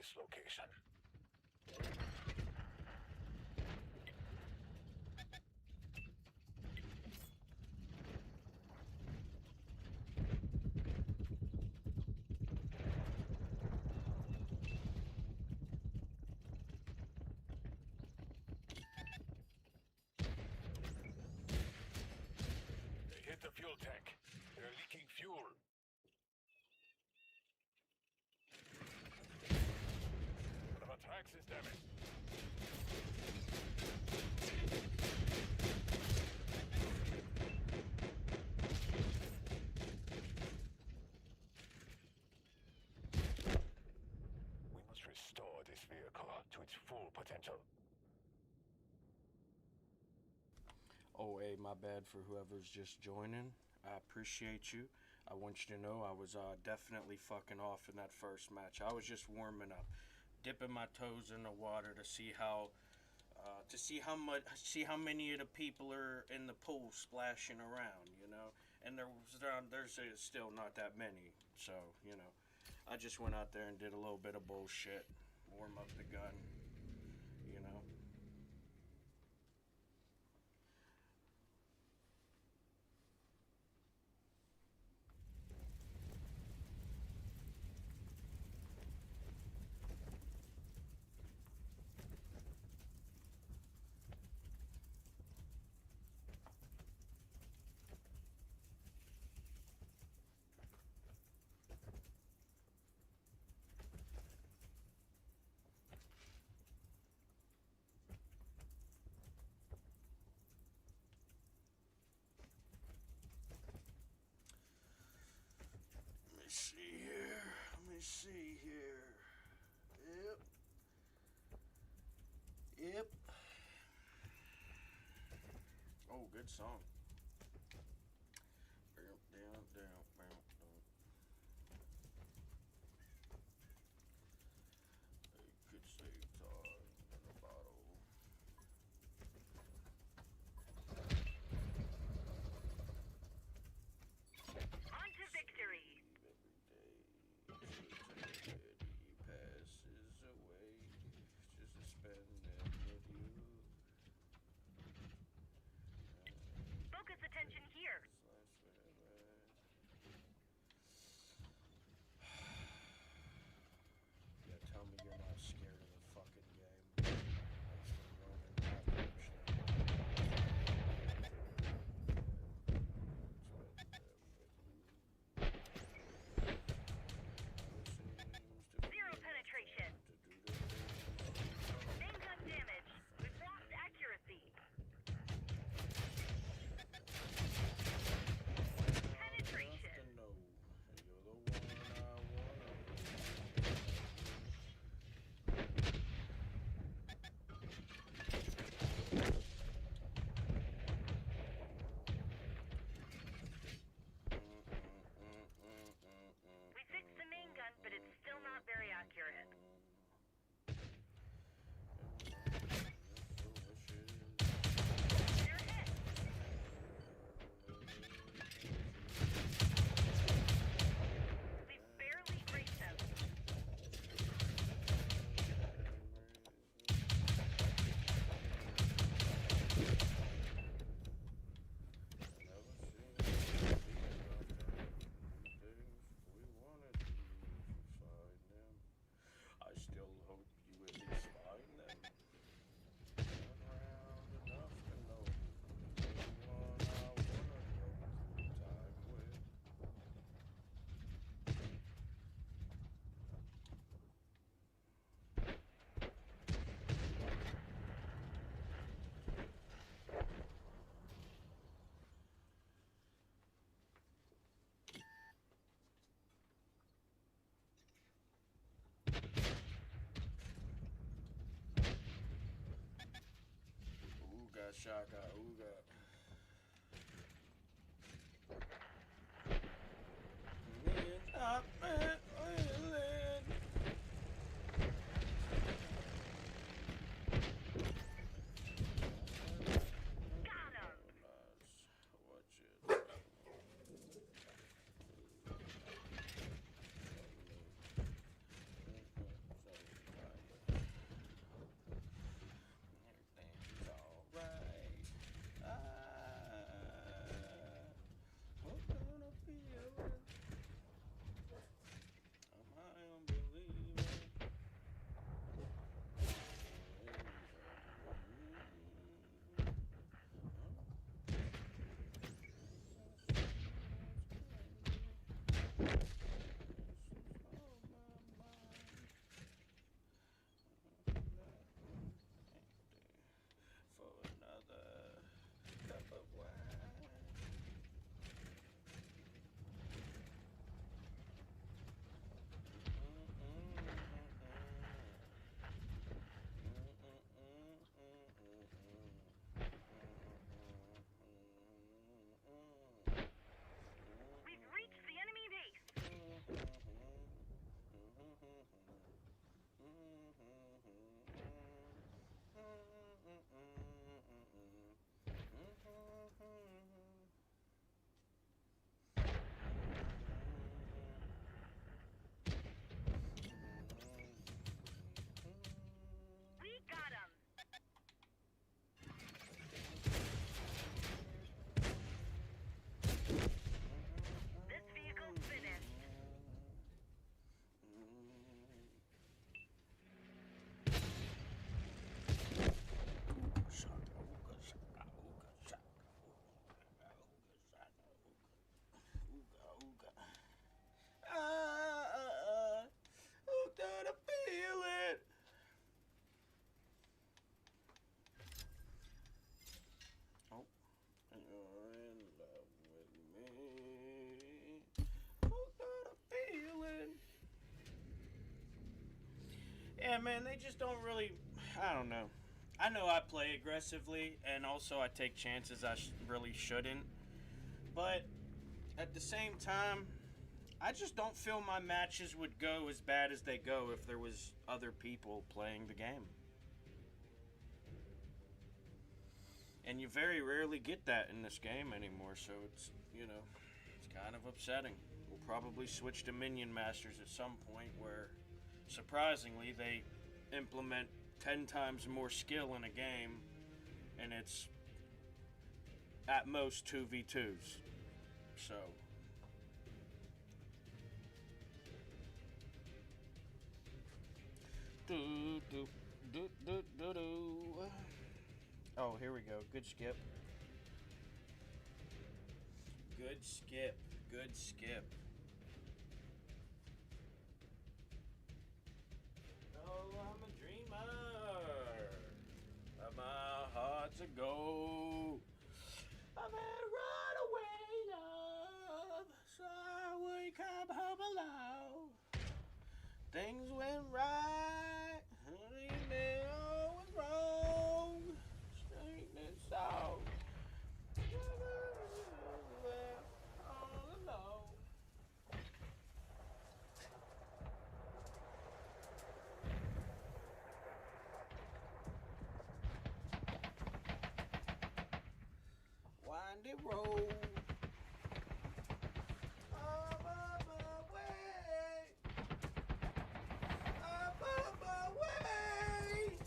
this location. They hit the fuel tank. They're leaking fuel. One of our tanks is damaged. We must restore this vehicle to its full potential. Oh, hey, my bad for whoever's just joining. I appreciate you. I want you to know I was definitely fucking off in that first match. I was just warming up, dipping my toes in the water to see how many of the people are in the pool splashing around, you know. And there's still not that many, so you know, I just went out there and did a little bit of bullshit, warm up the gun, you know. Let me see here. Yep. Oh, good song. Down. They could save time in a bottle. On to victory. He passes away just to spend them with you. Focus attention here. Yeah, tell me you're not scared of the fucking game. Zero penetration. Main gun damage. We've lost accuracy. Penetration. No, you're the one I wanna. We fixed the main gun, but it's still not very accurate. You're hit. We barely grazed them. I still hope you at least find them. Run around enough to know the one I wanna go through time with. Ooga shaka ooga. Stop it, Got him. nice. Watch it. Yeah, man, they just don't really. I don't know. I know I play aggressively, and also I take chances I really shouldn't. But at the same time, I just don't feel my matches would go as bad as they go if there was other people playing the game. And you very rarely get that in this game anymore, so it's, it's kind of upsetting. We'll probably switch to Minion Masters at some point where, surprisingly, they implement 10 times more skill in a game, and it's at most 2v2s. So. Oh, here we go. Good skip. Good skip. Good skip. Oh, I'm a dreamer. My heart's a go. I'm a runaway love. So we come home alone. Things went right. Honey, all was wrong. Sing this song. All alone. Windy road. I'm on my way. I'm on my way.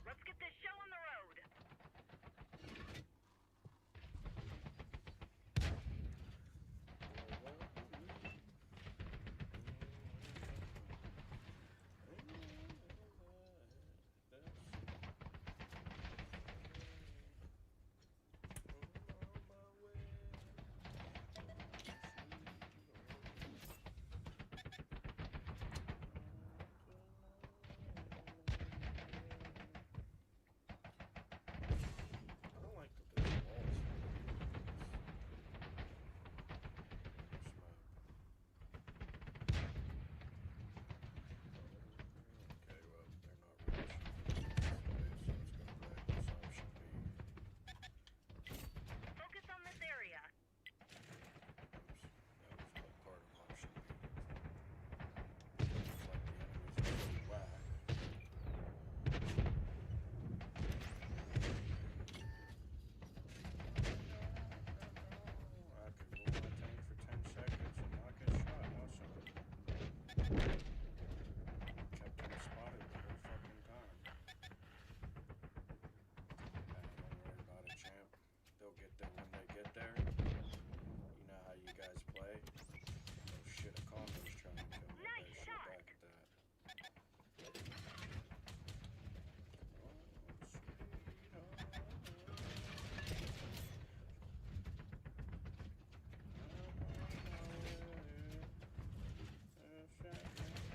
Let's get this show on the road. I don't like the little walls. Okay, well, they're not really shooting, so let's go back. This option B. Focus on this area. That was part of option B. Looks like the enemy's really whack. I could roll my tank for 10 seconds and not get shot. Awesome. Kept him spotted the whole fucking time. Don't worry about it, champ. They'll get there when they get there. You know how you guys play. Oh shit, a convoy's trying to kill me. I Nice better shoot shot. back at that. Oh, sweetheart.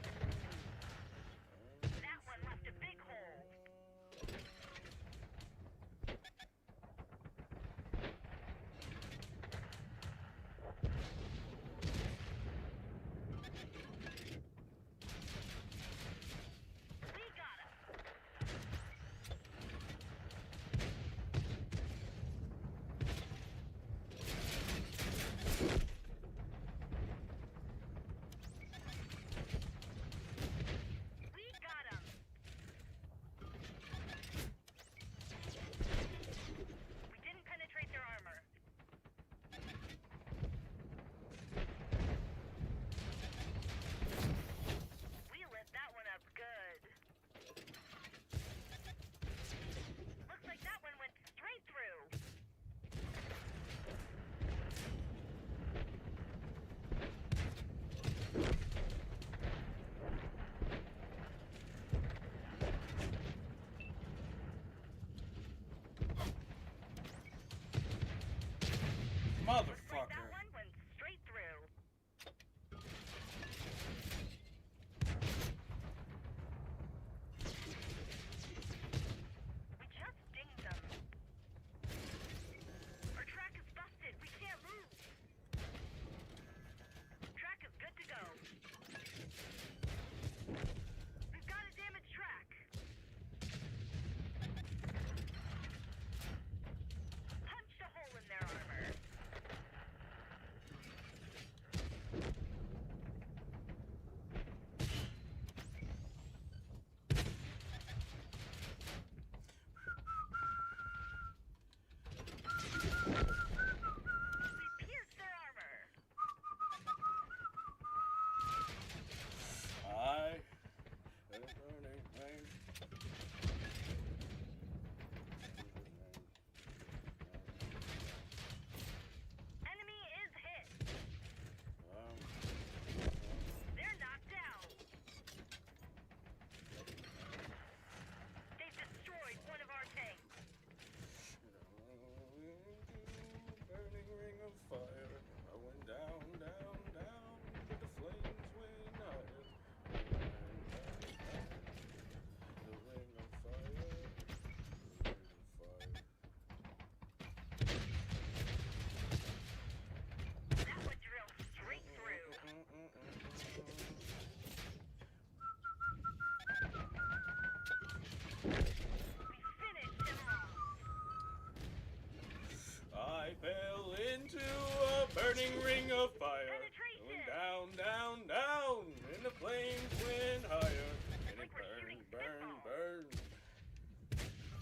burning ring of fire. Penetration. Going down, down, down, and the flames went higher. And it burned, burned, burned.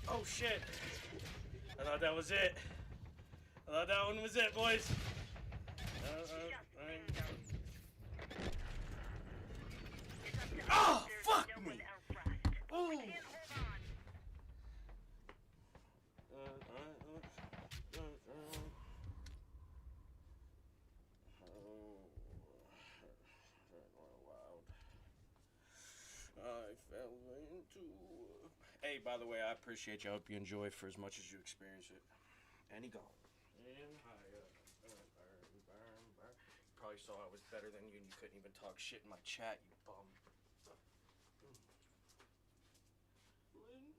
Oh shit! I thought that was it. I thought that one was it, boys. Oh, fuck me! Oh! I fell into. Hey, by the way, I appreciate you. I hope you enjoy for as much as you experience it. And he gone. And higher. Burn. You probably saw I was better than you and you couldn't even talk shit in my chat, you bum.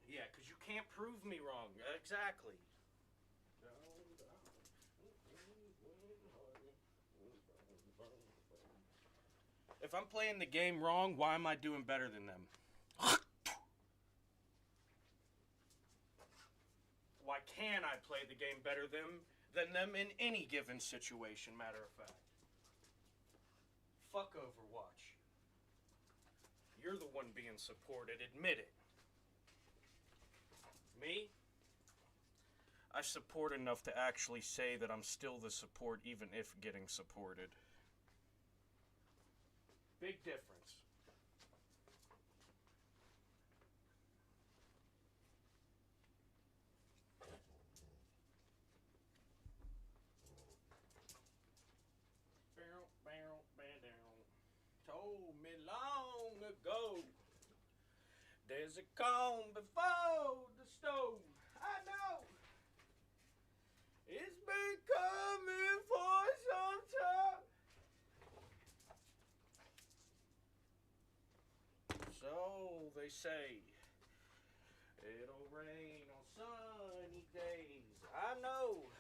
Yeah, because you can't prove me wrong. Exactly. If I'm playing the game wrong, why am I doing better than them? Why can't I play the game better than them in any given situation, matter of fact? Fuck Overwatch. You're the one being supported, admit it. Me? I support enough to actually say that I'm still the support even if getting supported. Big difference. Told me long ago there's a calm before the storm. I know it's been coming for some time. So they say it'll rain on sunny days. I know,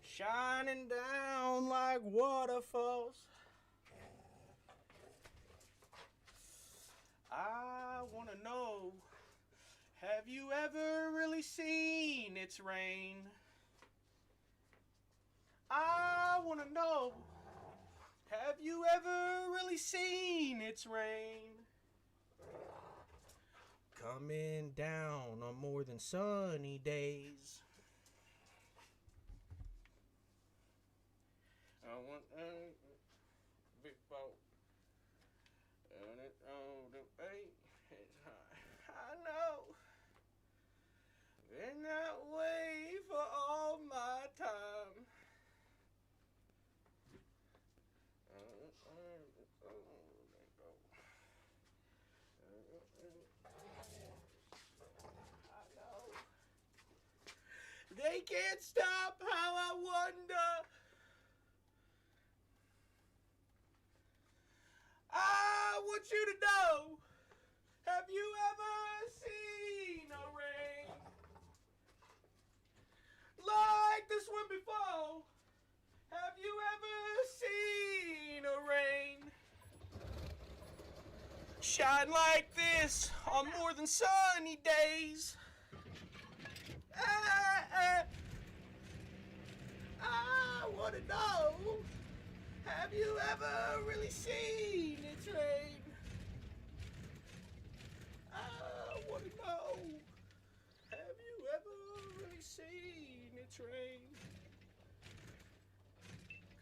shining down like waterfalls. I want to know, have you ever really seen its rain? I want to know, have you ever really seen its rain? Coming down on more than sunny days. I want before. And it on the way, it's high. I know. Been that way for all my time. I know. They can't stop how I wonder. I want you to know, have you ever seen a rain like this one before? Have you ever seen a rain shine like this on more than sunny days? I want to know, have you ever really seen its rain? I want to know, have you ever really seen its rain?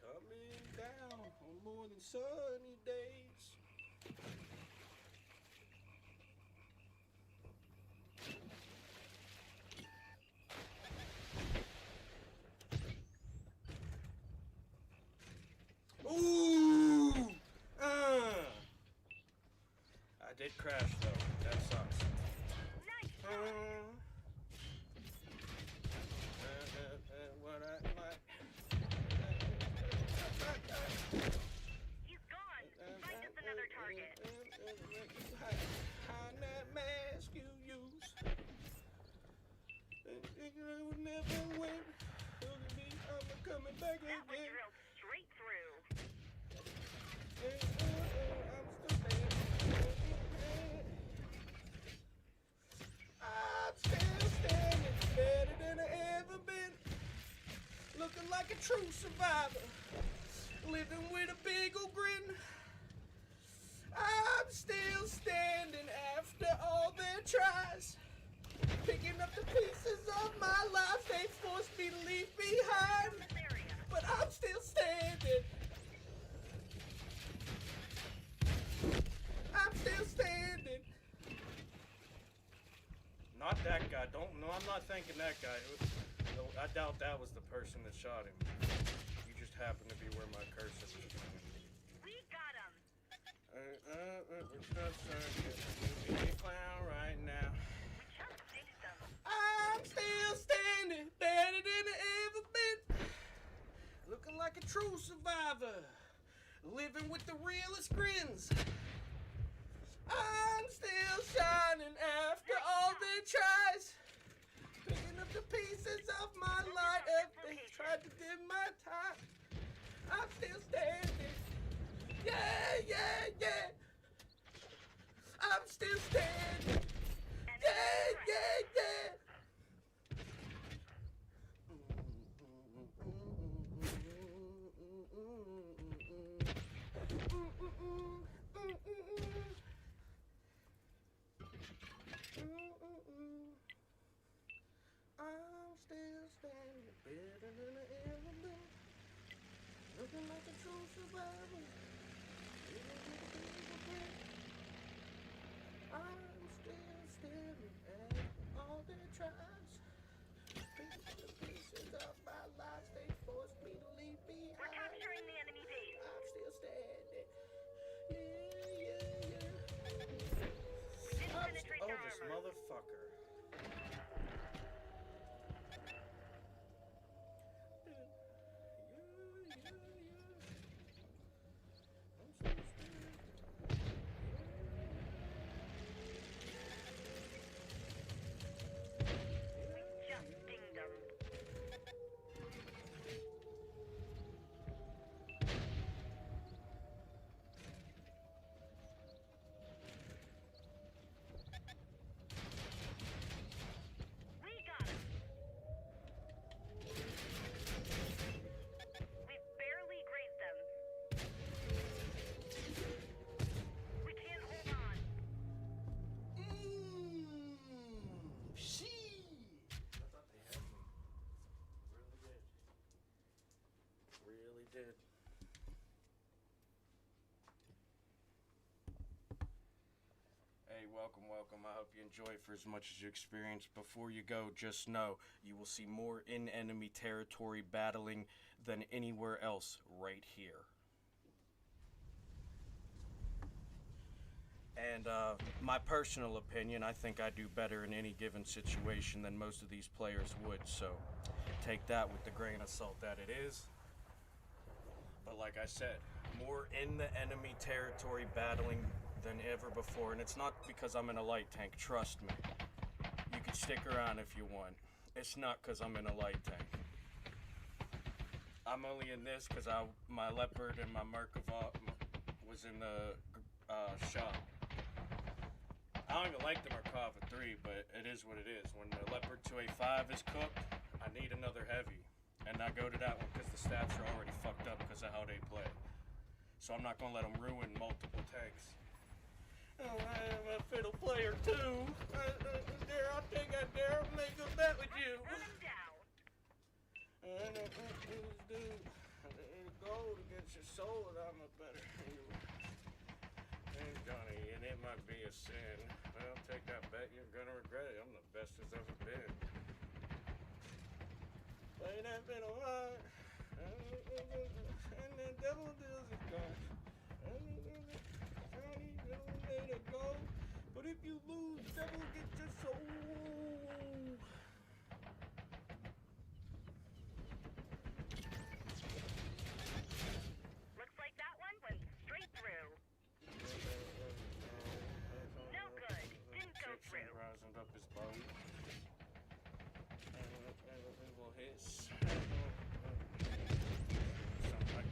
Coming down on more than sunny days. Ooh! I did crash though. That sucks. What I like. He's gone. Find us another target. Hide that mask you use. You would never win. Look at me, I'm coming back That one again. drilled straight through. I'm still standing, better than I ever been. Look looking like a true survivor, living with a big ol' grin. I'm still standing after all their tries, picking up the pieces of my life they forced me to leave behind, but I'm still standing. I'm still standing. Not that guy. No, I'm not thinking that guy. I doubt that was the person that shot him. You just happened to be where my cursor was pointing. We got him. Be a clown right now. We just ditched them. I'm still standing, better than I ever been. Looking like a true survivor, living with the realest grins. I'm still shining after all their tries, picking up the pieces of my light as they tried to dim my time. I'm still standing. Yeah, yeah, yeah. I'm still standing. Yeah, yeah, yeah. I'm still standing, better than I ever been, looking like a true survivor. I'm still standing after all their tries, picking up the pieces of my life they forced me to leave behind. We're capturing the enemy base. I'm still standing. Yeah, yeah, yeah. We didn't penetrate their this armor. motherfucker. Just dinged them. We got him. We barely grazed them. We can't hold on. Shit. I thought they had me. Really did. Hey, welcome, welcome. I hope you enjoy for as much as you experience. Before you go, just know you will see more in enemy territory battling than anywhere else right here. And my personal opinion, I think I do better in any given situation than most of these players would, so take that with the grain of salt that it is. But like I said, more in the enemy territory battling than ever before, and it's not because I'm in a light tank, trust me. You can stick around if you want. It's not because I'm in a light tank. I'm only in this because my Leopard and my Merkava was in the shop. I don't even like the Merkava 3, but it is what it is. When the Leopard 2A5 is cooked, I need another heavy. And I go to that one because the stats are already fucked up because of how they play. So I'm not going to let them ruin multiple tanks. Oh, I am a fiddle player too. I think I dare make a bet with you. Run him down. I don't think this dude. Gold against your soul, and I'm a better. Hey, Johnny, and it might be a sin. Well, take that bet, you're gonna regret it. I'm the best as ever been. Play that fiddle right, and the devil deals his cards. Johnny, devil made it go. But if you lose, devil gets your soul. Looks like that one went straight through. No good. Didn't go through. Rising up his bone. And it will hiss. Sounds like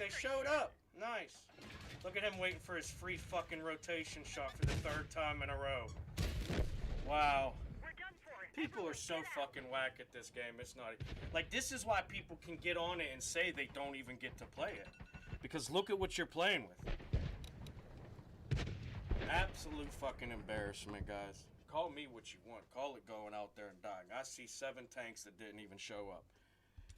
they showed up. Nice. Look at him waiting for his free fucking rotation shot for the 3rd time in a row. Wow. We're done for. People are so fucking whack at this game. It's not... Like, this is why people can get on it and say they don't even get to play it. Because look at what you're playing with. Absolute fucking embarrassment, guys. Call me what you want. Call it going out there and dying. I see 7 tanks that didn't even show up.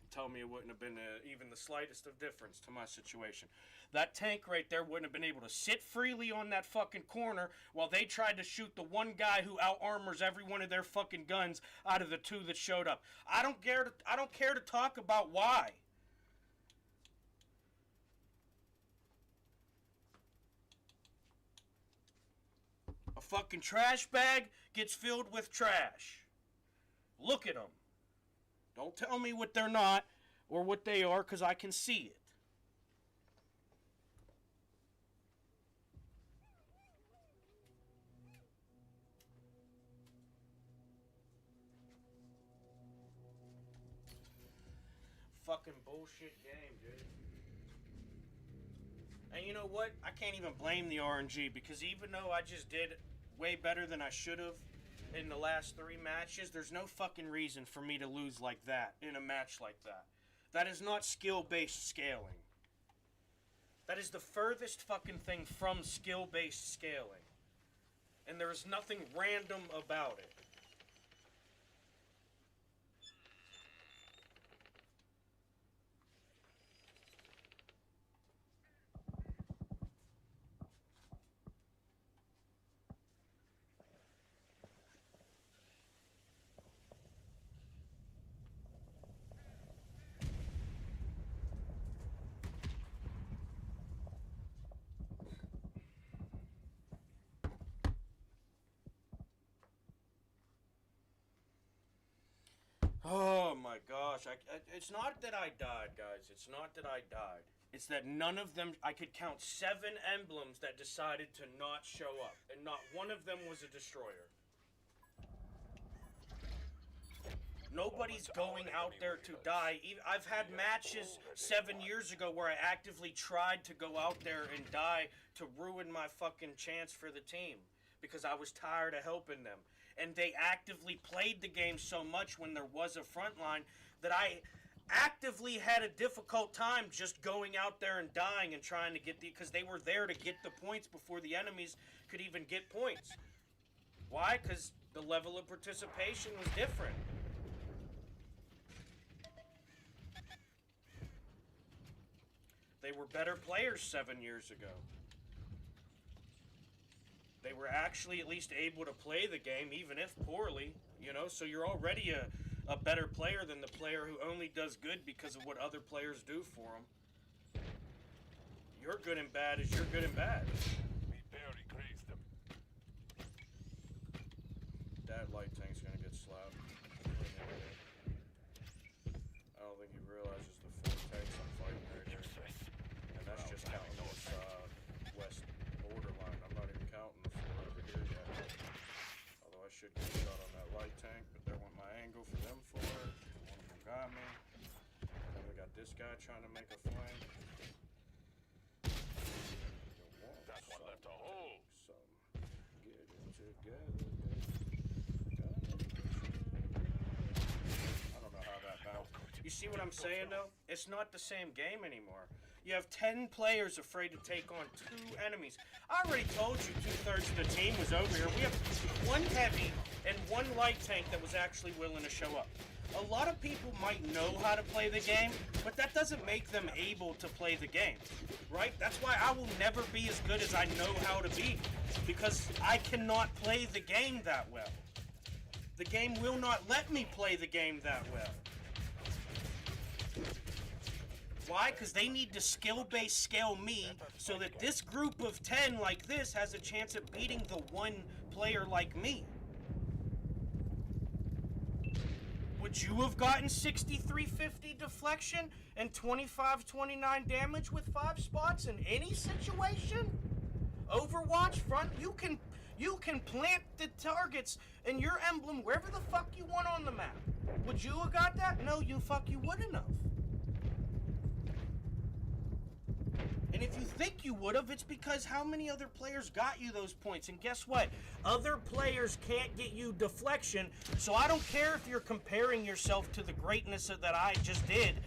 Tell me it wouldn't have been even the slightest of difference to my situation. That tank right there wouldn't have been able to sit freely on that fucking corner while they tried to shoot the one guy who out-armors every one of their fucking guns out of the 2 that showed up. I don't care to talk about why. A fucking trash bag gets filled with trash. Look at them. Don't tell me what they're not or what they are, because I can see it. Fucking bullshit game, dude. And you know what? I can't even blame the RNG, because even though I just did way better than I should have in the last 3 matches, there's no fucking reason for me to lose like that in a match like that. That is not skill-based scaling. That is the furthest fucking thing from skill-based scaling. And there is nothing random about it. Oh my gosh, it's not that I died, guys. It's not that I died. It's that none of them, I could count 7 emblems that decided to not show up. And not one of them was a destroyer. Nobody's going out there to die. I've had matches 7 years ago where I actively tried to go out there and die to ruin my fucking chance for the team. Because I was tired of helping them. And they actively played the game so much when there was a front line that I actively had a difficult time just going out there and dying and trying to get because they were there to get the points before the enemies could even get points. Why? Because the level of participation was different. They were better players 7 years ago. They were actually at least able to play the game, even if poorly, you know, so you're already a better player than the player who only does good because of what other players do for them. Your good and bad is your good and bad. We barely grazed them. That light tank's gonna get slapped. I don't think he realizes the 4 tanks I'm fighting right here. And that's just counting this west borderline. I'm not even counting the 4 over here yet. Although I should get a shot on that light tank, but there went my angle for them 4. One of them got me. Then we got this guy trying to make a flank. That one left a hole. Get it together. I don't know how that bounced. You see what I'm saying though? It's not the same game anymore. You have 10 players afraid to take on 2 enemies. I already told you 2/3 of the team was over here. We have 1 heavy and 1 light tank that was actually willing to show up. A lot of people might know how to play the game, but that doesn't make them able to play the game, right? That's why I will never be as good as I know how to be, because I cannot play the game that well. The game will not let me play the game that well. Why? Because they need to skill-based scale me so that this group of 10 like this has a chance at beating the 1 player like me. Would you have gotten 6350 deflection and 2529 damage with 5 spots in any situation? Overwatch front, you can plant the targets in your emblem wherever the fuck you want on the map. Would you have got that? No, you wouldn't have. And if you think you would have, it's because how many other players got you those points? And guess what? Other players can't get you deflection, so I don't care if you're comparing yourself to the greatness that I just did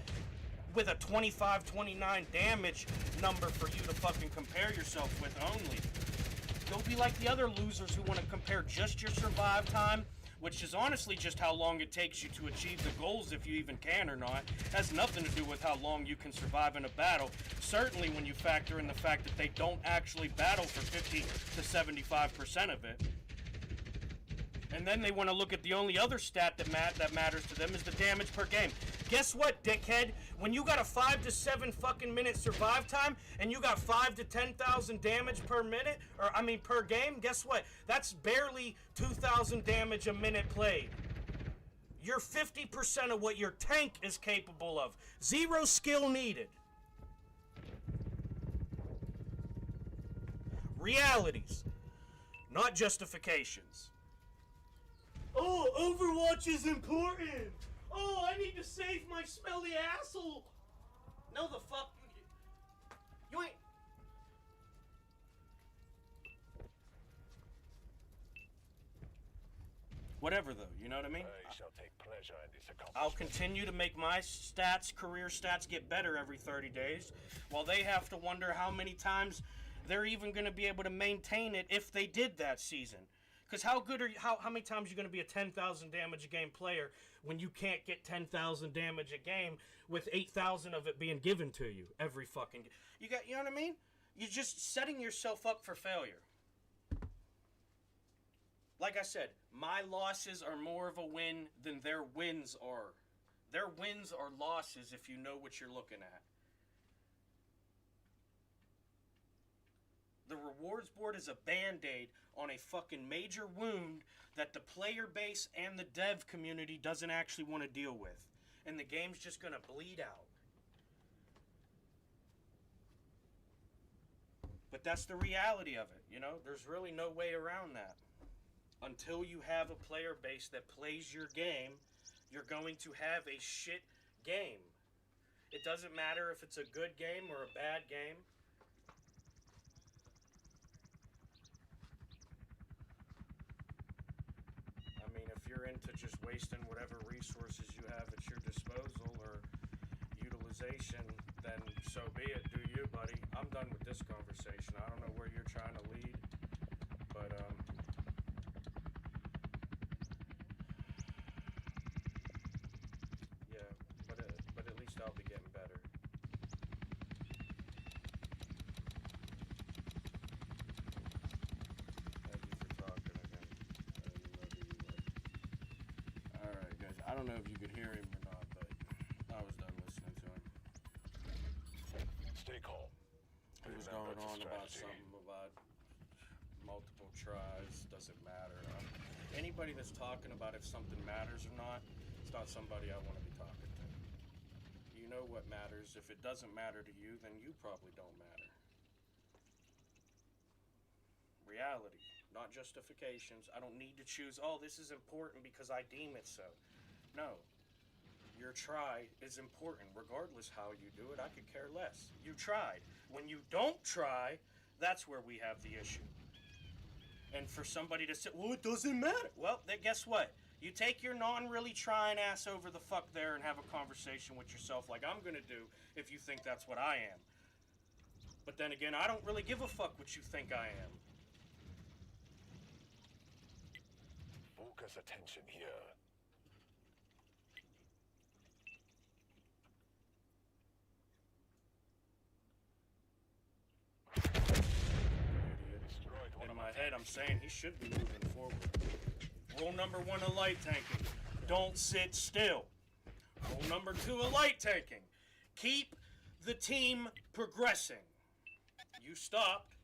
with a 25-29 damage number for you to fucking compare yourself with only. Don't be like the other losers who want to compare just your survive time, which is honestly just how long it takes you to achieve the goals, if you even can or not. It has nothing to do with how long you can survive in a battle. Certainly when you factor in the fact that they don't actually battle for 50 to 75% of it. And then they want to look at the only other stat that matters to them is the damage per game. Guess what, dickhead? When you got a 5 to 7 fucking minute survive time and you got 5 to 10,000 damage per minute, per game, guess what? That's barely 2,000 damage a minute played. You're 50% of what your tank is capable of. Zero skill needed. Realities, not justifications. Oh, Overwatch is important. Oh, I need to save my smelly asshole. No, the fuck. You ain't. Whatever, though. You know what I mean? I shall take pleasure in this accomplishment. I'll continue to make my stats, career stats, get better every 30 days, while they have to wonder how many times they're even going to be able to maintain it if they did that season. Because how many times are you going to be a 10,000 damage a game player when you can't get 10,000 damage a game with 8,000 of it being given to you every fucking game? You know what I mean? You're just setting yourself up for failure. Like I said, my losses are more of a win than their wins are. Their wins are losses if you know what you're looking at. The rewards board is a band-aid on a fucking major wound that the player base and the dev community doesn't actually want to deal with. And the game's just going to bleed out. But that's the reality of it, you know? There's really no way around that. Until you have a player base that plays your game, you're going to have a shit game. It doesn't matter if it's a good game or a bad game. I mean, if you're into just wasting whatever resources you have at your disposal or utilization, then so be it. Do you, buddy? I'm done with this conversation. I don't know where you're trying to lead, but yeah, but at least I'll be getting better. Thank you for talking again. Alright, guys. I don't know if you could hear him or not, but I was done listening to him. Stay calm. He was Remember going the on about strategy. something about multiple tries, doesn't matter. Anybody that's talking about if something matters or not, it's not somebody I want to be talking to. You know what matters. If it doesn't matter to you, then you probably don't matter. Reality, not justifications. I don't need to choose, oh, this is important because I deem it so. No. Your try is important, regardless how you do it. I could care less. You tried. When you don't try, that's where we have the issue. And for somebody to say, well, it doesn't matter. Well, then guess what? You take your non-really trying ass over the fuck there and have a conversation with yourself like I'm going to do if you think that's what I am. But then again, I don't really give a fuck what you think I am. Focus attention here. In my head, I'm saying he should be moving forward. Rule number 1 of light tanking, don't sit still. Rule number 2 of light tanking, keep the team progressing. You stopped,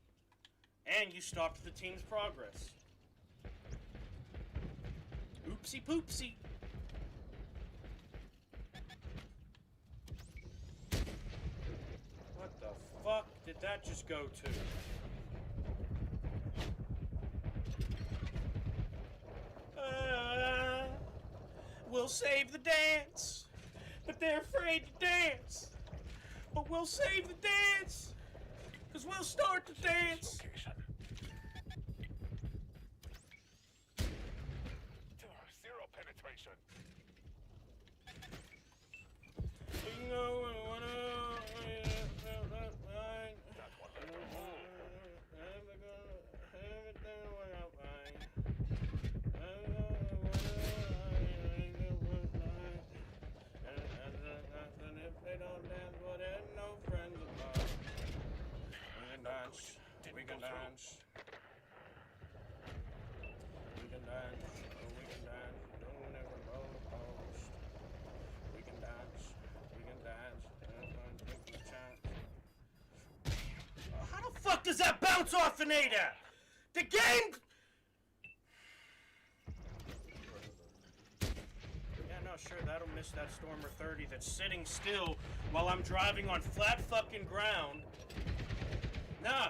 and you stopped the team's progress. Oopsie poopsie. What the fuck did that just go to? We'll save the dance, but they're afraid to dance. But we'll save the dance. 'cause we'll start to dance. Location. Zero penetration. You know what That one left alone. If they don't dance, well, there's no friends of mine. We can dance. We can dance. We can dance. Oh, we can dance. Don't never go to post. We can dance. We can dance. Take the chance. How the fuck does that bounce off an ADA? The game. Yeah, no, sure, that'll miss that Stormer 30 that's sitting still while I'm driving on flat fucking ground. Nah,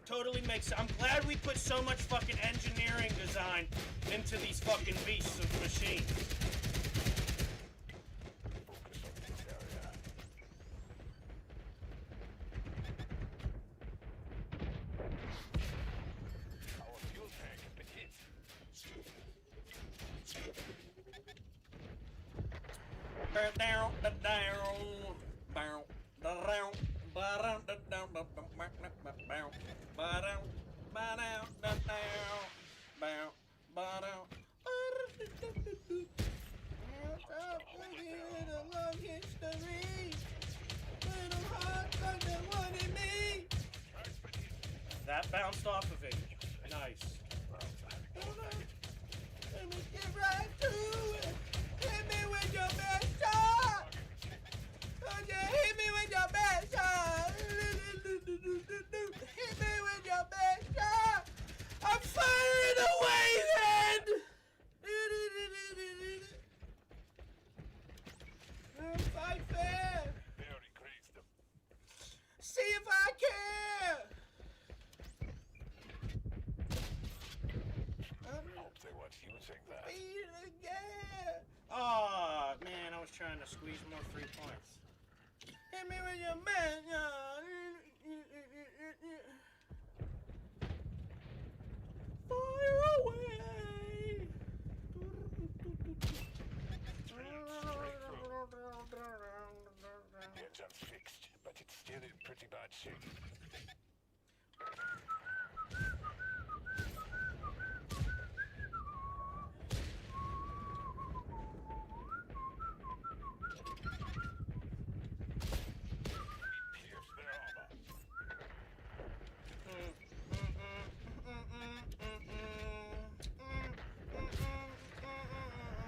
totally makes sense. I'm glad we put so much fucking engineering design into these fucking beasts of machines. Focus on this area. Our fuel tank has been hit. That bounced off of it. Nice. Let me get right to it. Hit me with your best shot. Oh, yeah, hit me with your best shot. Hit me with your best shot. I'm firing away then. I'm fight fair. Very crazed. See if I can. Hope they weren't using that. Beat it again. Oh man, I was trying to squeeze more free points. Hit me with your man. Fire away. The engine's fixed, but it's still in pretty bad shape. Pierce their armor.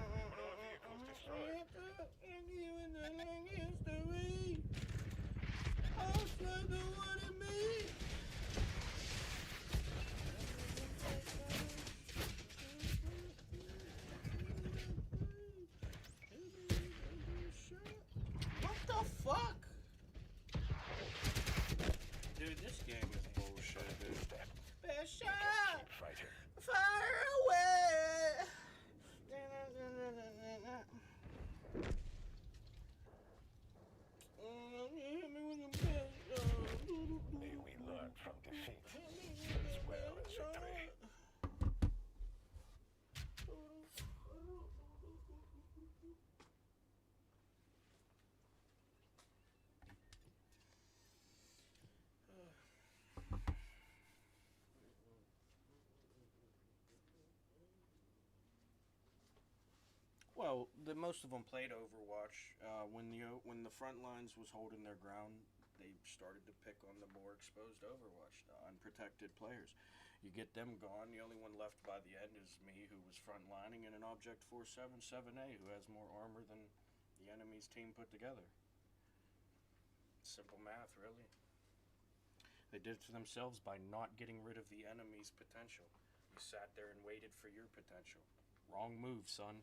One of our vehicles destroyed. What the fuck? Dude, this game is bullshit, dude. Step. Best shot! Keep fighting. Fire away! May we learn from defeat as well as victory. Well, most of them played Overwatch. When the front lines was holding their ground, they started to pick on the more exposed Overwatch, unprotected players. You get them gone. The only one left by the end is me, who was frontlining in an Object 477A, who has more armor than the enemy's team put together. Simple math, really. They did it to themselves by not getting rid of the enemy's potential. You sat there and waited for your potential. Wrong move, son.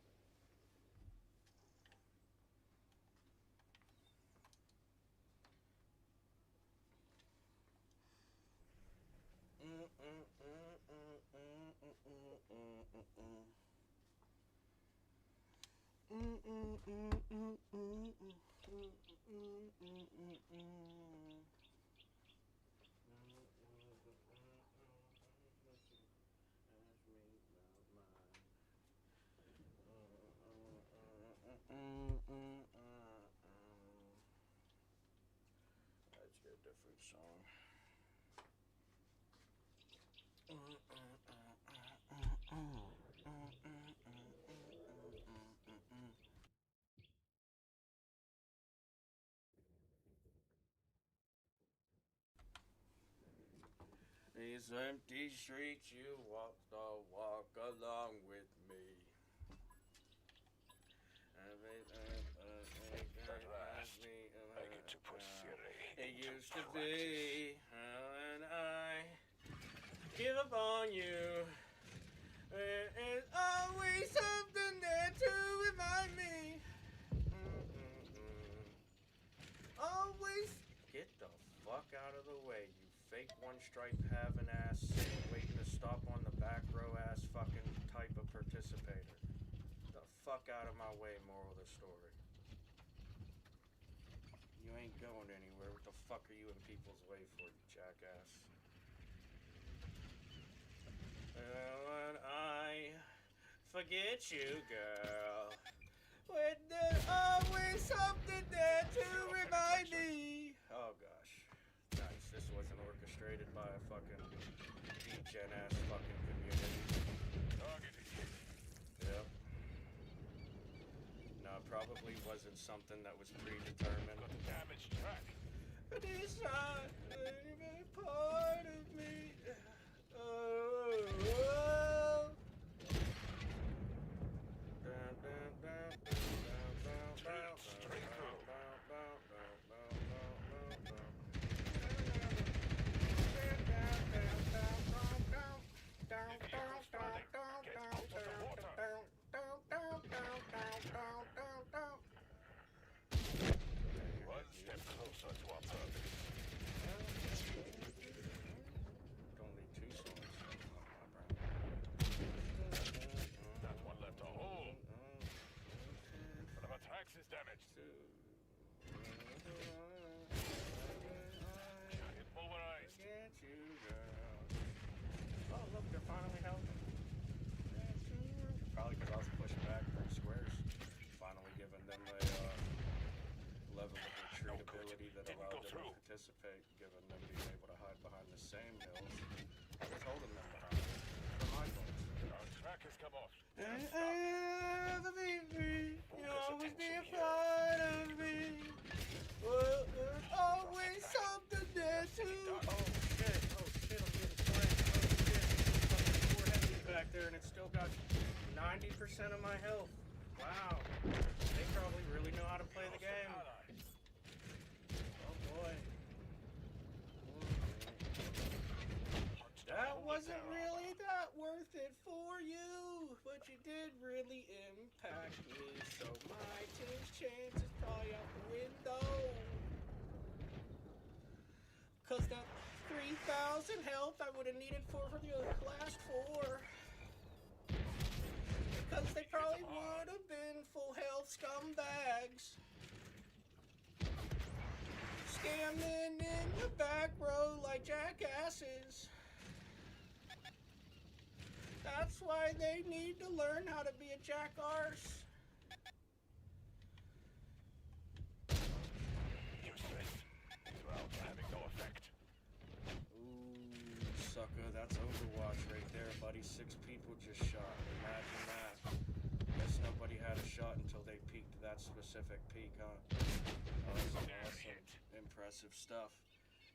favorite song. These empty streets you walk along with me. It used to be when I give up on you. There is always something there to remind me. Always get the fuck out of the way, you fake one stripe having ass, waiting to stop on the back row ass fucking type of participator. The fuck out of my way, moral of the story. You ain't going anywhere. What the fuck are you in people's way for, you jackass? When I forget you, girl, when there's always something there to remind me. Oh gosh, nice. This wasn't orchestrated by a fucking gen ass fucking community. Yep. No, it probably wasn't something that was predetermined. Got a damaged track. But it's not any part of me. Oh. Straight through. One step closer to our purpose. Only 2 songs. That one left a hole. One of our tracks is damaged. Giant pulverized. Get you, girl. Oh, look, they're finally helping. Probably because I was pushing back from squares. Finally giving them a level of retreatability that allowed them to participate, giving them being able to hide behind the same hills. I was holding them behind for my fault. Our track has come off. Ever be free, you always be a part of me. Well, there's always something there too. Oh shit, I'm getting flanked. Oh shit, fucking 4 heavies back there and it's still got 90% of my health. Wow, they probably really know how to play the game. Oh boy. That wasn't really that worth it for you, but you did really impact me, so my team's chance is probably out the window. Cause that 3,000 health I would have needed for the last 4. Because they probably would have been full health scumbags. Scamming in the back row like jackasses. That's why they need to learn how to be a jackarse. Useless. Well, having no effect. Ooh, sucker, that's Overwatch right there, buddy. 6 people just shot. Imagine that. Guess nobody had a shot until they peaked that specific peak, huh? Oh, that's awesome. Impressive stuff.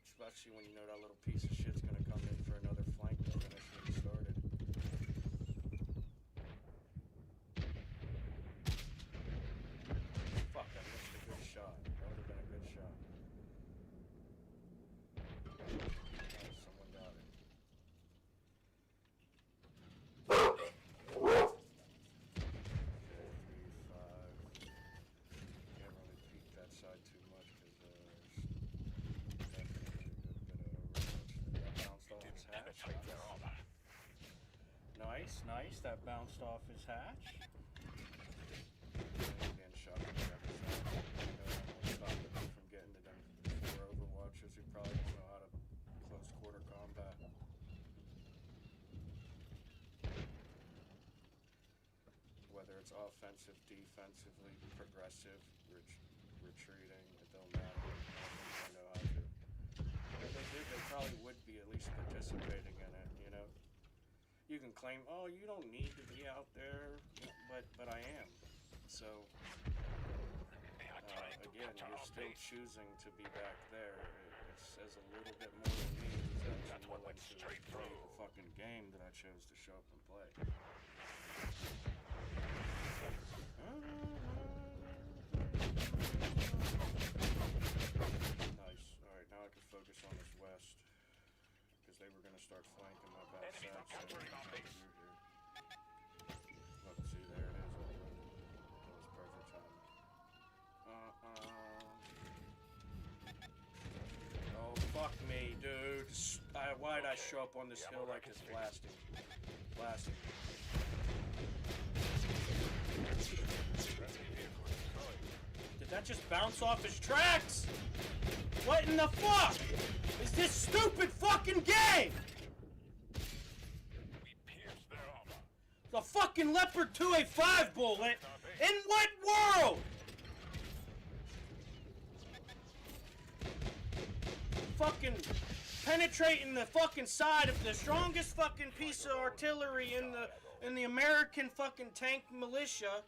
Especially when you know that little piece of shit's gonna come in for another flank to finish what he started. Fuck, I missed a good shot. That would have been a good shot. Oh, someone got it. 3, 5. Can't really peek that side too much because there's definitely a good bit of overwatch. That bounced off his hatch. Penetrate their armor. Nice, nice. That bounced off his hatch. Getting shot from the other side. What's stopping him from getting to them 4 overwatchers who probably don't know how to close quarter combat. Whether it's offensive, defensively, progressive, retreating, it don't matter. They know how to. they probably would be at least participating in it, you know? You can claim, oh, you don't need to be out there, but I am. So, again, you're still choosing to be back there. It says a little bit more than me who's actually willing to play the fucking game that I chose to show up and play. Nice. Alright, now I can focus on this west. Because they were going to start flanking my back side. So look, see, there it is. That was perfect timing. Oh, fuck me, dude. Why'd I show up on this hill like this? Blasting. Blasting. Did that just bounce off his tracks? What in the fuck is this stupid fucking game? The fucking Leopard 2A5 bullet? In what world? Fucking penetrating the fucking side of the strongest fucking piece of artillery in the American fucking tank militia.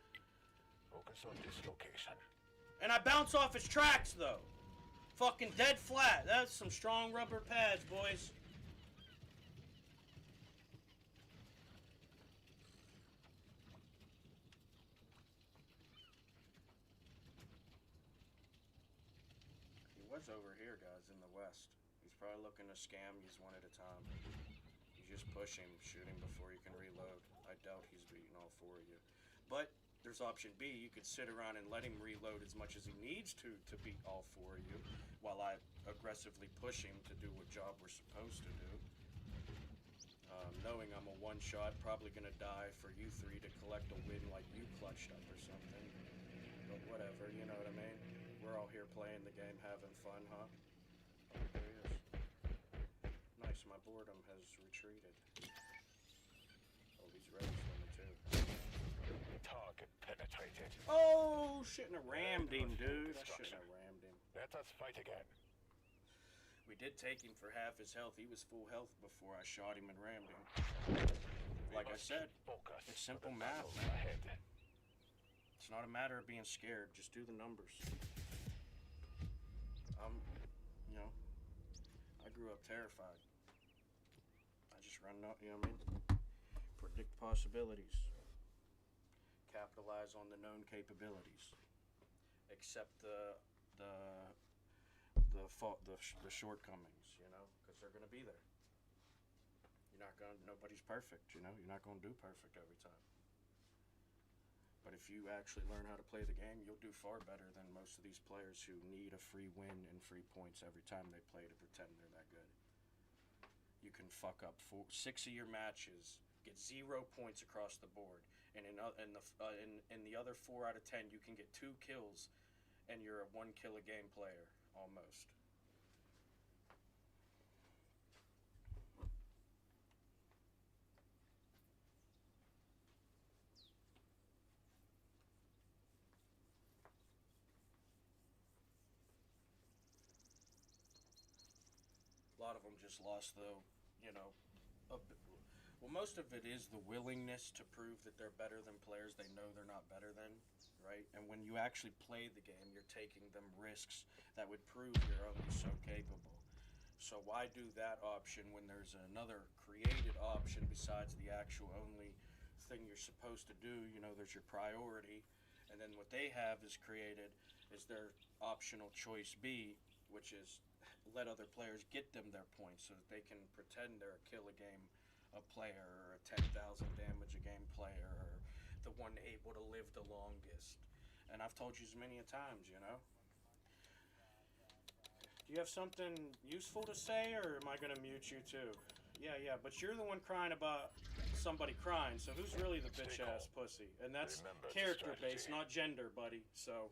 Focus on this location. And I bounce off his tracks though. Fucking dead flat. That's some strong rubber pads, boys. He was over here, guys, in the west. He's probably looking to scam you one at a time. You just push him, shoot him before you can reload. I doubt he's beating all four of you. But there's option B. You could sit around and let him reload as much as he needs to beat all four of you, while I aggressively push him to do what job we're supposed to do. Knowing I'm a one-shot, probably gonna die for you three to collect a win like you clutched up or something. But whatever, you know what I mean? We're all here playing the game, having fun, huh? Oh, there he is. Nice, my boredom has retreated. Oh, he's ready for me too. Target penetrated. Oh, shouldn't have rammed him, dude. I shouldn't have rammed him. Let us fight again. We did take him for half his health. He was full health before I shot him and rammed him. Like I said, it's simple math, man. It's not a matter of being scared. Just do the numbers. You know, I grew up terrified. I just run out, you know what I mean? Predict possibilities. Capitalize on the known capabilities. Accept the shortcomings, you know, because they're gonna be there. Nobody's perfect, you know. You're not gonna do perfect every time. But if you actually learn how to play the game, you'll do far better than most of these players who need a free win and free points every time they play to pretend they're that good. You can fuck up 6 of your matches, get 0 points across the board, and in the other 4 out of 10, you can get 2 kills, and you're a 1 kill a game player almost. A lot of them just lost, though, you know. Well, most of it is the willingness to prove that they're better than players they know they're not better than, right? And when you actually play the game, you're taking them risks that would prove you're only so capable. So why do that option when there's another created option besides the actual only thing you're supposed to do? You know, there's your priority, and then what they have is created is their optional choice B, which is let other players get them their points so that they can pretend they're a kill a game a player, or a 10,000 damage a game player, or the one able to live the longest. And I've told you as many a times, you know. Do you have something useful to say, or am I gonna mute you too? Yeah, but you're the one crying about somebody crying, so who's really the bitch-ass pussy? And that's character-based, not gender, buddy. So,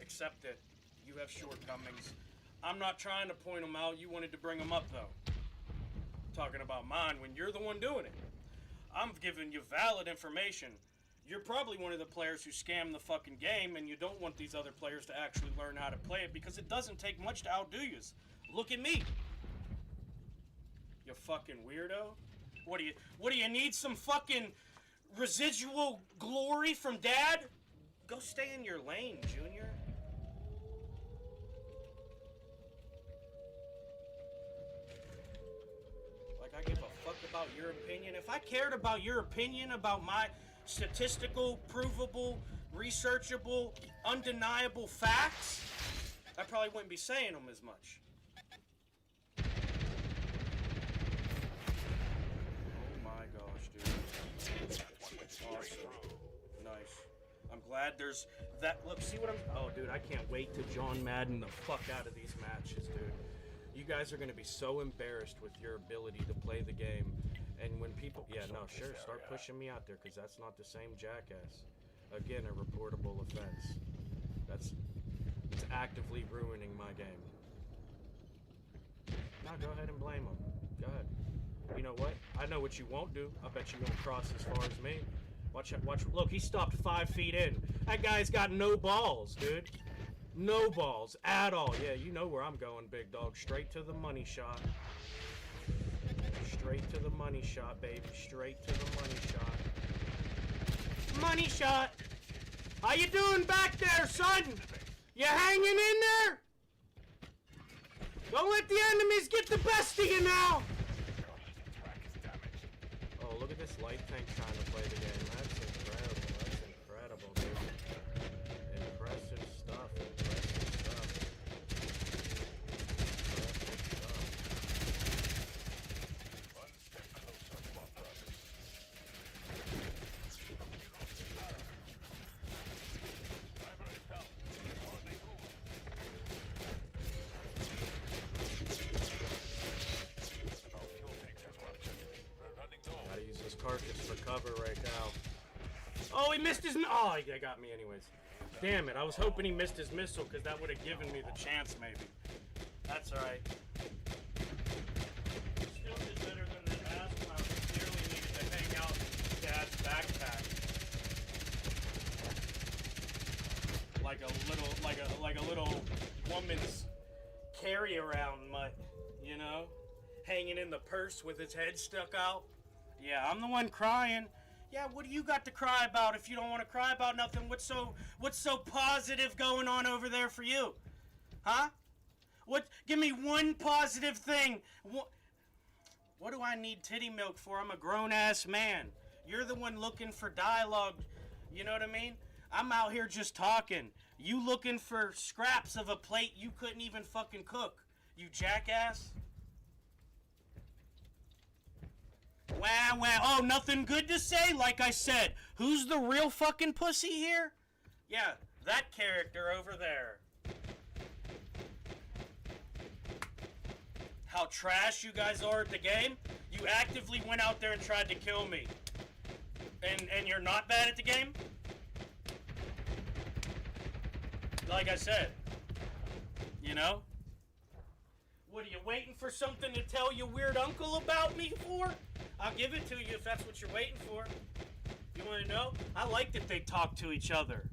accept it. You have shortcomings. I'm not trying to point them out. You wanted to bring them up, though. Talking about mine when you're the one doing it. I'm giving you valid information. You're probably one of the players who scam the fucking game, and you don't want these other players to actually learn how to play it, because it doesn't take much to outdo you. Look at me. You fucking weirdo. What do you need some fucking residual glory from Dad? Go stay in your lane, Junior. Like I give a fuck about your opinion. If I cared about your opinion about my statistical, provable, researchable, undeniable facts, I probably wouldn't be saying them as much. Awesome. Nice. I'm glad there's that. Look, see what I'm. Oh, dude, I can't wait to John Madden the fuck out of these matches, dude. You guys are gonna be so embarrassed with your ability to play the game, and when people, yeah, no, sure, start pushing me out there, cause that's not the same jackass. Again, a reportable offense. It's actively ruining my game. Now go ahead and blame him. Go ahead. You know what? I know what you won't do. I bet you won't cross as far as me. Watch. Look, he stopped 5 feet in. That guy's got no balls, dude. No balls at all. Yeah, you know where I'm going, big dog. Straight to the money shot. Straight to the money shot, baby. Straight to the money shot. Money shot. How you doing back there, son? You hanging in there? Don't let the enemies get the best of you now. Oh, look at this light tank trying to play the game. That's incredible. That's incredible, dude. Impressive stuff. Impressive stuff. One step closer, my brother. Driver is down. On they move. Our fuel tanks have ruptured. We're running low. Gotta use this cartridge for cover right now. Oh, he missed his. Oh, he got me anyways. Damn it! I was hoping he missed his missile because that would have given me the chance, maybe. That's all right. Still did better than that ass clown who clearly needed to hang out in Dad's backpack, like a little woman's carry-around mutt, you know, hanging in the purse with his head stuck out. Yeah, I'm the one crying. Yeah, what do you got to cry about if you don't want to cry about nothing? What's so positive going on over there for you? Huh? Give me one positive thing. What do I need titty milk for? I'm a grown-ass man. You're the one looking for dialogue. You know what I mean? I'm out here just talking. You looking for scraps of a plate you couldn't even fucking cook. You jackass. Wow. Oh, nothing good to say? Like I said, who's the real fucking pussy here? Yeah, that character over there. How trash you guys are at the game? You actively went out there and tried to kill me. And you're not bad at the game? Like I said, you know? What, are you waiting for something to tell your weird uncle about me for? I'll give it to you if that's what you're waiting for. You want to know? I like that they talk to each other.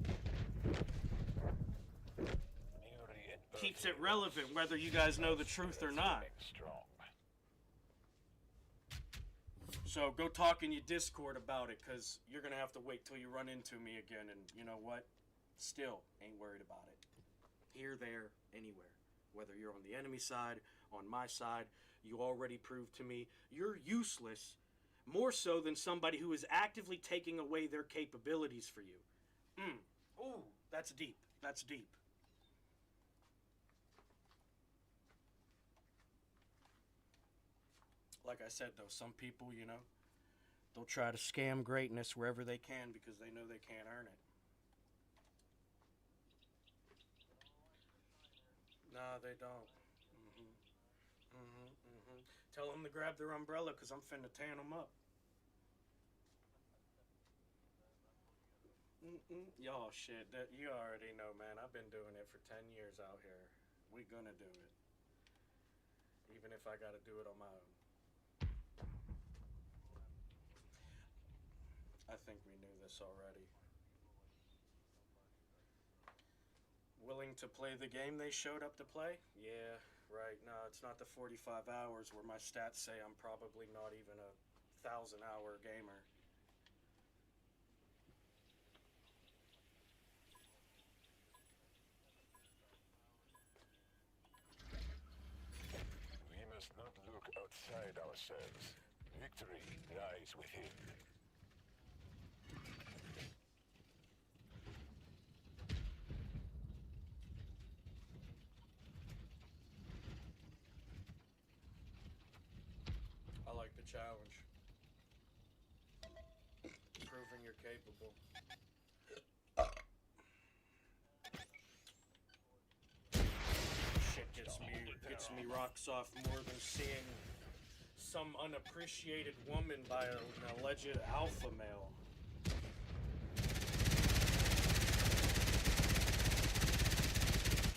Keeps it relevant whether you guys know the truth or not. So go talk in your Discord about it, because you're going to have to wait till you run into me again. And you know what? Still ain't worried about it. Here, there, anywhere. Whether you're on the enemy side, on my side, you already proved to me you're useless, more so than somebody who is actively taking away their capabilities for you. Ooh, that's deep. That's deep. Like I said, though, some people, you know, they'll try to scam greatness wherever they can because they know they can't earn it. No, they don't. Tell them to grab their umbrella because I'm finna tan them up. Y'all shit, you already know, man. I've been doing it for 10 years out here. We gonna do it. Even if I gotta do it on my own. I think we knew this already. Willing to play the game they showed up to play? Yeah, right. No, it's not the 45 hours where my stats say I'm probably not even a 1,000-hour gamer. We must not look outside ourselves. Victory lies within. I like the challenge. Proving you're capable. Shit gets me rocks off more than seeing some unappreciated woman by an alleged alpha male.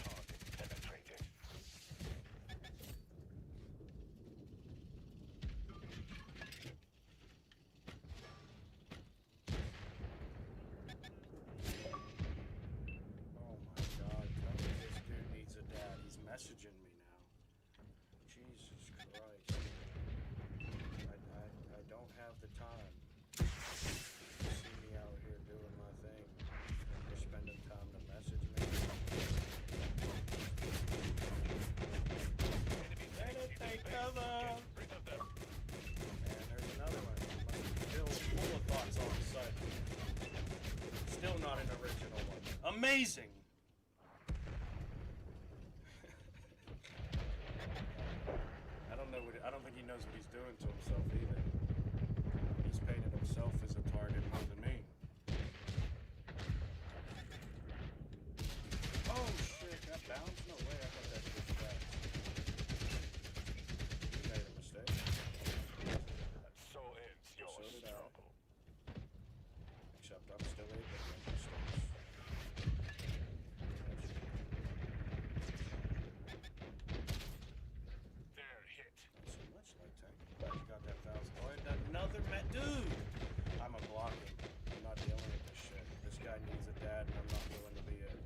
Target penetrated. Oh my god, tell me this dude needs a dad. He's messaging me now. Jesus Christ. I don't have the time. You see me out here doing my thing. And you're spending time to message me. Better take cover! Get rid of them. And there's another one. Still full of thoughts on site. Still not an original one. Amazing! I don't think he knows what he's doing to himself either. He's painted himself as a target more than me. Oh shit, that bounced? No way, I thought that was fast. You made a mistake. And so ends your So did I. struggle. Except I'm still able to make mistakes. They're hit. Not so much like tank. Glad you got that 1,000. Oh, and another dude! I'm a blocking. I'm not dealing with this shit. This guy needs a dad and I'm not willing to be it.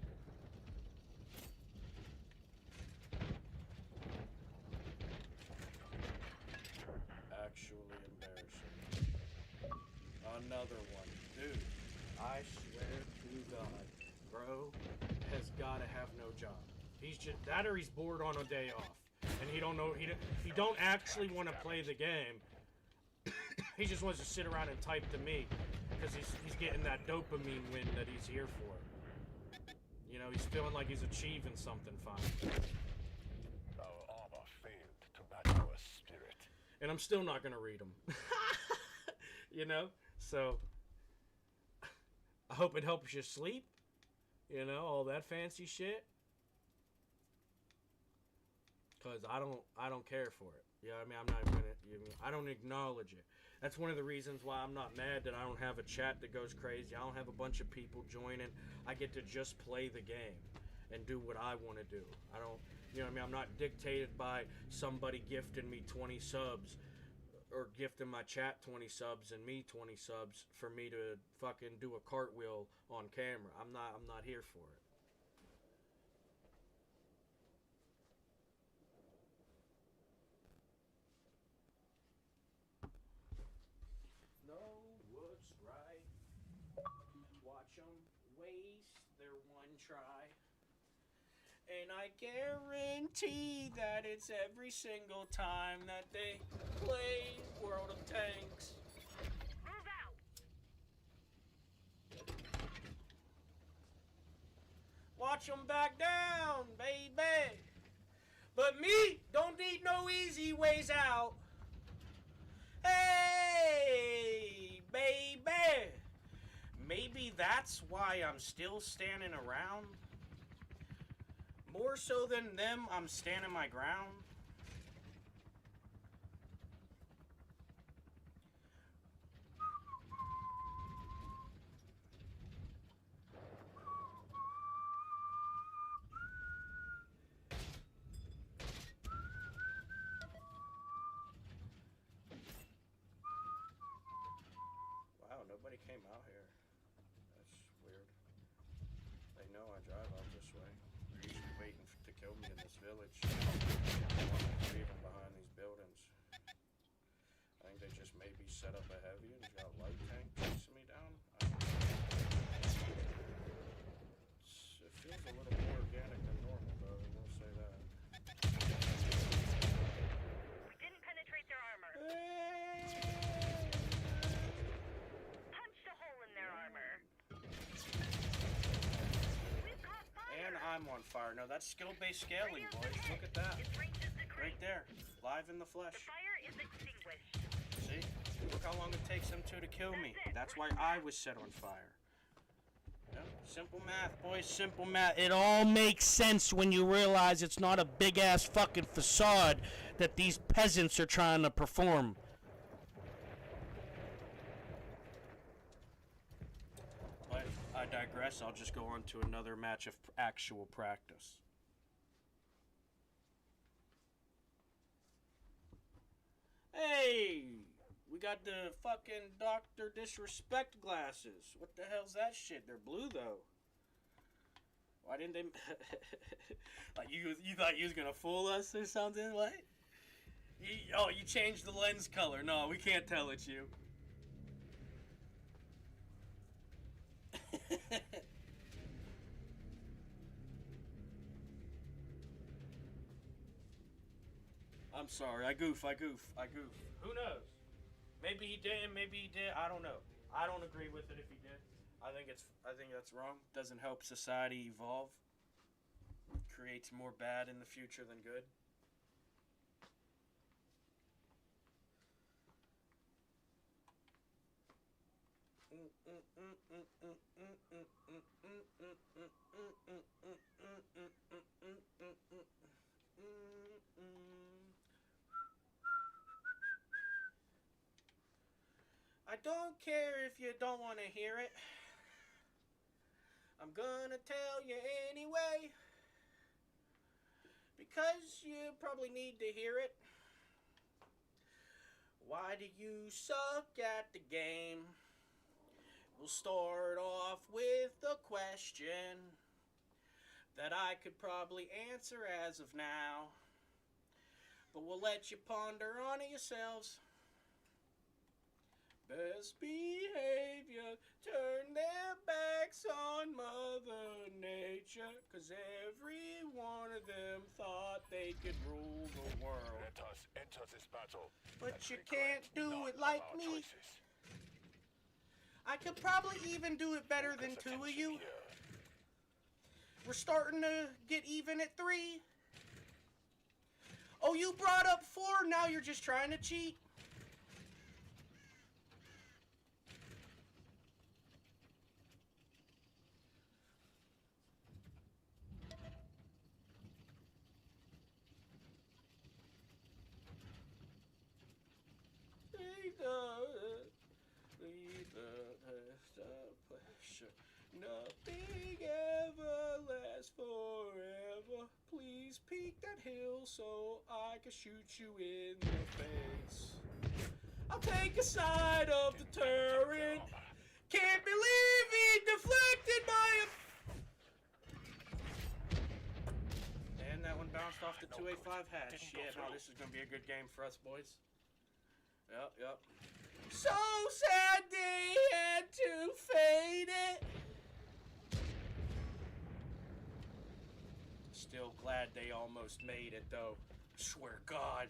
Actually embarrassing. Another one. Dude, I swear to God, bro has gotta have no job. He's just that or he's bored on a day off. And he don't know he don't actually want to play the game. He just wants to sit around and type to me because he's getting that dopamine win that he's here for. You know, he's feeling like he's achieving something fine. Our armor failed to match our spirit. And I'm still not gonna read them. You know? So I hope it helps you sleep. You know, all that fancy shit. Cause I don't care for it. You know what I mean? I'm not gonna. I don't acknowledge it. That's one of the reasons why I'm not mad that I don't have a chat that goes crazy. I don't have a bunch of people joining. I get to just play the game and do what I want to do. I don't. You know what I mean? I'm not dictated by somebody gifting me 20 subs or gifting my chat 20 subs and me 20 subs for me to fucking do a cartwheel on camera. I'm not here for it. Know what's right. Watch them waste their one try. And I guarantee that it's every single time that they play World of Tanks. Move out! Watch them back down, baby. But me don't need no easy ways out. Hey, baby. Maybe that's why I'm still standing around. More so than them, I'm standing my ground. Wow, nobody came out here. That's weird. They know I drive out this way. They're usually waiting to kill me in this village. Or even behind these buildings. I think they just maybe set up a heavy and got light tank chasing me down. I don't know. It feels a little more organic than normal, though. I will say that. We didn't penetrate their armor. Punched a hole in their armor. We've caught fire. And I'm on fire. No, that's skill-based scaling, boys. Look at that. Its range is Right decreased. there. Live in the flesh. The fire is extinguished. See? Look how long it takes them to kill me. That's why I was set on fire. Yeah, simple math, boys. Simple math. It all makes sense when you realize it's not a big-ass fucking facade that these peasants are trying to perform. But I digress. I'll just go on to another match of actual practice. Hey! We got the fucking Dr. Disrespect glasses. What the hell's that shit? They're blue, though. Why didn't they... like, you thought you was gonna fool us or something? What? You changed the lens color. No, we can't tell it's you. I'm sorry. I goof. Who knows? Maybe he didn't. Maybe he did. I don't know. I don't agree with it if he did. I think that's wrong. Doesn't help society evolve. Creates more bad in the future than good. I don't care if you don't want to hear it. I'm gonna tell you anyway. Because you probably need to hear it. Why do you suck at the game? We'll start off with a question that I could probably answer as of now. But we'll let you ponder on it yourselves. Best behavior, turn their backs on Mother Nature, 'cause every one of them thought they could rule the world. Let us enter this battle. But you can't do it like me. Choices. I could probably even do it better than two of you. Here. We're starting to get even at 3. Oh, you brought up 4, now you're just trying to cheat. Nothing ever lasts forever. Please peek that hill so I can shoot you in the face. I'll take a side of the turret. Can't believe he deflected my... And that one bounced off the 2A5 hatch. Shit, no, this is gonna be a good game for us, boys. Yep. So sad they had to fade it. Still glad they almost made it, though. Swear God.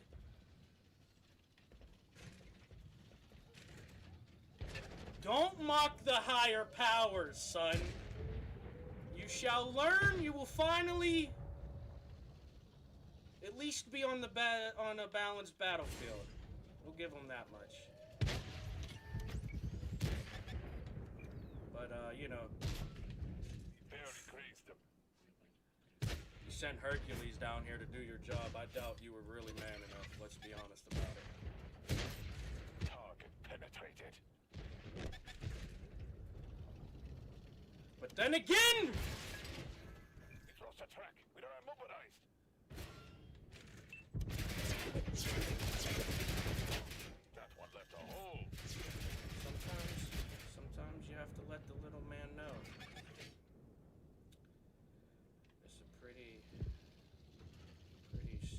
Don't mock the higher powers, son. You shall learn. You will finally at least be on a balanced battlefield. We'll give them that much. But, you know. Barely grazed them. You sent Hercules down here to do your job. I doubt you were really man enough. Let's be honest about it. Target penetrated. But then again! It lost a track. We are immobilized. That one left a hole. Sometimes you have to let the little man know. It's a pretty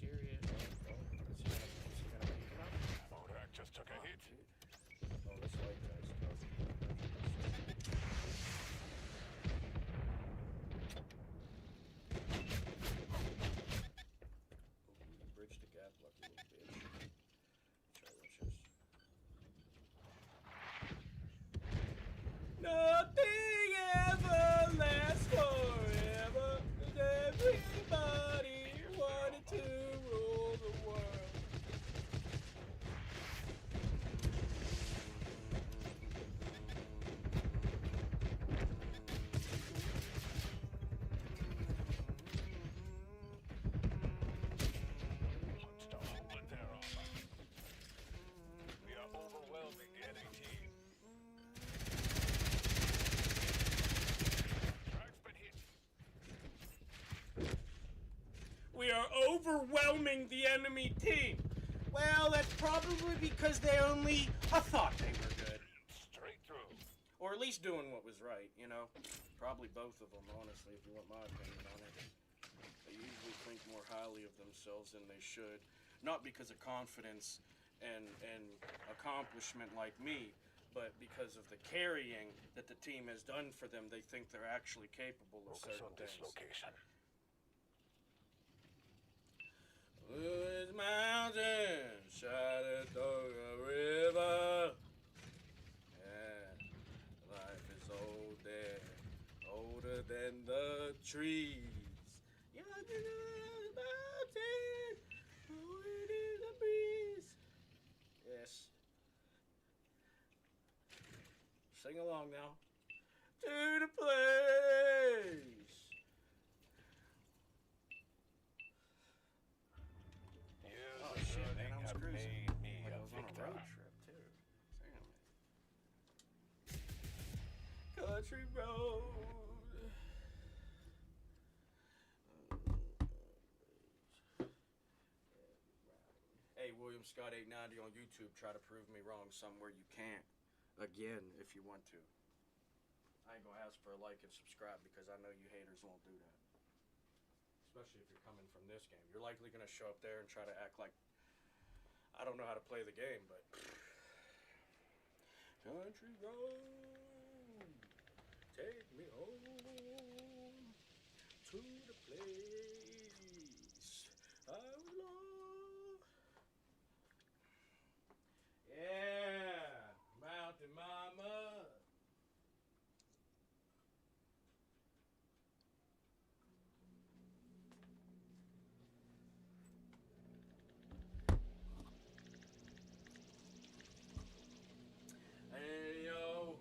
serious. we are overwhelming the enemy team. Well, that's probably because they only thought they were good. Straight through. Or at least doing what was right, you know? Probably both of them, honestly, if you want my opinion on it. They usually think more highly of themselves than they should. Not because of confidence and accomplishment like me, but because of the carrying that the team has done for them. They think they're actually capable of Focus certain on this things. location. Blue mountain, Shenandoah River. Yeah, life is old there, older than the trees. Younger than the mountain, older than the breeze. Yes. Sing along now. To the place. Years Oh of shit, man, learning I was have cruising. made me Like I a was on a victor. road trip too. Damn it. Country road. Hey, William Scott 890 on YouTube. Try to prove me wrong somewhere you can't. Again, if you want to. I ain't gonna ask for a like and subscribe because I know you haters won't do that. Especially if you're coming from this game. You're likely gonna show up there and try to act like I don't know how to play the game, but country road, take me home to the place I belong. Yeah, Mountain Mama. Hey yo,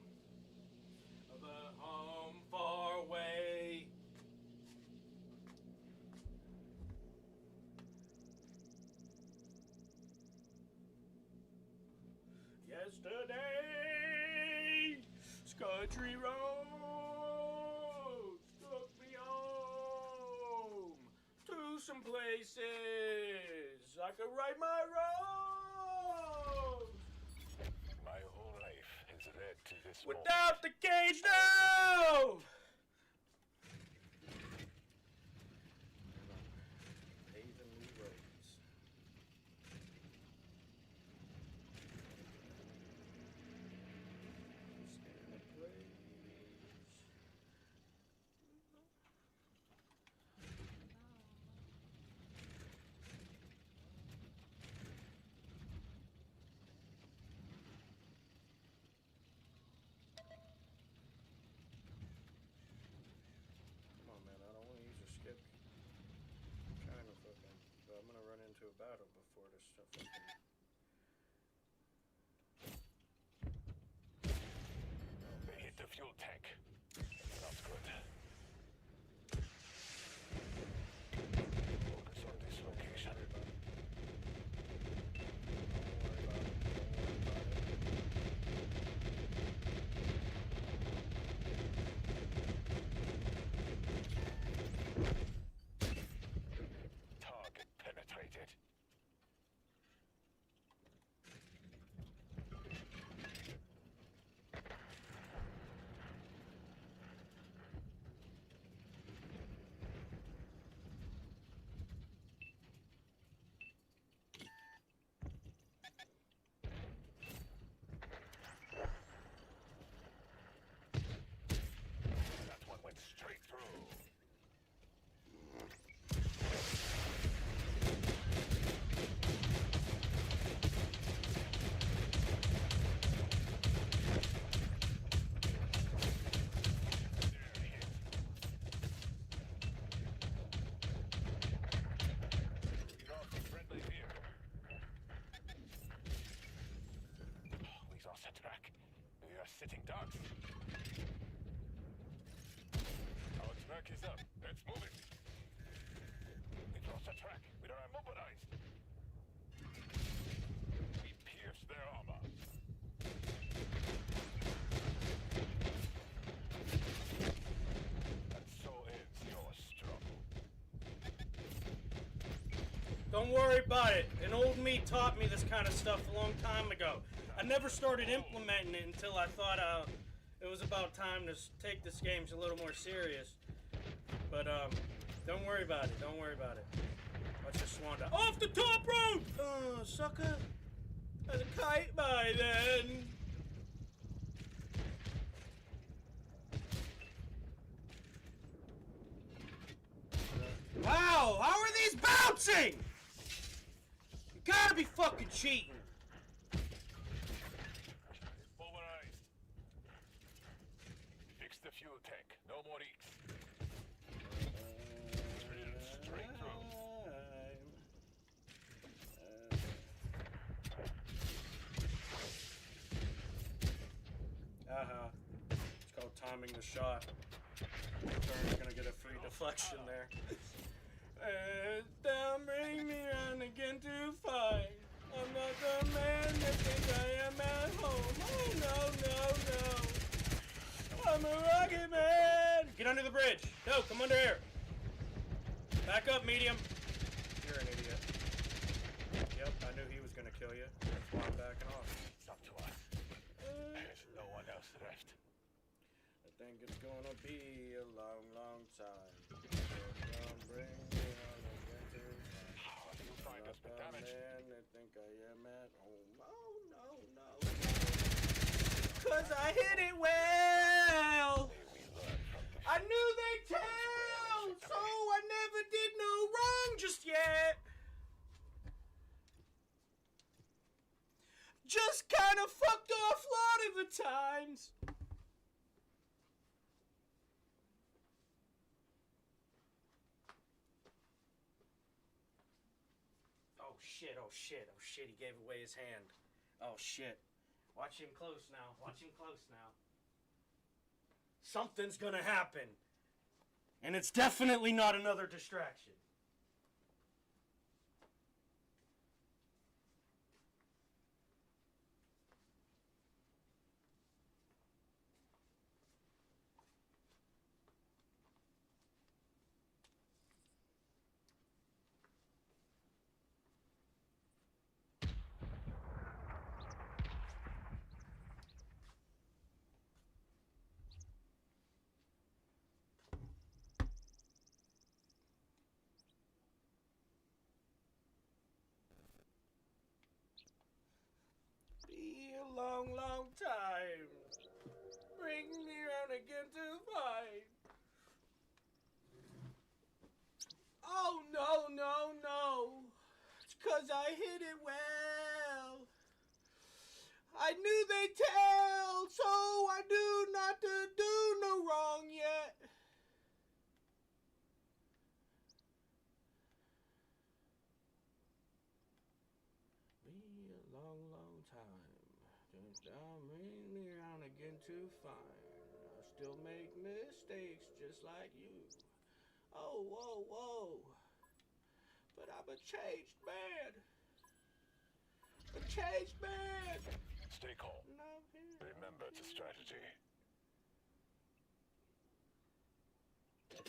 the home far away. Yesterday's country roads took me home to some places I could write my road. My whole life has led to this Without the cage, no! Paving new roads. Stand in place. Come on, man, I don't want to use a skip. I'm trying to fucking... But I'm gonna run into a battle before this stuff fucking... They hit the fuel tank. Sounds good. Focus on this location. Target penetrated. That one went straight through. Lost a friendly vehicle. We lost a track. We are sitting ducks. Our track is up. Let's move it. We lost a track. We are immobilized. We pierced their armor. And so ends your struggle. Don't worry about it. An old me taught me this kind of stuff a long time ago. I never started implementing it until I thought it was about time to take this game a little more serious. But don't worry about it. Don't worry about it. Watch this swan dive. Off the top rope! Sucker. As a kite by then. Wow, how are these bouncing? You gotta be fucking cheating. Pulverized. Fix the fuel tank. No more leaks. Straight through. It's called timing the shot. Turn's gonna get a free deflection there. Don't bring me around again to fight. I'm not the man that thinks I am at home. Oh no. I'm a rocket man. Get under the bridge. No, come under here. Back up, medium. You're an idiot. Yep, I knew he was gonna kill you. That's why I'm backing off. It's up to us. There's no one else left. I think it's gonna be a long, long time. Don't bring me on again to How do you find us with damage? I think I am at home. Oh no. 'Cause I hit it well. I knew they'd tell, so I never did no wrong just yet. Just kind of fucked off a lot of the times. Oh shit, he gave away his hand. Oh shit. Watch him close now. Something's gonna happen. And it's definitely not another distraction. Long, long time. Bring me around again to fight. Oh, no. It's 'cause I hit it well. I knew they'd tell, so I knew not to do no wrong yet. Be a long, long time. Don't bring me around again to find. I still make mistakes just like you. Oh, whoa. But I'm a changed man. Stay calm. No, Remember, it's a strategy. It's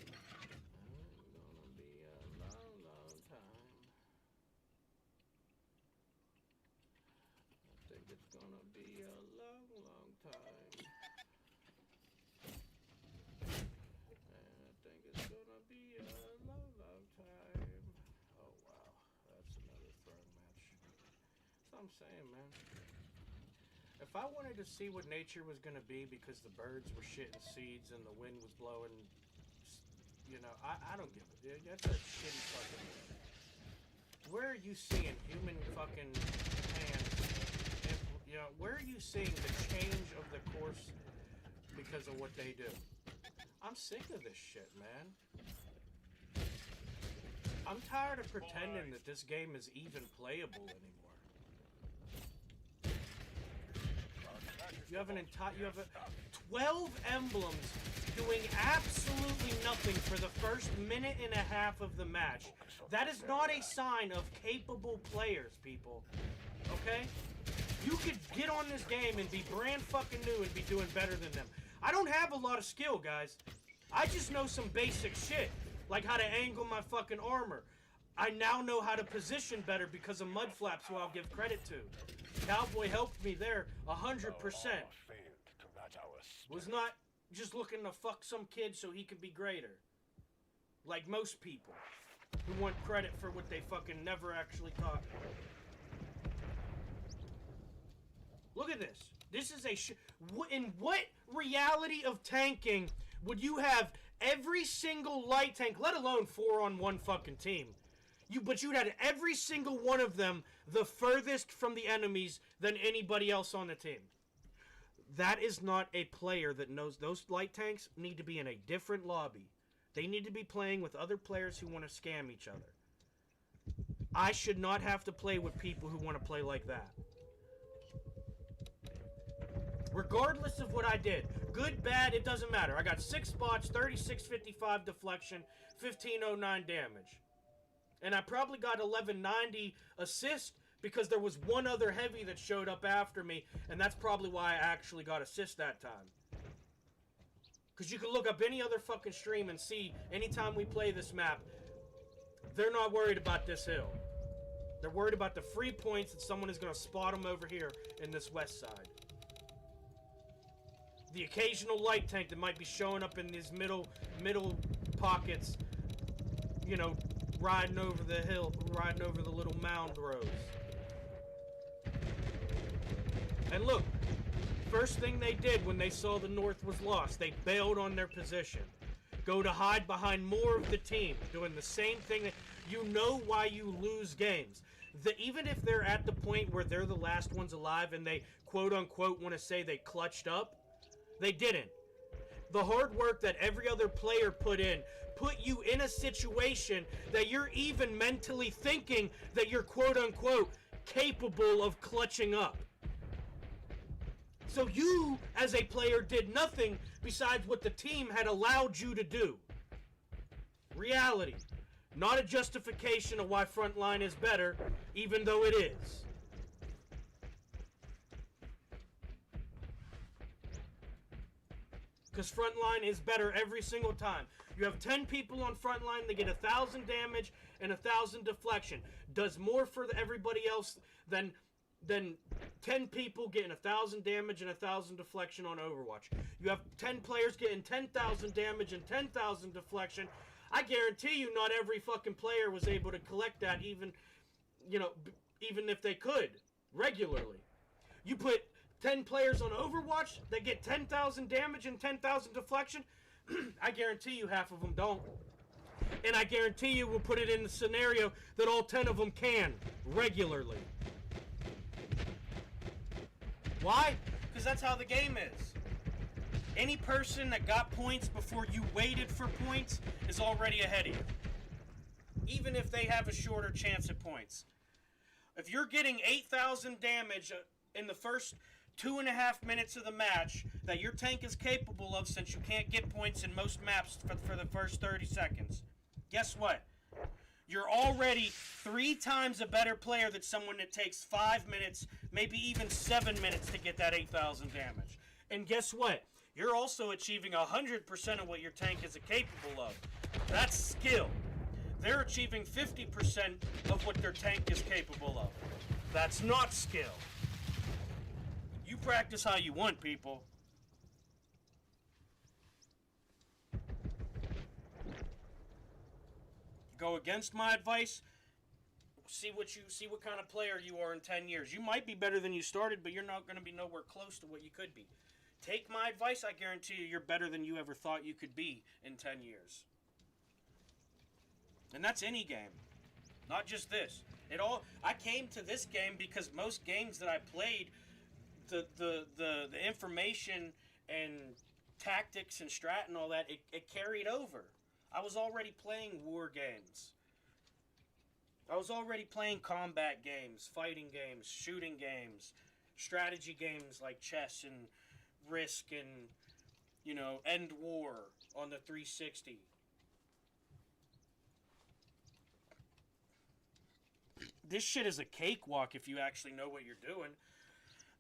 gonna be a long, long time. I think it's gonna be a long, long time. And I think it's gonna be a long, long time. Oh wow, that's another throwing match. That's what I'm saying, man. If I wanted to see what nature was gonna be because the birds were shitting seeds and the wind was blowing, you know, I don't give a dude. That's a shitty fucking. Where are you seeing human fucking hands? You know, where are you seeing the change of the course because of what they do? I'm sick of this shit, man. I'm tired of pretending that this game is even playable anymore. You have 12 emblems doing absolutely nothing for the first minute and a half of the match. That is not a sign of capable players, people. Okay? You could get on this game and be brand fucking new and be doing better than them. I don't have a lot of skill, guys. I just know some basic shit. Like how to angle my fucking armor. I now know how to position better because of mud flaps, who I'll give credit to. Cowboy helped me there 100%. Was not just looking to fuck some kid so he could be greater. Like most people who want credit for what they fucking never actually taught. Look at this. This is a in what reality of tanking would you have every single light tank, let alone 4-on-1 fucking team? But you'd have every single one of them the furthest from the enemies than anybody else on the team. That is not a player that knows. Those light tanks need to be in a different lobby. They need to be playing with other players who want to scam each other. I should not have to play with people who want to play like that. Regardless of what I did, good, bad, it doesn't matter. I got 6 spots, 3655 deflection, 1509 damage. And I probably got 1190 assist because there was one other heavy that showed up after me, and that's probably why I actually got assist that time. Because you can look up any other fucking stream and see, anytime we play this map, they're not worried about this hill. They're worried about the free points that someone is going to spot them over here in this west side. The occasional light tank that might be showing up in these middle pockets, you know, riding over the hill, riding over the little mound rows. And look, first thing they did when they saw the North was lost, they bailed on their position. Go to hide behind more of the team, doing the same thing. That you know why you lose games. Even if they're at the point where they're the last ones alive and they quote-unquote want to say they clutched up, they didn't. The hard work that every other player put you in a situation that you're even mentally thinking that you're quote-unquote capable of clutching up. So you, as a player, did nothing besides what the team had allowed you to do. Reality. Not a justification of why Frontline is better, even though it is. Because Frontline is better every single time. You have 10 people on Frontline, they get 1,000 damage and 1,000 deflection. Does more for everybody else than 10 people getting 1,000 damage and 1,000 deflection on Overwatch. You have 10 players getting 10,000 damage and 10,000 deflection. I guarantee you not every fucking player was able to collect that even if they could, regularly. You put 10 players on Overwatch that get 10,000 damage and 10,000 deflection, I guarantee you half of them don't. And I guarantee you we'll put it in the scenario that all 10 of them can, regularly. Why? Because that's how the game is. Any person that got points before you waited for points is already ahead of you. Even if they have a shorter chance at points. If you're getting 8,000 damage in the first 2.5 minutes of the match that your tank is capable of, since you can't get points in most maps for the first 30 seconds, guess what? You're already 3 times a better player than someone that takes 5 minutes, maybe even 7 minutes to get that 8,000 damage. And guess what? You're also achieving 100% of what your tank is capable of. That's skill. They're achieving 50% of what their tank is capable of. That's not skill. You practice how you want, people. Go against my advice. See what kind of player you are in 10 years. You might be better than you started, but you're not going to be nowhere close to what you could be. Take my advice, I guarantee you're better than you ever thought you could be in 10 years. And that's any game. Not just this. I came to this game because most games that I played, the information and tactics and strat and all that, it carried over. I was already playing war games. I was already playing combat games, fighting games, shooting games, strategy games like chess and Risk and, End War on the 360. This shit is a cakewalk if you actually know what you're doing.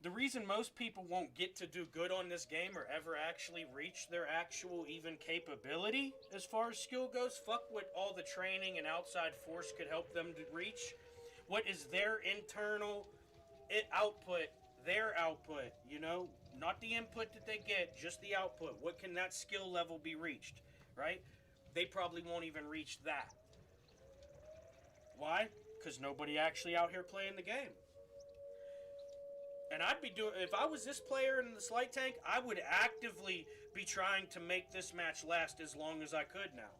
The reason most people won't get to do good on this game or ever actually reach their actual even capability as far as skill goes, fuck what all the training and outside force could help them to reach. What is their internal output, you know? Not the input that they get, just the output. What can that skill level be reached, right? They probably won't even reach that. Why? Because nobody actually out here playing the game. And I'd be doing, if I was this player in the Slight Tank, I would actively be trying to make this match last as long as I could now.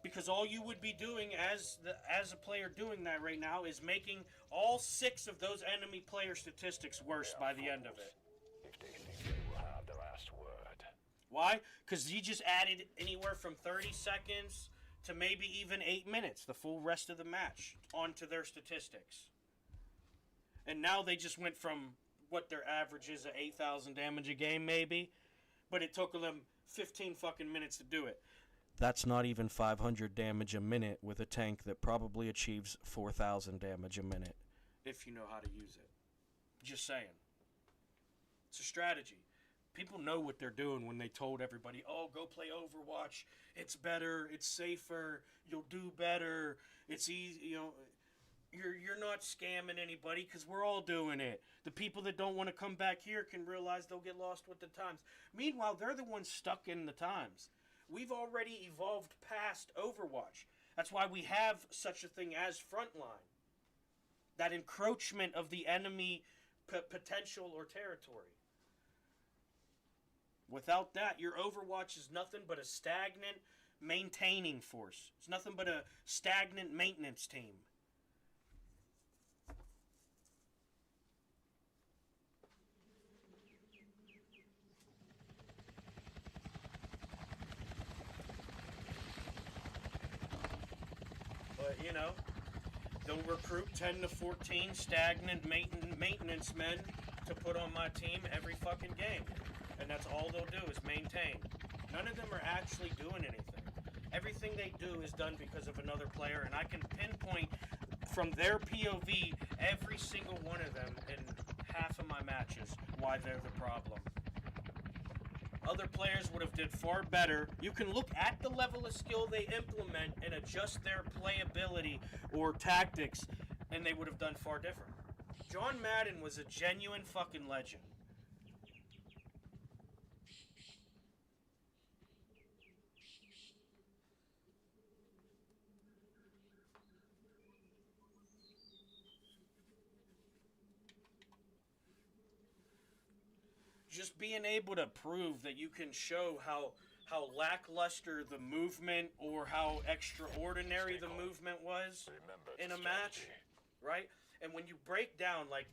Because all you would be doing as a player doing that right now is making all 6 of those enemy player statistics worse by the end of it. If they think they will have the last word. Why? Because you just added anywhere from 30 seconds to maybe even 8 minutes, the full rest of the match, onto their statistics. And now they just went from what their average is at 8,000 damage a game, maybe. But it took them 15 fucking minutes to do it. That's not even 500 damage a minute with a tank that probably achieves 4,000 damage a minute. If you know how to use it. Just saying. It's a strategy. People know what they're doing when they told everybody, oh, go play Overwatch. It's better. It's safer. You'll do better. It's easy, you know. You're not scamming anybody because we're all doing it. The people that don't want to come back here can realize they'll get lost with the times. Meanwhile, they're the ones stuck in the times. We've already evolved past Overwatch. That's why we have such a thing as Frontline. That encroachment of the enemy potential or territory. Without that, your Overwatch is nothing but a stagnant maintaining force. It's nothing but a stagnant maintenance team. But, you know, they'll recruit 10 to 14 stagnant maintenance men to put on my team every fucking game. And that's all they'll do is maintain. None of them are actually doing anything. Everything they do is done because of another player, and I can pinpoint from their POV every single one of them in half of my matches why they're the problem. Other players would have did far better. You can look at the level of skill they implement and adjust their playability or tactics, and they would have done far different. John Madden was a genuine fucking legend. Just being able to prove that you can show how lackluster the movement or how extraordinary the movement was in a match, right? And when you break down, like,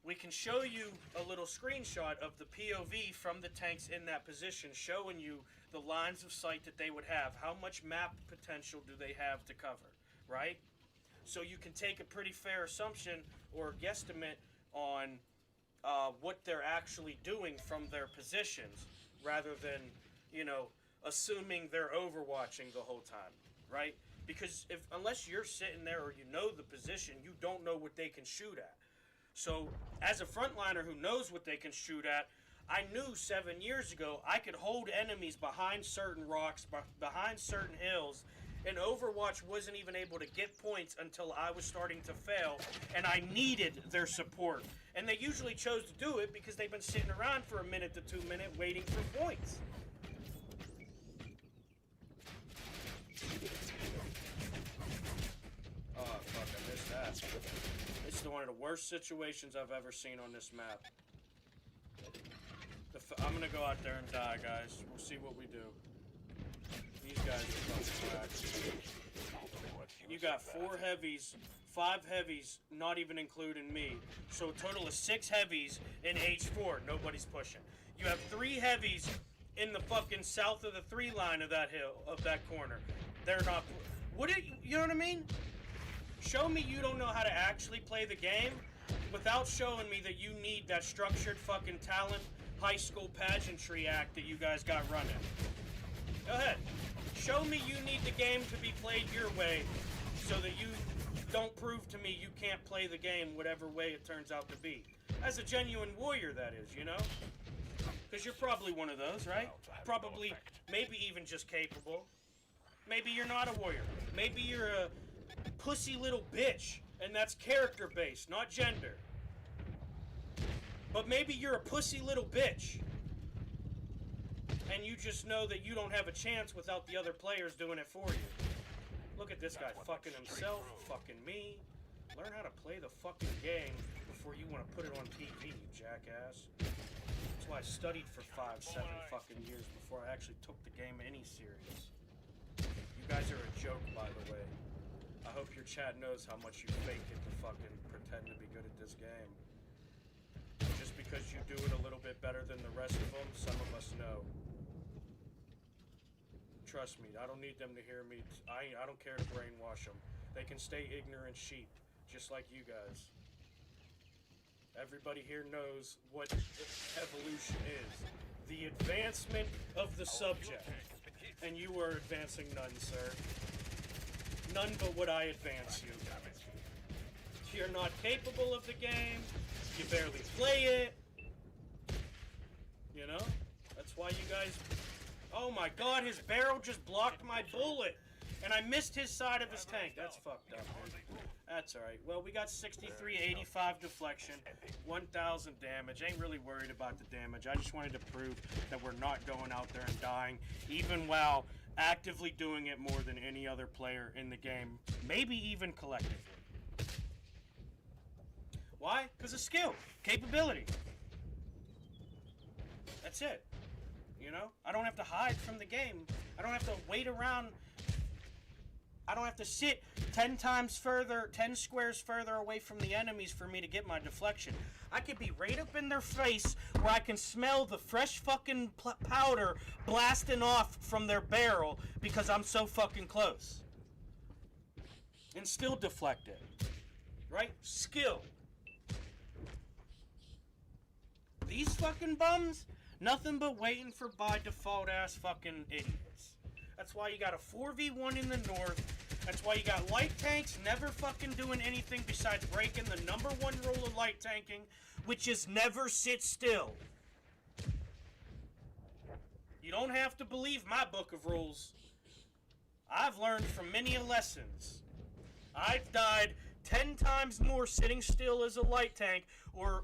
we can show you a little screenshot of the POV from the tanks in that position, showing you the lines of sight that they would have. How much map potential do they have to cover, right? So you can take a pretty fair assumption or guesstimate on what they're actually doing from their positions, rather than, you know, assuming they're overwatching the whole time, right? Because unless you're sitting there or you know the position, you don't know what they can shoot at. So as a frontliner who knows what they can shoot at, I knew 7 years ago I could hold enemies behind certain rocks, behind certain hills, and Overwatch wasn't even able to get points until I was starting to fail, and I needed their support. And they usually chose to do it because they've been sitting around for a minute to 2 minutes waiting for points. Oh, fuck, I missed that. This is one of the worst situations I've ever seen on this map. I'm gonna go out there and die, guys. We'll see what we do. These guys are fucking whack. You got 4 heavies, 5 heavies, not even including me. So a total of 6 heavies in H4. Nobody's pushing. You have 3 heavies in the fucking south of the 3 line of that hill, of that corner. They're not. You know what I mean? Show me you don't know how to actually play the game without showing me that you need that structured fucking talent high school pageantry act that you guys got running. Go ahead. Show me you need the game to be played your way so that you don't prove to me you can't play the game whatever way it turns out to be. As a genuine warrior, that is, you know? Because you're probably one of those, right? Probably, maybe even just capable. Maybe you're not a warrior. Maybe you're a pussy little bitch, and that's character-based, not gender. But maybe you're a pussy little bitch, and you just know that you don't have a chance without the other players doing it for you. Look at this guy fucking himself, fucking me. Learn how to play the fucking game before you want to put it on TV, you jackass. That's why I studied for 5-7 fucking years before I actually took the game any serious. You guys are a joke, by the way. I hope your chat knows how much you fake it to fucking pretend to be good at this game. Just because you do it a little bit better than the rest of them, some of us know. Trust me, I don't need them to hear me. I don't care to brainwash them. They can stay ignorant sheep, just like you guys. Everybody here knows what evolution is. The advancement of the subject. And you are advancing none, sir. None but what I advance you. You're not capable of the game. You barely play it. You know? That's why you guys... Oh my god, his barrel just blocked my bullet. And I missed his side of his tank. That's fucked up, man. That's alright. Well, we got 63, 85 deflection, 1,000 damage. Ain't really worried about the damage. I just wanted to prove that we're not going out there and dying, even while actively doing it more than any other player in the game. Maybe even collectively. Why? Because of skill, capability. That's it. You know? I don't have to hide from the game. I don't have to wait around. I don't have to sit 10 times further, 10 squares further away from the enemies for me to get my deflection. I could be right up in their face where I can smell the fresh fucking powder blasting off from their barrel because I'm so fucking close. And still deflect it. Right? Skill. These fucking bums, nothing but waiting for by default ass fucking idiots. That's why you got a 4v1 in the north. That's why you got light tanks never fucking doing anything besides breaking the #1 rule of light tanking, which is never sit still. You don't have to believe my book of rules. I've learned from many lessons. I've died 10 times more sitting still as a light tank or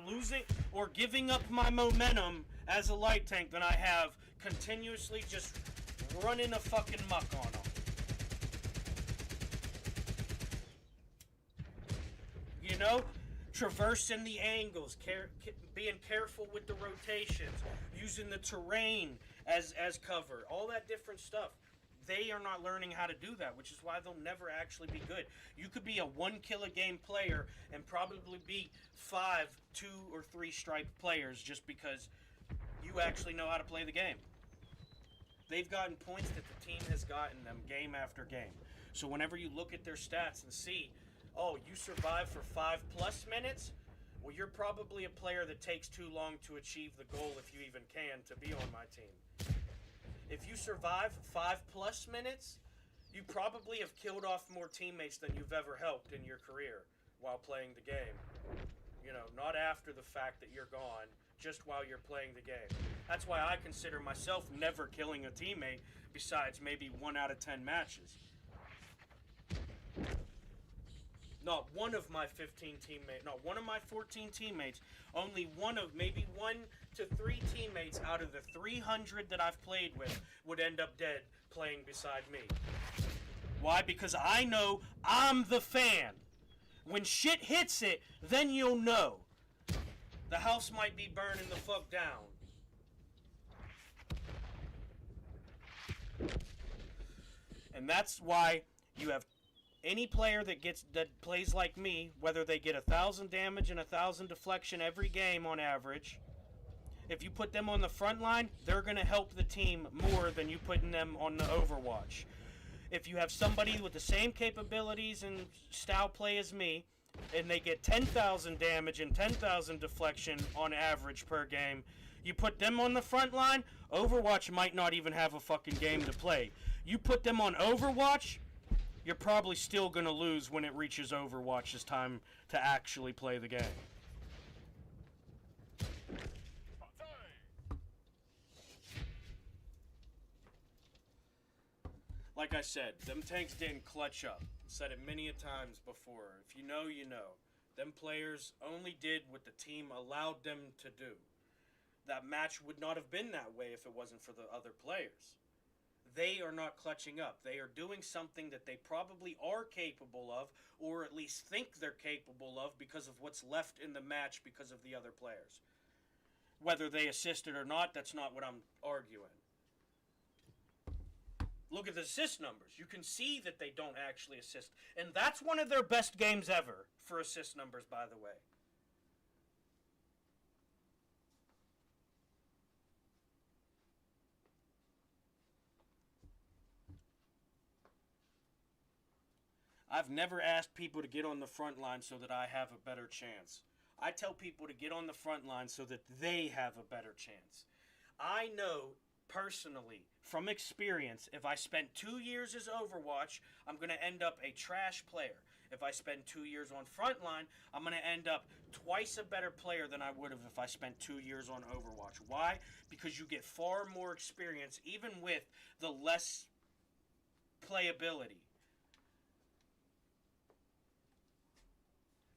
losing or giving up my momentum as a light tank than I have continuously just running a fucking muck on them. You know, traversing the angles, being careful with the rotations, using the terrain as cover, all that different stuff. They are not learning how to do that, which is why they'll never actually be good. You could be a 1 kill a game player and probably be 5, 2 or 3 striped players just because you actually know how to play the game. They've gotten points that the team has gotten them game after game. So whenever you look at their stats and see, oh, you survived for 5+ minutes, well, you're probably a player that takes too long to achieve the goal, if you even can, to be on my team. If you survive 5+ minutes, you probably have killed off more teammates than you've ever helped in your career while playing the game. You know, not after the fact that you're gone, just while you're playing the game. That's why I consider myself never killing a teammate besides maybe 1 out of 10 matches. Not one of my 15 teammates, not one of my 14 teammates, only one of maybe 1 to 3 teammates out of the 300 that I've played with would end up dead playing beside me. Why? Because I know I'm the fan. When shit hits it, then you'll know. The house might be burning the fuck down. And that's why you have any player that plays like me, whether they get 1,000 damage and 1,000 deflection every game on average, if you put them on the front line, they're going to help the team more than you putting them on the Overwatch. If you have somebody with the same capabilities and style play as me, and they get 10,000 damage and 10,000 deflection on average per game, you put them on the front line, Overwatch might not even have a fucking game to play. You put them on Overwatch, you're probably still going to lose when it reaches Overwatch's time to actually play the game. like I said, them tanks didn't clutch up. Said it many a times before. If you know, you know. Them players only did what the team allowed them to do. That match would not have been that way if it wasn't for the other players. They are not clutching up. They are doing something that they probably are capable of, or at least think they're capable of because of what's left in the match because of the other players. Whether they assisted or not, that's not what I'm arguing. Look at the assist numbers. You can see that they don't actually assist. And that's one of their best games ever for assist numbers, by the way. I've never asked people to get on the front line so that I have a better chance. I tell people to get on the front line so that they have a better chance. I know personally, from experience, if I spend 2 years as Overwatch, I'm going to end up a trash player. If I spend 2 years on frontline, I'm going to end up twice a better player than I would have if I spent 2 years on Overwatch. Why? Because you get far more experience, even with the less playability.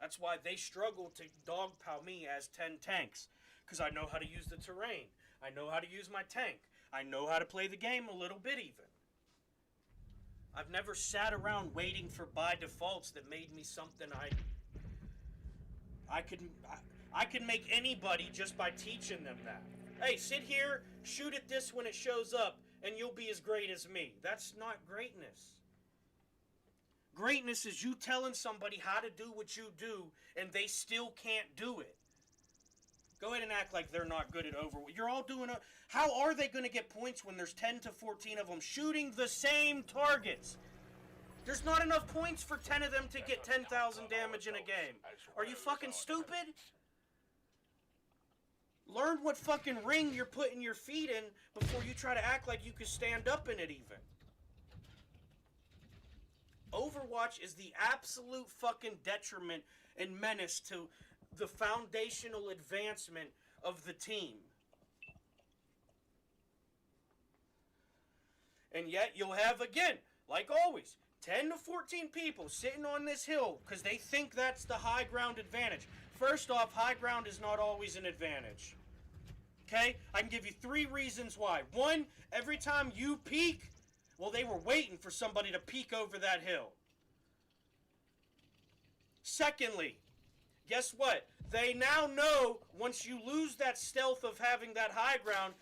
That's why they struggle to dogpile me as 10 tanks. Because I know how to use the terrain. I know how to use my tank. I know how to play the game a little bit even. I've never sat around waiting for by defaults that made me something I could make anybody just by teaching them that. Hey, sit here, shoot at this when it shows up, and you'll be as great as me. That's not greatness. Greatness is you telling somebody how to do what you do, and they still can't do it. Go ahead and act like they're not good at Overwatch. You're all doing a... How are they going to get points when there's 10 to 14 of them shooting the same targets? There's not enough points for 10 of them to get 10,000 damage in a game. Are you fucking stupid? Learn what fucking ring you're putting your feet in before you try to act like you can stand up in it even. Overwatch is the absolute fucking detriment and menace to the foundational advancement of the team. And yet you'll have, again, like always, 10 to 14 people sitting on this hill because they think that's the high ground advantage. First off, high ground is not always an advantage. Okay? I can give you 3 reasons why. 1, every time you peek, well, they were waiting for somebody to peek over that hill. Secondly, guess what? They now know once you lose that stealth of having that high ground,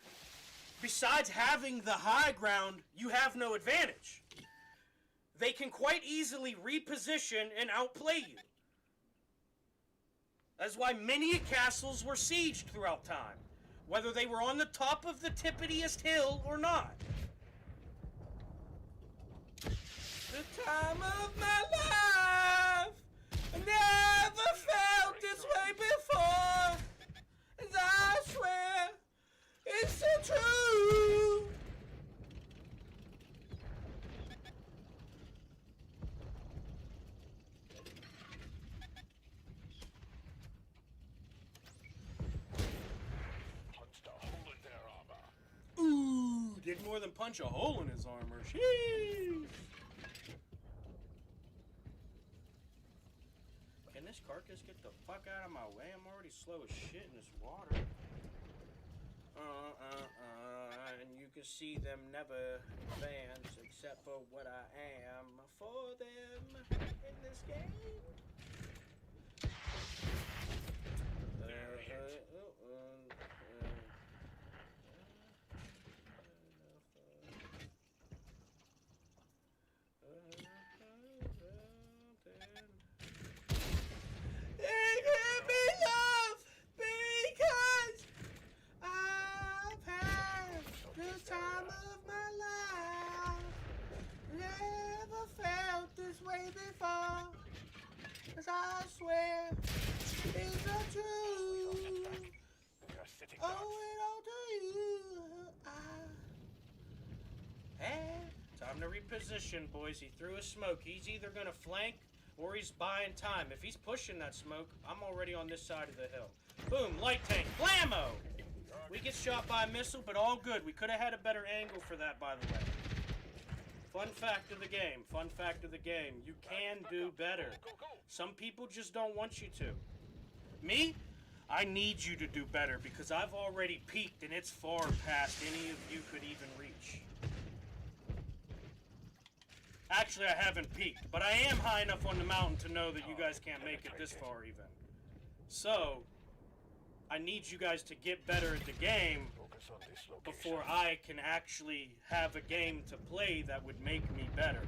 besides having the high ground, you have no advantage. They can quite easily reposition and outplay you. That's why many castles were sieged throughout time, whether they were on the top of the tippitiest hill or not. The time of my life, I never felt this way before, and I swear it's so true. Punched a hole in their armor. Ooh, did more than punch a hole in his armor. Sheesh. Can this carcass get the fuck out of my way? I'm already slow as shit in this water. And you can see them never advance except for what I am for them in this game. I swear it's not true. Oh, it all to you. Time to reposition, boys. He threw a smoke. He's either gonna flank or he's buying time. If he's pushing that smoke, I'm already on this side of the hill. Boom, light tank, blammo! We get shot by a missile, but all good. We could have had a better angle for that, by the way. Fun fact of the game. Fun fact of the game. You can do better. Some people just don't want you to. Me? I need you to do better because I've already peaked and it's far past any of you could even reach. Actually, I haven't peaked, but I am high enough on the mountain to know that you guys can't make it this far even. So, I need you guys to get better at the game before I can actually have a game to play that would make me better.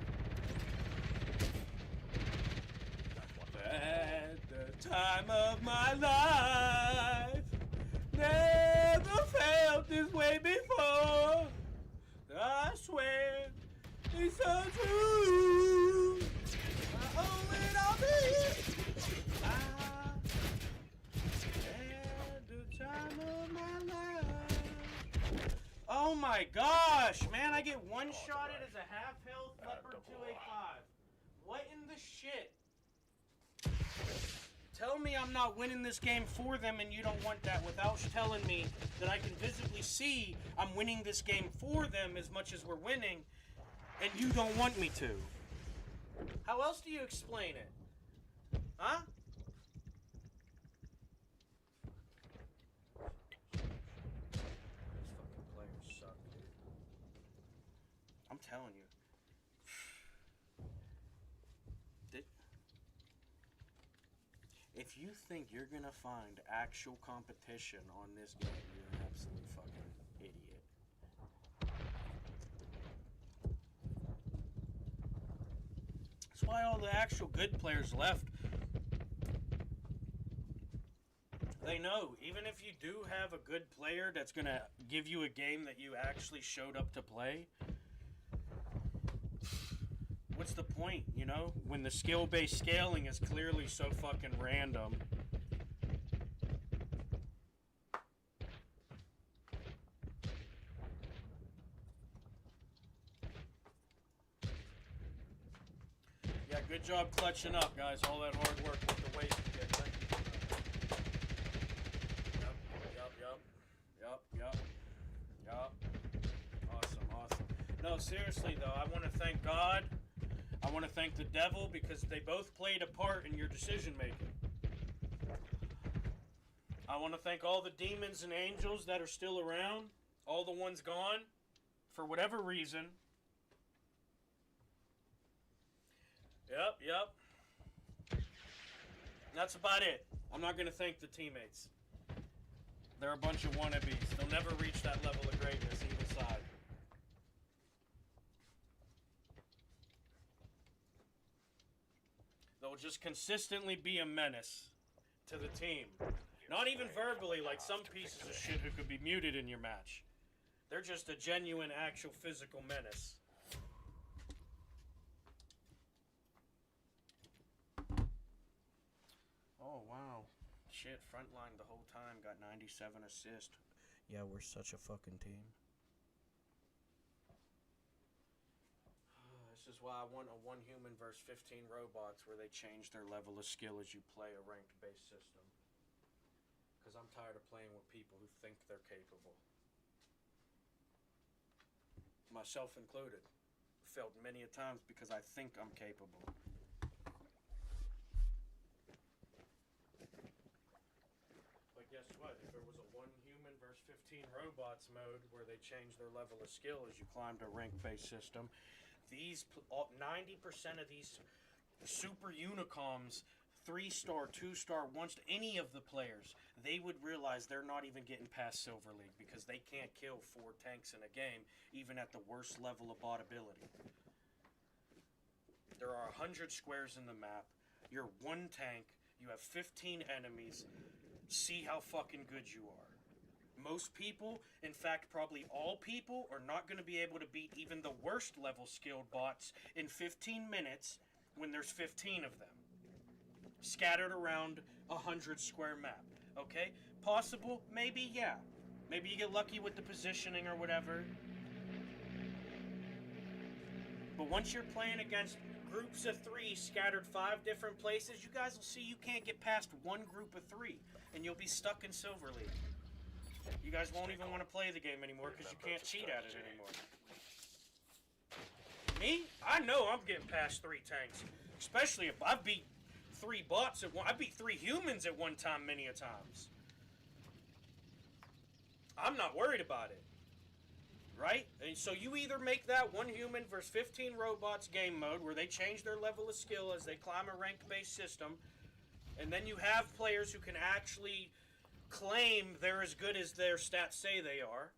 At the time of my life, never felt this way before. I swear, it's so true. I owe it all to you. At the time of my life. Oh my gosh, man! I get one-shotted as a half-health leopard 2A5. What in the shit? Tell me I'm not winning this game for them and you don't want that without telling me that I can visibly see I'm winning this game for them as much as we're winning and you don't want me to. How else do you explain it? Huh? These fucking players suck, dude. I'm telling you. If you think you're gonna find actual competition on this game, you're an absolute fucking idiot. That's why all the actual good players left. They know, even if you do have a good player that's gonna give you a game that you actually showed up to play, what's the point, you know? When the skill-based scaling is clearly so fucking random. Yeah, good job clutching up, guys. All that hard work with the waste again. Thank you. Yup. Awesome. No, seriously, though, I want to thank God. I want to thank the devil because they both played a part in your decision making. I want to thank all the demons and angels that are still around, all the ones gone, for whatever reason. Yep. That's about it. I'm not going to thank the teammates. They're a bunch of wannabes. They'll never reach that level of greatness either side. They'll just consistently be a menace to the team. Not even verbally like some pieces of shit who could be muted in your match. They're just a genuine, actual physical menace. Oh, wow. Shit, frontline the whole time, got 97 assists. Yeah, we're such a fucking team. This is why I want a 1 human versus 15 robots where they change their level of skill as you play a ranked-based system. Because I'm tired of playing with people who think they're capable. Myself included. Failed many a times because I think I'm capable. But guess what? If there was a 1 human versus 15 robots mode where they change their level of skill as you climbed a rank-based system, 90% of these super unicoms, 3-star, 2-star, 1-star, any of the players, they would realize they're not even getting past Silver League because they can't kill 4 tanks in a game, even at the worst level of bot ability. There are 100 squares in the map. You're 1 tank. You have 15 enemies. See how fucking good you are. Most people, in fact probably all people, are not going to be able to beat even the worst level skilled bots in 15 minutes when there's 15 of them. Scattered around 100 square map. Okay? Possible? Maybe, yeah. Maybe you get lucky with the positioning or whatever. But once you're playing against groups of 3 scattered 5 different places, you guys will see you can't get past 1 group of 3. And you'll be stuck in Silver League. You guys won't even want to play the game anymore because you can't cheat at it anymore. Me? I know I'm getting past 3 tanks. Especially if I beat 3 bots at one. I beat 3 humans at one time many a times. I'm not worried about it. Right? And so you either make that 1 human versus 15 robots game mode where they change their level of skill as they climb a ranked-based system, and then you have players who can actually claim they're as good as their stats say they are.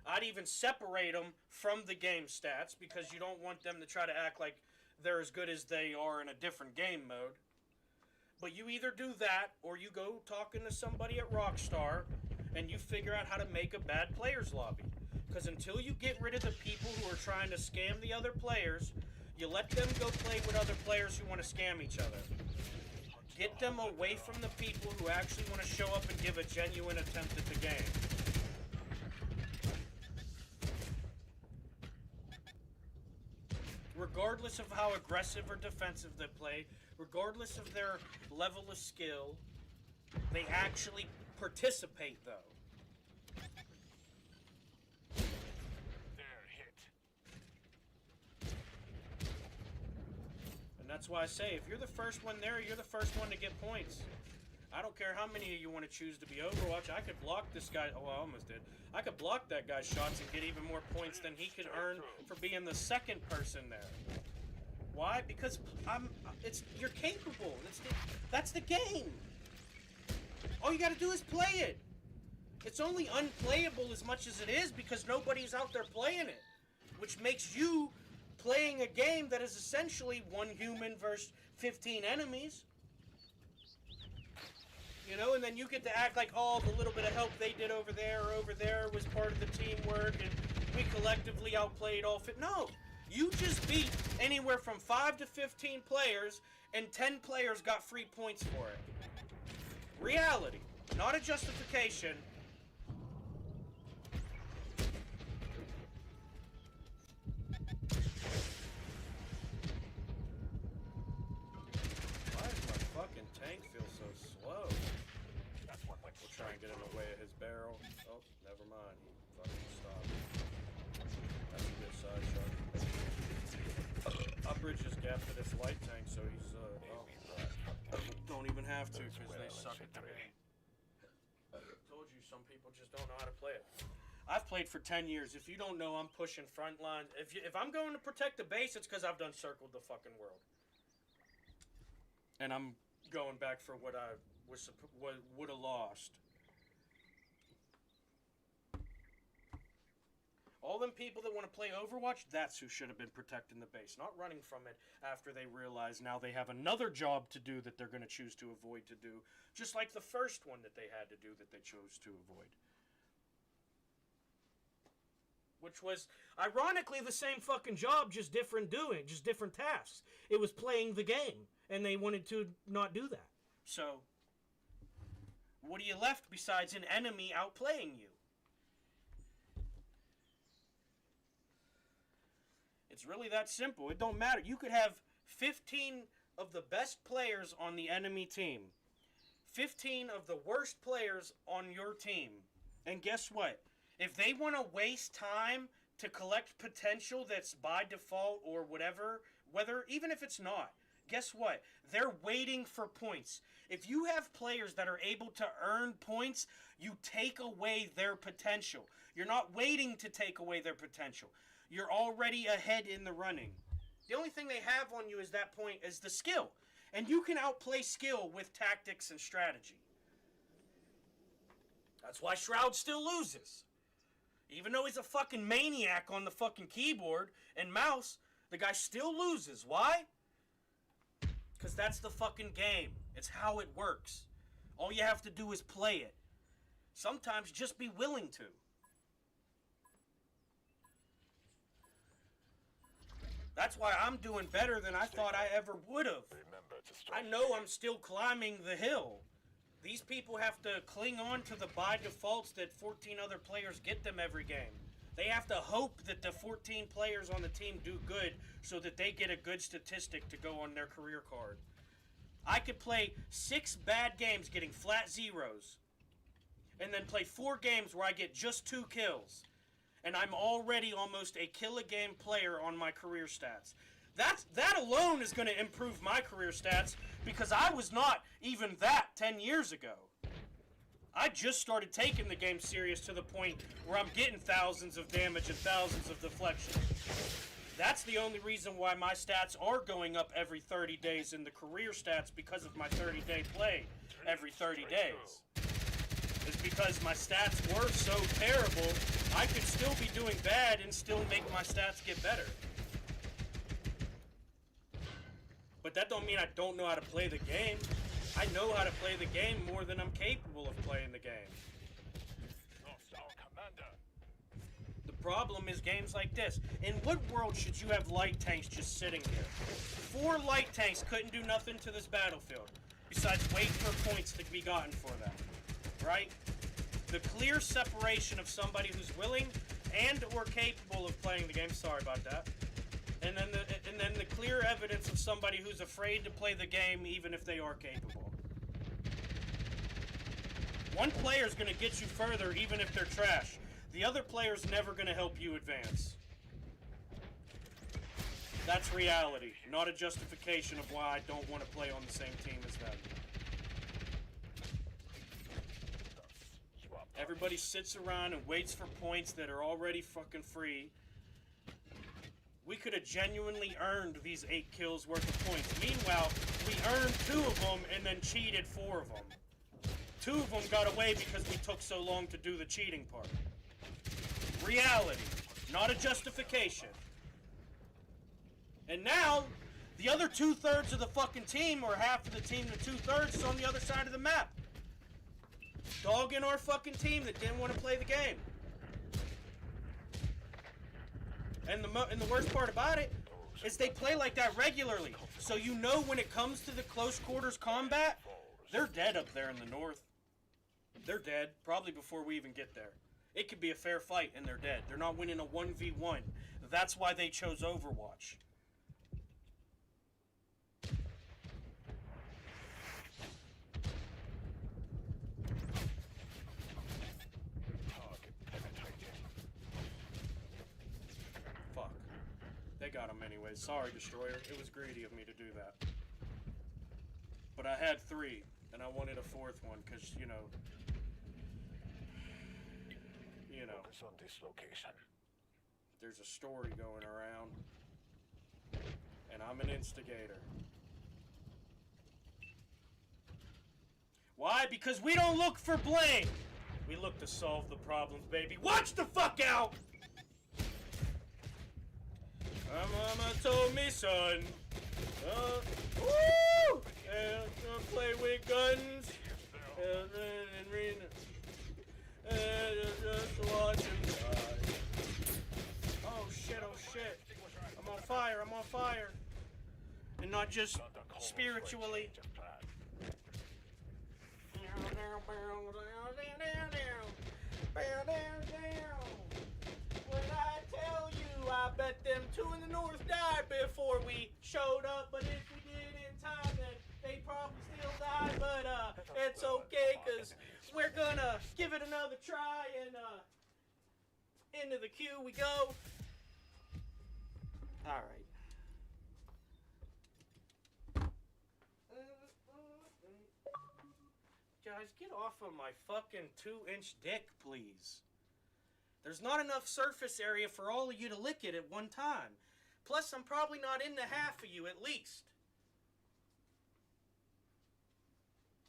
I'd even separate them from the game stats because you don't want them to try to act like they're as good as they are in a different game mode. But you either do that or you go talking to somebody at Rockstar and you figure out how to make a bad players lobby. Because until you get rid of the people who are trying to scam the other players, you let them go play with other players who want to scam each other. Get them away from the people who actually want to show up and give a genuine attempt at the game. Regardless of how aggressive or defensive they play, regardless of their level of skill, they actually participate, though. They're hit. And that's why I say, if you're the first one there, you're the first one to get points. I don't care how many of you want to choose to be Overwatch. I could block this guy. Oh, I almost did. I could block that guy's shots and get even more points than he could earn for being the second person there. Why? Because you're capable. That's the game. All you got to do is play it. It's only unplayable as much as it is because nobody's out there playing it, which makes you playing a game that is essentially 1 human versus 15 enemies. You know, and then you get to act like, oh, the little bit of help they did over there was part of the teamwork, and we collectively outplayed all fit. No, you just beat anywhere from 5 to 15 players, and 10 players got free points for it. Reality, not a justification. Why does my fucking tank feel so slow? We'll try and get in the way of his barrel. Oh, never mind. He fucking stopped. That's a good side shot. I'll bridge his gap to this light tank so he's, don't even have to because they suck at the game. I told you, some people just don't know how to play it. I've played for 10 years. If you don't know, I'm pushing front line. If I'm going to protect the base, it's because I've done circled the fucking world. And I'm going back for what I would have lost. All them people that want to play Overwatch, that's who should have been protecting the base, not running from it after they realize now they have another job to do that they're going to choose to avoid to do, just like the first one that they had to do that they chose to avoid. Which was, ironically, the same fucking job, just different tasks. It was playing the game, and they wanted to not do that. So, what are you left besides an enemy outplaying you? It's really that simple. It don't matter. You could have 15 of the best players on the enemy team. 15 of the worst players on your team. And guess what? If they want to waste time to collect potential that's by default or whatever, even if it's not, guess what? They're waiting for points. If you have players that are able to earn points, you take away their potential. You're not waiting to take away their potential. You're already ahead in the running. The only thing they have on you is that point is the skill. And you can outplay skill with tactics and strategy. That's why Shroud still loses. Even though he's a fucking maniac on the fucking keyboard and mouse, the guy still loses. Why? Because that's the fucking game. It's how it works. All you have to do is play it. Sometimes just be willing to. That's why I'm doing better than I thought I ever would have. I know I'm still climbing the hill. These people have to cling on to the by defaults that 14 other players get them every game. They have to hope that the 14 players on the team do good so that they get a good statistic to go on their career card. I could play 6 bad games getting flat zeros and then play 4 games where I get just 2 kills. and I'm already almost a kill-a-game player on my career stats. That alone is going to improve my career stats, because I was not even that 10 years ago. I just started taking the game serious to the point where I'm getting thousands of damage and thousands of deflection. That's the only reason why my stats are going up every 30 days in the career stats, because of my 30-day play every 30 days. Is because my stats were so terrible, I could still be doing bad and still make my stats get better. But that don't mean I don't know how to play the game. I know how to play the game more than I'm capable of playing the game. The problem is games like this. In what world should you have light tanks just sitting here? 4 light tanks couldn't do nothing to this battlefield, besides wait for points to be gotten for them. Right? The clear separation of somebody who's willing and or capable of playing the game. Sorry about that. And then the clear evidence of somebody who's afraid to play the game even if they are capable. One player's going to get you further even if they're trash. The other player's never going to help you advance. That's reality, not a justification of why I don't want to play on the same team as them. Everybody sits around and waits for points that are already fucking free. We could have genuinely earned these 8 kills worth of points. Meanwhile, we earned 2 of them and then cheated 4 of them. 2 of them got away because we took so long to do the cheating part. Reality, not a justification. And now, the other 2/3 of the fucking team, or half of the team to 2/3, is on the other side of the map. Dogging our fucking team that didn't want to play the game. And the worst part about it is they play like that regularly. So you know when it comes to the close quarters combat, they're dead up there in the north. They're dead, probably before we even get there. It could be a fair fight and they're dead. They're not winning a 1v1. That's why they chose Overwatch. Fuck. They got him anyways. Sorry, Destroyer. It was greedy of me to do that. But I had 3, and I wanted a 4th one, because, you know, Focus on this location. there's a story going around, and I'm an instigator. Why? Because we don't look for blame. We look to solve the problems, baby. Watch the fuck out! My mama told me, son, woo! Play with guns, and read it. Just watch him die. Oh shit, oh shit. I'm on fire, I'm on fire. And not just spiritually. When I tell you, I bet them 2 in the north died before we showed up. But if we did in time, then they probably still died. But it's okay, cause we're gonna give it another try, and into the queue we go. All right. Guys, get off of my fucking 2-inch dick, please. There's not enough surface area for all of you to lick it at one time. Plus, I'm probably not into half of you, at least.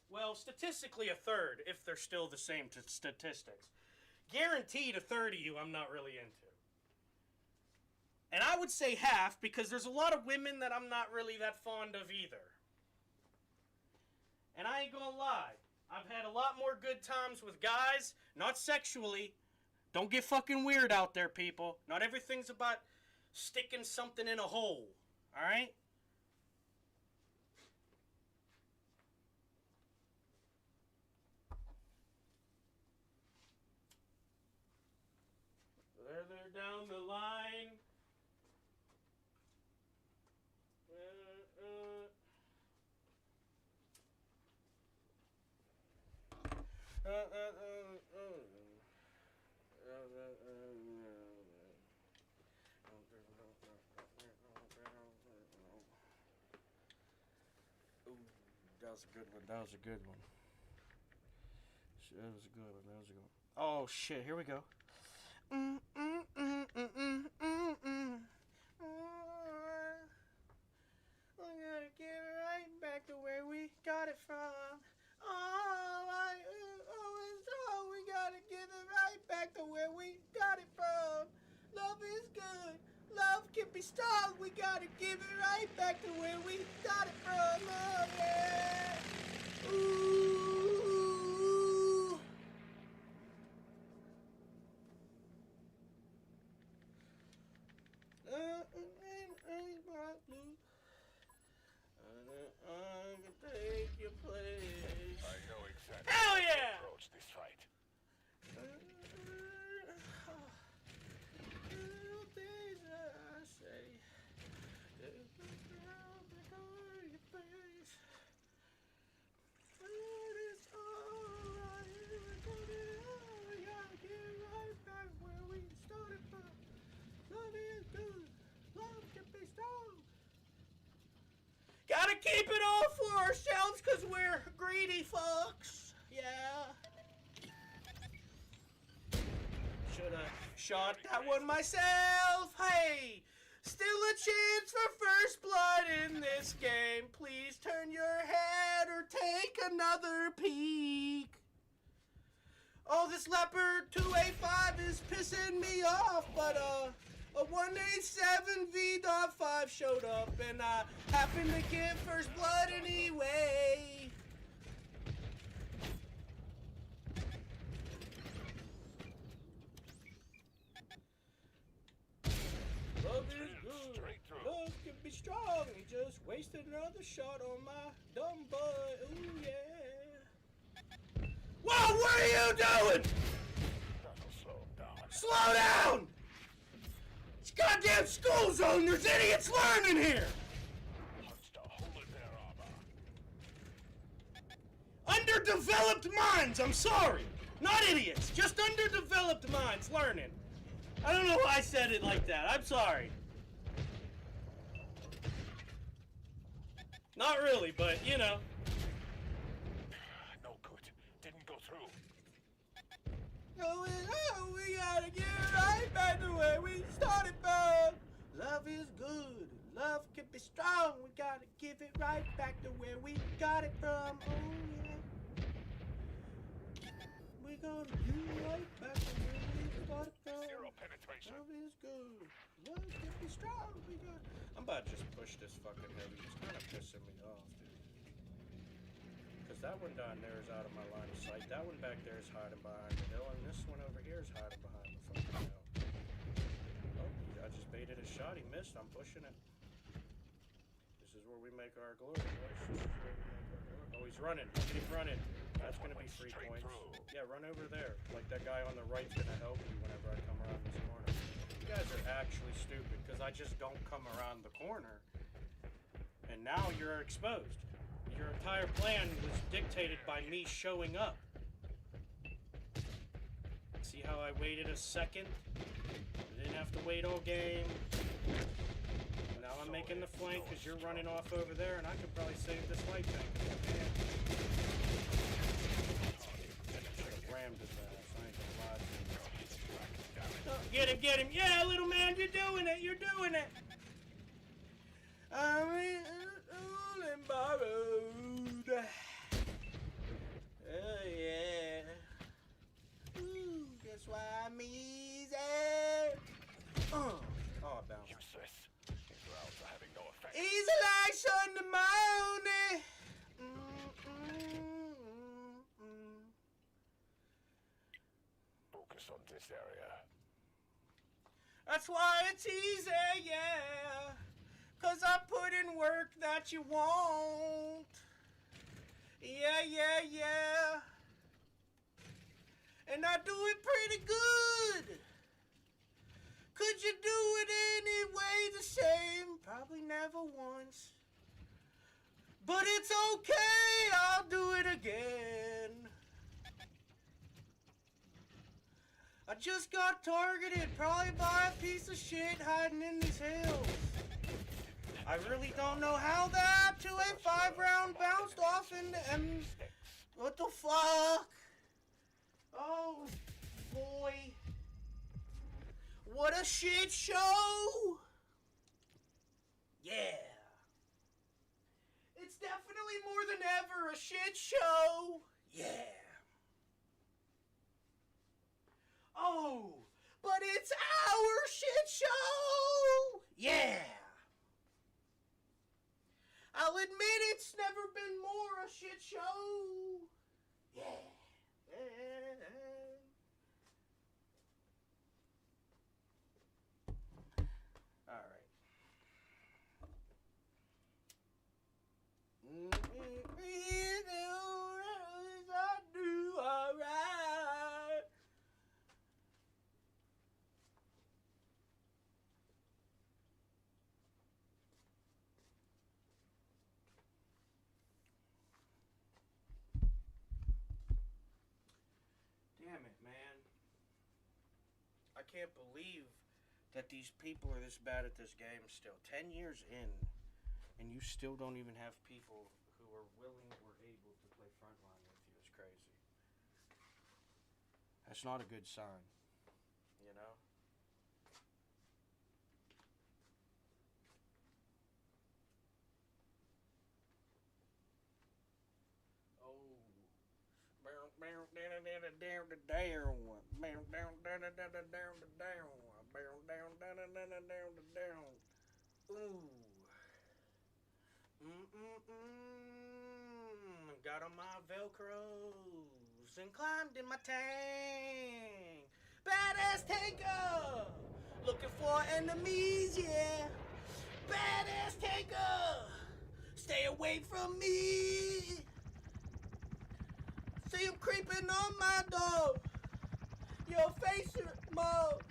Well, statistically a third, if they're still the same statistics. Guaranteed a third of you I'm not really into. And I would say half, because there's a lot of women that I'm not really that fond of either. And I ain't gonna lie. I've had a lot more good times with guys, not sexually. Don't get fucking weird out there, people. Not everything's about sticking something in a hole, alright? Further down the line. was a good one. That was a good one. That was a good one. That was a good one. Oh shit! Here we go. We gotta get it right back to where we got it from. We gotta get it right back to where we got it from. Love is good. Love can be strong. We gotta give it right back to where we got it from. Oh yeah. Ooh. I can take your place. I know exactly Hell how to yeah! approach this fight. Gotta keep it all for ourselves because we're greedy fucks. Yeah. Shoulda shot that one myself. Hey, still a chance for first blood in this game. Please turn your head or take another peek. Oh, this leopard 285 is pissing me off, but a 187 V.5 showed up, and I happened to get first blood anyway. Love is good. Love can be strong. He just wasted another shot on my dumb butt. Ooh, yeah. Whoa, what are you doing? That'll slow him down. Slow down! It's goddamn school zone. There's idiots learning here. Punched a hole in their armor. Underdeveloped minds, I'm sorry. Not idiots, just underdeveloped minds learning. I don't know why I said it like that. I'm sorry. Not really, but you know. No good. Didn't go through. We gotta get right back to where we started from. Love is good. Love can be strong. We gotta give it right back to where we got it from. Oh yeah. We gonna give it right back to where we got it from. Zero penetration. Love is good. Love can be strong. We got. I'm about to just push this fucking heavy. It's kind of pissing me off, dude. Because that one down there is out of my line of sight. That one back there is hiding behind the hill, and this one over here is hiding behind the fucking hill. Oh, I just baited a shot. He missed. I'm pushing it. This is where we make our glory, boys. This is where we make our glory. Oh, he's running. Keep running. That's going to be 3 points. Yeah, run over there. Like that guy on the right's going to help you whenever I come around this corner. You guys are actually stupid because I just don't come around the corner. And now you're exposed. Your entire plan was dictated by me showing up. See how I waited a second? I didn't have to wait all game. Now I'm making the flank because you're running off over there, and I could probably save this light tank if I can. I should have rammed his ass. I ain't gonna lie to you. Oh, get him! Yeah, little man, you're doing it! You're doing it! I'm all and borrowed. Oh yeah. Ooh, that's why I'm easy. Oh, I bounced. Useless. These rounds are having no effect. Easy like Sunday morning. Focus on this area. That's why it's easy, yeah. 'Cause I put in work that you won't. Yeah. And I do it pretty good. Could you do it anyway the same? Probably never once. But it's okay, I'll do it again. I just got targeted, probably by a piece of shit hiding in these hills. I really don't know how that 2A5 round bounced off and what the fuck? Oh boy. What a shit show! Yeah. It's definitely more than ever a shit show. Yeah. Oh, but it's our shit show. Yeah. I'll admit it's never been more a shit show. Yeah. All right. I do all right. Damn it, man. I can't believe that these people are this bad at this game still. 10 years in, and you still don't even have people who are willing or able to play frontline with you. It's crazy. That's not a good sign, you know? Ooh. Got on my Velcros and climbed in my tank. Badass tanker, looking for enemies, yeah. Badass tanker, stay away from me. See him creeping on my door. Your face mode.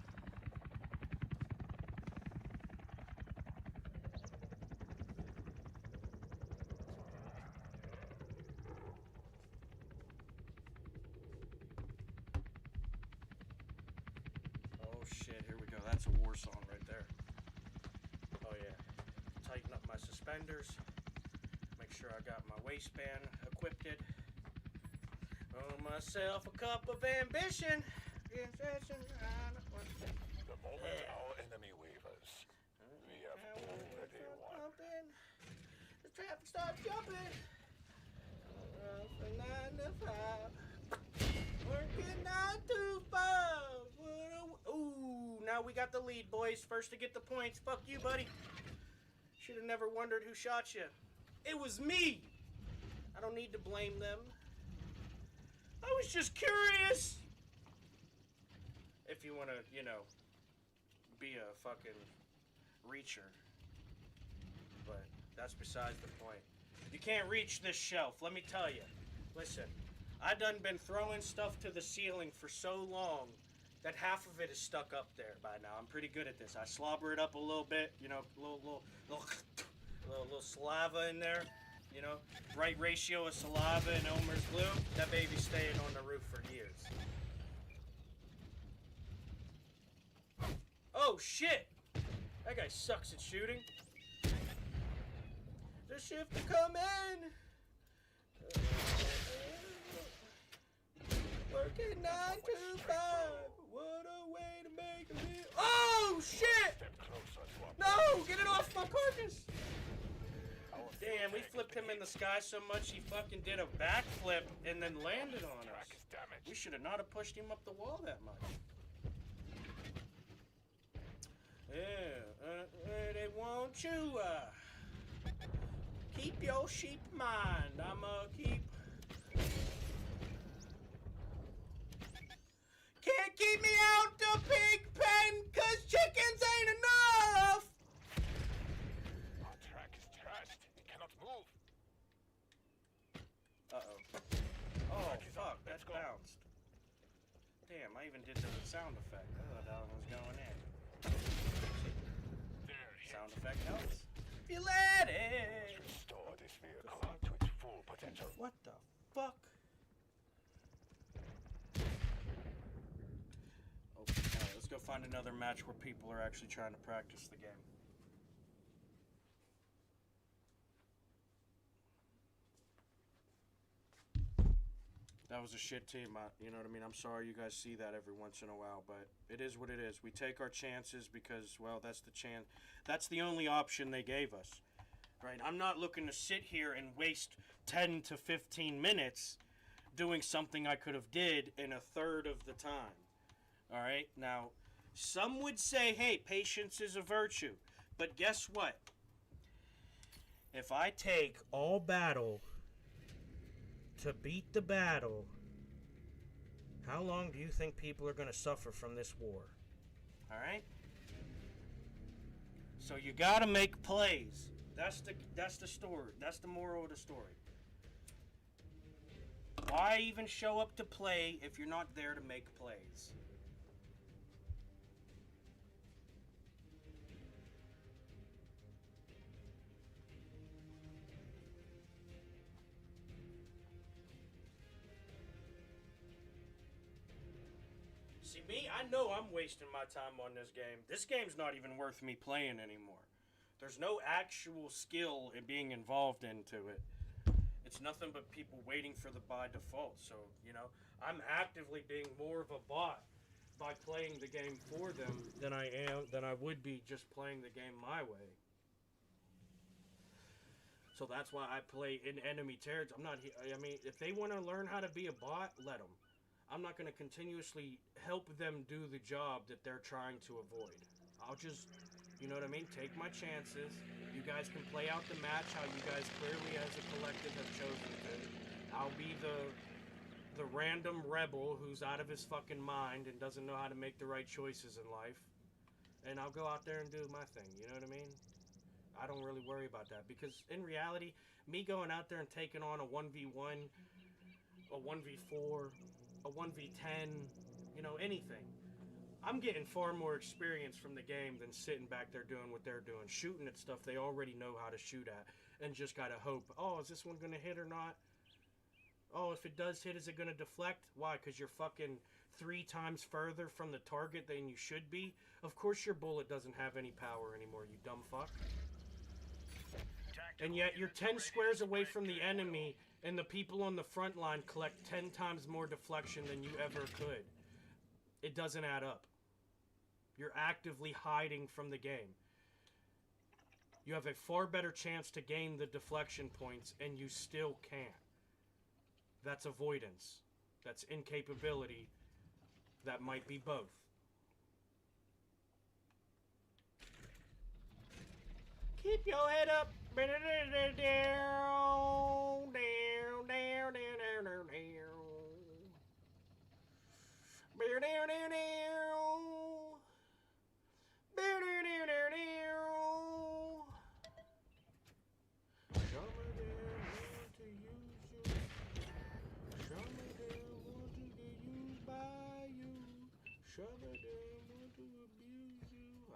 Oh shit, here we go. That's a war song right there. Oh yeah. Tighten up my suspenders. Make sure I got my waistband equipped. Own myself a cup of ambition. The moment our enemy wavers, we have already won. The traffic starts jumping. From 9 to 5. Working 9 to 5. Ooh, now we got the lead, boys. First to get the points. Fuck you, buddy. Should have never wondered who shot you. It was me. I don't need to blame them. I was just curious. If you want to, you know, be a fucking reacher. But that's besides the point. You can't reach this shelf, let me tell you. Listen, I done been throwing stuff to the ceiling for so long that half of it is stuck up there by now. I'm pretty good at this. I slobber it up a little bit, you know, little saliva in there. You know, right ratio of saliva and Elmer's glue. That baby's staying on the roof for years. Oh shit! That guy sucks at shooting. The shift to come in. Working 9 to 5. What a way to make a living. Oh shit! No! Get it off my carcass! Damn, we flipped him in the sky so much he fucking did a backflip and then landed on us. We should have not have pushed him up the wall that much. Yeah, they want you, keep your sheep in mind. I'ma keep... Can't keep me out the pig pen, cause chickens ain't enough! Our track is trashed. It cannot move. Uh-oh. Oh, fuck, that bounced. Damn, I even did the sound effect. I thought that one was going in. Sound effect helps. If you let it! Restore this vehicle to its full potential. What the fuck? Oh, alright, let's go find another match where people are actually trying to practice the game. That was a shit team. You know what I mean? I'm sorry you guys see that every once in a while, but it is what it is. We take our chances because, well, that's the chance. That's the only option they gave us, right? I'm not looking to sit here and waste 10 to 15 minutes doing something I could have did in a third of the time. All right? Now, some would say, hey, patience is a virtue. But guess what? If I take all battle to beat the battle, how long do you think people are going to suffer from this war? All right? So you got to make plays. That's the story. That's the moral of the story. Why even show up to play if you're not there to make plays? See, me, I know I'm wasting my time on this game. This game's not even worth me playing anymore. There's no actual skill in being involved into it. It's nothing but people waiting for the by default. So, you know, I'm actively being more of a bot by playing the game for them than I would be just playing the game my way. So that's why I play in enemy territory. I mean, if they want to learn how to be a bot, let them. I'm not going to continuously help them do the job that they're trying to avoid. I'll just, you know what I mean, take my chances. You guys can play out the match how you guys clearly as a collective have chosen to. I'll be the random rebel who's out of his fucking mind and doesn't know how to make the right choices in life. And I'll go out there and do my thing, you know what I mean? I don't really worry about that because in reality, me going out there and taking on a 1v1, a 1v4, a 1v10, you know, anything. I'm getting far more experience from the game than sitting back there doing what they're doing. Shooting at stuff they already know how to shoot at and just gotta hope, oh, is this one gonna hit or not? Oh, if it does hit, is it gonna deflect? Why? Because you're fucking 3 times further from the target than you should be? Of course your bullet doesn't have any power anymore, you dumb fuck. And yet you're 10 squares away from the enemy and the people on the front line collect 10 times more deflection than you ever could. It doesn't add up. You're actively hiding from the game. You have a far better chance to gain the deflection points, and you still can't. That's avoidance. That's incapability. That might be both. Keep your head up. I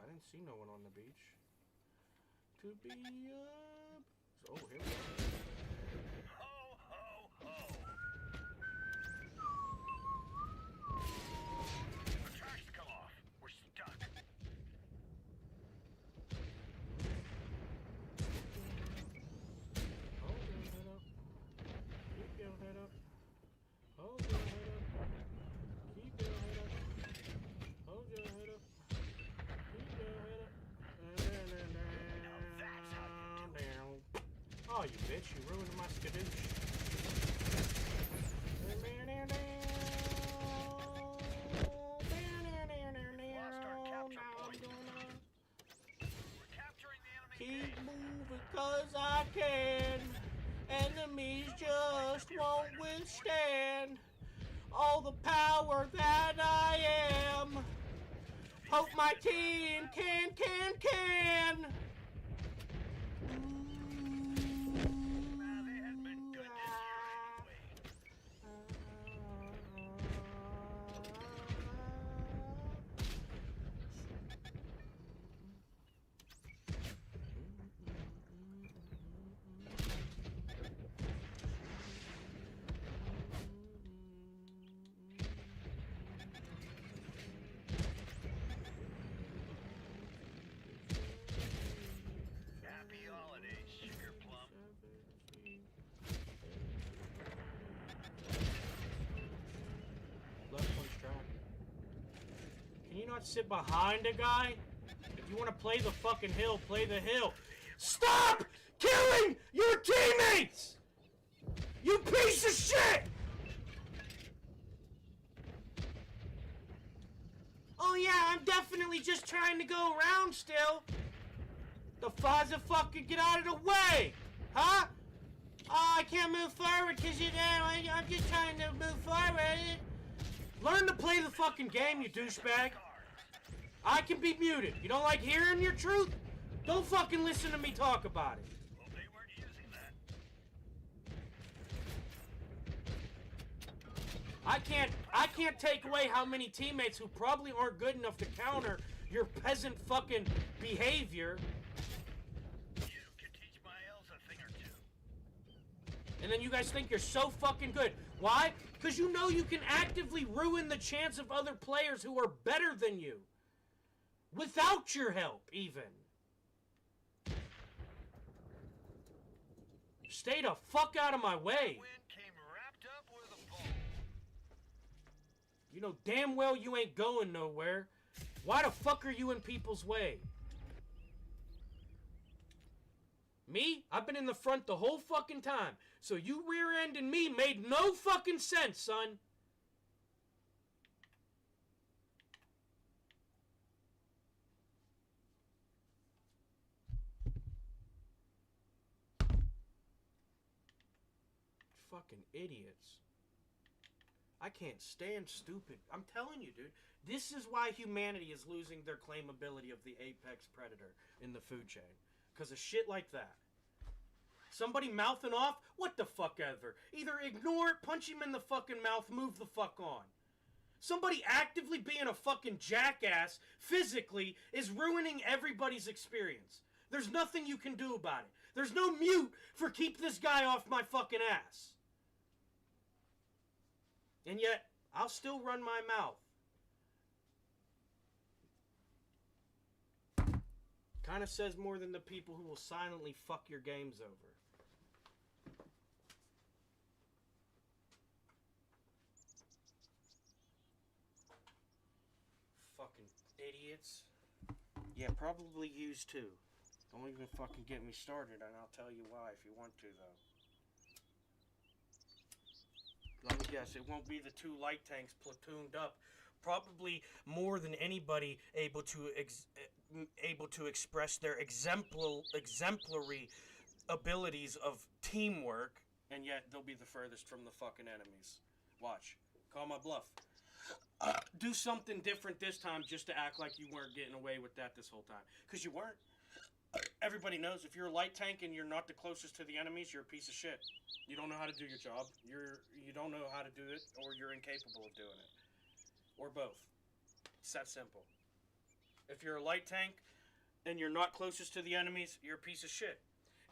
didn't see no one on the beach. To be up. Oh, here we go. Ho, ho, ho. The tracks come off. We're stuck. Hold your head up. Keep your head up. Hold your head up. Keep your head up. Hold your head up. Keep your head up. Oh, you bitch, you ruined my skadoosh. Lost our capture point. We're capturing the enemy. Keep moving cause I can. Enemies just won't withstand all the power that I am. Hope my team can. They hadn't been good this year anyway. not sit behind a guy? If you want to play the fucking hill, play the hill. Stop killing your teammates! You piece of shit! Oh yeah, I'm definitely just trying to go around still. The Faza fucking get out of the way! Huh? Oh, I can't move forward because you're there. I'm just trying to move forward. Learn to play the fucking game, you douchebag. I can be muted. You don't like hearing your truth? Don't fucking listen to me talk about it. Well, they weren't using that. I can't take away how many teammates who probably aren't good enough to counter your peasant fucking behavior. You can teach my elves a thing or two. And then you guys think you're so fucking good. Why? Because you know you can actively ruin the chance of other players who are better than you. Without your help, even. Stay the fuck out of my way. Wind came wrapped up with a bow. You know damn well you ain't going nowhere. Why the fuck are you in people's way? Me? I've been in the front the whole fucking time. So you rear-ending me made no fucking sense, son. Fucking idiots. I can't stand stupid. I'm telling you, dude. This is why humanity is losing their claimability of the apex predator in the food chain. Because of shit like that. Somebody mouthing off? What the fuck ever. Either ignore it, punch him in the fucking mouth, move the fuck on. Somebody actively being a fucking jackass physically is ruining everybody's experience. There's nothing you can do about it. There's no mute for keep this guy off my fucking ass. And yet, I'll still run my mouth. Kind of says more than the people who will silently fuck your games over. Fucking idiots. Yeah, probably yous too. Don't even fucking get me started, and I'll tell you why if you want to, though. Let me guess, it won't be the two light tanks platooned up. Probably more than anybody able to express their exemplary abilities of teamwork, and yet they'll be the furthest from the fucking enemies. Watch. Call my bluff. Do something different this time just to act like you weren't getting away with that this whole time. Because you weren't. Everybody knows if you're a light tank and you're not the closest to the enemies, you're a piece of shit. You don't know how to do your job. You don't know how to do it, or you're incapable of doing it. Or both. It's that simple. If you're a light tank and you're not closest to the enemies, you're a piece of shit.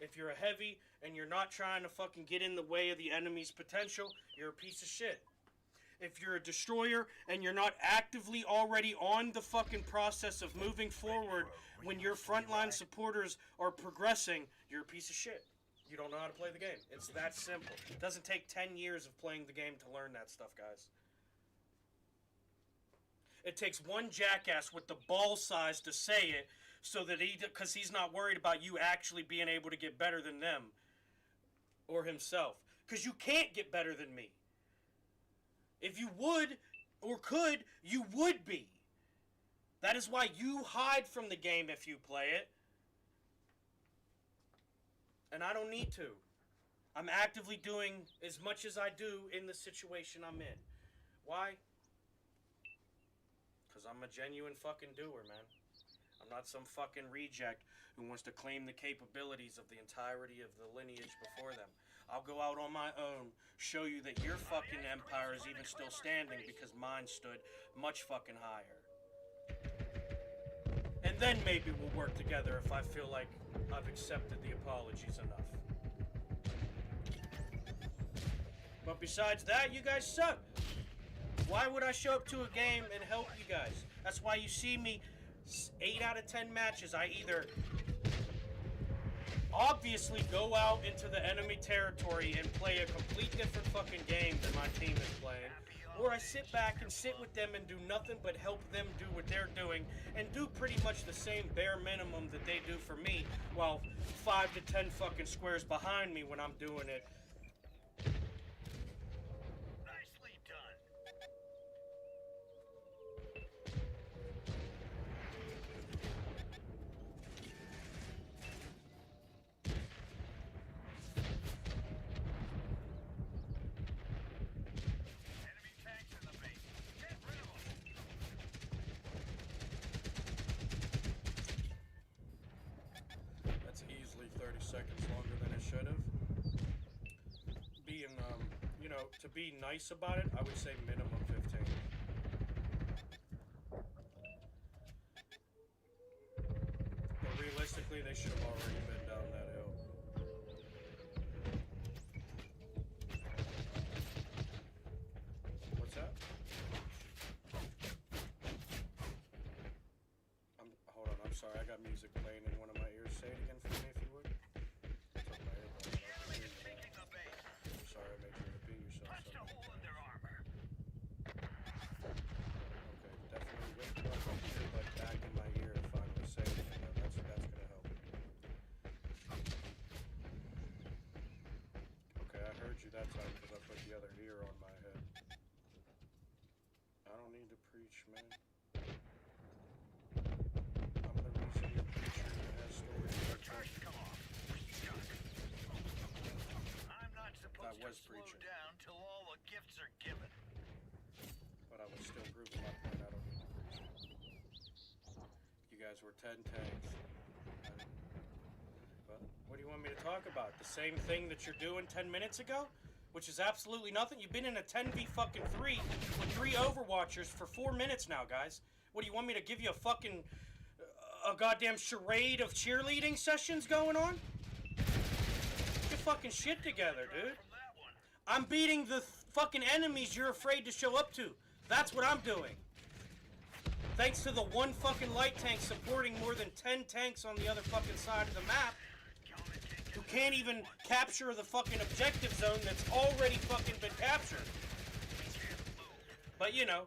If you're a heavy and you're not trying to fucking get in the way of the enemy's potential, you're a piece of shit. If you're a destroyer and you're not actively already on the fucking process of moving forward when your frontline supporters are progressing, you're a piece of shit. You don't know how to play the game. It's that simple. It doesn't take 10 years of playing the game to learn that stuff, guys. It takes one jackass with the ball size to say it so that because he's not worried about you actually being able to get better than them or himself. Because you can't get better than me. If you would or could, you would be. That is why you hide from the game if you play it. And I don't need to. I'm actively doing as much as I do in the situation I'm in. Why? Because I'm a genuine fucking doer, man. I'm not some fucking reject who wants to claim the capabilities of the entirety of the lineage before them. I'll go out on my own, show you that your fucking empire is even still standing because mine stood much fucking higher. And then maybe we'll work together if I feel like I've accepted the apologies enough. But besides that, you guys suck. Why would I show up to a game and help you guys? That's why you see me 8 out of 10 matches. I either obviously go out into the enemy territory and play a complete different fucking game than my team is playing, or I sit back and sit with them and do nothing but help them do what they're doing and do pretty much the same bare minimum that they do for me, while 5 to 10 fucking squares behind me when I'm doing it. Nicely done. Enemy tanks in the base. Get rid of them. That's easily 30 seconds longer than it should have. Being, you know, to be nice about it, I would say minimum 15. But realistically, they should have already been down that hill. What's that? Hold on, I'm sorry, I got music playing in one of my ears. Say it again for me if you would. Took my earbud out. I couldn't hear that. Taking the base. I'm sorry, I made you repeat yourself. Punch a hole in their armor. Okay, definitely wait till I put the earbud back in my ear to finally say it. That's gonna help. Okay, I heard you that time because I put the other ear on my head. I don't need to preach, man. I'm the reason you're preaching and has stories Your to charge tell. come off. We're stuck. I'm not supposed was to slow preaching. down till all the gifts are given. But I was still proving my point. I don't need to preach. You guys were 10 tanks. Well, what do you want me to talk about? The same thing that you're doing 10 minutes ago? Which is absolutely nothing. You've been in a 10v fucking 3 with 3 Overwatchers for 4 minutes now, guys. What do you want me to give you a fucking... a goddamn charade of cheerleading sessions going on? Get your fucking shit together, dude. From that one. I'm beating the fucking enemies you're afraid to show up to. That's what I'm doing. Thanks to the one fucking light tank supporting more than 10 tanks on the other fucking side of the map, who can't even capture the fucking objective zone that's already fucking been captured. But, you know,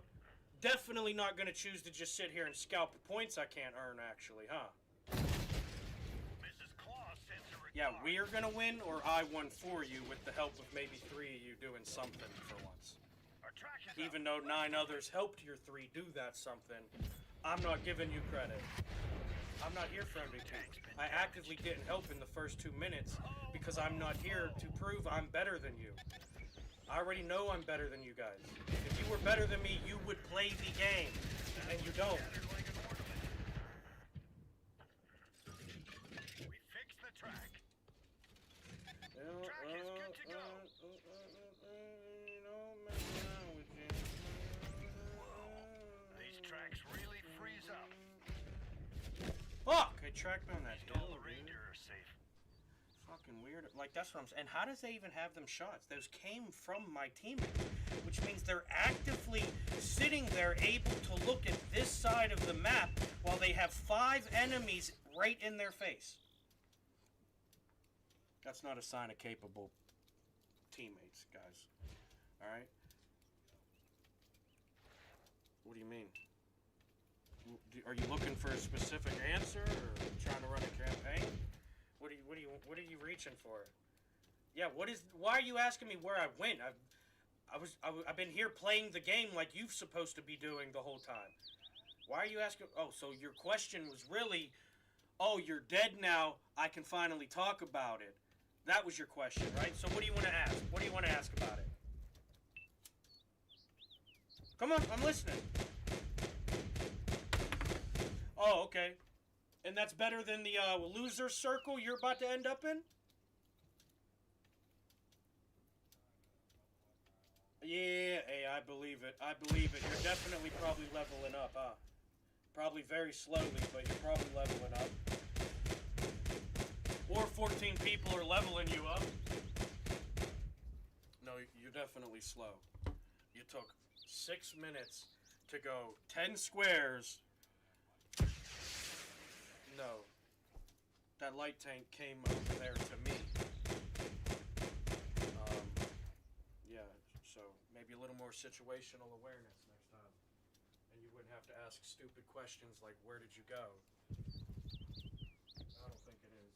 definitely not gonna choose to just sit here and scalp the points I can't earn, actually, huh? Mrs. Claus sends a regard. Yeah, we're gonna win, or I won for you with the help of maybe 3 of you doing something for once. Our track is Even up. though 9 others helped your 3 do that something, I'm not giving you credit. I'm not here for MVP. I actively didn't help in the first 2 minutes because I'm not here to prove I'm better than you. I already know I'm better than you guys. If you were better than me, you would play the game, and you don't. Like an ornament. We fixed the track. Track is good to go. These tracks really freeze up. Fuck! I tracked on that All hill, the dude. reindeer are safe. Fucking weird. Like, that's what I'm saying. And how does they even have them shots? Those came from my teammates, which means they're actively sitting there able to look at this side of the map while they have 5 enemies right in their face. That's not a sign of capable teammates, guys. Alright? Are you mean? Are you looking for a specific answer, or trying to run a campaign? What are you reaching for? Yeah, why are you asking me where I went? I've been here playing the game like you're supposed to be doing the whole time. Why are you asking? Oh, so your question was really, oh, you're dead now, I can finally talk about it. That was your question, right? So what do you want to ask? What do you want to ask about it? Come on, I'm listening. Oh, okay. And that's better than the loser circle you're about to end up in? Yeah, hey, I believe it. I believe it. You're definitely probably leveling up, huh? Probably very slowly, but you're probably leveling up. Or 14 people are leveling you up. No, you're definitely slow. You took 6 minutes to go 10 squares. No. That light tank came over there to me. Yeah, so maybe you a little more situational awareness next time. And you wouldn't have to ask stupid questions like, where did you go? I don't think it is.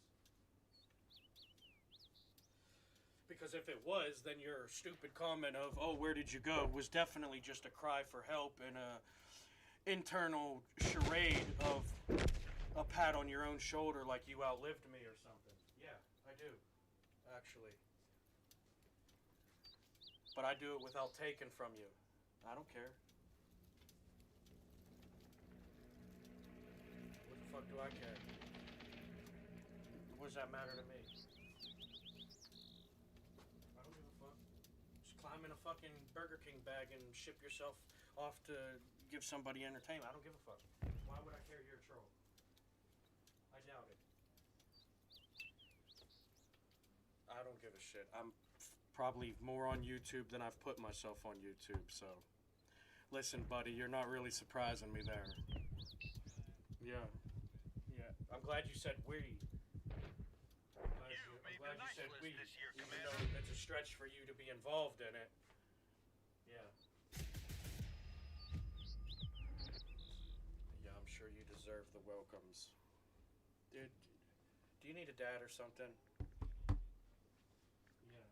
Because if it was, then your stupid comment of, oh, where did you go, was definitely just a cry for help and a internal charade of a pat on your own shoulder like you outlived me or something. Yeah, I do, actually. But I do it without taking from you. I don't care. What the fuck do I care? What does that matter to me? I don't give a fuck. Just climb in a fucking Burger King bag and ship yourself off to give somebody entertainment. I don't give a fuck. Why would I care you're a troll? I doubt it. I don't give a shit. I'm probably more on YouTube than I've put myself on YouTube, so. Listen, buddy, you're not really surprising me there. Yeah. Yeah. I'm glad you said we. I'm glad you said we, even though it's a stretch for you to be involved in it. Yeah. Yeah, I'm sure you deserve the welcomes. Dude, do you need a dad or something? Yeah.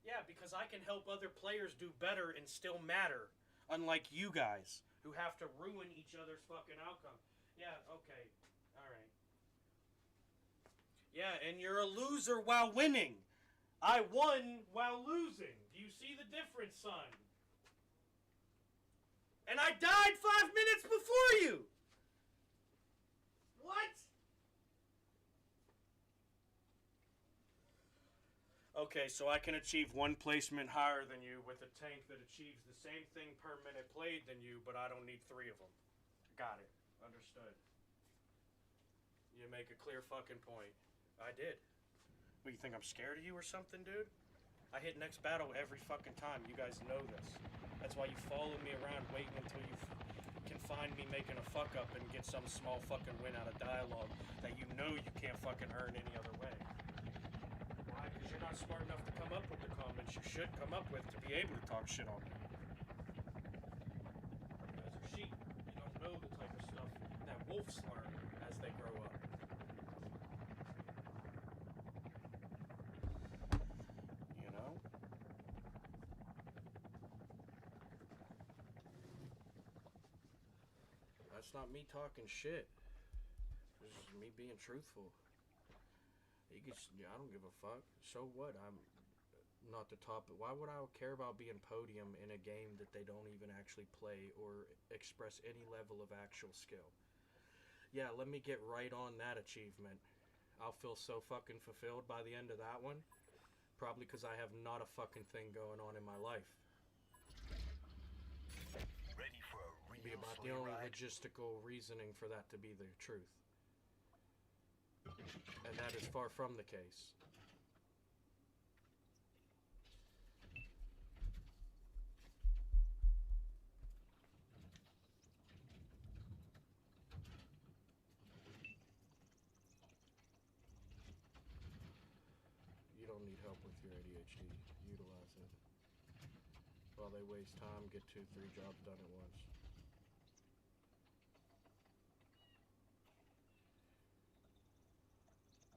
Yeah, because I can help other players do better and still matter. Unlike you guys, who have to ruin each other's fucking outcome. Yeah, okay. Alright. Yeah, and you're a loser while winning. I won while losing. Do you see the difference, son? And I died 5 minutes before you! What? Okay, so I can achieve one placement higher than you with a tank that achieves the same thing per minute played than you, but I don't need 3 of them. Got it. Understood. You make a clear fucking point. I did. What, you think I'm scared of you or something, dude? I hit next battle every fucking time. You guys know this. That's why you follow me around waiting until you can find me making a fuck up and get some small fucking win out of dialogue that you know you can't fucking earn any other way. Why? Because you're not smart enough to come up with the comments you should come up with to be able to talk shit on me. You guys are sheep. You don't know the type of stuff that wolves learn as they grow up. You know? That's not me talking shit. This is me being truthful. You can, I don't give a fuck. So what? I'm not the top. Why would I care about being podium in a game that they don't even actually play or express any level of actual skill? Yeah, let me get right on that achievement. I'll feel so fucking fulfilled by the end of that one. Probably because I have not a fucking thing going on in my life. Ready for a real Be about the only logistical reasoning for that to be the truth. And that is far from the case. You don't need help with your ADHD. Utilize it. While they waste time, get 2-3 jobs done at once.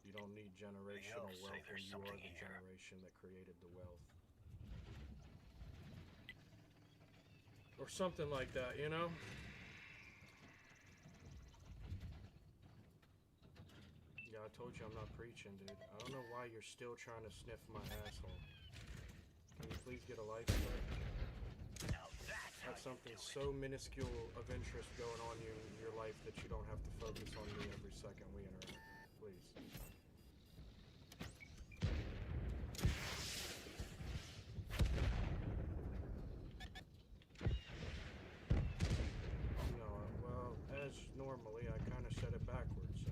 You don't need generational wealth when you are the generation that created the wealth. Or something like that, you know? Yeah, I told you I'm not preaching, dude. I don't know why you're still trying to sniff my asshole. Can you please get a life, bro? Have something so minuscule of interest going on in your life that you don't have to focus on me every second we interact. Please. No, well, as normally, I kind of said it backwards, so.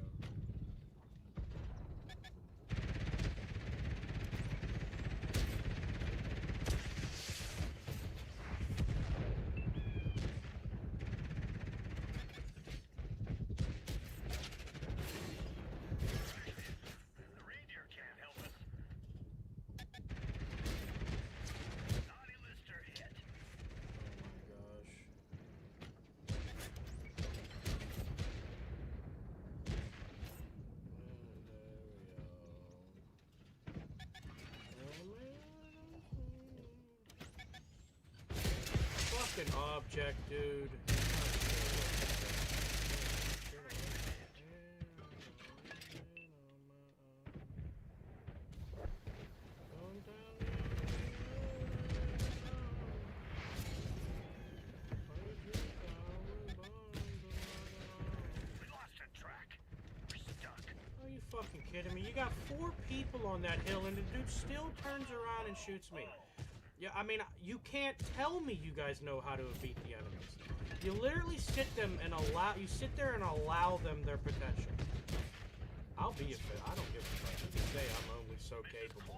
fucking object, dude. Fucking kidding me? You got 4 people on that hill and the dude still turns around and shoots me. Yeah, I mean, you can't tell me you guys know how to beat the enemies. You literally sit there and allow them their potential. I'll be a fit. I don't give a fuck. You can say I'm only so capable.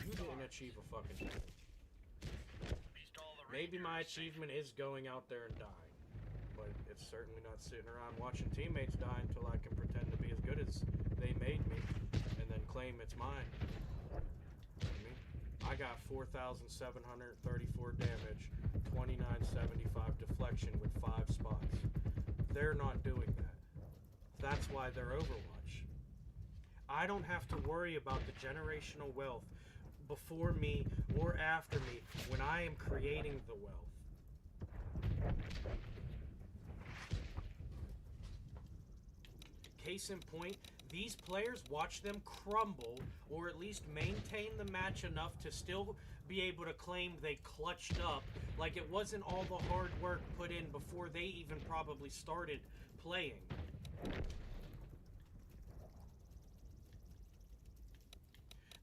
You didn't achieve a fucking thing. Maybe my achievement is going out there and dying. But it's certainly not sitting around watching teammates die until I can pretend to be as good as they made me and then claim it's mine. I mean, I got 4,734 damage, 2975 deflection with 5 spots. They're not doing that. That's why they're Overwatch. I don't have to worry about the generational wealth before me or after me when I am creating the wealth. Case in point, these players watch them crumble, or at least maintain the match enough to still be able to claim they clutched up, like it wasn't all the hard work put in before they even probably started playing.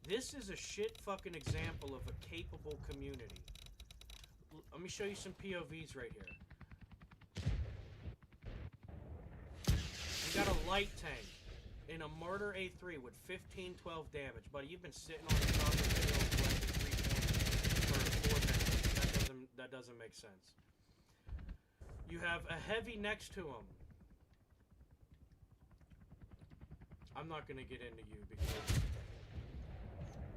This is a shit fucking example of a capable community. Let me show you some POVs right here. You got a light tank in a Martyr A3 with 15-12 damage. Buddy, you've been sitting on the top of the hill collecting 3 points for 4 minutes. That doesn't make sense. You have a heavy next to him. I'm not going to get into you because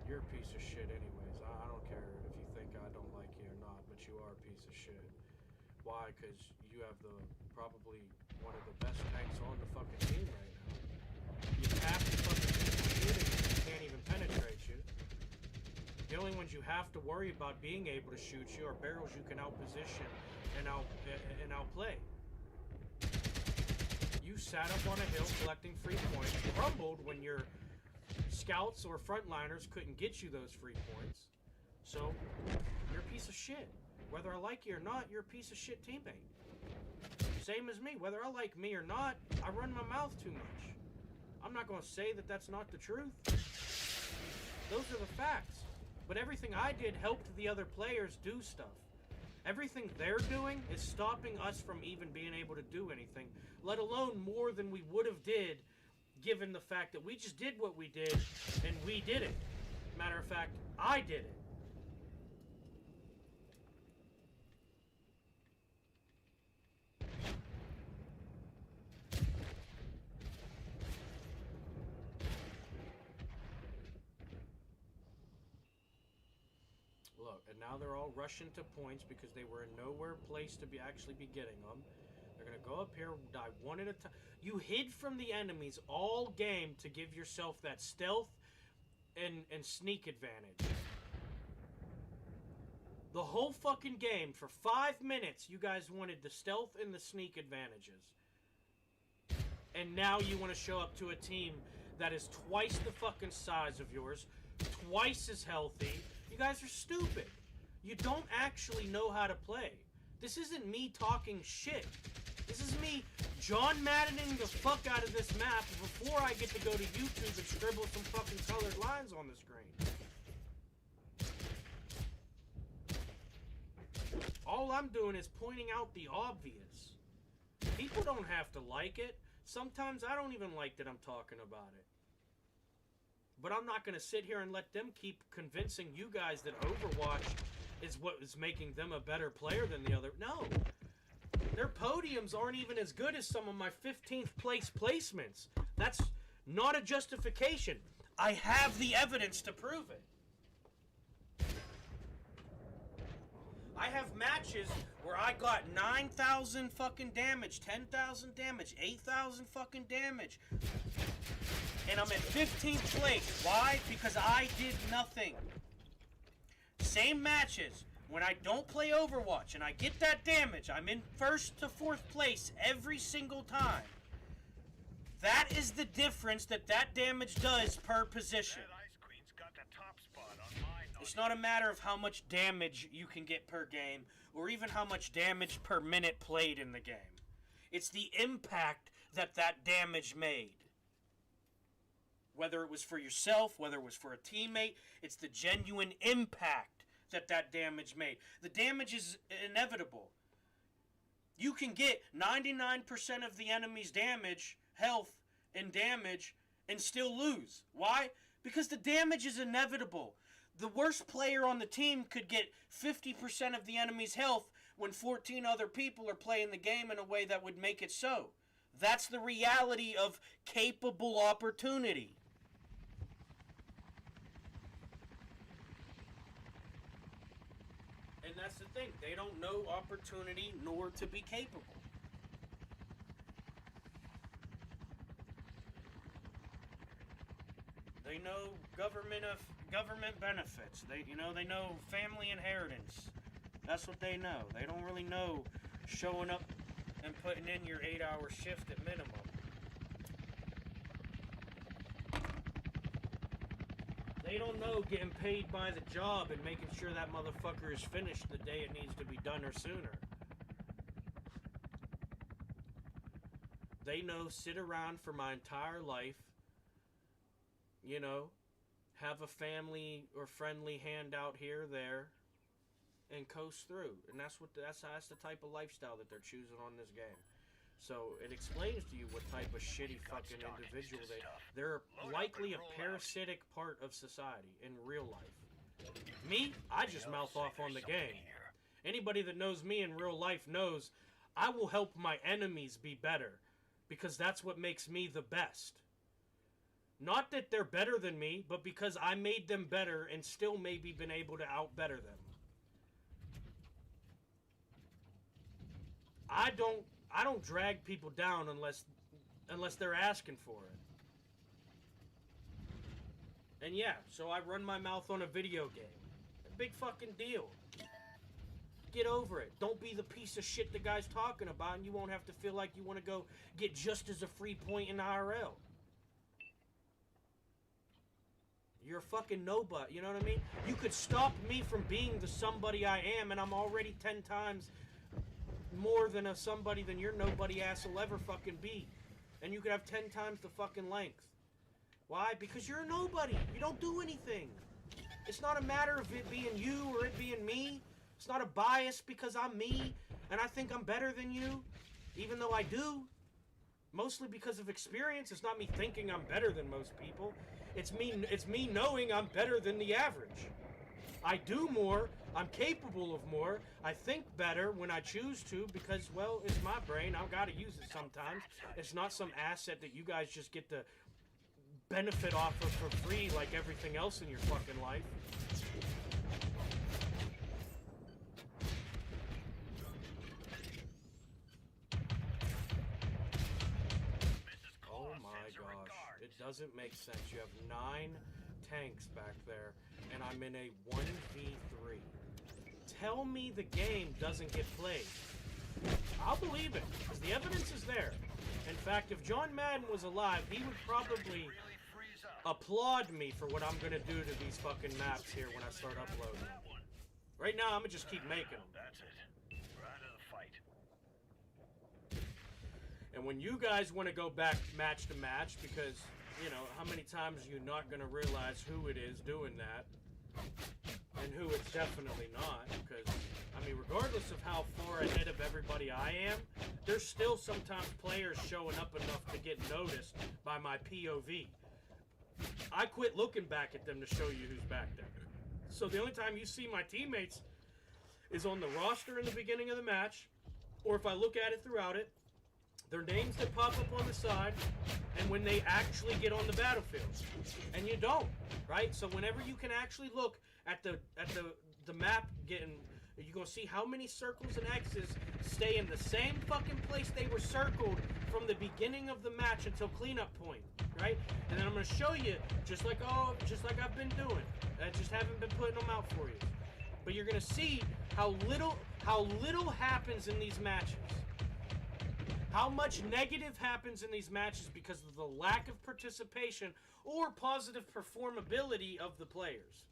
you're a piece of shit anyways. I don't care if you think I don't like you or not, but you are a piece of shit. Why? Because you have probably one of the best tanks on the fucking team right now. You have to fucking keep shooting and you can't even penetrate you. The only ones you have to worry about being able to shoot you are barrels you can outposition and outplay. You sat up on a hill collecting free points, crumbled when your scouts or frontliners couldn't get you those free points. So, you're a piece of shit. Whether I like you or not, you're a piece of shit teammate. Same as me. Whether I like me or not, I run my mouth too much. I'm not going to say that that's not the truth. Those are the facts. But everything I did helped the other players do stuff. Everything they're doing is stopping us from even being able to do anything, let alone more than we would have did, given the fact that we just did what we did, and we did it. Matter of fact, I did it. Look, and now they're all rushing to points because they were in nowhere place to actually be getting them. They're going to go up here, die one at a time. You hid from the enemies all game to give yourself that stealth and sneak advantage. The whole fucking game, for 5 minutes, you guys wanted the stealth and the sneak advantages. And now you want to show up to a team that is twice the fucking size of yours, twice as healthy. You guys are stupid. You don't actually know how to play. This isn't me talking shit. This is me John Maddening the fuck out of this map before I get to go to YouTube and scribble some fucking colored lines on the screen. All I'm doing is pointing out the obvious. People don't have to like it. Sometimes I don't even like that I'm talking about it. But I'm not going to sit here and let them keep convincing you guys that Overwatch is what is making them a better player than the other. No. Their podiums aren't even as good as some of my 15th place placements. That's not a justification. I have the evidence to prove it. I have matches where I got 9,000 fucking damage, 10,000 damage, 8,000 fucking damage. And I'm at 15th place. Why? Because I did nothing. Same matches. When I don't play Overwatch and I get that damage, I'm in 1st to 4th place every single time. That is the difference that damage does per position. That Ice Queen's got the top spot on mine. It's not a matter of how much damage you can get per game, or even how much damage per minute played in the game. It's the impact that damage made. Whether it was for yourself, whether it was for a teammate, it's the genuine impact that damage made. The damage is inevitable. You can get 99% of the enemy's damage, health, and damage, and still lose. Why? Because the damage is inevitable. The worst player on the team could get 50% of the enemy's health when 14 other people are playing the game in a way that would make it so. That's the reality of capable opportunity. And that's the thing. They don't know opportunity nor to be capable. They know government benefits. They know family inheritance. That's what they know. They don't really know showing up and putting in your 8-hour shift at minimum. They don't know getting paid by the job and making sure that motherfucker is finished the day it needs to be done or sooner. They know sit around for my entire life, you know, have a family or friendly handout here or there, and coast through. And that's the type of lifestyle that they're choosing on this game. So it explains to you what type of shitty fucking individual they're likely a parasitic part of society in real life. Me, I just mouth off on the game. Anybody that knows me in real life knows I will help my enemies be better, because that's what makes me the best. Not that they're better than me, but because I made them better and still maybe been able to out-better them. I don't drag people down unless they're asking for it. And yeah, so I run my mouth on a video game. A big fucking deal. Get over it. Don't be the piece of shit the guy's talking about, and you won't have to feel like you want to go get just as a free point in IRL. You're a fucking nobody, you know what I mean? You could stop me from being the somebody I am, and I'm already 10 times more than a somebody than your nobody ass will ever fucking be. And you could have 10 times the fucking length. Why? Because you're a nobody. You don't do anything. It's not a matter of it being you or it being me. It's not a bias because I'm me and I think I'm better than you, even though I do. Mostly because of experience. It's not me thinking I'm better than most people. It's me knowing I'm better than the average. I do more. I'm capable of more. I think better when I choose to because, well, it's my brain. I've got to use it sometimes. It's not some asset that you guys just get to benefit off of for free like everything else in your fucking life. Oh my gosh. It doesn't make sense. You have 9 tanks back there, and I'm in a 1v3. Tell me the game doesn't get played. I'll believe it, because the evidence is there. In fact, if John Madden was alive, he would probably applaud me for what I'm going to do to these fucking maps here when I start uploading them. Right now, I'm going to just keep making them. That's it. We're out of the fight. And when you guys want to go back match to match, because, you know, how many times are you not going to realize who it is doing that? And who it's definitely not, because, I mean, regardless of how far ahead of everybody I am, there's still sometimes players showing up enough to get noticed by my POV. I quit looking back at them to show you who's back there. So the only time you see my teammates is on the roster in the beginning of the match, or if I look at it throughout it, their names that pop up on the side, and when they actually get on the battlefield. And you don't, right? So whenever you can actually look at the map getting, you're going to see how many circles and X's stay in the same fucking place they were circled from the beginning of the match until cleanup point, right? And then I'm going to show you, just like I've been doing. I just haven't been putting them out for you. But you're going to see how little happens in these matches. How much negative happens in these matches because of the lack of participation or positive performability of the players.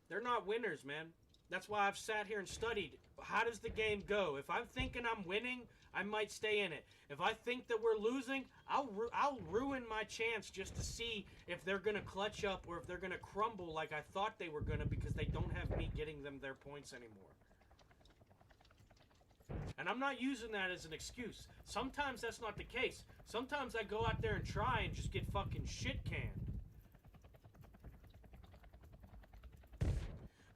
They're not winners, man. That's why I've sat here and studied. How does the game go? If I'm thinking I'm winning, I might stay in it. If I think that we're losing, I'll ruin my chance just to see if they're going to clutch up or if they're going to crumble like I thought they were going to because they don't have me getting them their points anymore. And I'm not using that as an excuse. Sometimes that's not the case. Sometimes I go out there and try and just get fucking shit canned.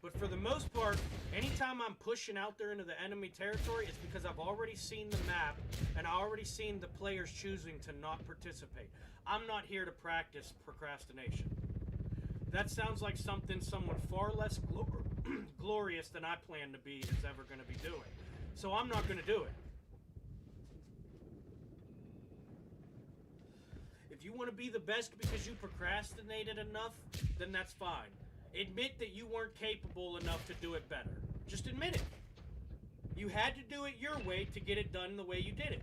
But for the most part, anytime I'm pushing out there into the enemy territory, it's because I've already seen the map and I already seen the players choosing to not participate. I'm not here to practice procrastination. That sounds like something someone far less glorious than I plan to be is ever going to be doing. So I'm not going to do it. If you want to be the best because you procrastinated enough, then that's fine. Admit that you weren't capable enough to do it better. Just admit it. You had to do it your way to get it done the way you did it.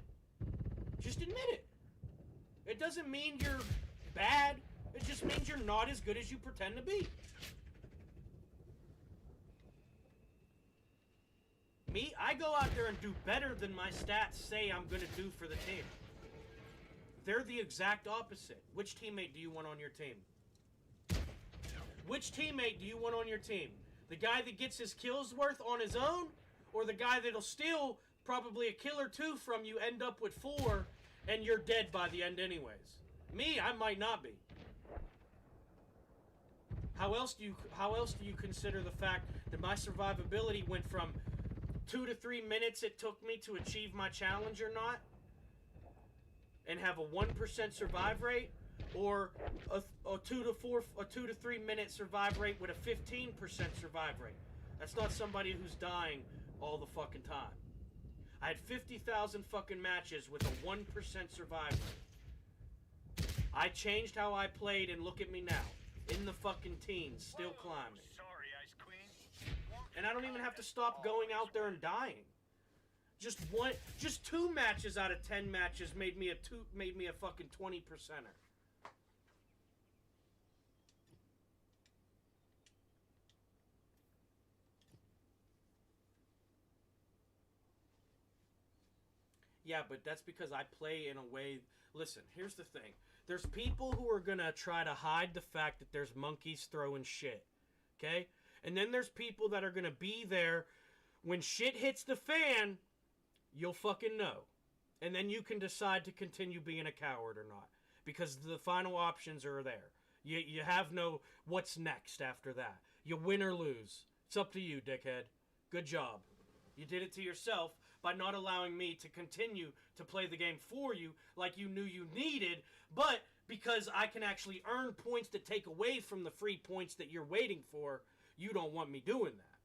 Just admit it. It doesn't mean you're bad. It just means you're not as good as you pretend to be. Me, I go out there and do better than my stats say I'm going to do for the team. They're the exact opposite. Which teammate do you want on your team? Which teammate do you want on your team? The guy that gets his kills worth on his own? Or the guy that'll steal probably a kill or two from you, end up with 4, and you're dead by the end anyways? Me, I might not be. How else do you consider the fact that my survivability went from 2 to 3 minutes it took me to achieve my challenge or not, and have a 1% survive rate, or a 2 to 3 minute survive rate with a 15% survive rate? That's not somebody who's dying all the fucking time. I had 50,000 fucking matches with a 1% survive rate. I changed how I played, and look at me now. In the fucking teens, still climbing. Sorry, Ice Queen. And I don't even have to stop going out there and dying. Just 2 matches out of 10 matches made me a fucking 20%er. Yeah, but that's because I play in a way... Listen, here's the thing. There's people who are going to try to hide the fact that there's monkeys throwing shit. Okay? And then there's people that are going to be there when shit hits the fan, you'll fucking know. And then you can decide to continue being a coward or not. Because the final options are there. You have no what's next after that. You win or lose. It's up to you, dickhead. Good job. You did it to yourself by not allowing me to continue to play the game for you like you knew you needed, but because I can actually earn points to take away from the free points that you're waiting for, you don't want me doing that.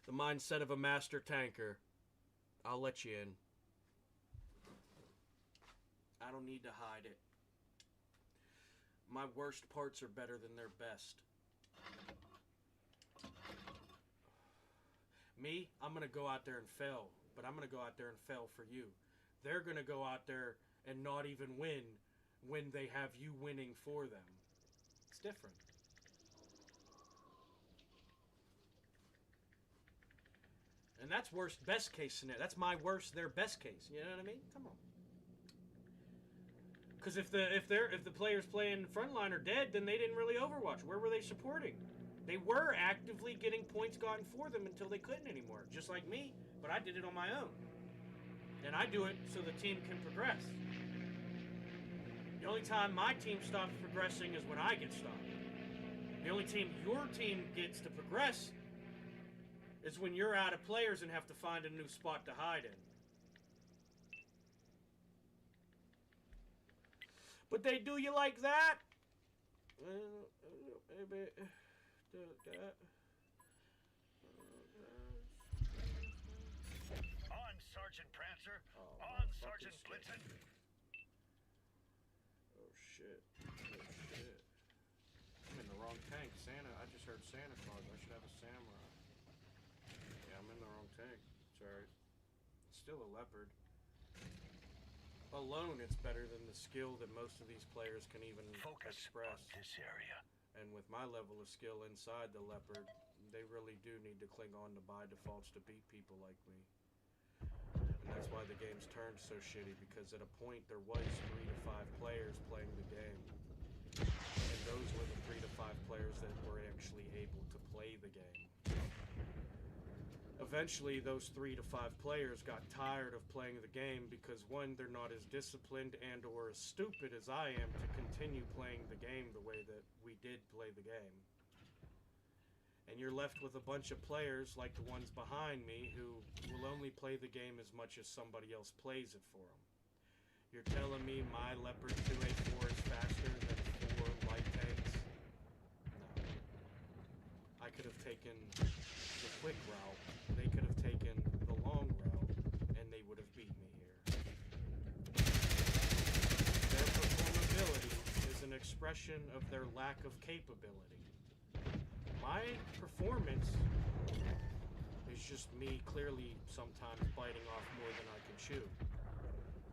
The mindset of a master tanker. I'll let you in. I don't need to hide it. My worst parts are better than their best. Me, I'm going to go out there and fail, but I'm going to go out there and fail for you. They're going to go out there and not even win when they have you winning for them. It's different. And that's worst, best case scenario. That's my worst, their best case. You know what I mean? Come on. Because if the players playing frontline are dead, then they didn't really Overwatch. Where were they supporting? They were actively getting points gotten for them until they couldn't anymore, just like me. But I did it on my own, and I do it so the team can progress. The only time my team stops progressing is when I get stopped. The only team your team gets to progress is when you're out of players and have to find a new spot to hide in. But they do you like that? I'm Sergeant Prancer. Oh, On, fucking Sergeant shit. Blitzen. Oh shit. Oh shit. I'm in the wrong tank. Santa. I just heard Santa Claus. I should have a samurai. Yeah, I'm in the wrong tank. It's alright. Still a leopard. Alone, it's better than the skill that most of these players can even Focus express. on this area. And with my level of skill inside the leopard, they really do need to cling on to by defaults to beat people like me. And that's why the game's turned so shitty, because at a point there was 3 to 5 players playing the game. And those were the 3 to 5 players that were actually able to play the game. Eventually, those 3 to 5 players got tired of playing the game because, one, they're not as disciplined and or as stupid as I am to continue playing the game the way that we did play the game. And you're left with a bunch of players like the ones behind me who will only play the game as much as somebody else plays it for them. You're telling me my Leopard 2A4 is faster than 4 light tanks? No. I could have taken the quick route. They could have taken the long route, and they would have beat me here. Their performability is an expression of their lack of capability. My performance is just me clearly sometimes biting off more than I can chew.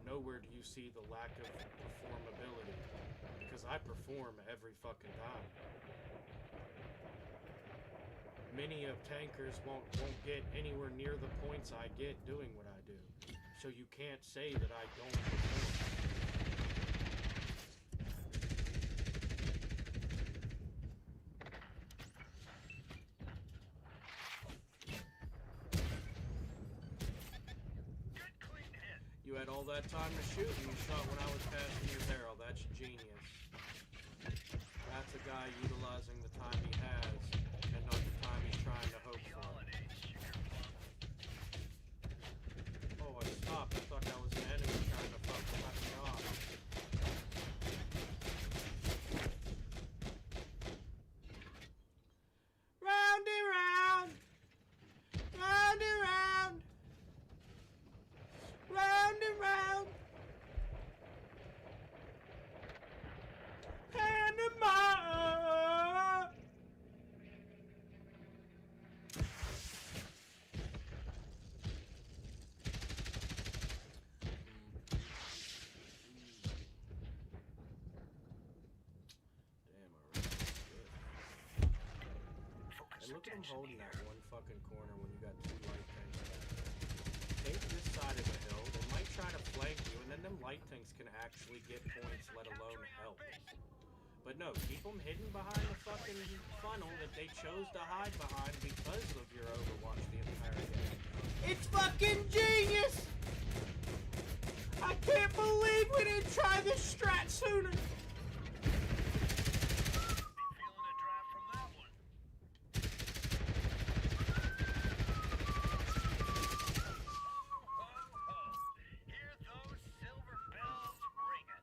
Nowhere do you see the lack of performability, because I perform every fucking time. Many of tankers won't get anywhere near the points I get doing what I do. So you can't say that I don't perform. Good clean hit. You had all that time to shoot and you shot when I was passing your barrel. That's genius. That's a guy utilizing the time he has and not the time he's trying to hope for. Oh, I stopped. I thought that was an enemy trying to fuck me off. Round and round. Round and round. Round and round. Panama. And look at him holding that one fucking corner when you got 2 light tanks. Take this side of the hill, they might try to flank you, and then them light tanks can actually get points, let alone help. But no, keep them hidden behind the fucking funnel that they chose to hide behind because of your Overwatch the entire game. It's fucking genius! I can't believe we didn't try this strat sooner! Feeling a draft from that one. Ho, ho. Hear those silver bells ringing.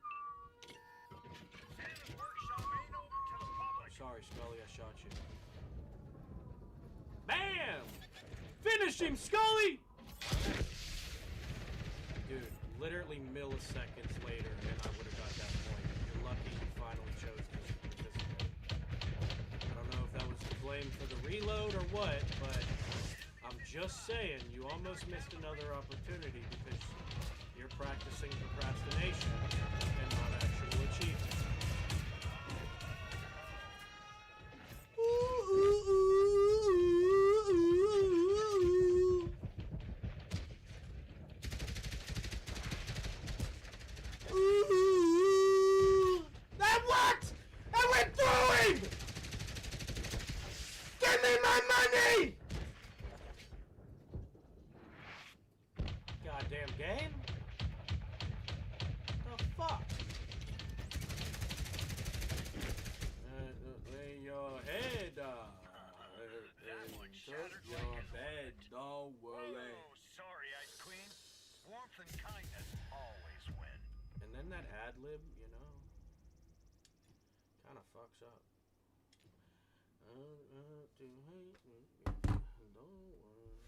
Santa's workshop ain't open to the public. Sorry, Scully, I shot you. BAM! Finish him, Scully! Dude, literally milliseconds later, and I would have got that point. You're lucky you finally chose to participate. I don't know if that was to blame for the reload or what, but I'm just saying, you almost missed another opportunity because you're practicing procrastination and not actual achievement. That worked! I went through him! Give me my money! Goddamn game? The fuck? Lay your head That one shattered your like his bed, don't worry. Oh, sorry, Ice Queen. Warmth and kindness always win. And then that ad-lib, you know, kind of fucks up. To hate me, don't worry.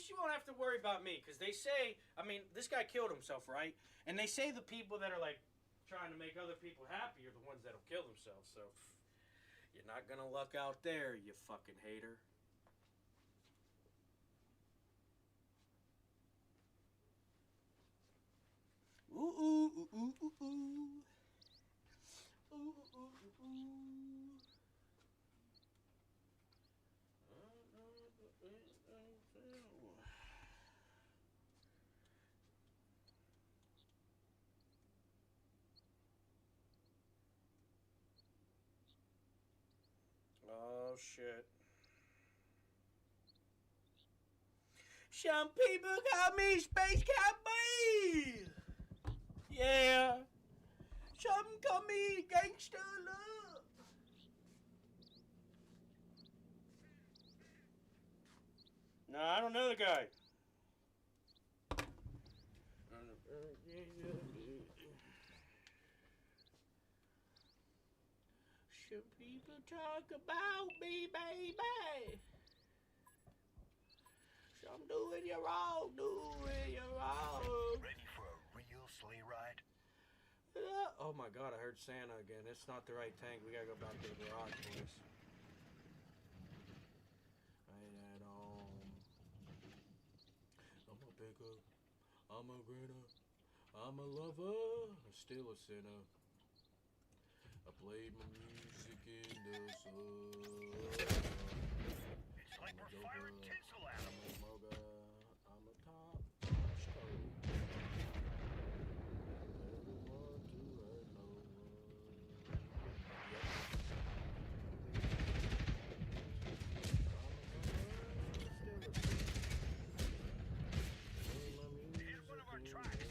least you won't have to worry about me, because they say, I mean, this guy killed himself, right? And they say the people that are, like, trying to make other people happy are the ones that'll kill themselves, so you're not gonna luck out there, you fucking hater. Ooh, ooh, ooh, ooh, ooh, ooh. Ooh, ooh, ooh, ooh. Oh shit. Some people call me Space Cowboy. Yeah. Some call me Gangsta Love. No, I don't know the guy. Some people talk about me, baby. Some doing you wrong, doing you wrong. Ready for a real sleigh ride? Oh my god, I heard Santa again. It's not the right tank. We gotta go back to the garage, boys. Right at home. I'm a picker. I'm a grinner. I'm a lover. I'm still a sinner. I played my music in the sun. It's like we're firing tinsel at I'm him. a smoker. I'm a top-notch code. Never want to hurt no one. Here's one of our tracks.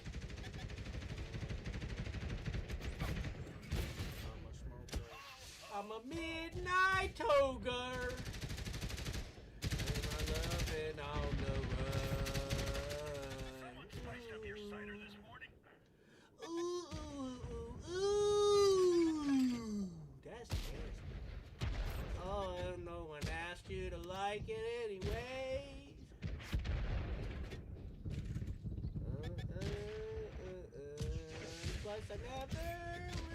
I'm a midnight toger. And I love it on the Someone spiced up your cider this morning. run. Ooh. That's nasty. Oh, no one asked you to like it anyways. Plus, I never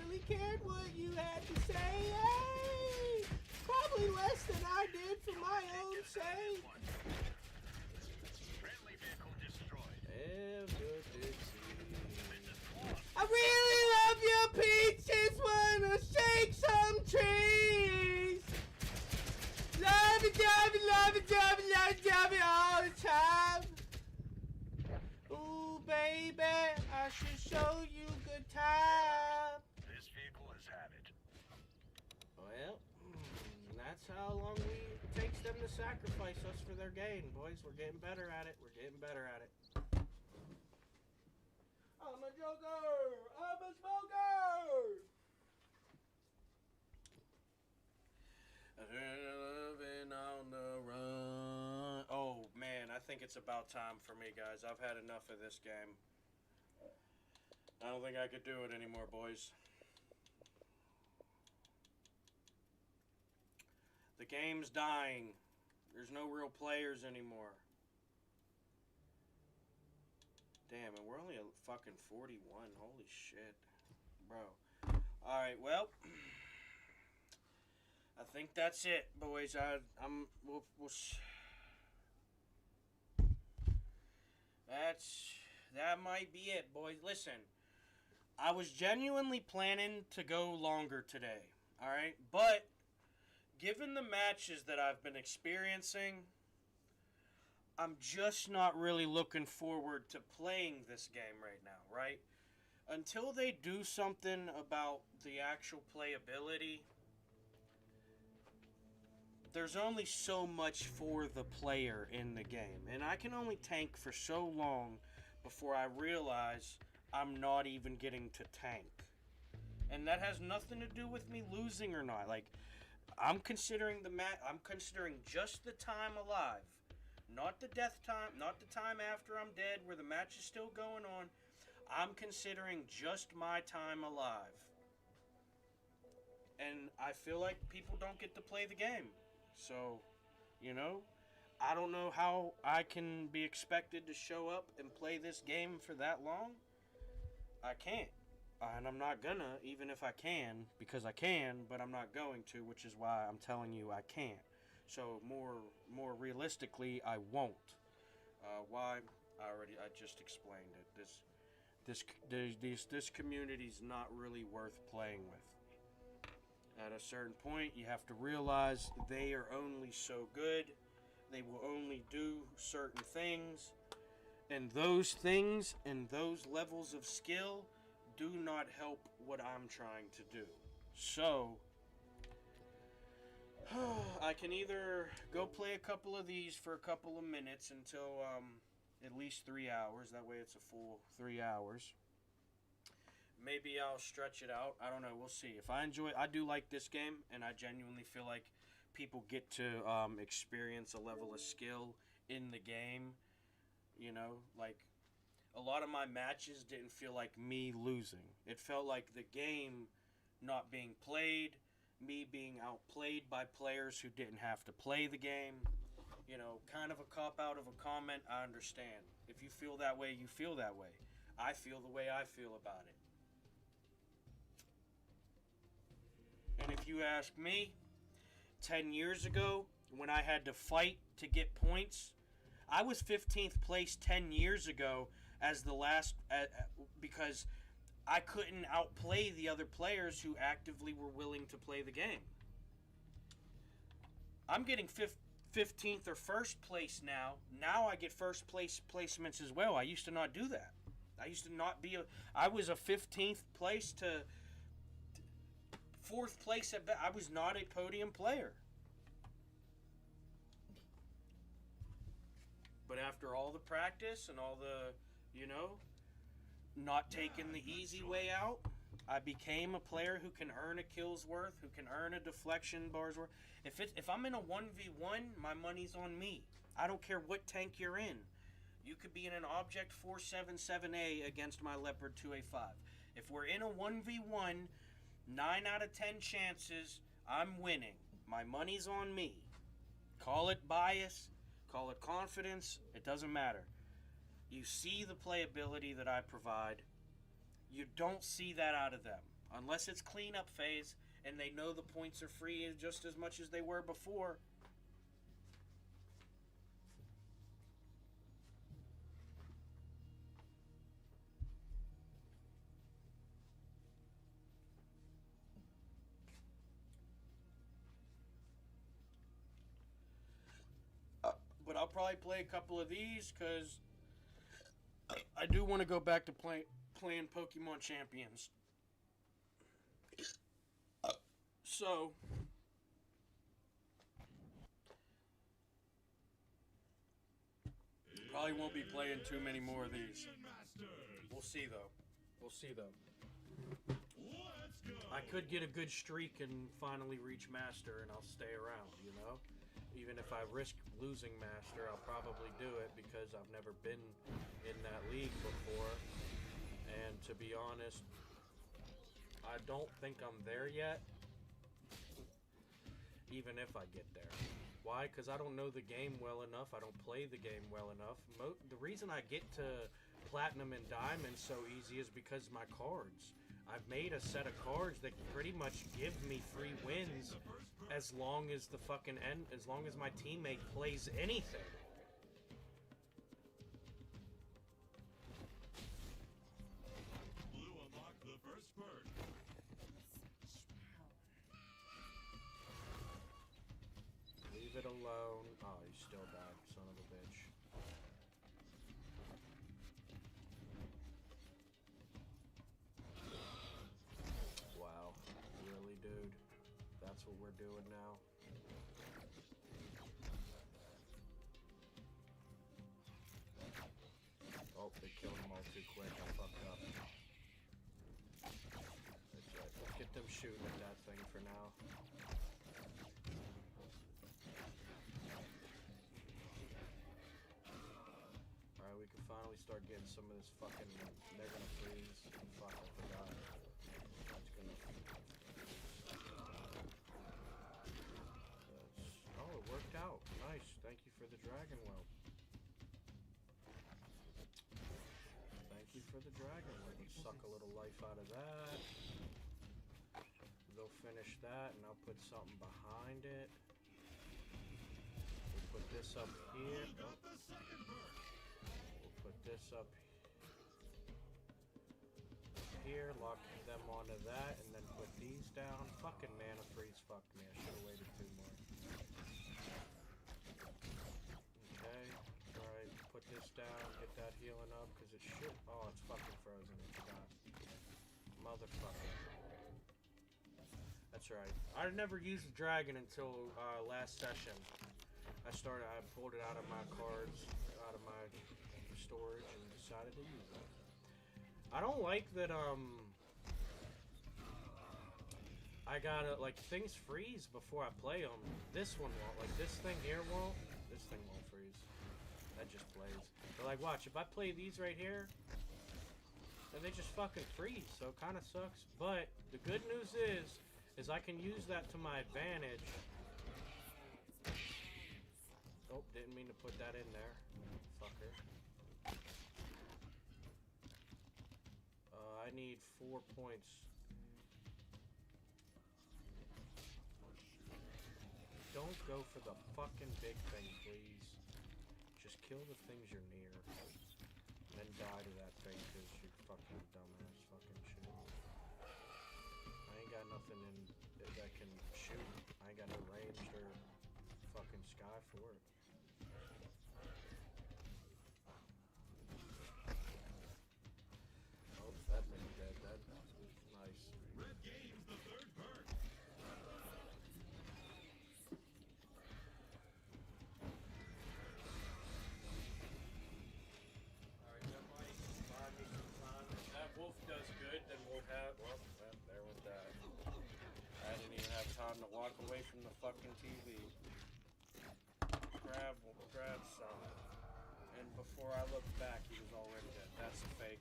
really cared what you had to say. Hey, probably less than I did for my own sake. Friendly vehicle destroyed. I really love your peaches. Wanna shake some trees. Love it, love it, love it, love it, love it, love it all the time. Ooh, baby, I should show you good time. This vehicle has had it. Well, that's how long it takes them to sacrifice us for their gain, boys. We're getting better at it. We're getting better at it. I'm a joker. I'm a smoker. Living on the run. Oh man, I think it's about time for me, guys. I've had enough of this game. I don't think I could do it anymore, boys. The game's dying. There's no real players anymore. Damn, and we're only at fucking 41. Holy shit. Bro. Alright, well. I think that's it, boys. That might be it, boys. Listen, I was genuinely planning to go longer today, alright? But, given the matches that I've been experiencing, I'm just not really looking forward to playing this game right now, right? Until they do something about the actual playability, there's only so much for the player in the game. And I can only tank for so long before I realize I'm not even getting to tank. And that has nothing to do with me losing or not. Like, I'm considering I'm considering just the time alive. Not the death time, not the time after I'm dead where the match is still going on. I'm considering just my time alive. And I feel like people don't get to play the game. So, you know, I don't know how I can be expected to show up and play this game for that long. I can't. And I'm not gonna, even if I can, because I can, but I'm not going to, which is why I'm telling you I can't. So more realistically, I won't. Why? I just explained it. This community's not really worth playing with. At a certain point, you have to realize they are only so good. They will only do certain things, and those things and those levels of skill do not help what I'm trying to do. So I can either go play a couple of these for a couple of minutes until at least 3 hours. That way it's a full 3 hours. Maybe I'll stretch it out. I don't know. We'll see. If I enjoy it, I do like this game, and I genuinely feel like people get to experience a level of skill in the game. You know, like a lot of my matches didn't feel like me losing. It felt like the game not being played, me being outplayed by players who didn't have to play the game. You know, kind of a cop-out of a comment, I understand. If you feel that way, you feel that way. I feel the way I feel about it. And if you ask me, 10 years ago, when I had to fight to get points, I was 15th place 10 years ago as the last, because I couldn't outplay the other players who actively were willing to play the game. I'm getting 15th or first place now. Now I get first place placements as well. I used to not do that. I used to not be I was a 15th place to 4th place at best. I was not a podium player. But after all the practice and all the, you know, not taking the easy way out, I became a player who can earn a kill's worth, who can earn a deflection bar's worth. If I'm in a 1v1, my money's on me. I don't care what tank you're in. You could be in an Object 477A against my Leopard 2A5. If we're in a 1v1, 9 out of 10 chances, I'm winning. My money's on me. Call it bias, call it confidence, it doesn't matter. You see the playability that I provide. You don't see that out of them. Unless it's cleanup phase and they know the points are free just as much as they were before. But I'll probably play a couple of these because I do want to go back to playing Pokemon Champions. So probably won't be playing too many more of these. We'll see though. We'll see though. I could get a good streak and finally reach Master, and I'll stay around, you know? Even if I risk losing Master, I'll probably do it because I've never been in that league before. And to be honest, I don't think I'm there yet, even if I get there. Why? Because I don't know the game well enough. I don't play the game well enough. The reason I get to Platinum and Diamond so easy is because my cards. I've made a set of cards that pretty much give me free wins as long as the fucking end, as long as my teammate plays anything. Blue unlocked the first bird. Leave it alone. Oh, you still died, son of a bitch. Wow. Really, dude? That's what we're doing now? Oh, they killed them all too quick. I fucked up. That's right. Let's get them shooting at that thing for now. Alright, we can finally start getting some of this fucking... They're gonna freeze. Fuck, I forgot. It's gonna... Oh, it worked out. Nice. Thank you for the drop. dragon whelp. Thank you for the dragon whelp. Let's suck a little life out of that. Go finish that, and I'll put something behind it. We'll put this up here. We'll put this up here, lock them onto that, and then put these down. Fucking mana freeze fucked me. I should have waited 2 more. Okay, alright, put this down, get that healing up, because it should. Oh, it's fucking frozen. I forgot. Motherfucker. That's right. I never used the dragon until last session. I pulled it out of my cards, out of my storage, and decided to use it. I don't like that, I gotta, like, things freeze before I play them. This one won't. Like, this thing here won't. This thing won't freeze. That just plays. But, like, watch. If I play these right here, then they just fucking freeze. So it kind of sucks. But the good news is I can use that to my advantage. Oh, didn't mean to put that in there. Fucker. I need 4 points. Don't go for the fucking big thing, please. Just kill the things you're near. And then die to that thing because you're fucking dumbass fucking shit. I ain't got nothing in that can shoot. I ain't got no ranged or fucking sky for it. Oh, that made me dead. That was nice. Red gains the 3rd perk. Alright, that might buy me some time. If that wolf does good, then we'll have. Well, there went that. I didn't even have time to walk away from the fucking TV. Grab some. And before I looked back, he was already dead. That's a fake.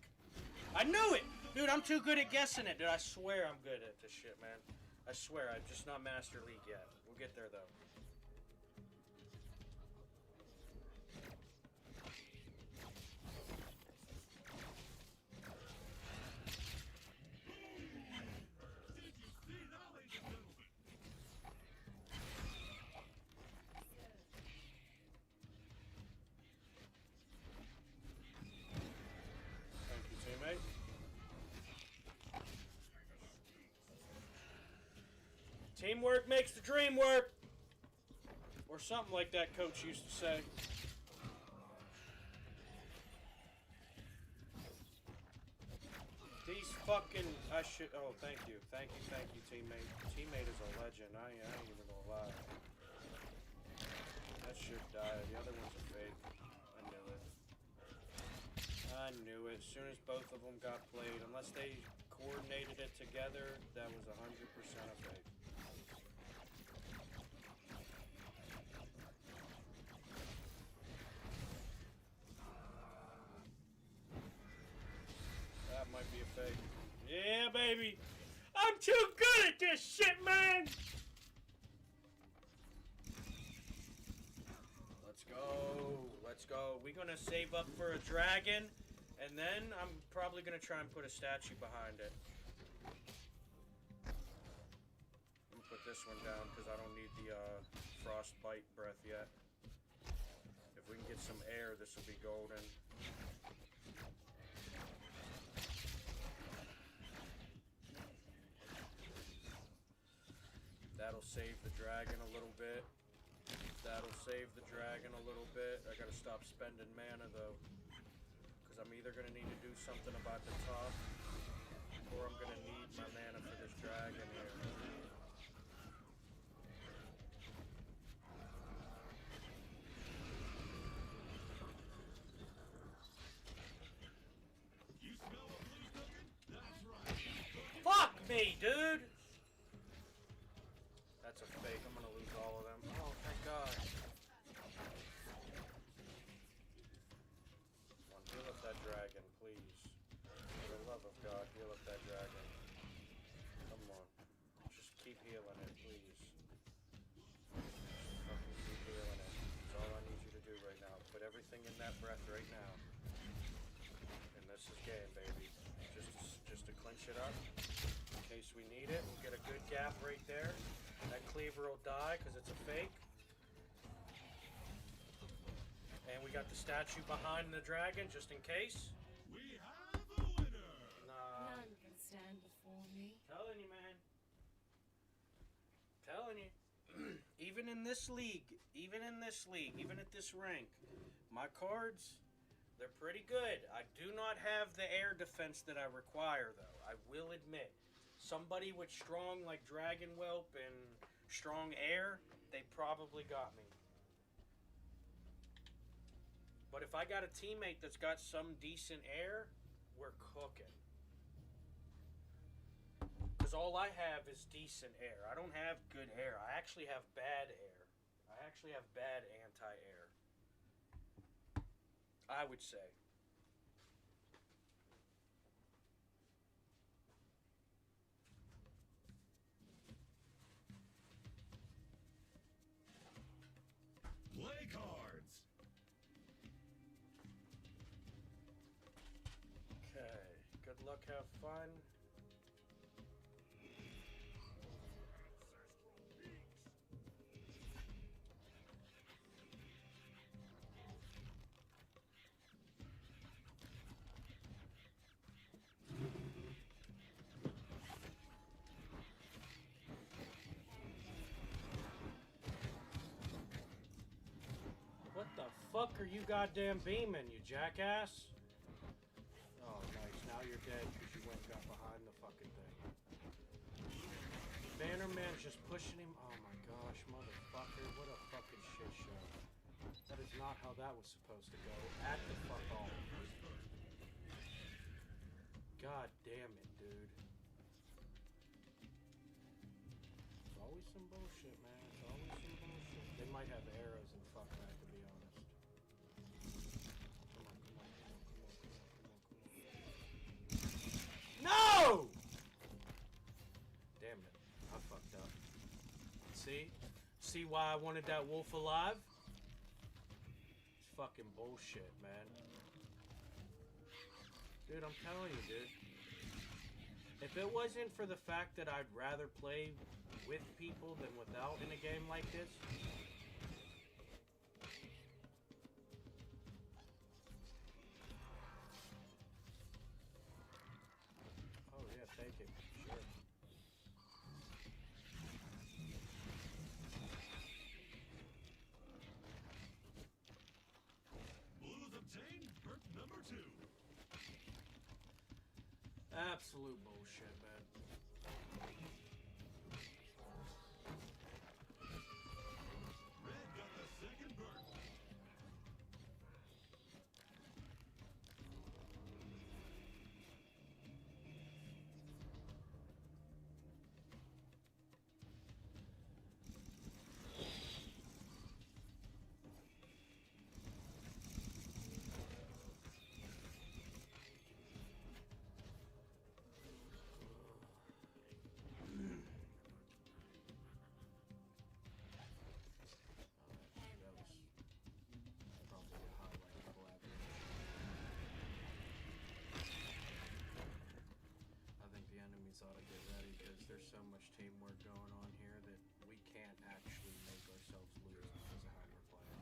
I knew it! Dude, I'm too good at guessing it. Dude, I swear I'm good at this shit, man. I swear, I'm just not Master League yet. We'll get there, though. Teamwork makes the dream work! Or something like that coach used to say. These fucking... Oh, thank you. Thank you, teammate. Teammate is a legend. I ain't even gonna lie. That shit died. The other one's a fake. I knew it. As soon as both of them got played, unless they coordinated it together, that was 100% a fake. That might be a fake. Yeah, baby! I'm too good at this shit, man! Let's go. Let's go. We're gonna save up for a dragon, and then I'm probably gonna try and put a statue behind it. I'm gonna put this one down because I don't need the frostbite breath yet. If we can get some air, this will be golden. That'll save the dragon a little bit. That'll save the dragon a little bit. I gotta stop spending mana though, because I'm either gonna need to do something about the top, or I'm gonna need my mana for this dragon here. You smell a blue cooking? That's right. Fuck me, dude! That's a fake. I'm gonna lose all of them. Oh, thank God. Come on, heal up that dragon, please. For the love of God, heal up that dragon. Come on. Just keep healing it, please. Fucking keep healing it. That's all I need you to do that breath right now. And this is game, baby. Just to clinch it up. In case we need it. We'll get a good gap right there. That cleaver will die because it's a fake. And we got the statue behind the dragon just in case. We have a winner. Nah. None can stand before me. Telling you, man. Telling you. Even in this league, even at this rank, my cards, they're pretty good. I do not have the air defense that I require, though. I will admit. Somebody with strong, like, Dragon Whelp and strong air, they probably got me. But if I got a teammate that's got some decent air, we're cooking. Because all I have is decent air. I don't have good air. I actually have bad air. I actually have bad anti-air. I would say. Play cards. Okay. Good luck, have fun. What the fuck are you goddamn beaming, you jackass? Oh, nice. Now you're dead because you went and got behind the fucking thing. Bannerman's just pushing him. Oh my gosh, motherfucker. What a fucking shit show. That is not how that was supposed to go. At the fuck all. God damn it, dude. It's always some bullshit, man. It's always some bullshit. They might have arrows and fuck that, to be honest. Come on, come on, come on, come on, come on, come on, come on. No! Damn it. I fucked up. See? See why I wanted that wolf alive? It's fucking bullshit, man. Dude, I'm telling you, dude. If it wasn't for the fact that I'd rather play with people than without in a game like this. Oh yeah, take it. Sure. Blues obtain perk number 2. Absolute bullshit, man. Red got the second perk. That was probably a highlight collaboration. I think the enemies ought to get ready because there's so much teamwork going on here that we can't actually make ourselves lose because of how we're playing.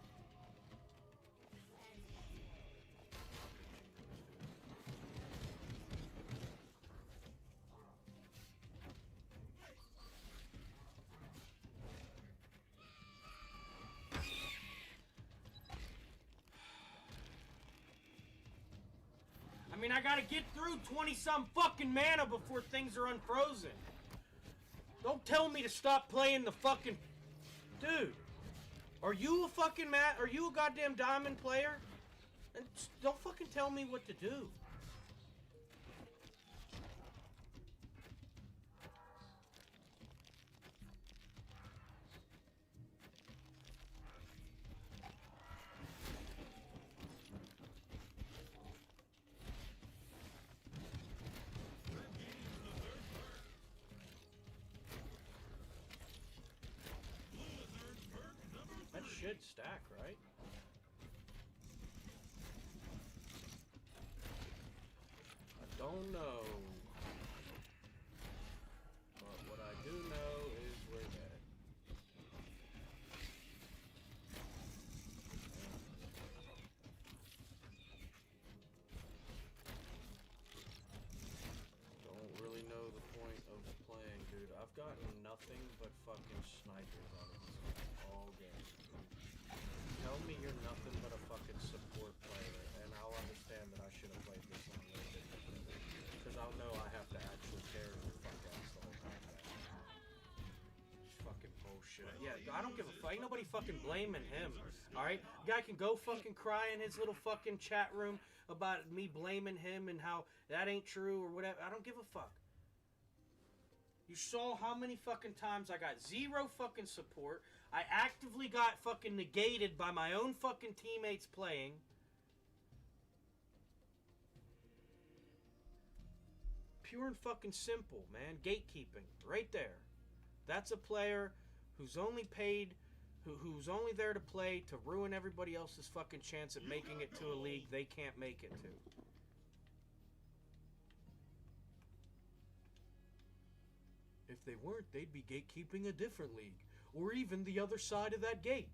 I mean, I gotta get through 20-some fucking mana before things are unfrozen. Don't tell me to stop playing the fucking... Dude. Are you a fucking Are you a goddamn diamond player? And don't fucking tell me what to do. That should stack, right? don't know. But what I do know is we're dead. Don't really know the point of playing, dude. I've gotten nothing but fucking snipers out of this all game. Tell me you're nothing but a fucking support player, and I'll understand that I should have played this one a little bit differently. Because I'll know I have to actually carry your fuck ass the whole time. It's fucking bullshit. Yeah, I don't give a fuck. Ain't nobody fucking blaming him. Alright? Guy can go fucking cry in his little fucking chat room about me blaming him and how that ain't true or whatever. I don't give a fuck. You saw how many fucking times I got zero fucking support. I actively got fucking negated by my own fucking teammates playing. Pure and fucking simple, man. Gatekeeping. Right there. That's a player who's only paid, who's only there to play to ruin everybody else's fucking chance at making it to a league they can't make it to. If they weren't, they'd be gatekeeping a different league. Or even the other side of that gate.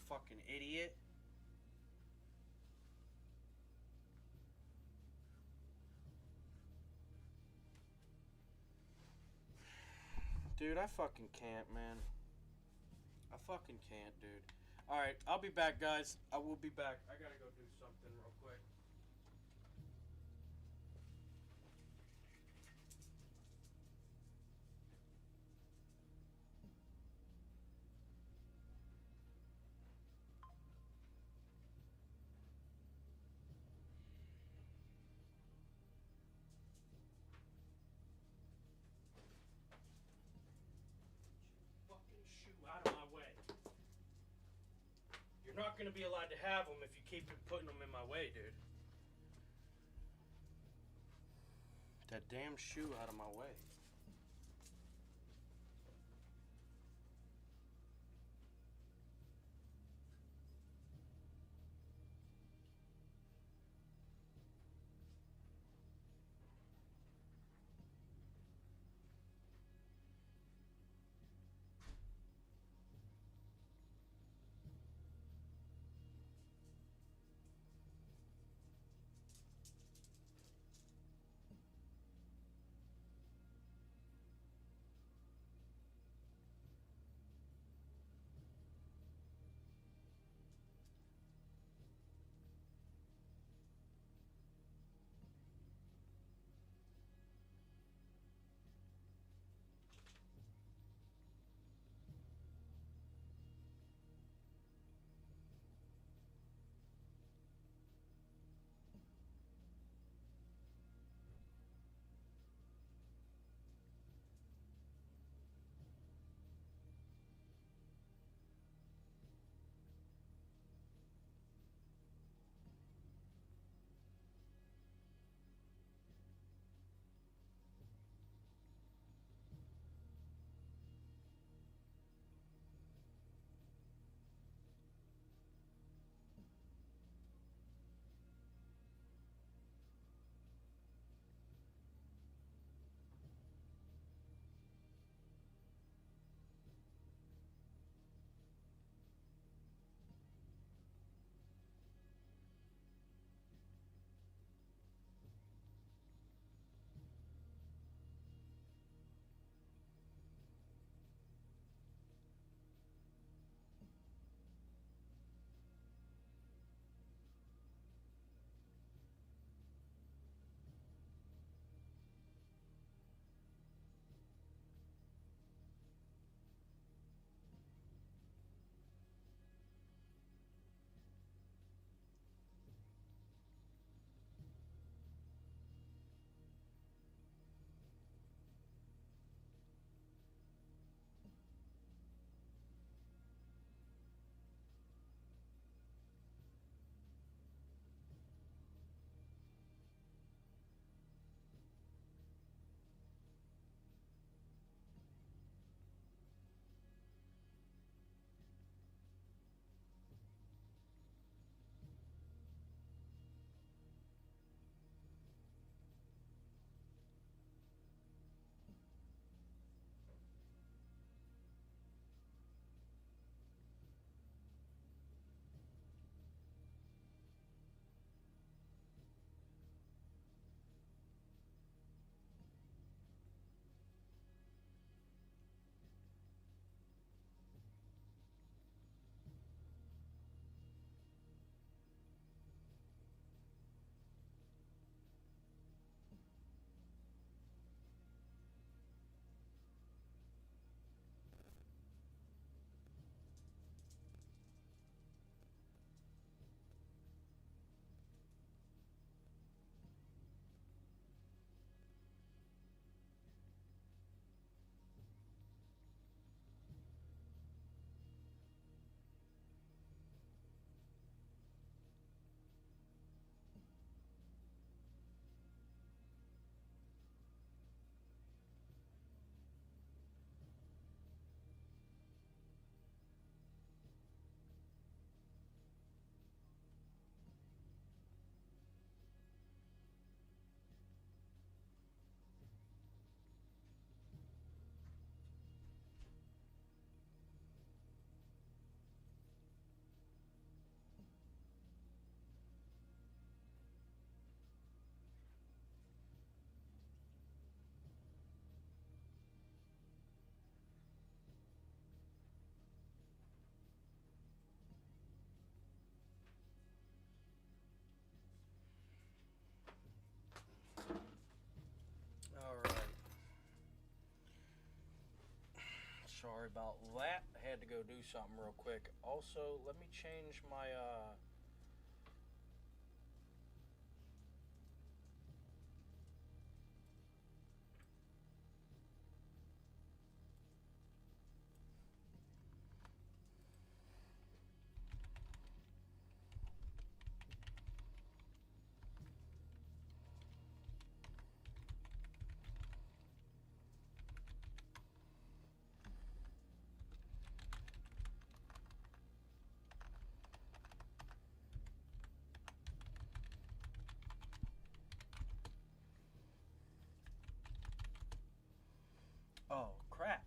Fucking idiot. Dude, I fucking can't, man. I fucking can't, dude. Alright, I'll be back, guys. I will be back. I gotta go do something real quick. Fucking shoe out of my way. You're not gonna be allowed to have them if you keep putting them in my way, dude. That damn shoe out of my way. Sorry about that. I had to go do something real quick. Also, let me change my oh crap.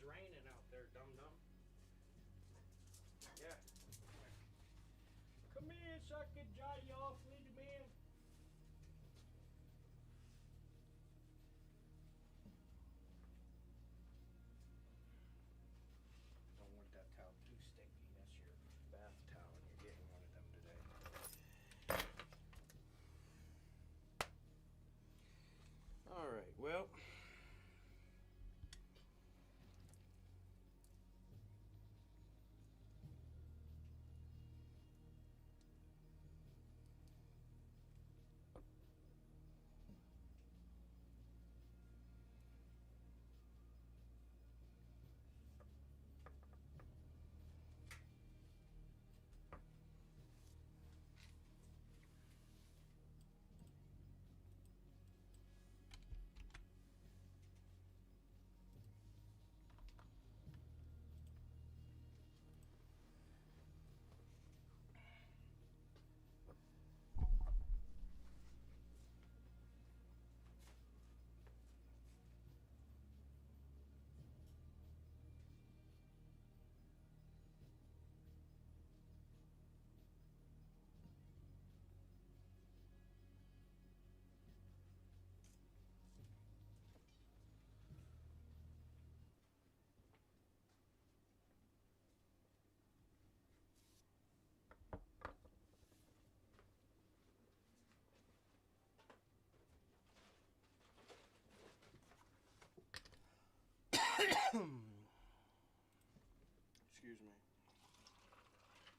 Raining out there, dum-dum. Yeah. Come here, so I can dry you off, little man. Don't want that towel too sticky. That's your bath towel, and you're getting one of them today. All right, well.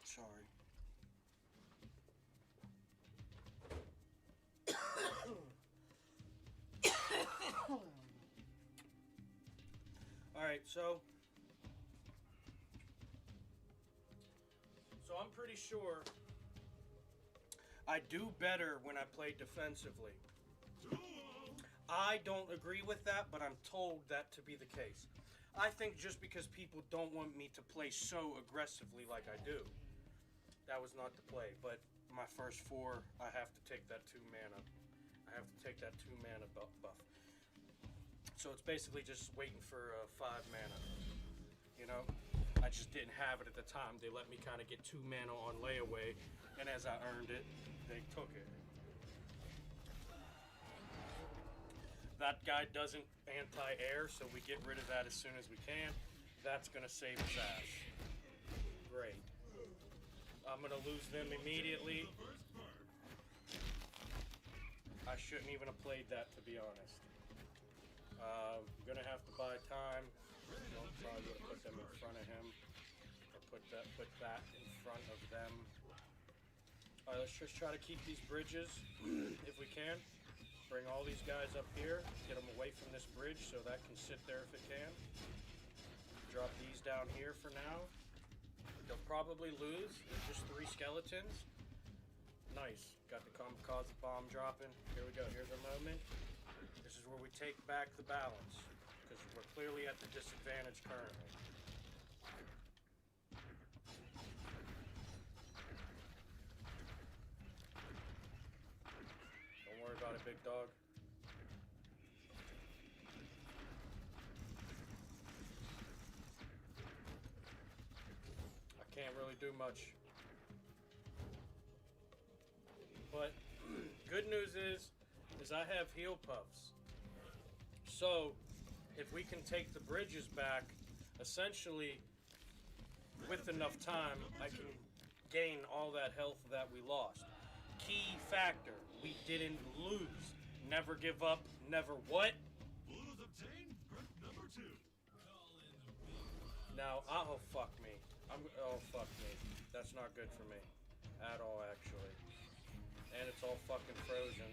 Sorry. Alright, so I'm pretty sure I do better when I play defensively. I don't agree with that, but I'm told that to be the case. I think just because people don't want me to play so aggressively like I do, that was not the play. But my first 4, I have to take that 2 mana. I have to take that 2 mana buff. So it's basically just waiting for 5 mana. You know, I just didn't have it at the time. They let me kind of get 2 mana on layaway, and as I earned it, they took it. That guy doesn't anti-air, so we get rid of that as soon as we can. That's gonna save his ass. Great. I'm gonna lose them immediately. I shouldn't even have played that, to be honest. Gonna have to buy time. Well, probably gonna put them in front of him, or put that in front of them. All right, let's just try to keep these bridges if we can. Bring all these guys up here, get them away from this bridge so that can sit there if it can. Drop these down here for now. They'll probably lose. There's just 3 skeletons. Nice. Got the kamikaze bomb dropping. Here we go. Here's our moment. This is where we take back the balance, because we're clearly at the disadvantage currently. Don't worry about it, big dog. I can't really do much. But good news is I have heal puffs. So if we can take the bridges back, essentially with enough time, I can gain all that health that we lost. Key factor, we didn't lose. Never give up, never what? Blues obtained. Group number 2. Now, oh fuck me. Oh fuck me. That's not good for me. At all, actually. And it's all fucking frozen.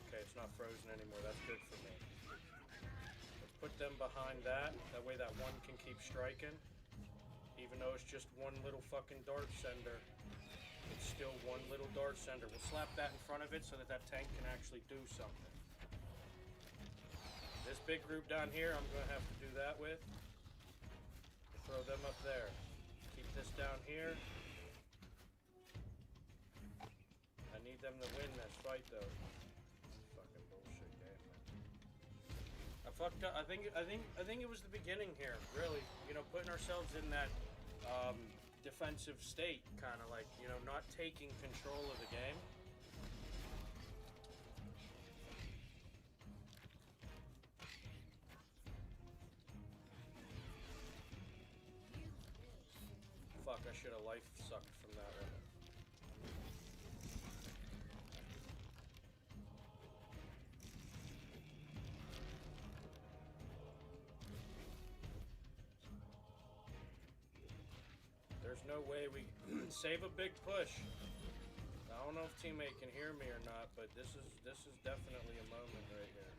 Okay, it's not frozen anymore. That's good for me. Let's put them behind that. That way that one can keep striking. Even though it's just one little fucking dart sender. It's still one little dart sender. We'll slap that in front of it so that that tank can actually do something. This big group down here, I'm going to have to do that with. Throw them up there. Keep this down here. I need them to win this fight, though. Fucking bullshit game, man. I fucked up. I think it was the beginning here, really. You know, putting ourselves in that defensive state, kind of like, you know, not taking control of the game. Fuck, I should have life sucked from that one. There's no way we save a big push. I don't know if teammate can hear me or not, but this is definitely a moment right here.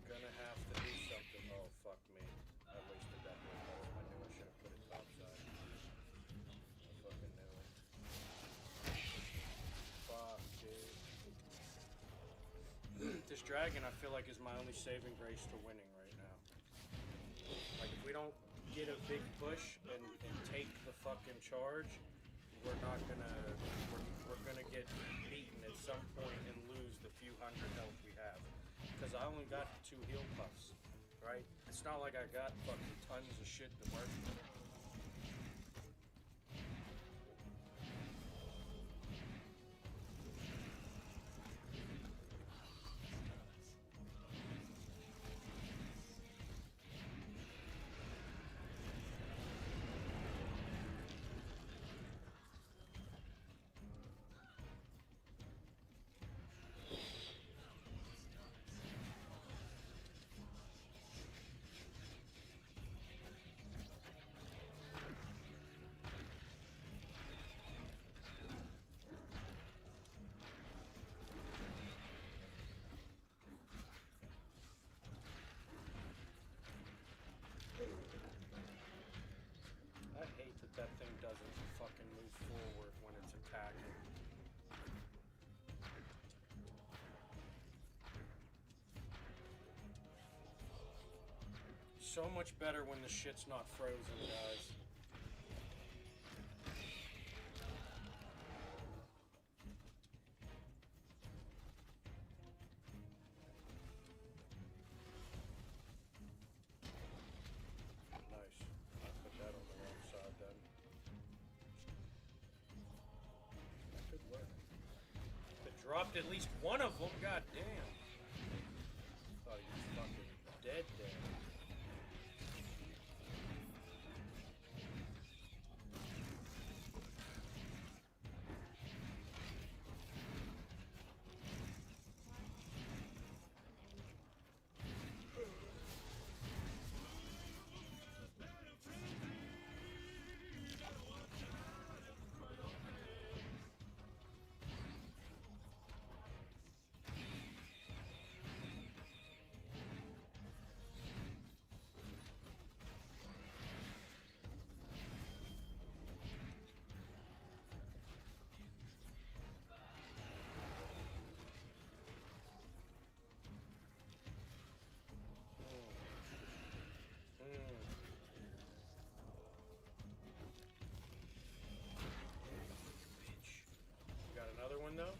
Gonna have to do something. Oh fuck me! I wasted that one. I knew I should have put it topside. I fucking knew it. Fuck, dude. This dragon, I feel like, is my only saving grace to winning right now. Like, if we don't get a big push and take the fucking charge, we're gonna get beaten at some point and lose the few hundred health we have. Because I only got 2 heal puffs, right? It's not like I got fucking tons of shit to work with. So much better when the shit's not frozen, guys. Nice. I put that on the wrong side then. That could work. It dropped at least one of them, god damn. Thought he was fucking dead there. Got another one though.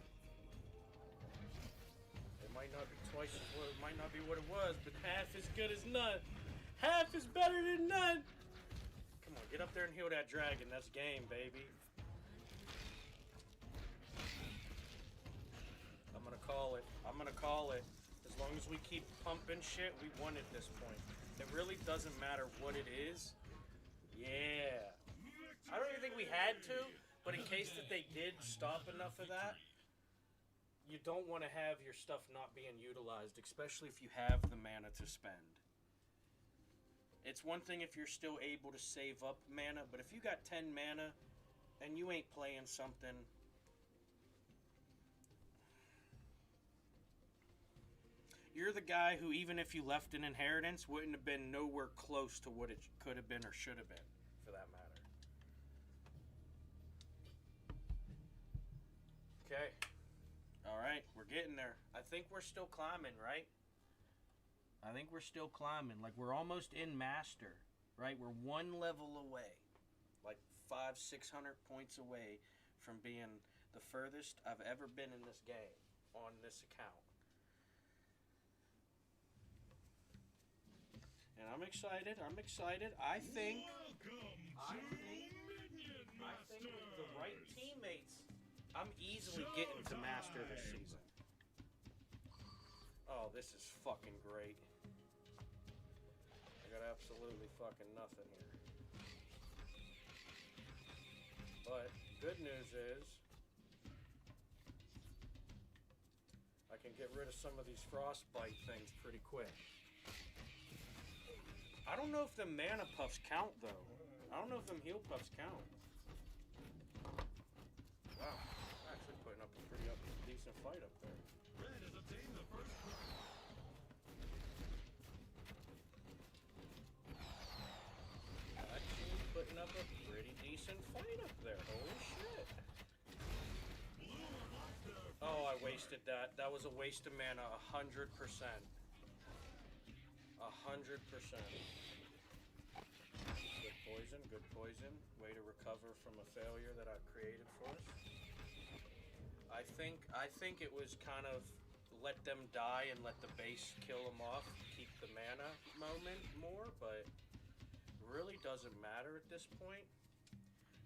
It might not be twice as what it might not be what it was, but half as good as none. Half is better than none. Come on, get up there and heal that dragon. That's game, baby. I'm gonna call it. I'm gonna call it. As long as we keep pumping shit, we won at this point. It really doesn't matter what it is. Yeah. I don't even think we had to, but in case that they did stop enough of that, you don't want to have your stuff not being utilized, especially if you have the mana to spend. It's one thing if you're still able to save up mana, but if you got 10 mana and you ain't playing something, you're the guy who, even if you left an inheritance, wouldn't have been nowhere close to what it could have been or should have been, for that matter. Okay. Alright, we're getting there. I think we're still climbing, right? I think we're still climbing. Like, we're almost in Master, right? We're one level away. Like, 500-600 points away from being the furthest I've ever been in this game on this account. And I'm excited. I'm excited. I think with the right teammates, I'm easily getting to Master this season. Oh, this is fucking great. I got absolutely fucking nothing here. But, good news is, I can get rid of some of these frostbite things pretty quick. I don't know if the mana puffs count, though. I don't know if them heal puffs count. Wow, actually putting up a pretty decent fight up there. Red has obtained the first point. Actually putting up a pretty decent fight up there. Holy shit. Oh, I wasted that. That was a waste of mana, 100%. 100%. Good poison, good poison. Way to recover from a failure that I created for us. I think it was kind of let them die and let the base kill them off, keep the mana moment more, but really doesn't matter at this point.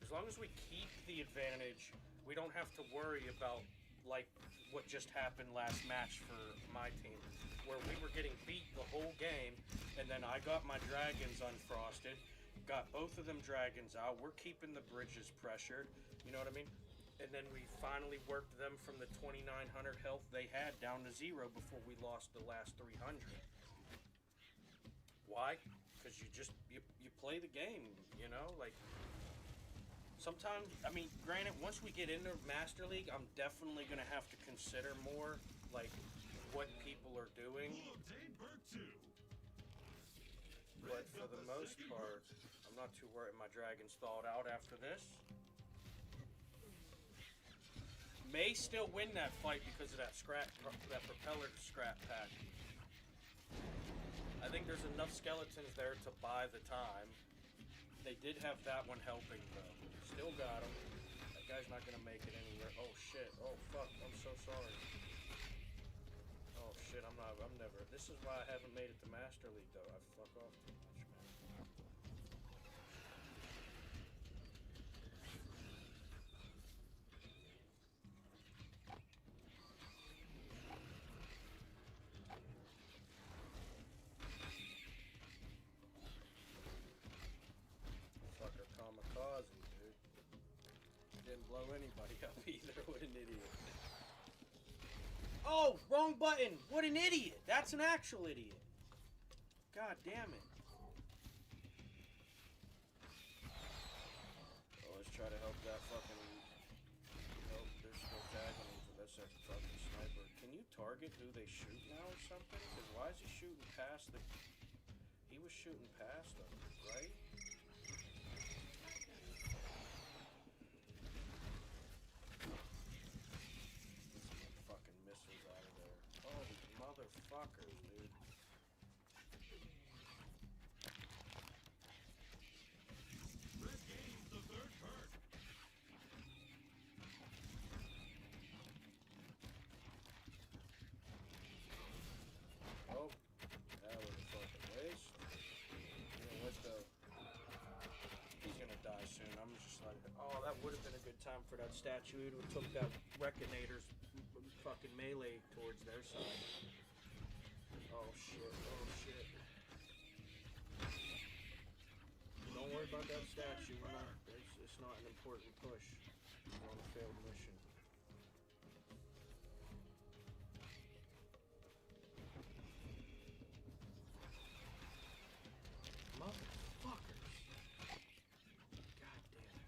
As long as we keep the advantage, we don't have to worry about like what just happened last match for my team, where we were getting beat the whole game, and then I got my dragons unfrosted, got both of them dragons out, we're keeping the bridges pressured, you know what I mean? And then we finally worked them from the 2,900 health they had down to 0 before we lost the last 300. Why? Because you play the game, you know? Like, sometimes, I mean, granted, once we get into Master League, I'm definitely going to have to consider more, like, what people are doing. But for the most part, I'm not too worried. My dragon's thawed out after this. May still win that fight because of that propeller scrap pack. I think there's enough skeletons there to buy the time. They did have that one helping though. Still got him. That guy's not gonna make it anywhere. Oh shit. Oh fuck. I'm so sorry. Oh shit. I'm never. This is why I haven't made it to Master League though. I fuck off too much, man. Fucker kamikaze, dude. Didn't blow anybody up either. What an idiot. Oh, wrong button. What an idiot. That's an actual idiot. God damn it. Oh, let's try to help that fucking... Nope, they're still tagging him for this fucking sniper. Can you target who they shoot now or something? Because why is he shooting past the... He was shooting past them, right? Fucking missiles out of there. Oh, these motherfuckers, dude. Red gains the third turret. Oh, that was a fucking waste. You know what though? He's gonna die soon. I'm just like, oh, that would have been a good time for that statue. It would have took that Reckonator's fucking melee towards their side. Oh shit, oh shit. Don't worry about that statue. We're not, it's not an important push. We're on a failed mission. Motherfuckers. God damn it.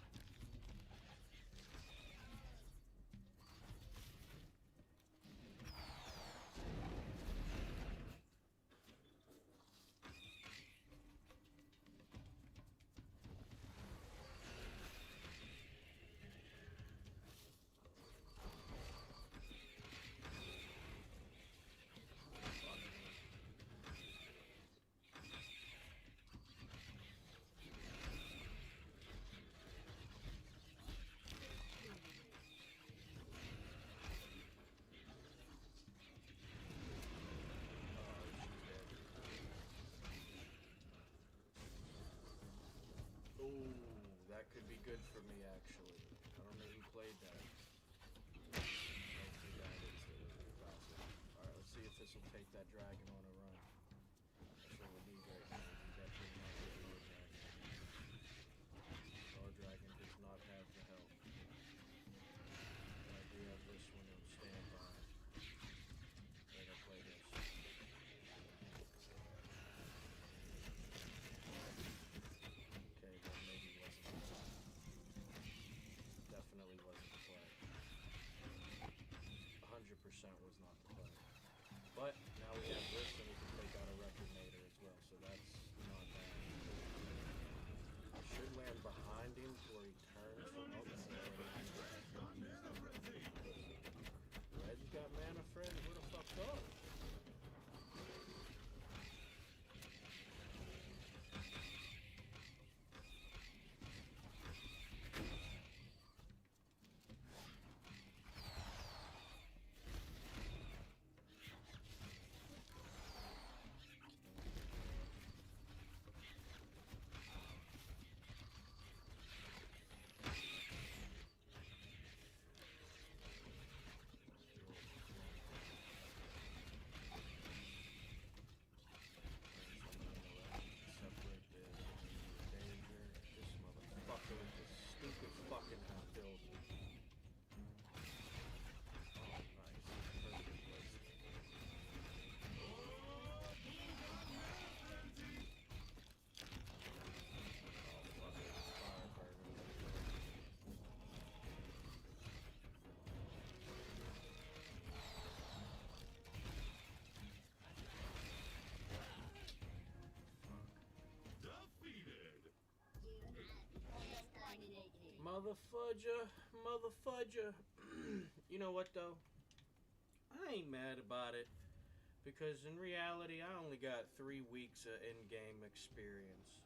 Ooh, that could be good for me actually. I don't know who played that. Hopefully that is Alright, let's see if this will take that dragon on a run. That's what we need right now. We definitely not get low dragon. Our dragon does not have the health. I do have this one on standby. Wait, I'll play this. Okay, well maybe it wasn't the play. Definitely wasn't the play. 100% was not the play. But now we have this and we can take out a Reckonator as well, so that's not bad. I should land behind him before he turns from Red's got mana friends, where the fuck go? Motherfudger. You know what though? I ain't mad about it Because in reality, I only got 3 weeks of in-game experience.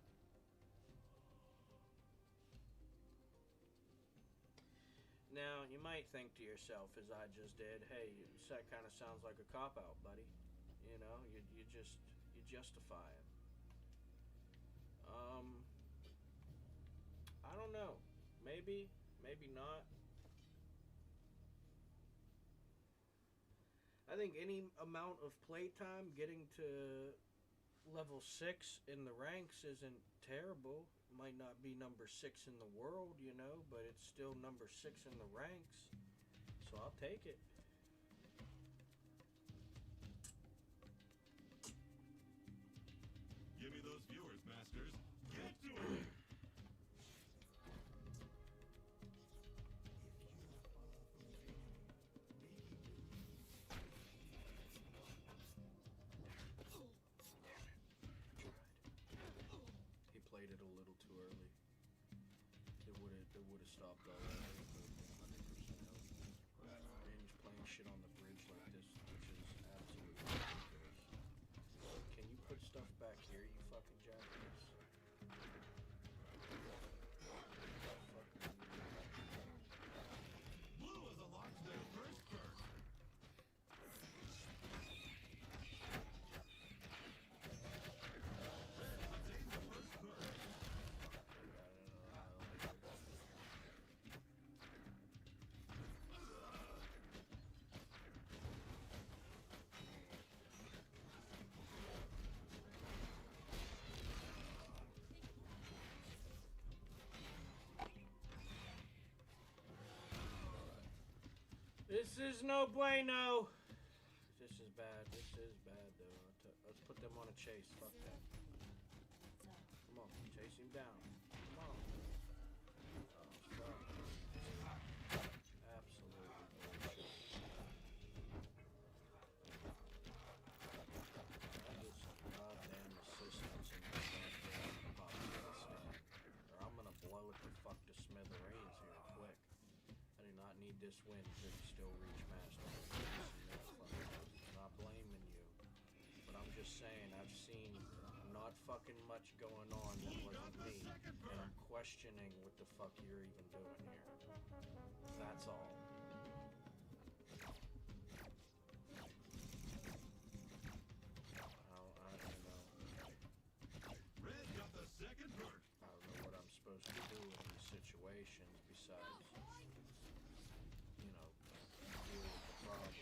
Now, you might think to yourself, as I just did, hey, that kind of sounds like a cop-out, buddy. You know, you justify it. I don't know. Maybe not. I think any amount of playtime getting to level 6 in the ranks isn't terrible. Might not be number 6 in the world, you know, but it's still number 6 in the ranks. So I'll take it. Give me those viewers, Masters. Get to it! He played it a little too early. It would have stopped already. 100% Range playing shit on the bridge like this, which is absolutely ridiculous. Can you put stuff back here, you fucking jackass? Blue has unlocked their first perk. Red obtained the first perk. This is no bueno. This is bad. This is bad, though. Let's put them on a chase. Fuck that. Come on, chase him down. Come on. Oh, fuck. Absolutely bullshit. I get some goddamn assistance in this goddamn podcast, or I'm gonna blow it the fuck to smithereens here quick. I do not need this win to still reach master. I'm not blaming you, but I'm just saying I've seen not fucking much going on that wasn't me, and I'm questioning what the fuck you're even doing here. That's all. I don't know. Red got the second perk. I don't know what I'm supposed to do in these situations besides, you know, deal with the problem.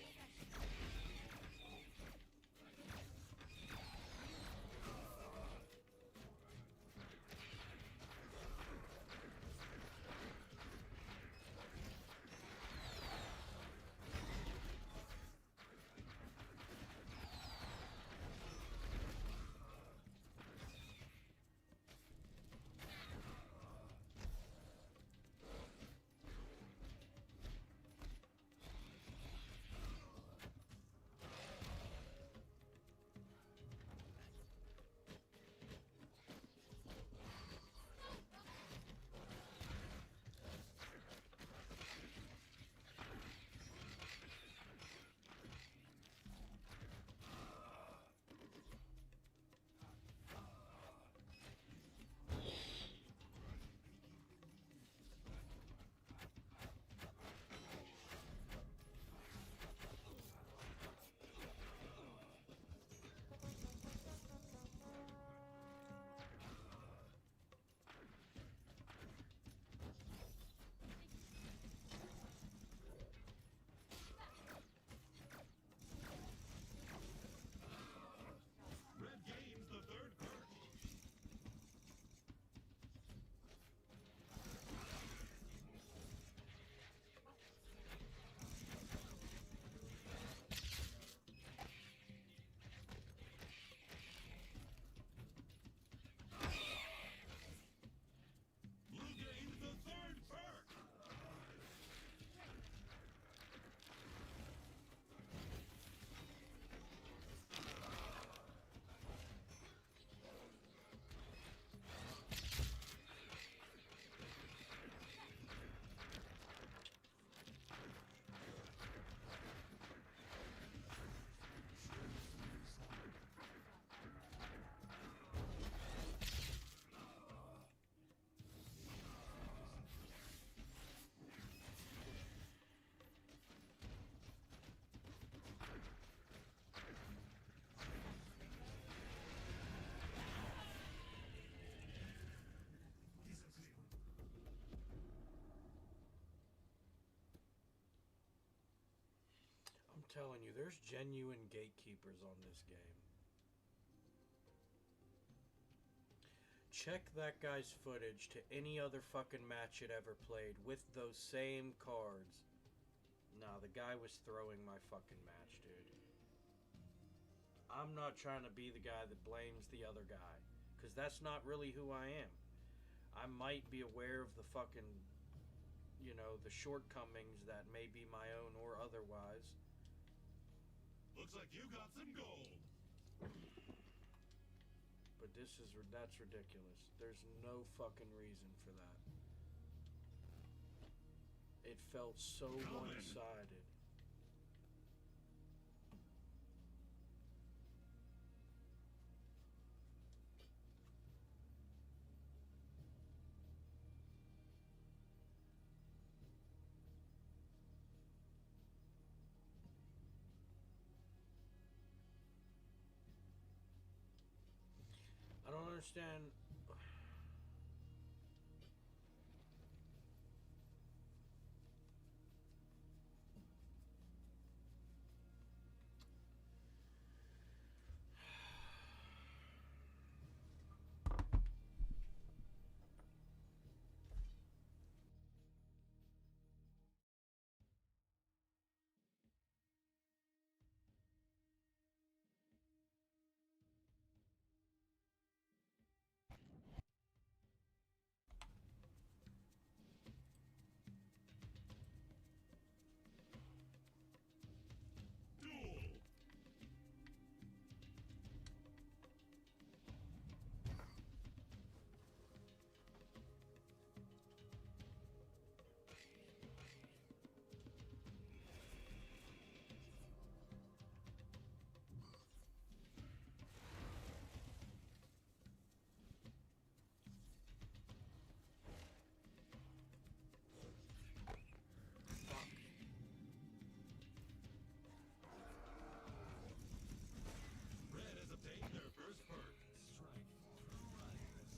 telling you, there's genuine gatekeepers on this game. Check that guy's footage to any other fucking match it ever played with those same cards. Nah, the guy was throwing my fucking match, dude. I'm not trying to be the guy that blames the other guy, because that's not really who I am. I might be aware of the fucking, you know, the shortcomings that may be my own or otherwise. Looks like you got some gold. But that's ridiculous. There's no fucking reason for that. It felt so one-sided. I don't understand. Duel. Red has obtained their first perk. Strike through riders.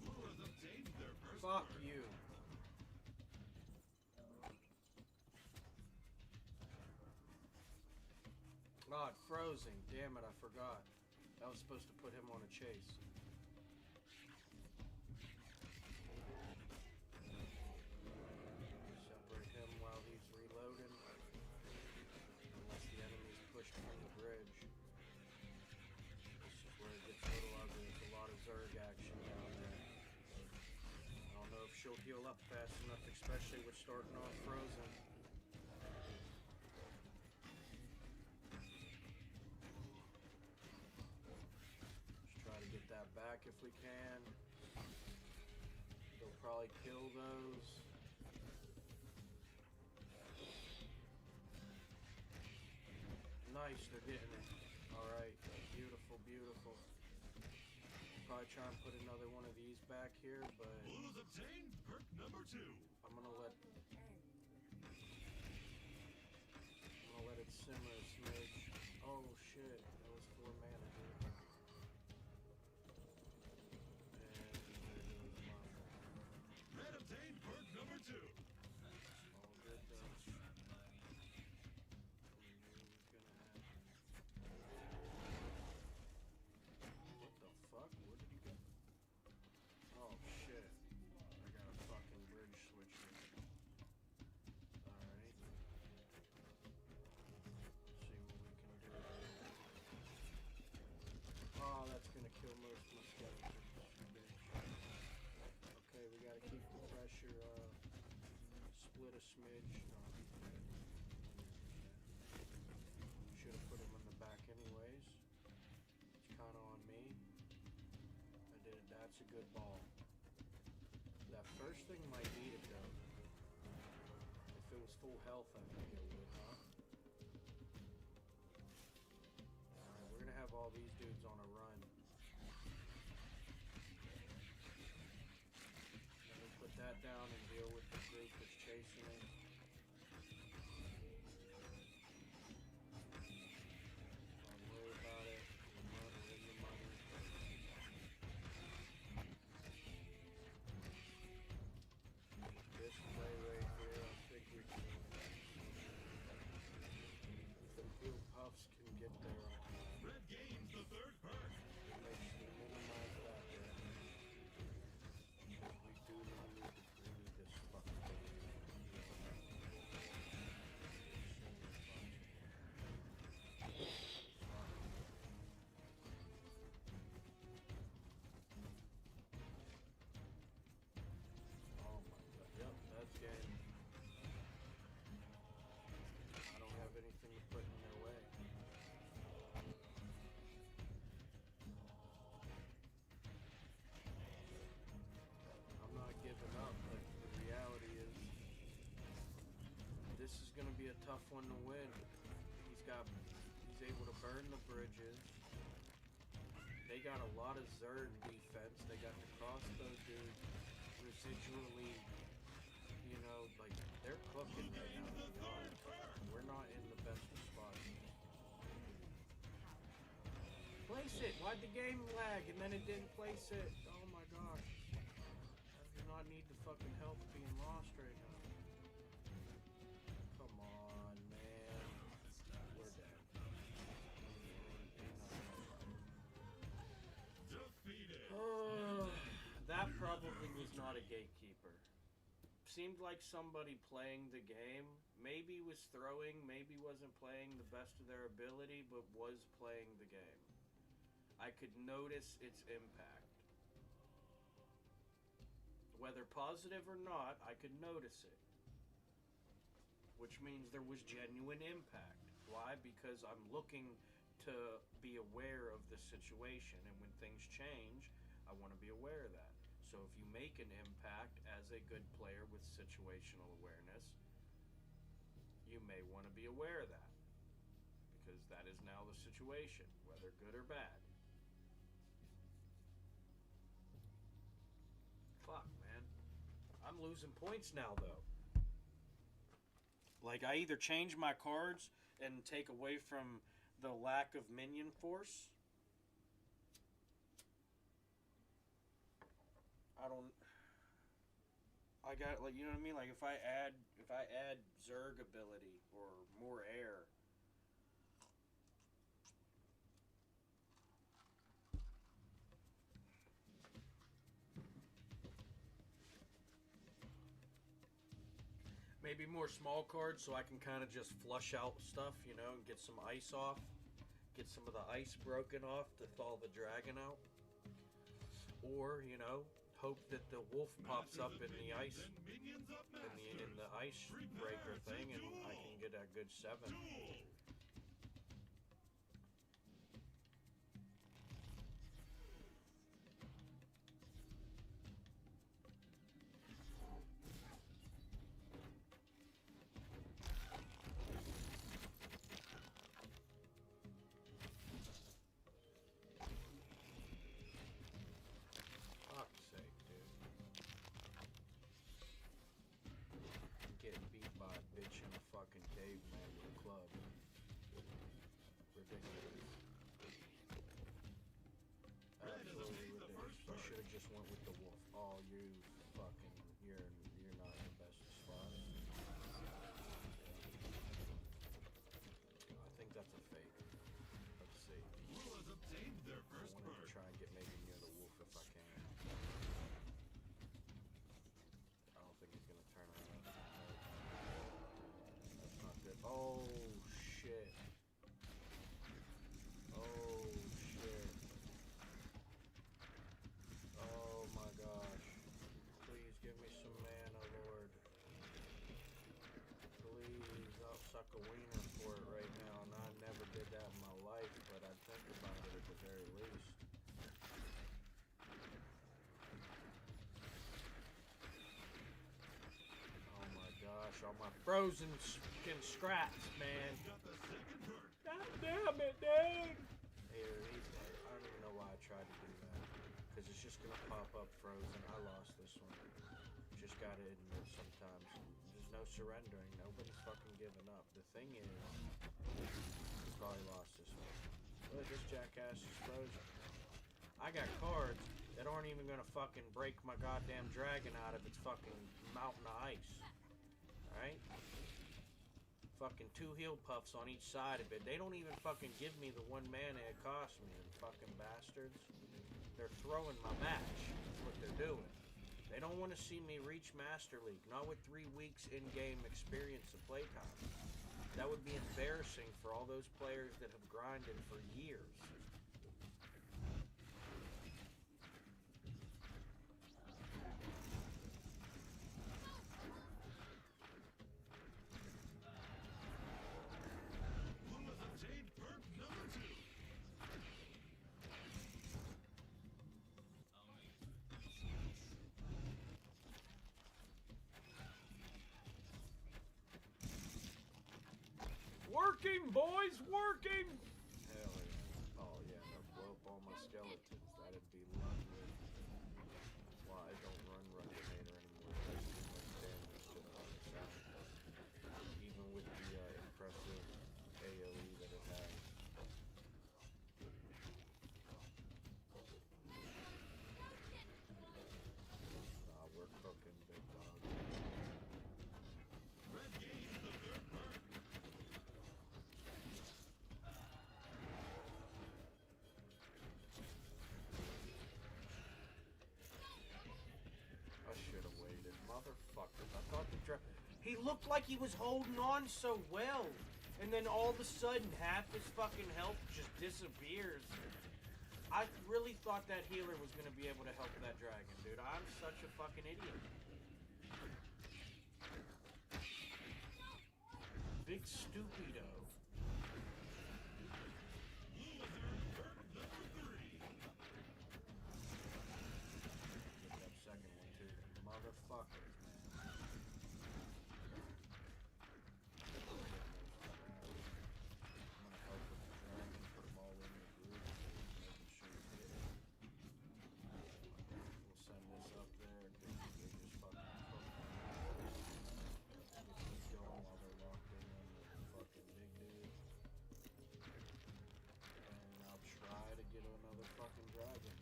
Blue has obtained their first Fuck perk. you. God, frozen. Damn it, I forgot. I was supposed to put him on a chase. Separate him while he's reloading. Unless the enemy's pushed from the bridge. This is where it gets a little ugly. There's a lot of Zerg action down there. I don't know if she'll heal up fast enough, especially with starting off frozen. Let's try to get that back if we can. They'll probably kill those. Nice, they're getting it. Alright, beautiful, beautiful. Probably try and put another one of these back here, but Blues obtained perk number 2. I'm gonna let it simmer a smidge. Oh shit, that was 4 mana, dude. And there goes mine. Red obtained perk number 2. All good though. What the fuck? Where did he go? Oh shit. I got a fucking bridge switch here. Alright. See what we can do here. Oh, that's gonna kill most of my skeletons. Bitch. Okay, we gotta keep the pressure, split a smidge. No, he's dead. Should have put him in the back anyways. It's kinda on me. I did it. That's a good ball. That first thing might need it though. If it was full health, I think it would, huh? Alright, we're gonna have all these dudes on a run. Let me put that down and deal with the group that's chasing it. Don't worry about it. We're in the money. a tough one to win. He's able to burn the bridges. They got a lot of Zerg defense. They got the crossbow dude residually, you know, like, they're cooking right now, to be honest. We're not in the best of spots. Place it! Why'd the game lag and then it didn't place it? Oh my gosh. I do not need the fucking help being lost right now. Come on, man. We're dead. That probably was not a gatekeeper. Seemed like somebody playing the game, maybe was throwing, maybe wasn't playing the best of their ability, but was playing the game. I could notice its impact. Whether positive or not, I could notice it. Which means there was genuine impact. Why? Because I'm looking to be aware of the situation, and when things change, I want to be aware of that. So if you make an impact as a good player with situational awareness, you may want to be aware of that. Because that is now the situation, whether good or bad. Fuck, man. I'm losing points now, though. Like, I either change my cards and take away from the lack of minion force. I got, like, you know what I mean? Like, if I add Zerg ability or more air. Maybe more small cards so I can kind of just flush out stuff, you know, and get some ice off. Get some of the ice broken off to thaw the dragon out. Or, you know, hope that the wolf pops up in the ice in the ice breaker thing and I can get a good 7. Just went with the wolf. Oh, you're not in the best of spots. I think that's a fake. Let's see. I want to try and get maybe near the wolf if I can. I don't think he's gonna turn around. That's not good. Oh shit. Oh shit. Oh my gosh. Please give me some mana, Lord. Please, I'll suck a wiener for it right now. And I never did that in my life, but I'd think about it at the very least. Oh my gosh, all my frozen skin scraps, man. God damn it, dude! Here, he's dead. I don't even know why I tried to do that. Because it's just going to pop up frozen. I lost this one. Just got to admit sometimes. There's no surrendering. Nobody's fucking giving up. The thing is, we probably lost this one. Look, this jackass is frozen. I got cards that aren't even going to fucking break my goddamn dragon out of its fucking mountain of ice. Alright? Fucking 2 heal puffs on each side of it. They don't even fucking give me the 1 mana it cost me. The fucking bastards. They're throwing my match. That's what they're doing. They don't want to see me reach Master League. Not with 3 weeks in-game experience of playtime. That would be embarrassing for all those players that have grinded for years. Working, boys, working! Hell yeah. Oh yeah, no, blow up all my skeletons. That'd be lovely. Why I don't run Resonator anymore. It does too much damage to the sound. Even with the impressive AoE that it has. Nah, we're cooking, big dog. Red gained the third mark. I should have waited. Motherfuckers. I thought He looked like he was holding on so well. And then all of a sudden, half his fucking health just disappears. I really thought that healer was going to be able to help that dragon, dude. I'm such a fucking idiot. Big stupido. get that second one too. Motherfuckers, man. I'm gonna help with the dragon, put them all in the group, making sure we get it. We'll send this up there and they just fucking cook them. Get these going while they're locked in on the fucking big dude. And I'll try to get another fucking dragon. I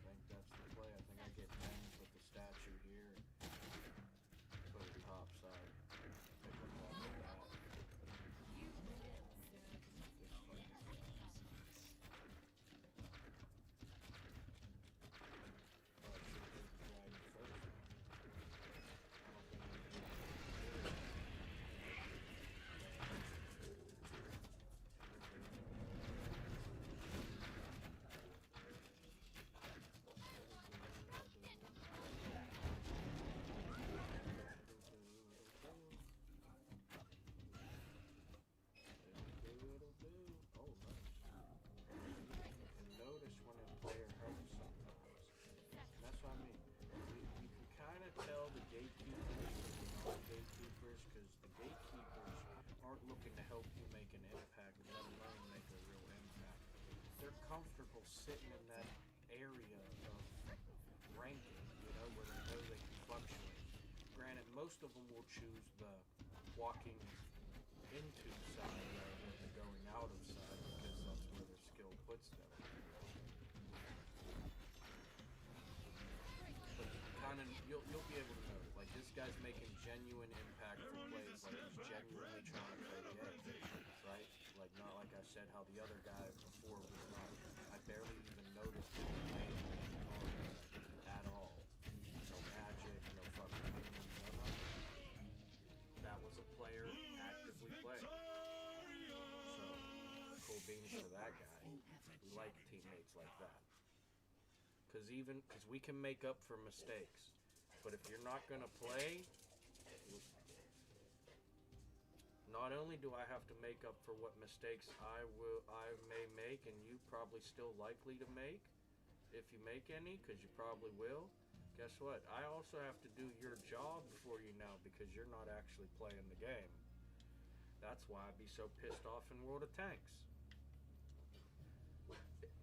think that's the play. I think I get 10, put the statue here, put it topside, pick up all of that. This fucking guy. Oh, I should have picked the dragon first. I don't think we did. Oh, nice. And notice when a player helps sometimes. And that's what I mean. You can kind of tell the gatekeepers from the non-gatekeepers, because the gatekeepers aren't looking to help you make an impact, let alone make a real impact. They're comfortable sitting in that area of ranking, you know, where they know they can fluctuate. Granted, most of them will choose the walking into side rather than going out of side, because that's where their skill puts them. But kind of, you'll be able to know, like, this guy's making genuine impact for plays, like he's genuinely trying to play the game, right? Like, not like I said how the other guy before was not. I barely even noticed him playing at all. No magic, no fucking minions, no nothing. That was a player actively playing. So, cool beans for that guy. We like teammates like that. Because we can make up for mistakes. But if you're not going to play, not only do I have to make up for what mistakes I may make, and you probably still likely to make, if you make any, because you probably will. Guess what? I also have to do your job for you now, because you're not actually playing the game. That's why I'd be so pissed off in World of Tanks.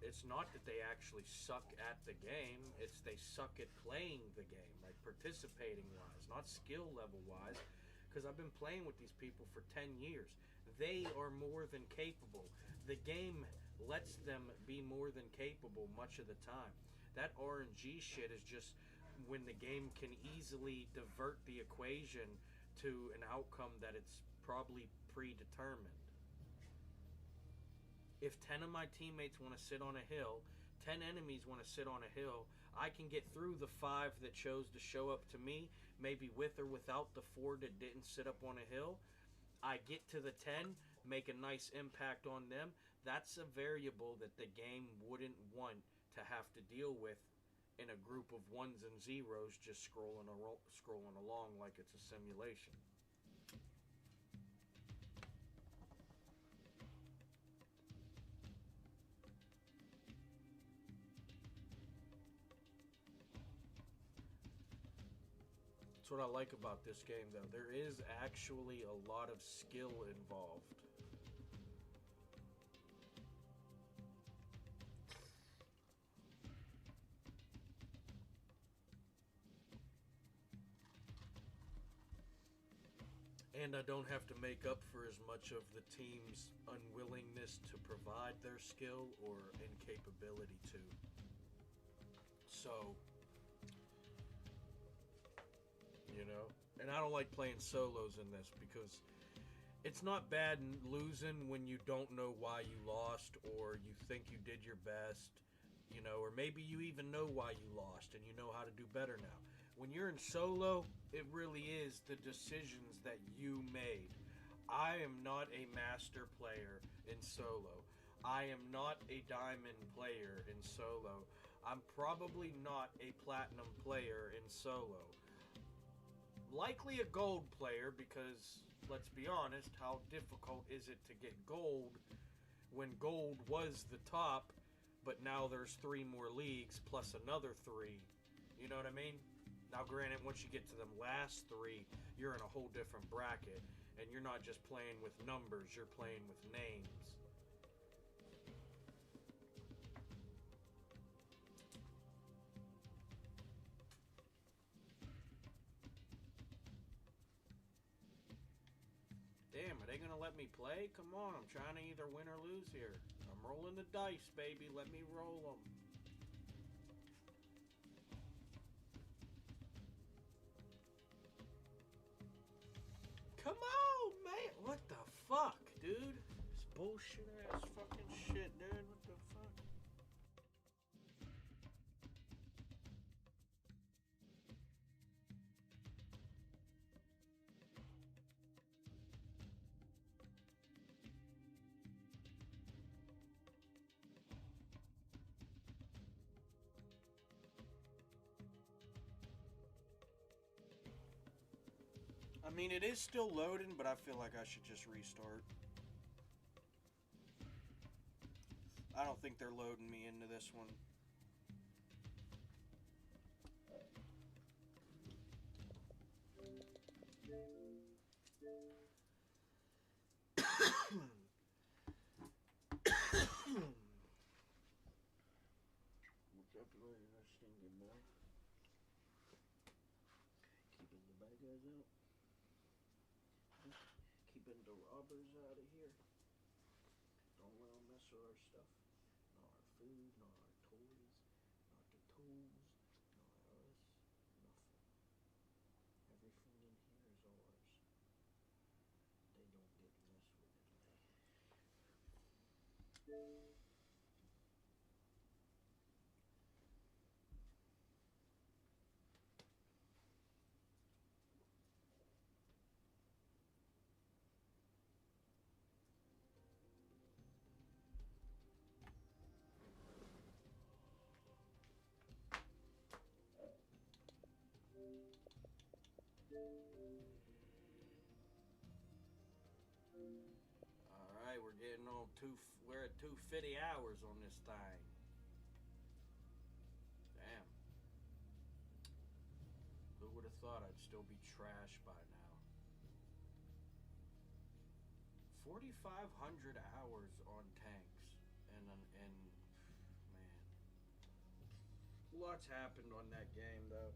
It's not that they actually suck at the game, it's they suck at playing the game, like participating wise, not skill level wise, because I've been playing with these people for 10 years. They are more than capable. The game lets them be more than capable much of the time. That RNG shit is just when the game can easily divert the equation to an outcome that it's probably predetermined. If 10 of my teammates want to sit on a hill, 10 enemies want to sit on a hill, I can get through the 5 that chose to show up to me, maybe with or without the 4 that didn't sit up on a hill. I get to the 10, make a nice impact on them. That's a variable that the game wouldn't want to have to deal with in a group of 1s and 0s just scrolling along like it's a simulation. That's what I like about this game, though. There is actually a lot of skill involved. And I don't have to make up for as much of the team's unwillingness to provide their skill or incapability to. So, you know, and I don't like playing solos in this because it's not bad losing when you don't know why you lost or you think you did your best, you know, or maybe you even know why you lost and you know how to do better now. When you're in solo, it really is the decisions that you made. I am not a master player in solo. I am not a diamond player in solo. I'm probably not a platinum player in solo. Likely a gold player because, let's be honest, how difficult is it to get gold when gold was the top, but now there's 3 more leagues plus another 3. You know what I mean? Now, granted, once you get to them last 3, you're in a whole different bracket, and you're not just playing with numbers, you're playing with names. Damn, are they gonna let me play? Come on, I'm trying to either win or lose here. I'm rolling the dice, baby. Let me roll them. Come on, man. What the fuck, dude? This bullshit ass fucking shit, dude. What the fuck? I mean, it is still loading, but I feel like I should just restart. I don't think they're loading me into this one. Keeping the bad guys out. Keeping the robbers out of here. Don't let them mess with our stuff. Not our food, not our toys, not the tools, not us, nothing. Everything in here is ours. They don't get messed with it. Alright, we're getting on we're at 250 hours on this thing. Damn. Who would have thought I'd still be trash by now? 4,500 hours on tanks. And man. Lots happened on that game though.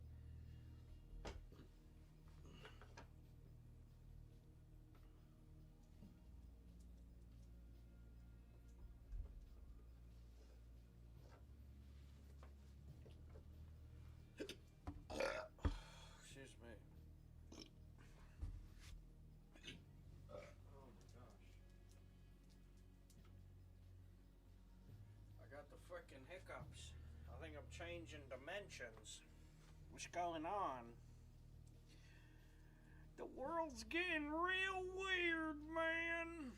Excuse me. Oh my gosh. I got the frickin' hiccups. I think I'm changing dimensions. What's going on? The world's getting real weird, man.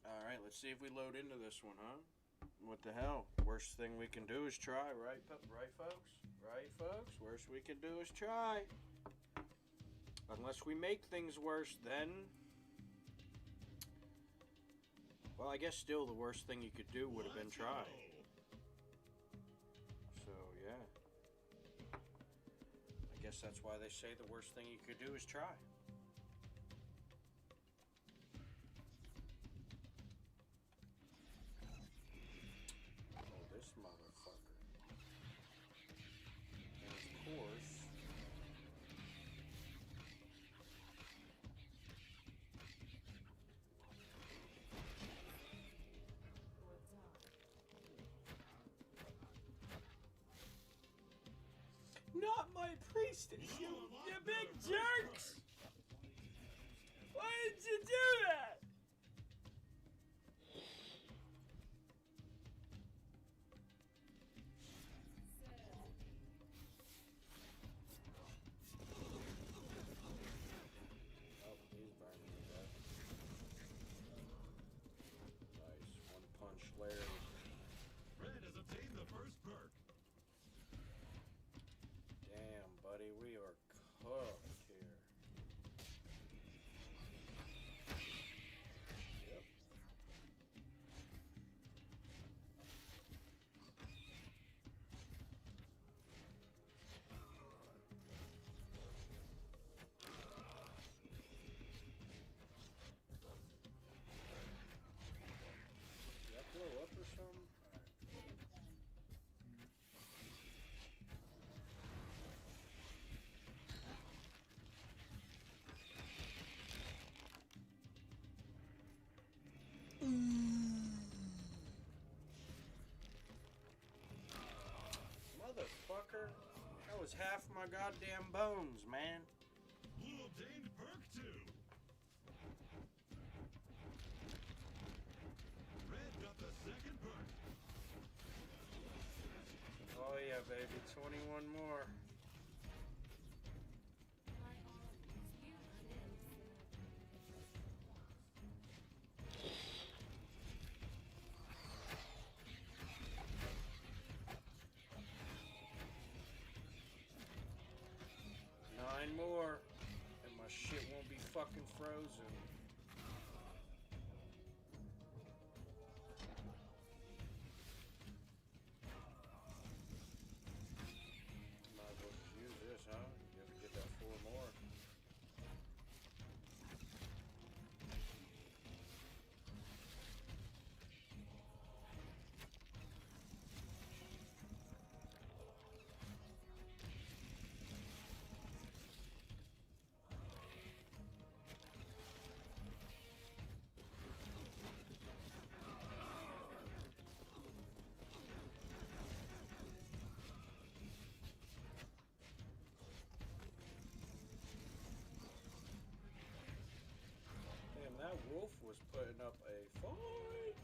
Alright, let's see if we load into this one, huh? what the hell? Worst thing we can do is try, right, right, folks? Right, folks? Worst we can do is try. Unless we make things worse, then... Well, I guess still the worst thing you could do would have been try. So, yeah. I guess that's why they say the worst thing you could do is try. Oh, this motherfucker. And of course... Not my priestess, you big jerks! Why did you do that? Oh, he's burning to death. Nice, one punch Larry. Red has obtained the first perk. Damn, buddy, we are cooked here. Yep. Did that blow up or something? Motherfucker, that was half my goddamn bones, man. Blue obtained perk 2. Red got the second perk. Oh yeah, baby, 21 more. Nine more, and my shit won't be fucking frozen. Might as well just use this, huh? You ever get that 4 more? Damn, that wolf was putting up a fight.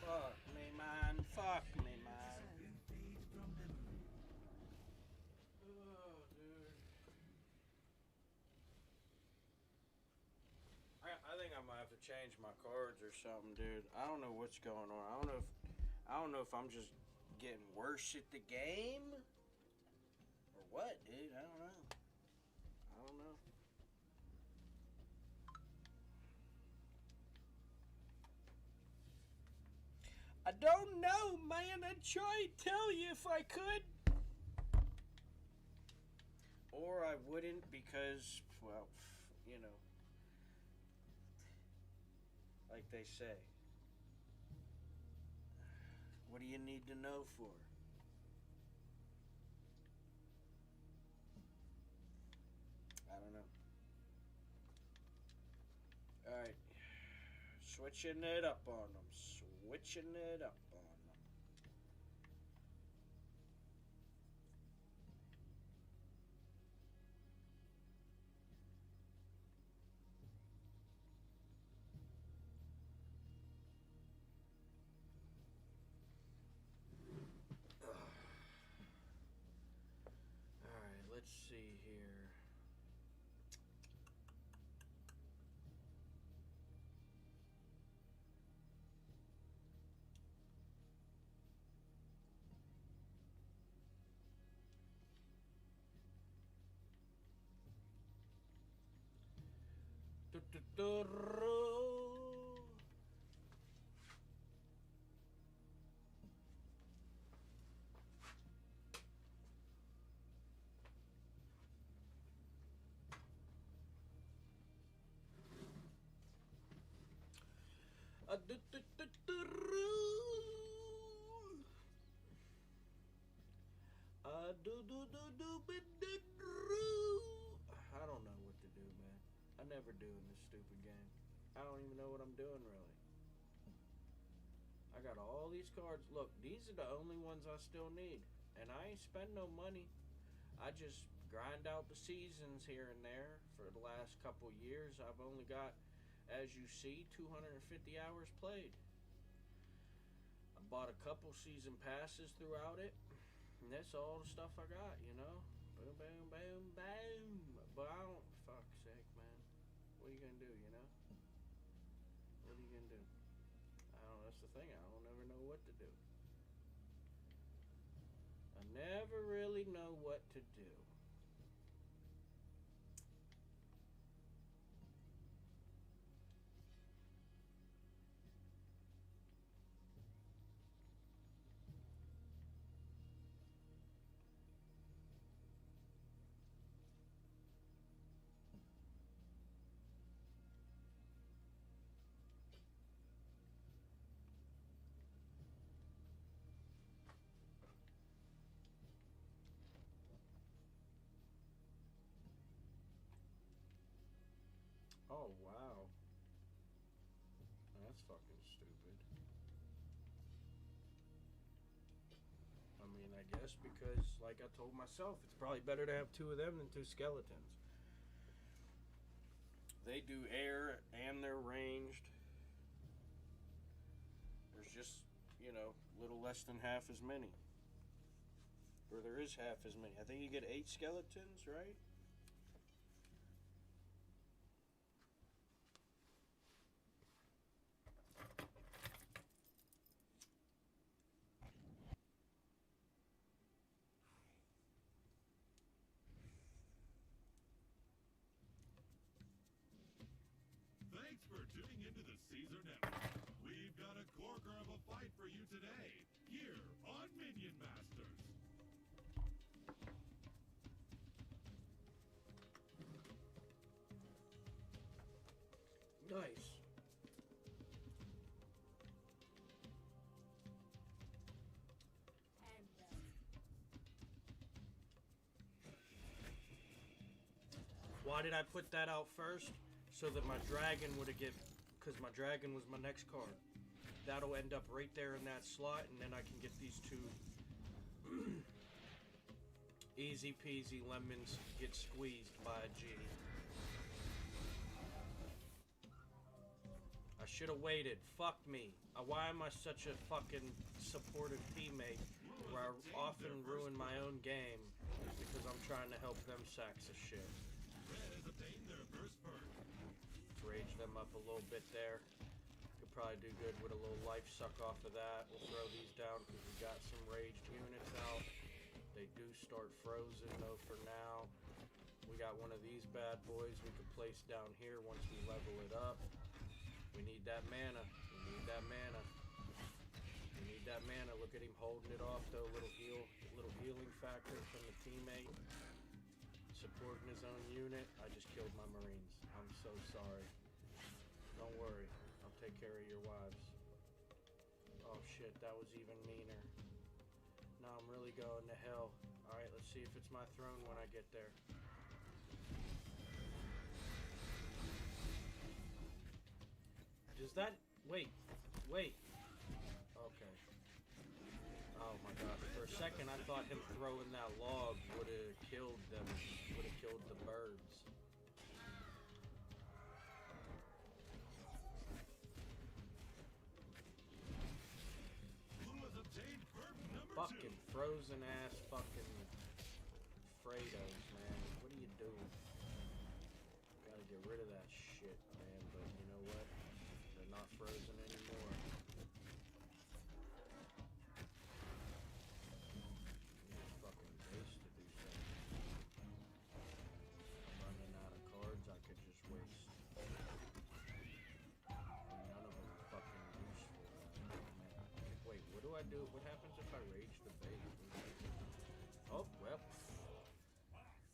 Fuck me, man. Fuck me, man. Oh, dude. I think I might have to change my cards or something, dude. I don't know what's going on. I don't know if I'm just getting worse at the game or what, dude. I don't know. I don't know. I don't know, man. I'd try to tell you if I could. Or I wouldn't because, well, you know, like they say, what do you need to know for? I don't know. Alright. Switching it up on them. Switching it up on them. I don't know what to do, man. I never do in this stupid game. I don't even know what I'm doing, really. I got all these cards. Look, these are the only ones I still need. And I ain't spend no money. I just grind out the seasons here and there. For the last couple years, I've only got, as you see, 250 hours played. I bought a couple season passes throughout it. And that's all the stuff I got, you know? Boom, boom, boom, boom. But I don't, fuck's sake, man. What are you gonna do, you know? What are you gonna do? I don't know, that's the thing. I don't ever know what to do. I never really know what to do. Oh, wow. That's fucking stupid. I mean, I guess because, like I told myself, it's probably better to have two of them than two skeletons. They do air and they're ranged. There's just, you know, a little less than half as many. Or there is half as many. I think you get 8 skeletons, right? Thanks for tuning into the Caesar Network. We've got a corker of a fight for you today, here on Minion Masters. Nice. Why did I put that out first? So that my dragon would have get, because my dragon was my next card. That'll end up right there in that slot, and then I can get these two easy peasy lemons get squeezed by a G. I should have waited. Fuck me. Why am I such a fucking supportive teammate where I often ruin my own game because I'm trying to help them sacks of shit? Red has obtained their first perk. Rage them up a little bit there. Could probably do good with a little life suck off of that. We'll throw these down because we got some raged units out. They do start frozen though for now. We got one of these bad boys we could place down here once we level it up. We need that mana. We need that mana. We need that mana. Look at him holding it off though. Little healing factor from the teammate. Supporting his own unit. I just killed my Marines. I'm so sorry. Don't worry. I'll take care of your wives. Oh shit, that was even meaner. Now I'm really going to hell. Alright, let's see if it's my throne when I get there. Does that... Wait. Okay. Oh my gosh. For a second I thought him throwing that log would have killed them. Would have killed the birds. Blue has obtained perk number 2. Fucking frozen ass fucking Fredos, man. What are you doing? Gotta get rid of that shit, man. But you know what? They're not frozen anymore. Need fucking base to do something. Running out of cards I could just waste. do? What happens if I rage the bait? Oh, well.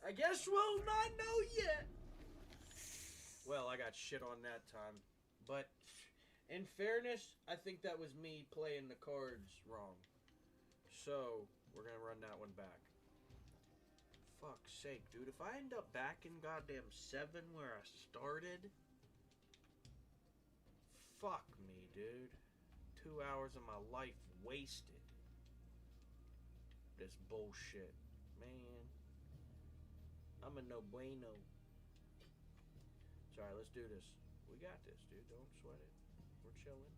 I guess we'll not know yet. Well, I got shit on that time. But in fairness, I think that was me playing the cards wrong. So, we're gonna run that one back. Fuck's sake, dude. If I end up back in goddamn 7 where I started, fuck me, dude. 2 hours of my life wasted. This bullshit. Man. I'm a no bueno. Sorry, let's do this. We got this, dude. Don't sweat it. We're chilling.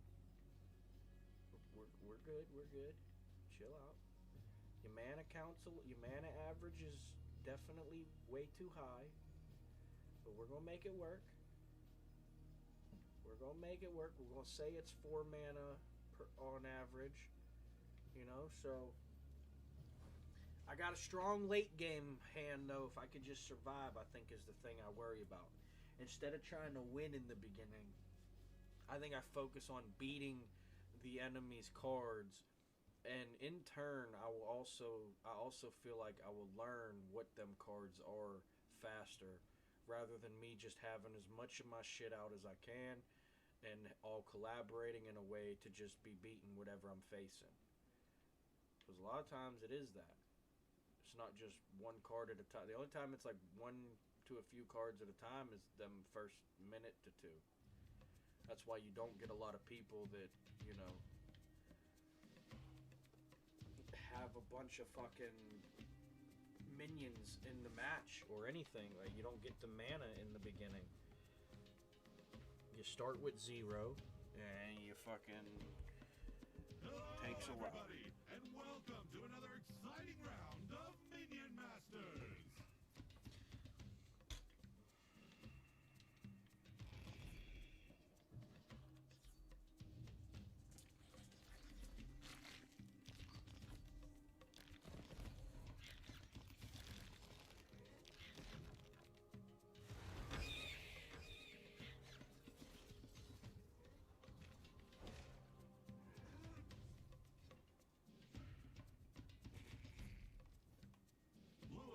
We're good. We're good. Chill out. Your mana average is definitely way too high. But we're gonna make it work. We're gonna make it work. We're gonna say it's 4 mana on average. You know, so I got a strong late game hand though. If I could just survive, I think is the thing I worry about. Instead of trying to win in the beginning, I think I focus on beating the enemy's cards, and in turn, I also feel like I will learn what them cards are faster, rather than me just having as much of my shit out as I can, and all collaborating in a way to just be beating whatever I'm facing. Because a lot of times it is that. It's not just one card at a time. The only time it's like one to a few cards at a time is them first minute to 2. That's why you don't get a lot of people that, you know, have a bunch of fucking minions in the match or anything. Like, you don't get the mana in the beginning. You start with 0 and you fucking takes a while. Everybody, and welcome to another exciting round of Minion Masters.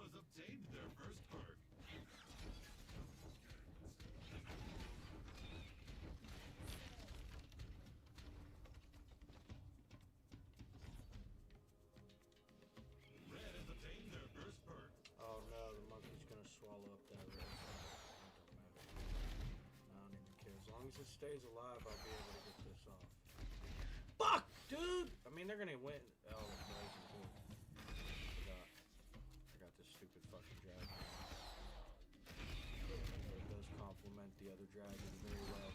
Obtained their first perk. Red has obtained their first perk. Oh no, the monkey's gonna swallow up that red. It don't matter. I don't even care. As long as it stays alive, I'll be able to get this off. Fuck, dude! I mean, they're gonna win. Oh, amazing, dude. I got this stupid fucking dragon. It does complement the other dragon very well.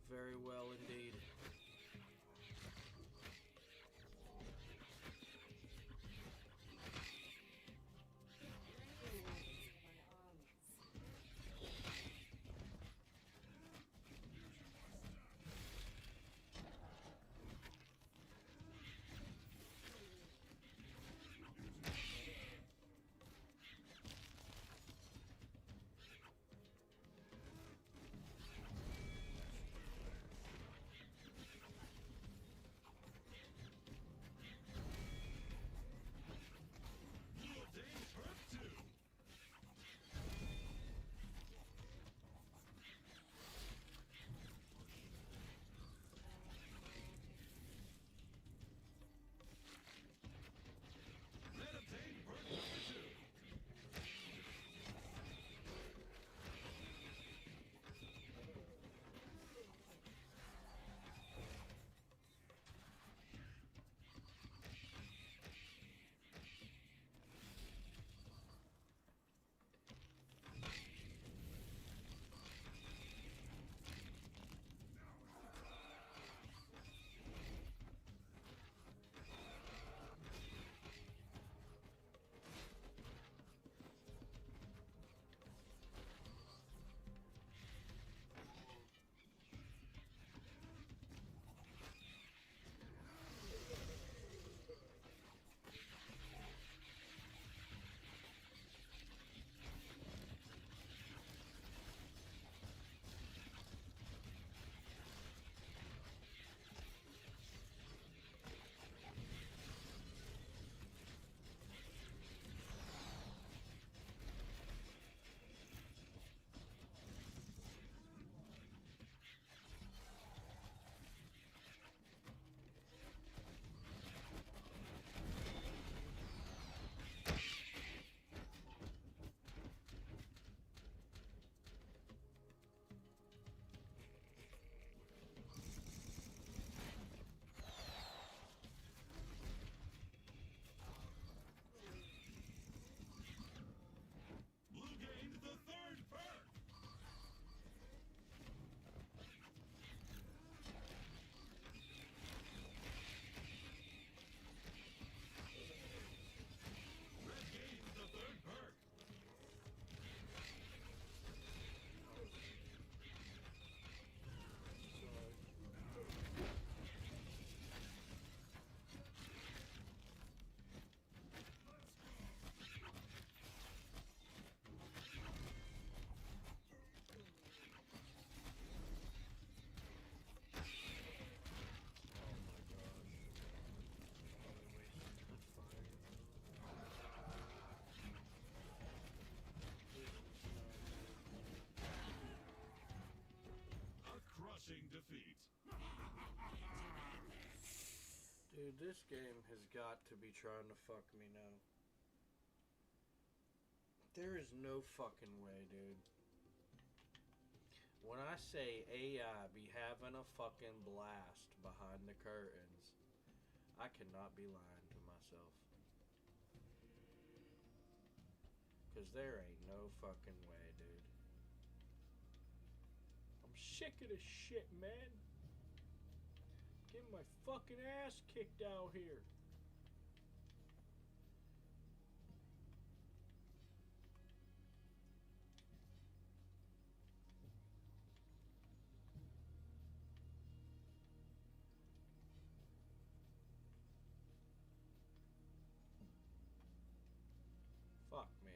Very well indeed. Dude, this game has got to be trying to fuck me now. There is no fucking way, dude. When I say AI be having a fucking blast behind the curtains, I cannot be lying to myself. Because there ain't no fucking way, dude. I'm sick of this shit, man. Getting my fucking ass kicked out here. Fuck me.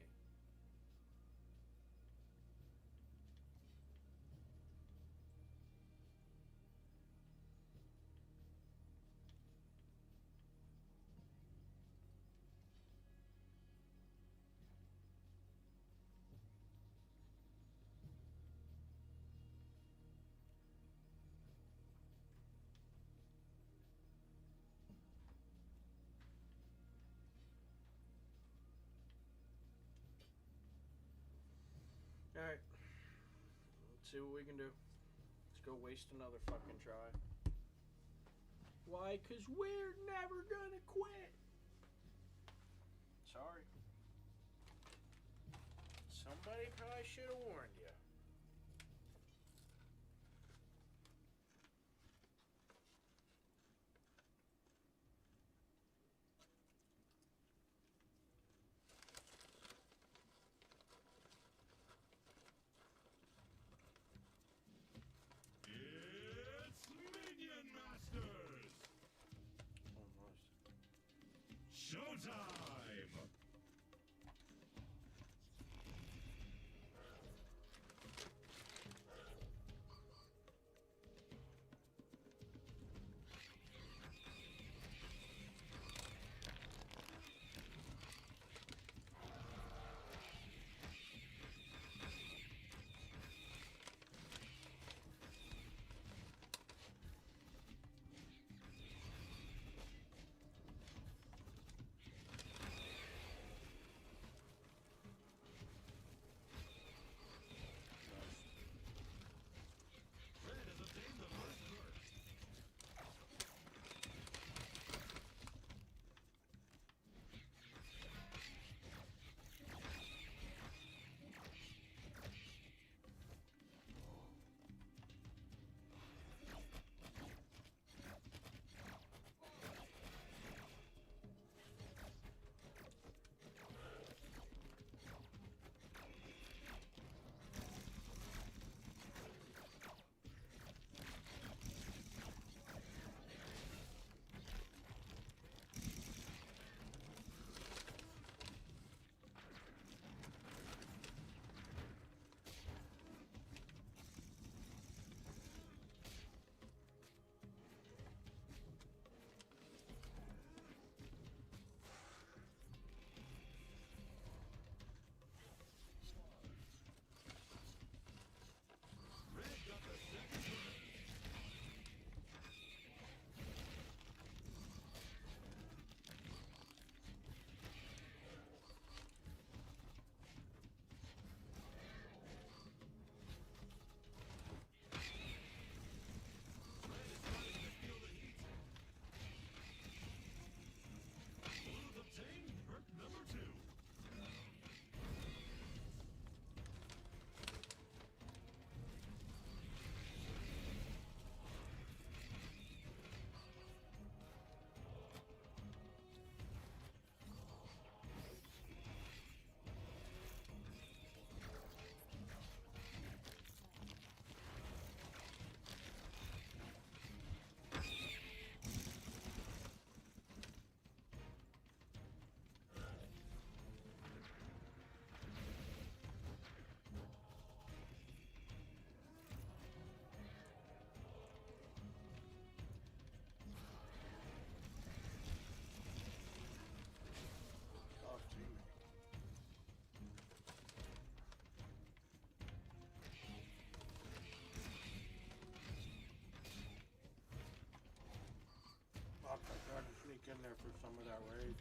Alright. Let's see what we can do. Let's go waste another fucking try. Why? Because we're never gonna quit. Sorry. Somebody probably should have warned you. It's Minion Masters! Almost. Showtime! for some of that raid.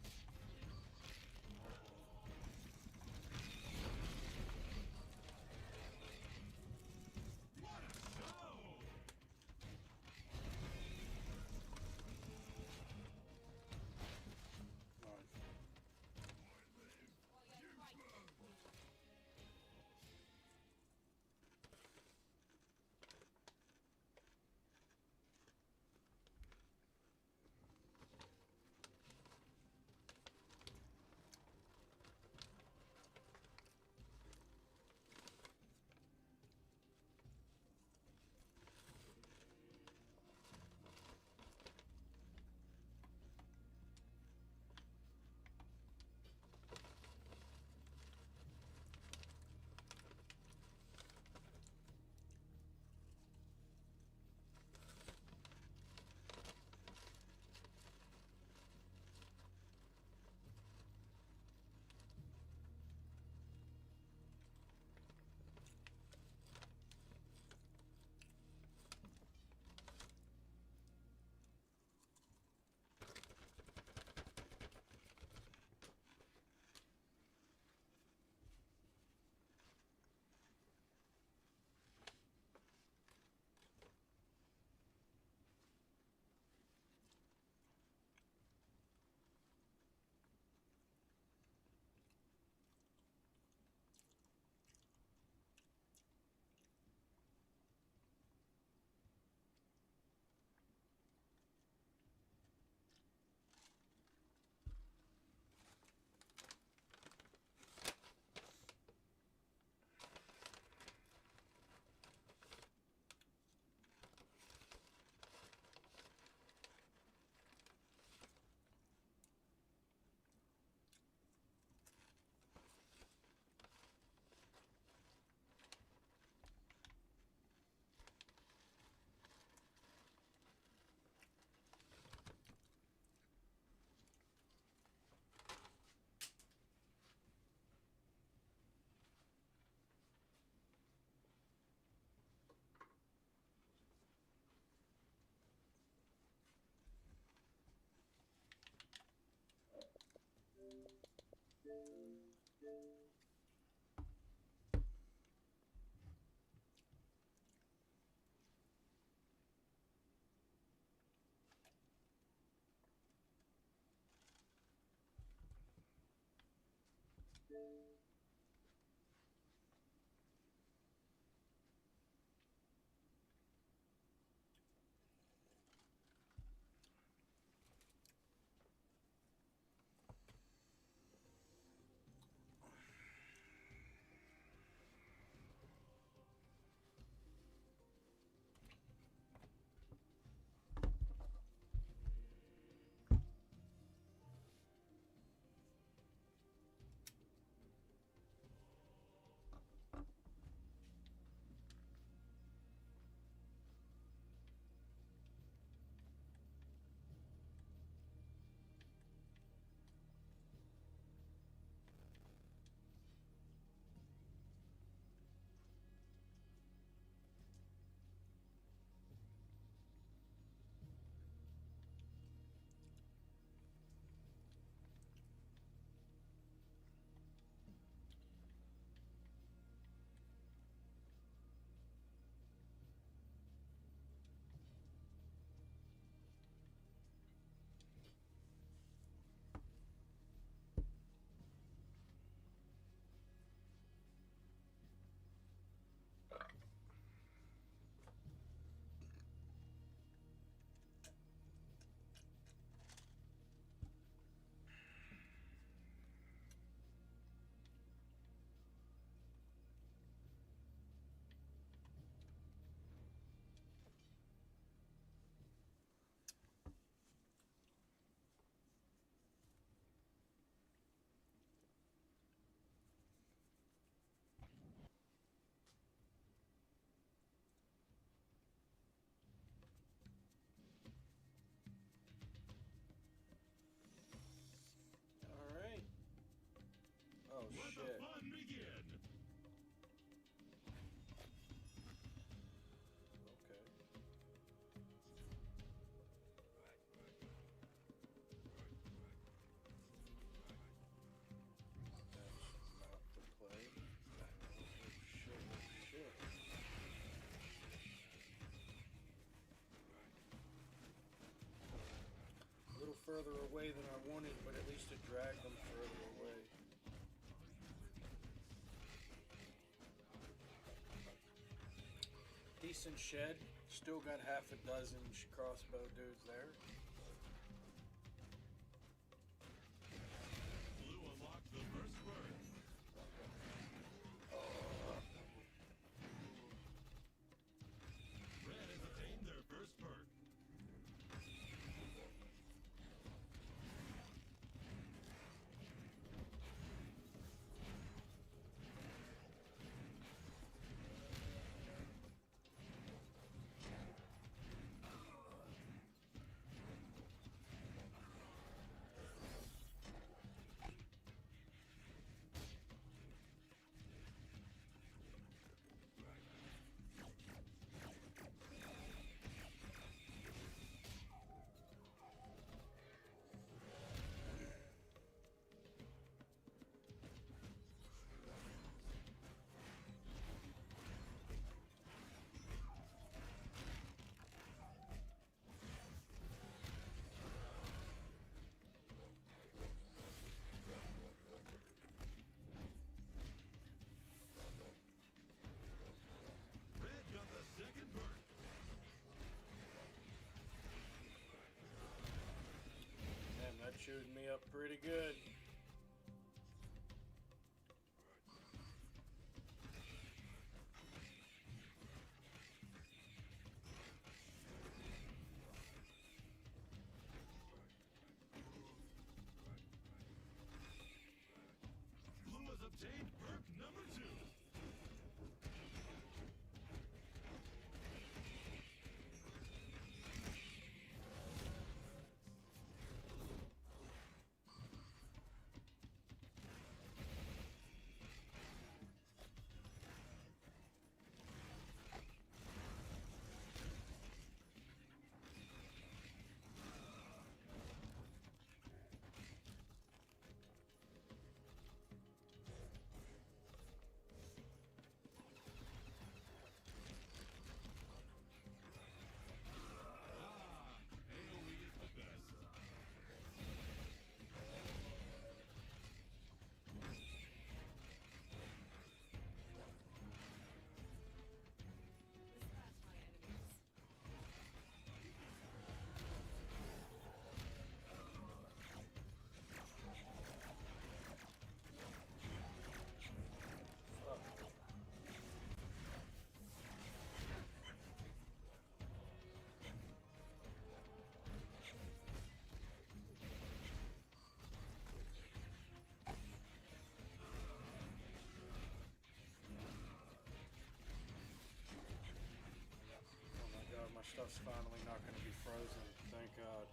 further away than I wanted, but at least it dragged them further away. Decent shed. Still got half a dozen crossbow dudes there. Blue unlocked the first bird. Red has attained their first perk. Red got the second perk. Damn, that chewed me up pretty good. Blue has obtained perk number 2. AoE is the best. Dispatch my enemies. Oh my god, my stuff's finally not going to be frozen. Thank god.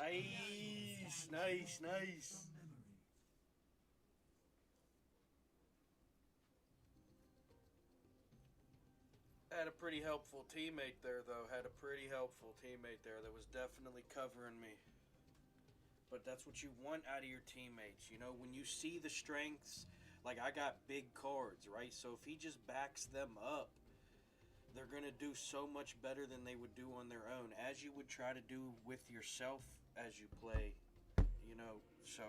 Nice, nice, nice. Had a pretty helpful teammate there, though. Had a pretty helpful teammate there that was definitely covering me. But that's what you want out of your teammates. You know, when you see the strengths, like I got big cards, right? So if he just backs them up, they're going to do so much better than they would do on their own, as you would try to do with yourself as you play, you know, so...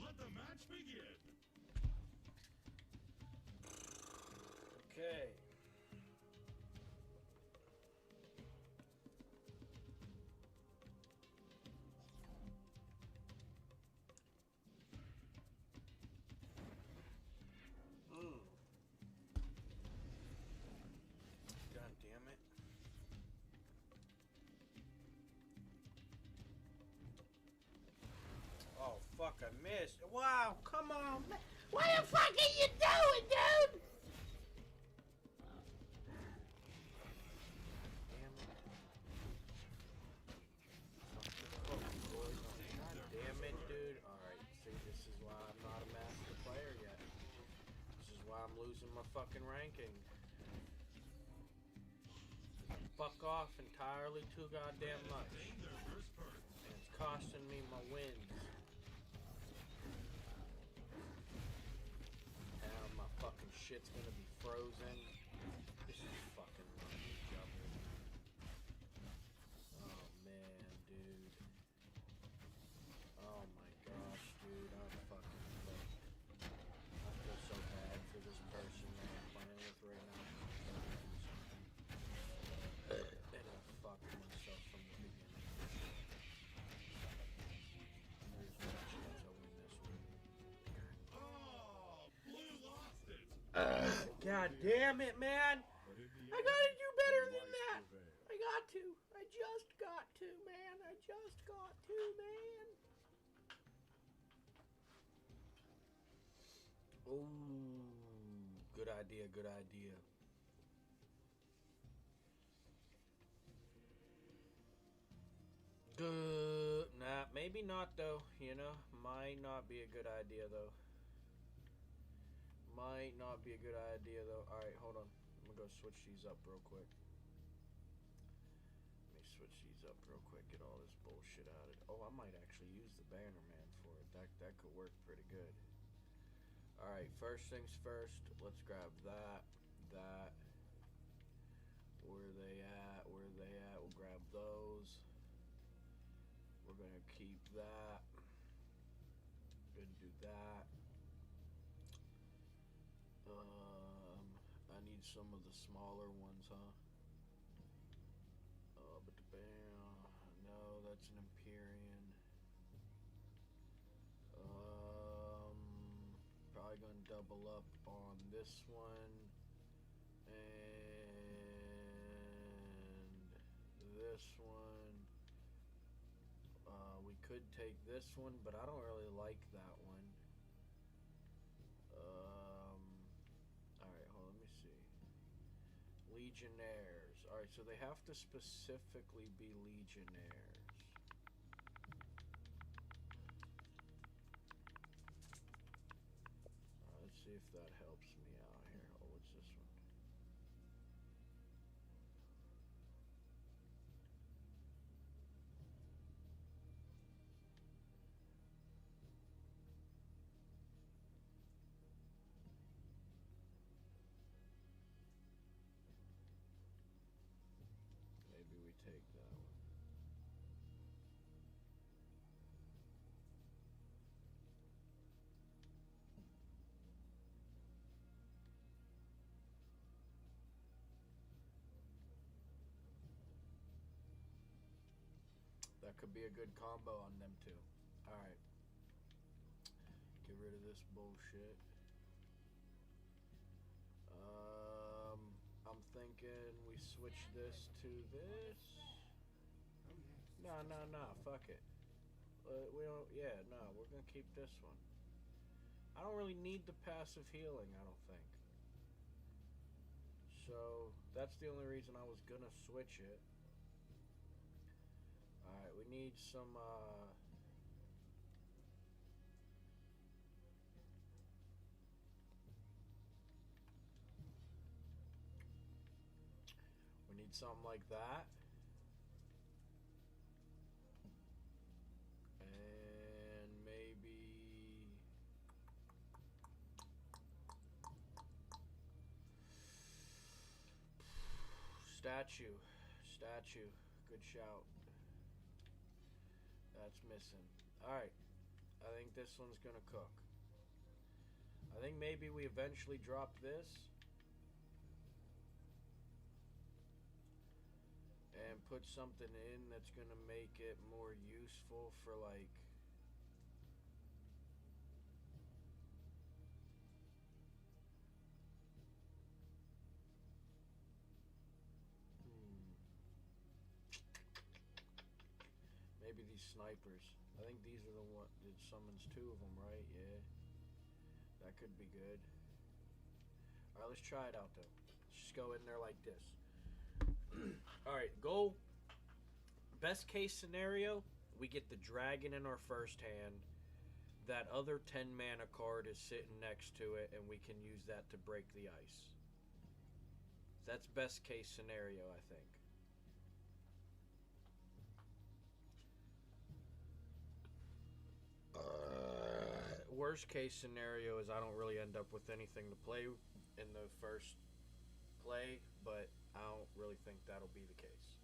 Let the match begin. Okay. God damn it. Oh, fuck, I missed. Wow, come on, man. What the fuck are you doing, dude? Damn it. God damn it, dude. Alright, see, this is why I'm not a master player yet. This is why I'm losing my fucking ranking. Fuck off entirely too goddamn much. And it's costing me my wins. Now my fucking shit's gonna be frozen. This is fucking jumble. Oh man, dude. Oh my gosh, dude. I'm fucking fucked. I feel so bad for this person that I'm playing with right now. And I fucked myself from the beginning. There's no chance I'll win this one. Oh, Blue lost it. God damn it, man! I gotta do better than that! I got to. I just got to, man. I just got to, man. Ooh, good idea, good idea. Good. Nah, maybe not though. You know, might not be a good idea though. Might not be a good idea though. All right, hold on. I'm gonna go switch these up real quick. Let me switch these up real quick. Get all this bullshit out of it. Oh, I might actually use the banner man for it. That could work pretty good. All right, first things first. Let's grab that. That. Where are they at? Where are they at? We'll grab those. We're gonna keep that. Gonna do that. I need some of the smaller ones, huh? But the bam. No, that's an Empyrean. double up on this one and this one. We could take this one, but I don't really like that one. Alright, hold on, let me see. Legionnaires. Alright, so they have to specifically be Legionnaires. Let's see if that helps me out here. Oh, what's this one? Maybe we take that one. That could be a good combo on them too. Alright. Get rid of this bullshit. I'm thinking we switch this to this. No, fuck it. We don't, yeah, no, we're gonna keep this one. I don't really need the passive healing, I don't think. So, that's the only reason I was gonna switch it. Alright, we need some, we need something like that. And maybe statue. Good shout. That's missing. Alright. I think this one's gonna cook. I think maybe we eventually drop this. And put something in that's gonna make it more useful for like maybe these snipers. I think these are the one that summons 2 of them, right? Yeah. That could be good. Alright, let's try it out though. Let's just go in there like this. Alright, goal. Best case scenario, we get the dragon in our first hand. That other 10 mana card is sitting next to it, and we can use that to break the ice. That's best case scenario, I think. Worst case scenario is I don't really end up with anything to play in the first play, but I don't really think that'll be the case.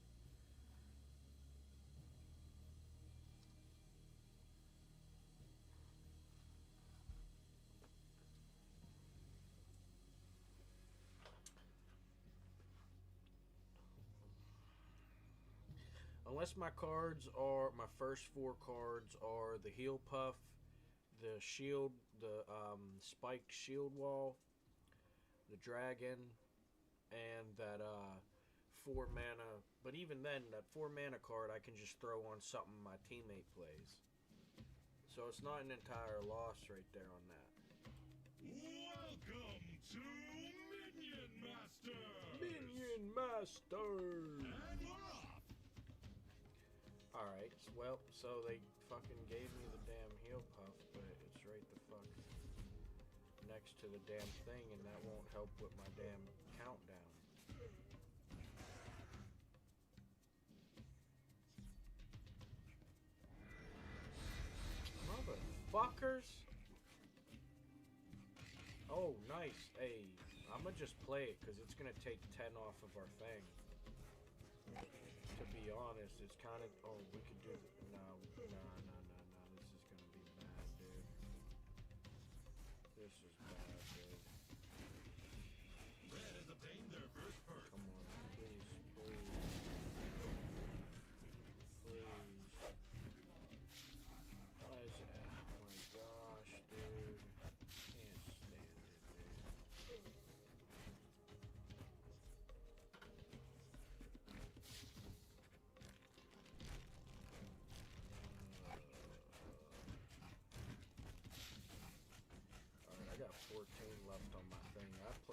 Unless my cards are, my first 4 cards are the heal puff, the shield, the spiked shield wall, the dragon, and that 4 mana. But even then, that 4 mana card I can just throw on something my teammate plays. So it's not an entire loss right there on that. Welcome to Minion Masters! Minion Masters! And we're off! Alright, well, so they fucking gave me the damn heal puff, but it's right the fuck next to the damn thing, and that won't help with my damn countdown. Motherfuckers! Oh, nice. Hey, I'ma just play it, because it's gonna take 10 off of our thing. To be honest, it's kind of... Oh, we could do... No. This is gonna be bad, dude. This is bad, dude. Red has obtained their first perk. Come on, please. Please. Why is it... Oh my gosh, dude. Can't stand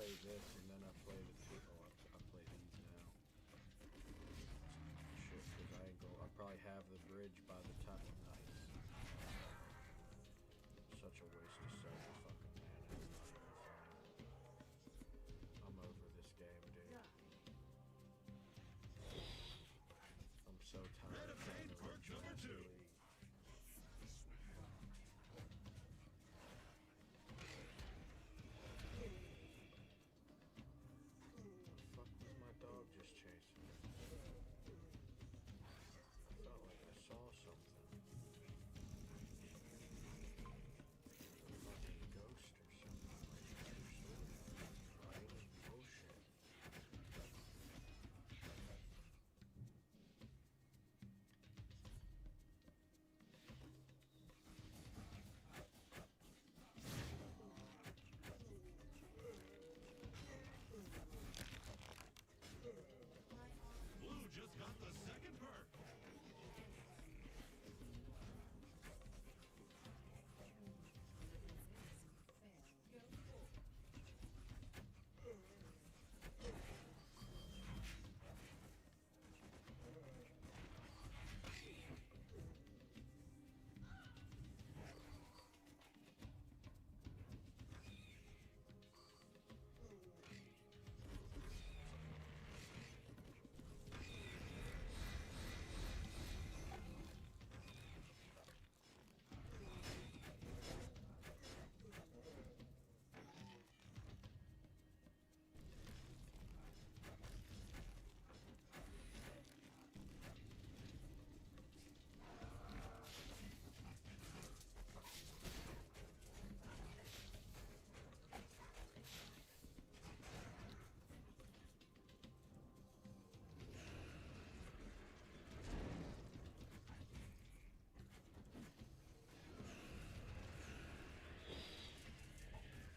played this and then I played it too. Oh, I play these now. Shit, because I ain't go. I probably have the bridge by the time. Nice. Such a waste of so much fucking mana. I'm over this game, dude. I'm so tired of trying to win Champions League. What the fuck was my dog just chasing? I felt like I saw something. A fucking ghost or something. Right? Oh shit. Blue just got the second perk.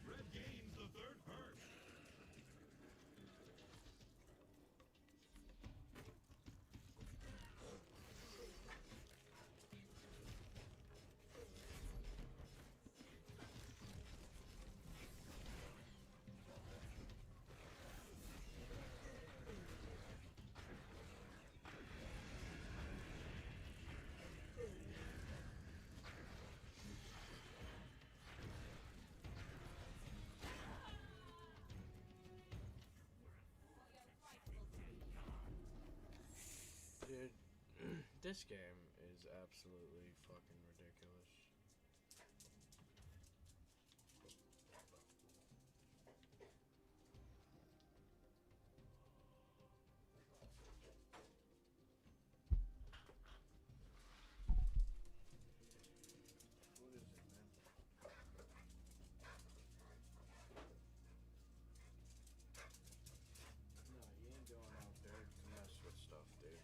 Red gains the third perk. Dude, this game is absolutely fucking ridiculous. What is it, man? No, you ain't going out there to mess with stuff, dude.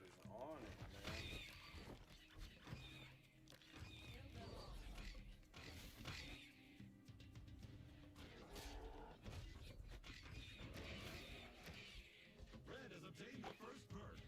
is on it, man. Red has obtained the first perk.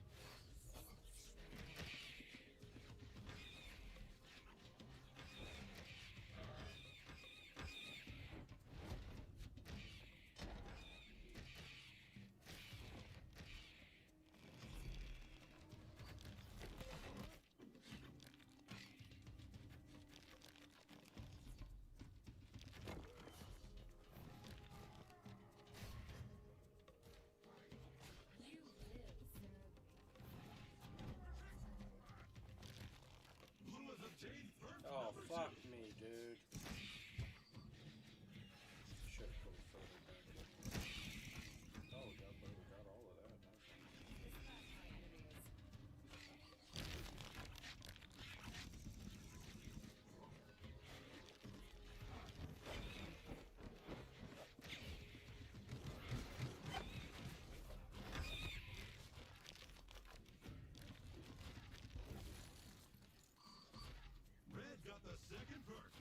Blue has obtained perk Oh, number fuck 2. me, dude. Should've put it further back in. Oh, we got all of that. Red got the second perk.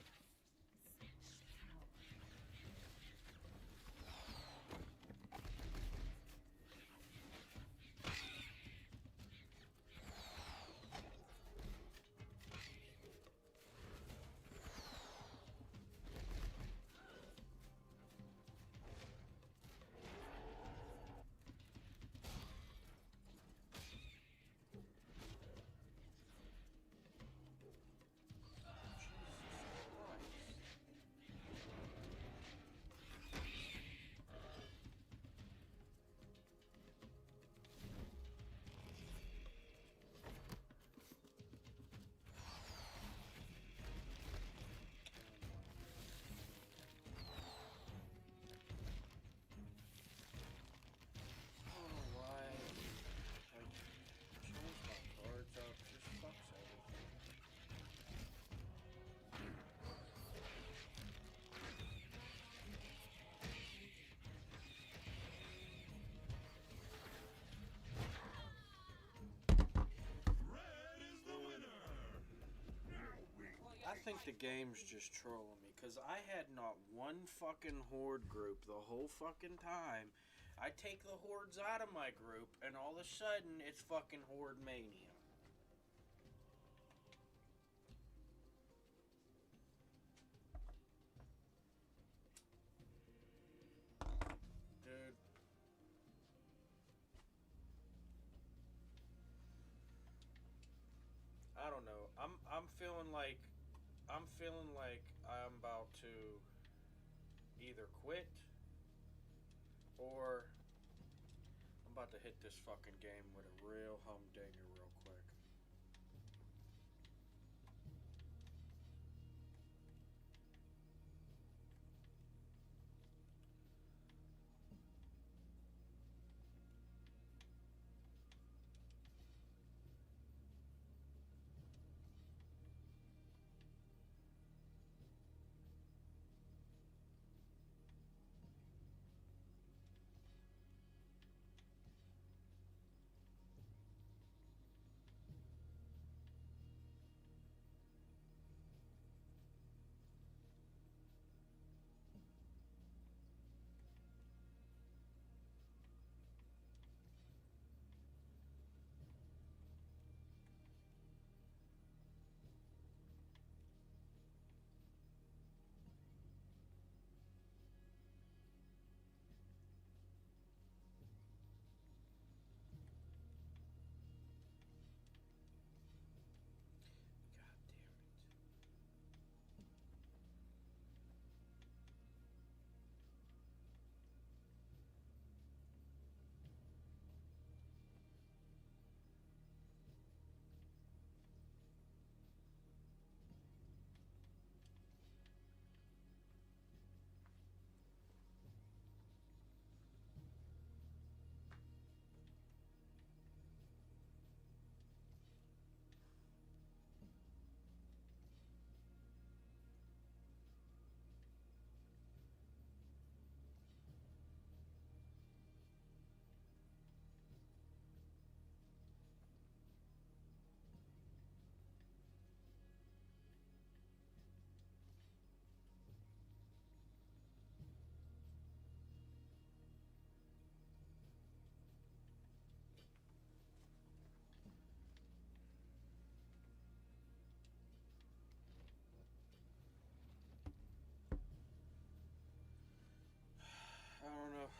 I don't know why I changed my cards up. Just fucks everything. Red is the winner. I think the game's just trolling me, because I had not one fucking horde group the whole fucking time. I take the hordes out of my group, and all of a sudden, it's fucking horde mania. Dude. I don't know. I'm feeling like I'm about to either quit or I'm about to hit this fucking game with a real humdinger real quick.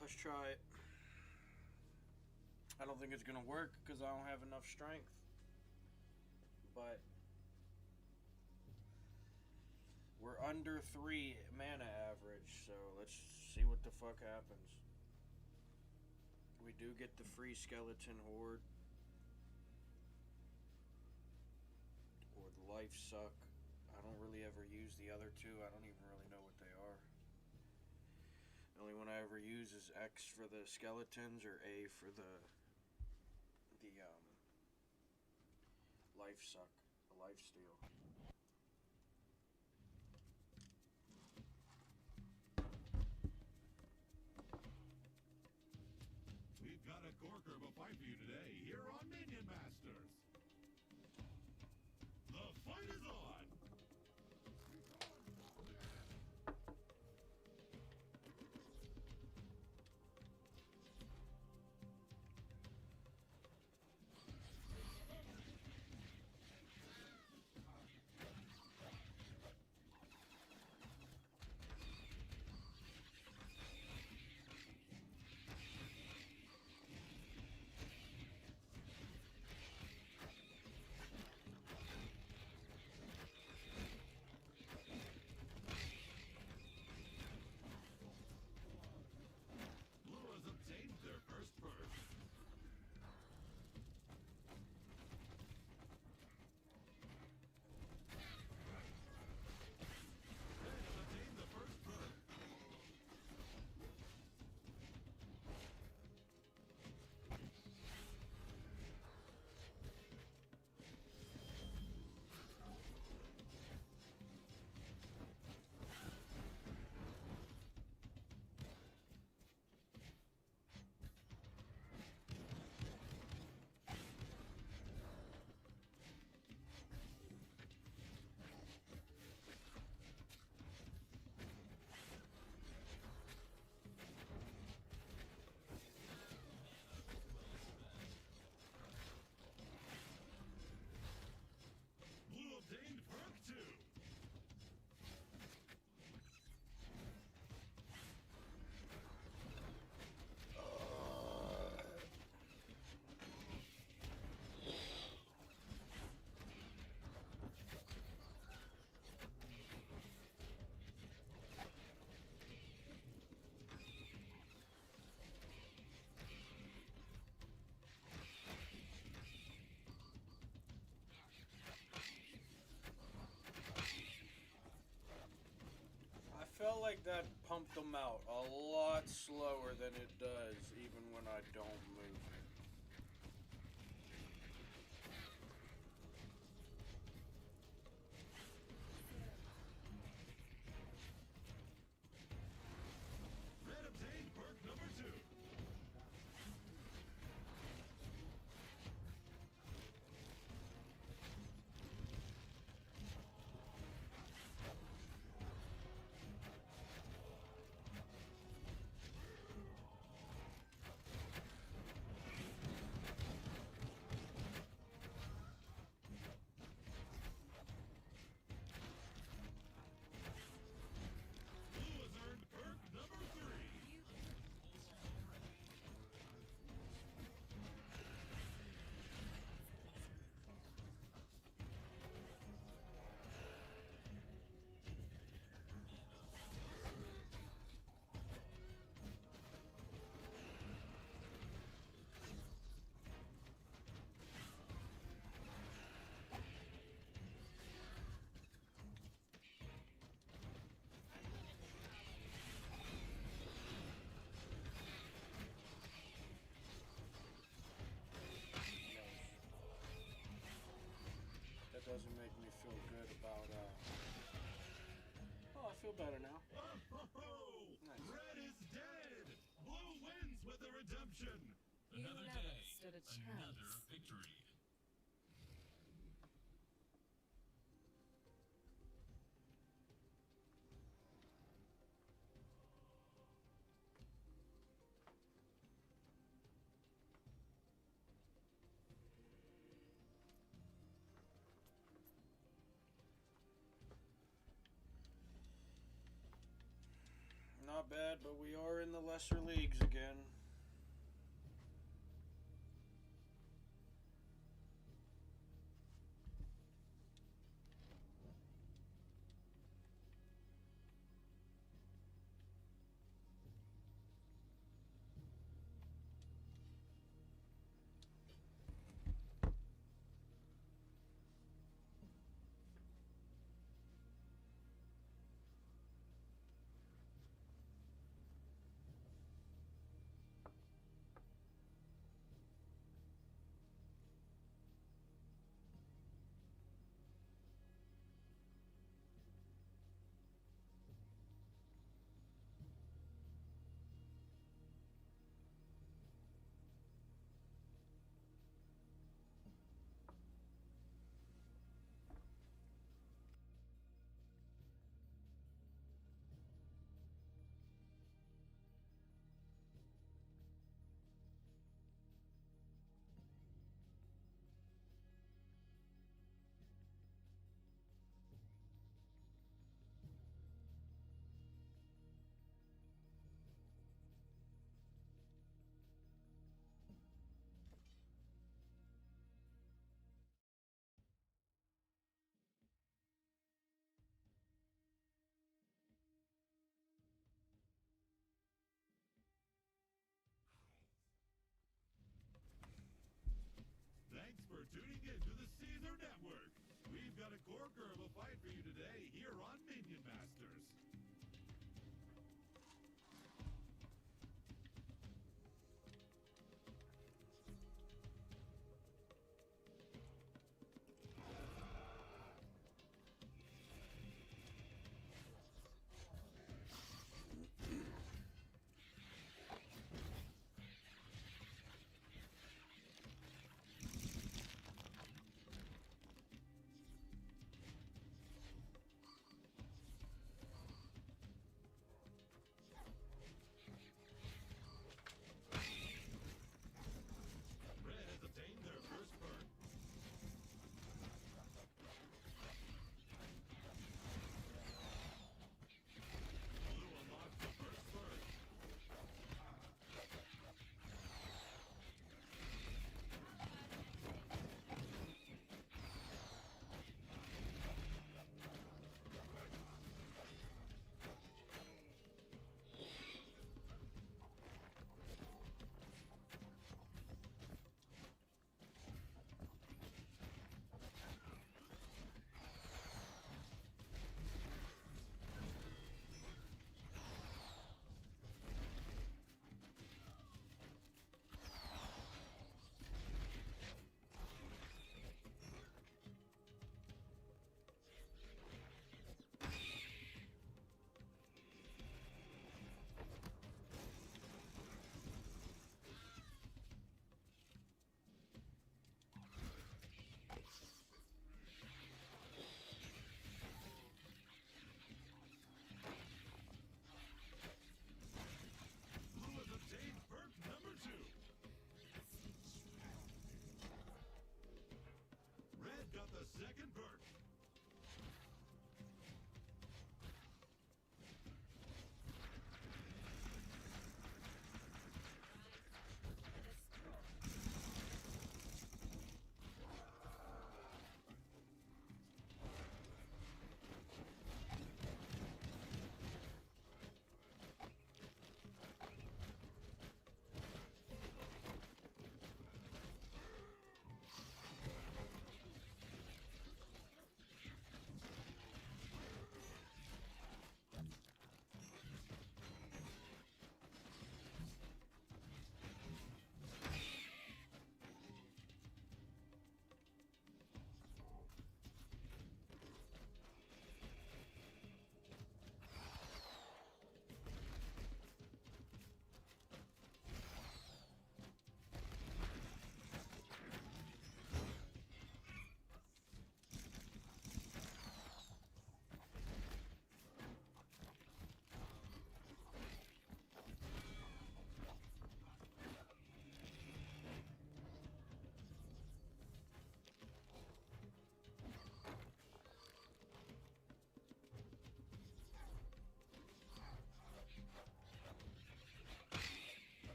let's try it. I don't think it's gonna work because I don't have enough strength. But we're under 3 mana average, so let's see what the fuck happens. We do get the free skeleton horde. Or the life suck. I don't really ever use the other two. I don't even really know what they are. The only one I ever use is X for the skeletons or A for the life suck, the life steal. We've got a corker of a fight for you today here on Minion Masters. The fight is on. Blue has obtained their first perk. They have obtained the first perk. Blue obtained perk 2. I felt like that pumped them out a lot slower than it does even when I don't move. Red obtained perk number 2. Blue has earned perk number 3. That doesn't make me feel good about oh, I feel better now. Oh, Nice. Red is dead. Blue wins with a redemption. You Another never day, stood a another chance. victory. Not not bad, but we are in the lesser leagues again. Thanks for tuning in to the Caesar Network. We've got a corker of a fight for you today here on Minion Masters. Second perk.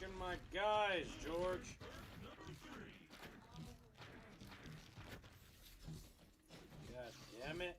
fucking my guys, George. God damn it.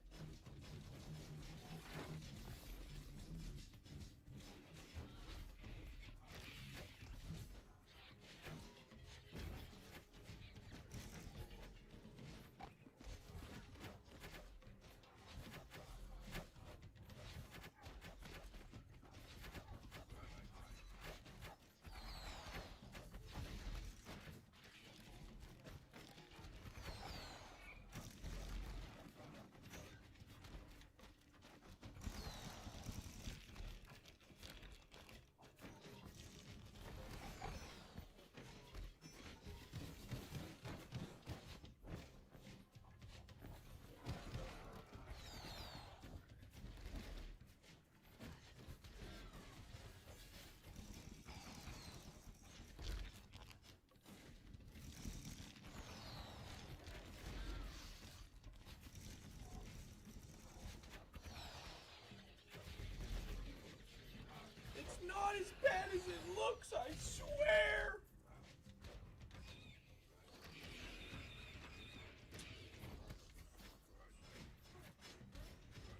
It's not as bad as it looks, I swear!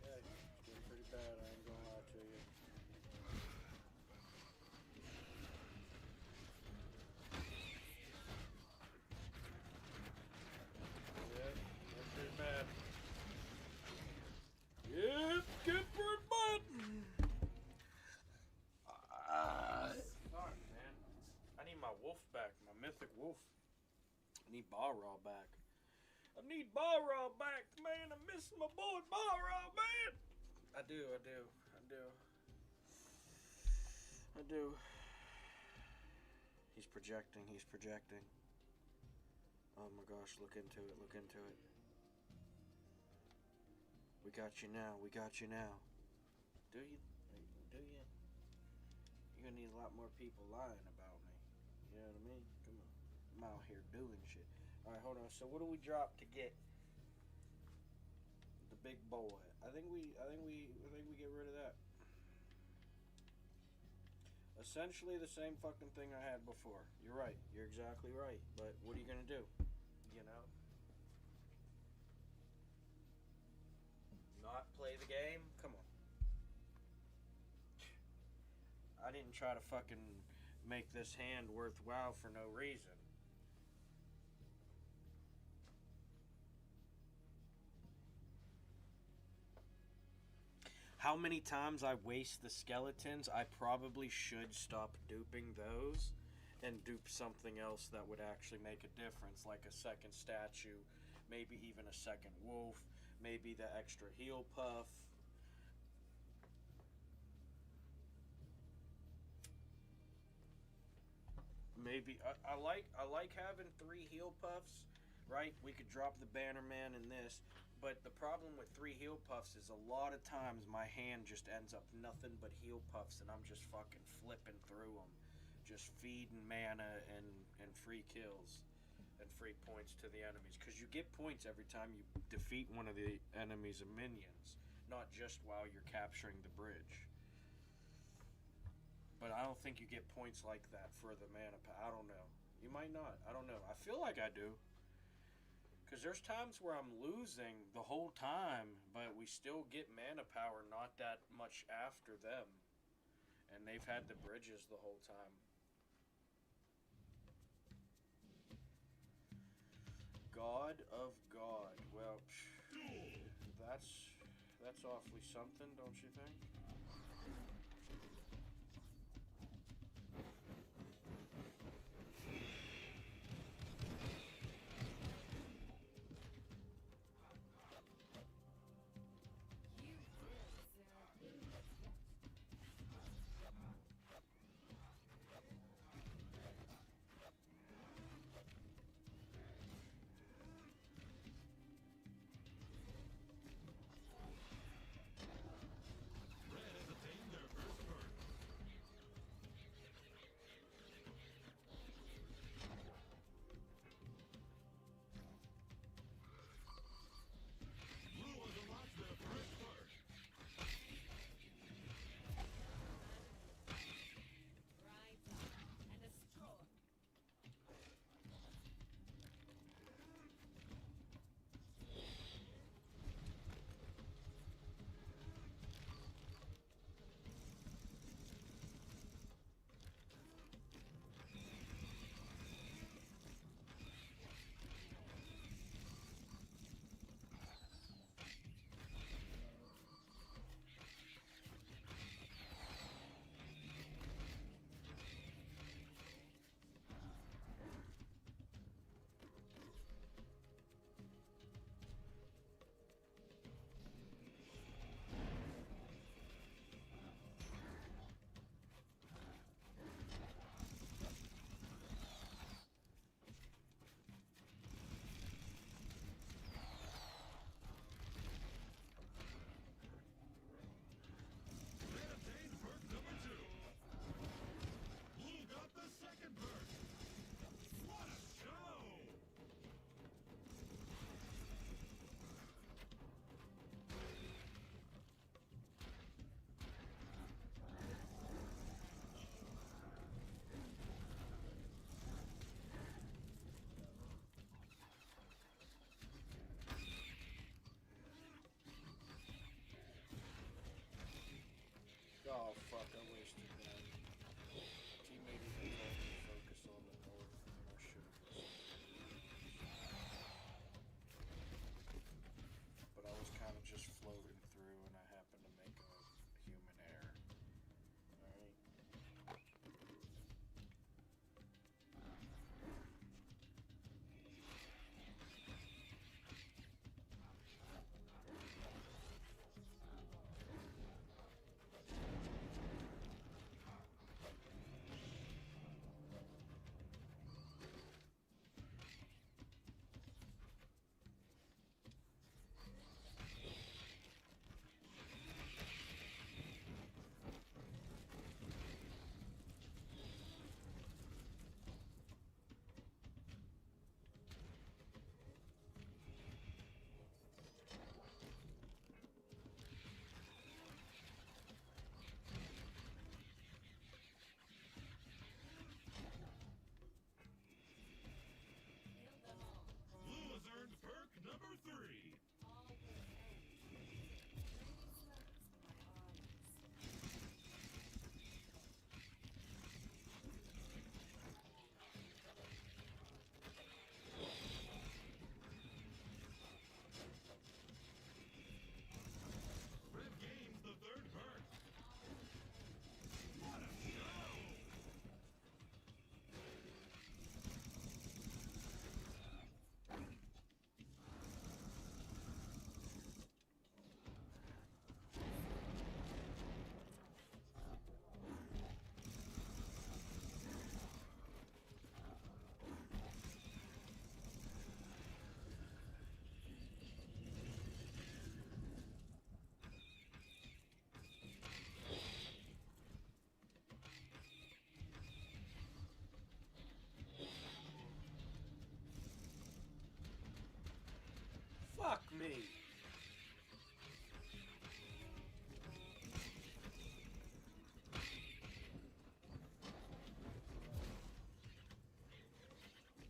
Yeah, it's getting pretty bad, I ain't gonna lie to you. Yeah, that's pretty bad. Yep, get pretty bad! Fuck, man. I need my wolf back, my mythic wolf. I need Balrog back. I need Balrog back, man. I miss my boy Balrog, man. I do. He's projecting. Oh my gosh, look into it. We got you now. Do you? You're gonna need a lot more people lying about me. You know what I mean? Come on. I'm out here doing shit. Alright, hold on. So what do we drop to get the big boy? I think we get rid of that. Essentially the same fucking thing I had before. You're right. You're exactly right. But what are you gonna do? You know? Not play the game? Come on. I didn't try to fucking make this hand worthwhile for no reason. How many times I waste the skeletons, I probably should stop duping those and dupe something else that would actually make a difference, like a second statue, maybe even a second wolf, maybe the extra heal puff. Maybe I like having 3 heal puffs, right? We could drop the Bannerman in this, but the problem with 3 heal puffs is a lot of times my hand just ends up nothing but heal puffs, and I'm just fucking flipping through them, just feeding mana and free kills and free points to the enemies, because you get points every time you defeat one of the enemies and minions, not just while you're capturing the bridge. But I don't think you get points like that for the mana. I don't know. You might not. I don't know. I feel like I do. Because there's times where I'm losing the whole time, but we still get mana power not that much after them. And they've had the bridges the whole time. God of God. Well, that's awfully something, don't you think? Red has attained their first turn. fuck, I wasted that. Teammate even told me to focus on the north, and I should have listened. But I was kind of just floating through, and I happened to make a human error. Alright. Blue has earned perk number 3. Red gains the 3rd perk. What a show! Fuck me.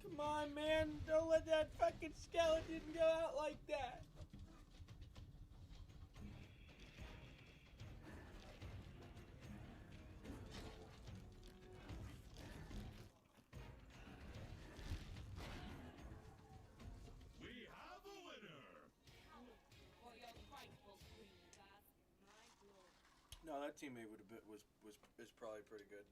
Come on, man. Don't let that fucking skeleton go out like that. We have a winner! For your frightful screams, ask my glory. No, that teammate would have been is probably pretty good.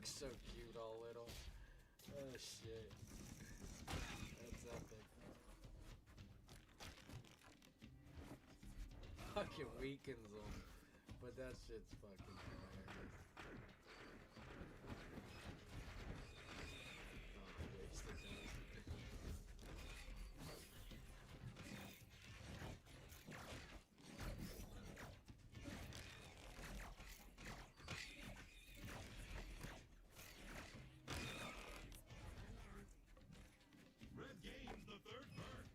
looks so cute, all little. Oh shit. That's epic. Fucking weakens them. But that shit's fucking hilarious. Oh, wasted that. Red gains the third bird.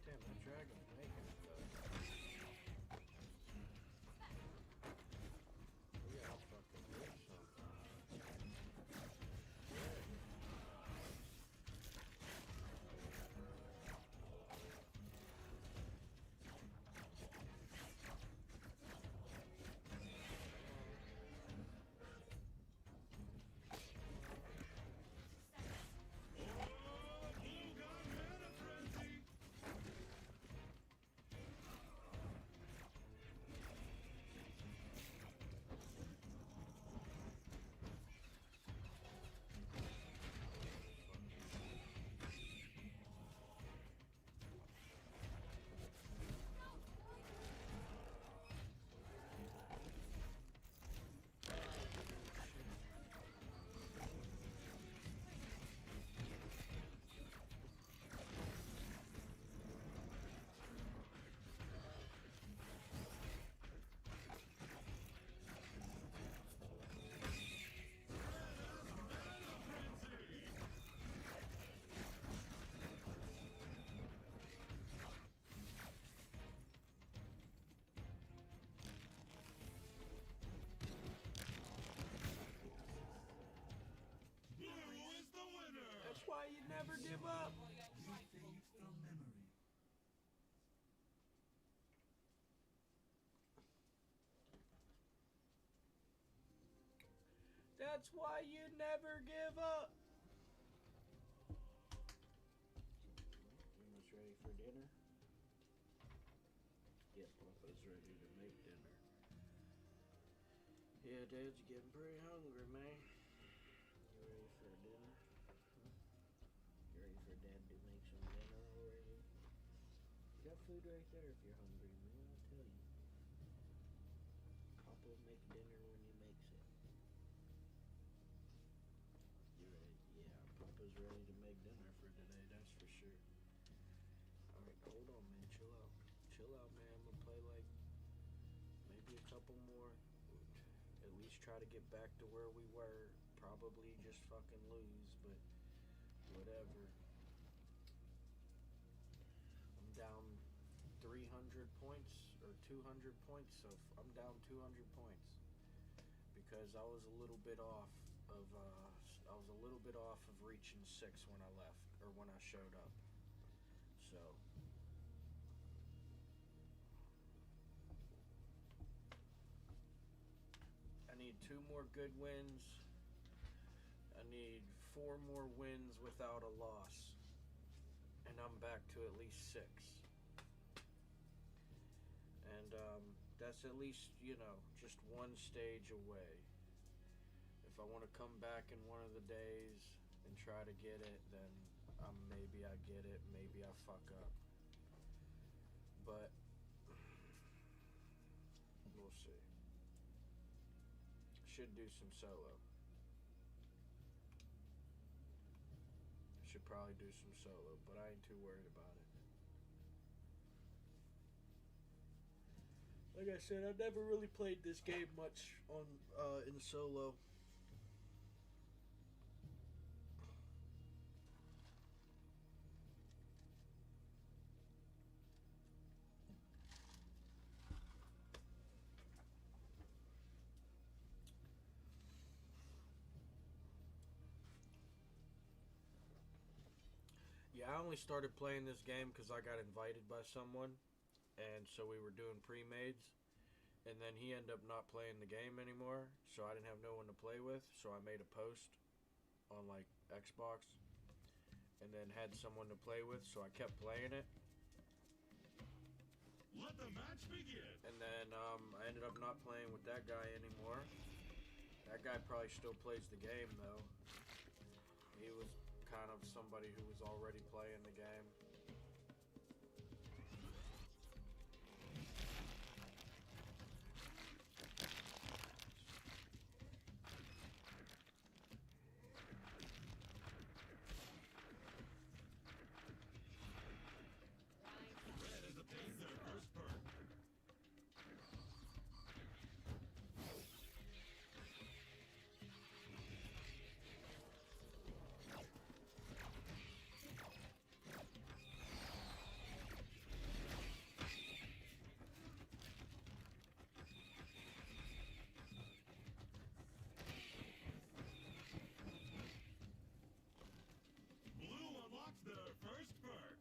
Damn, the dragon's making it though. We gotta fucking do something. Oh, blue got mana frenzy. Blue is the winner. That's why you never give up. That's why you never give up. You almost ready for dinner? Yeah, Papa's ready to make dinner. Yeah, Dad's getting pretty hungry, man. You ready for dinner? You ready for Dad to make some dinner already? You got food right there if you're hungry, man. I'll tell you. Papa will make dinner when he makes it. You ready? Yeah, Papa's ready to make dinner for today, that's for sure. Alright, hold on, man. Chill out. Chill out, man. I'm gonna play like maybe a couple more. At least try to get back to where we were. Probably just fucking lose, but whatever. I'm down 300 points or 200 points, so I'm down 200 points because I was a little bit off of reaching 6 when I left or when I showed up. So I need 2 more good wins. I need 4 more wins without a loss. And I'm back to at least 6. And that's at least, just one stage away. If I want to come back in one of the days and try to get it, then maybe I get it, maybe I fuck up. But we'll see. Should do some solo. Should probably do some solo, but I ain't too worried about it. Like I said, I've never really played this game much on in solo. Yeah, I only started playing this game because I got invited by someone, and so we were doing pre-mades, and then he ended up not playing the game anymore, so I didn't have no one to play with, so I made a post on, like, Xbox, and then had someone to play with, so I kept playing it. Let the match begin. And then I ended up not playing with that guy anymore. That guy probably still plays the game, though. He was kind of somebody who was already playing the game. Red has obtained their first perk. Blue unlocks their first perk.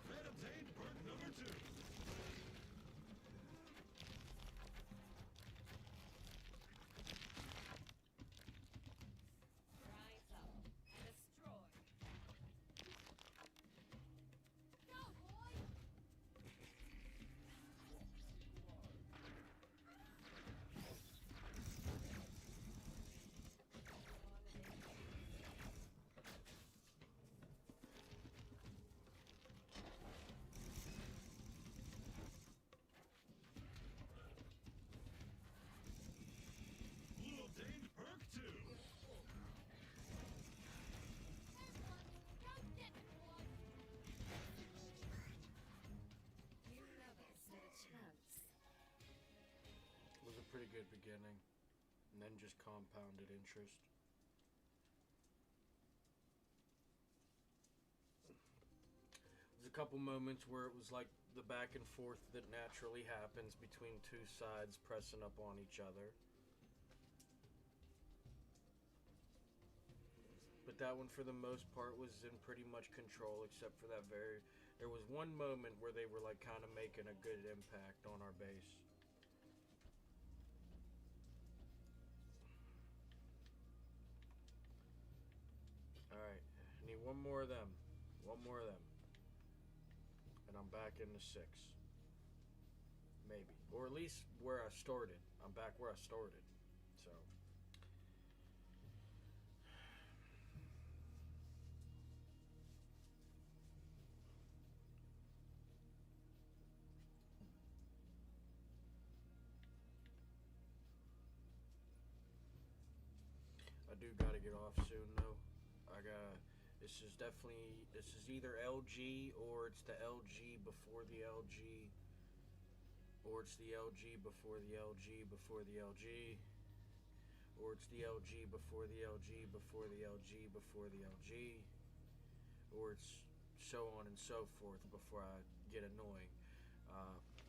Red obtained perk number 2. Rise up. Destroy. Go, boy! Blue obtained perk 2. Don't get me, boy! You never stood a chance. It was a pretty good beginning, and then just compounded interest. There's a couple moments where it was like the back and forth that naturally happens between two sides pressing up on each other. But that one, for the most part, was in pretty much control, except for that there was one moment where they were like kind of making a good impact on our base. Alright, I need one more of them. One more of them. And I'm back in the 6. Maybe. Or at least where I started. I'm back where I started. So. I do gotta get off soon though. This is either LG or it's the LG before the LG, or it's the LG before the LG before the LG, or it's the LG before the LG before the LG before the LG, or it's so on and so forth before I get annoying.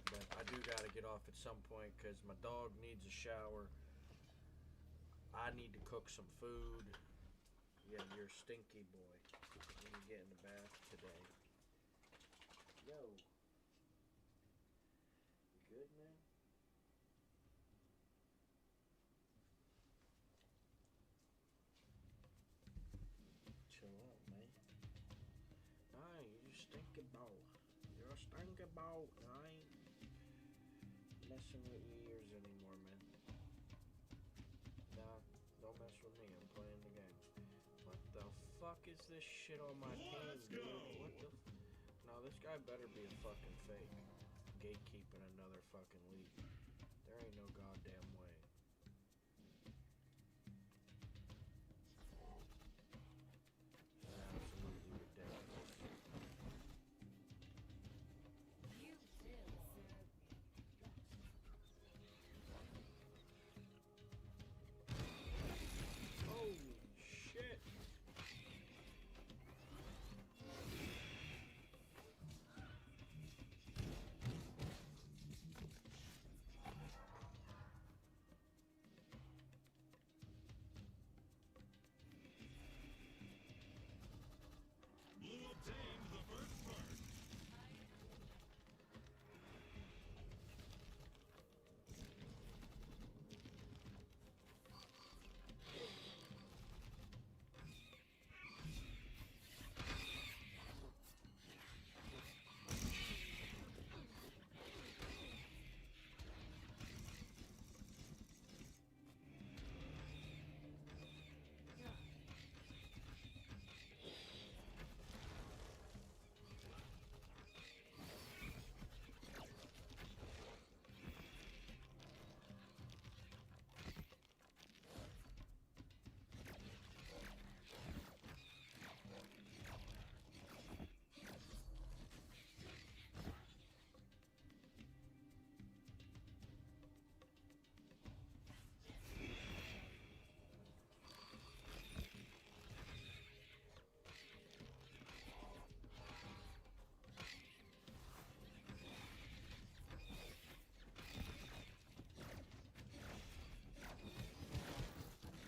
But I do gotta get off at some point because my dog needs a shower. I need to cook some food. Yeah, you're a stinky boy. When you get in the bath today. Yo. You good, man? Chill out, man. Nah, you stinky ball. You're a stinky ball. I ain't messing with your ears anymore, man. Nah, don't mess with me. I'm playing the game. What the fuck is this shit on my team, dude? What the? No, this guy better be a fucking fake. Gatekeeping another fucking league. There ain't no goddamn way. Absolutely ridiculous. You will serve Holy shit. Blue obtained the first perk.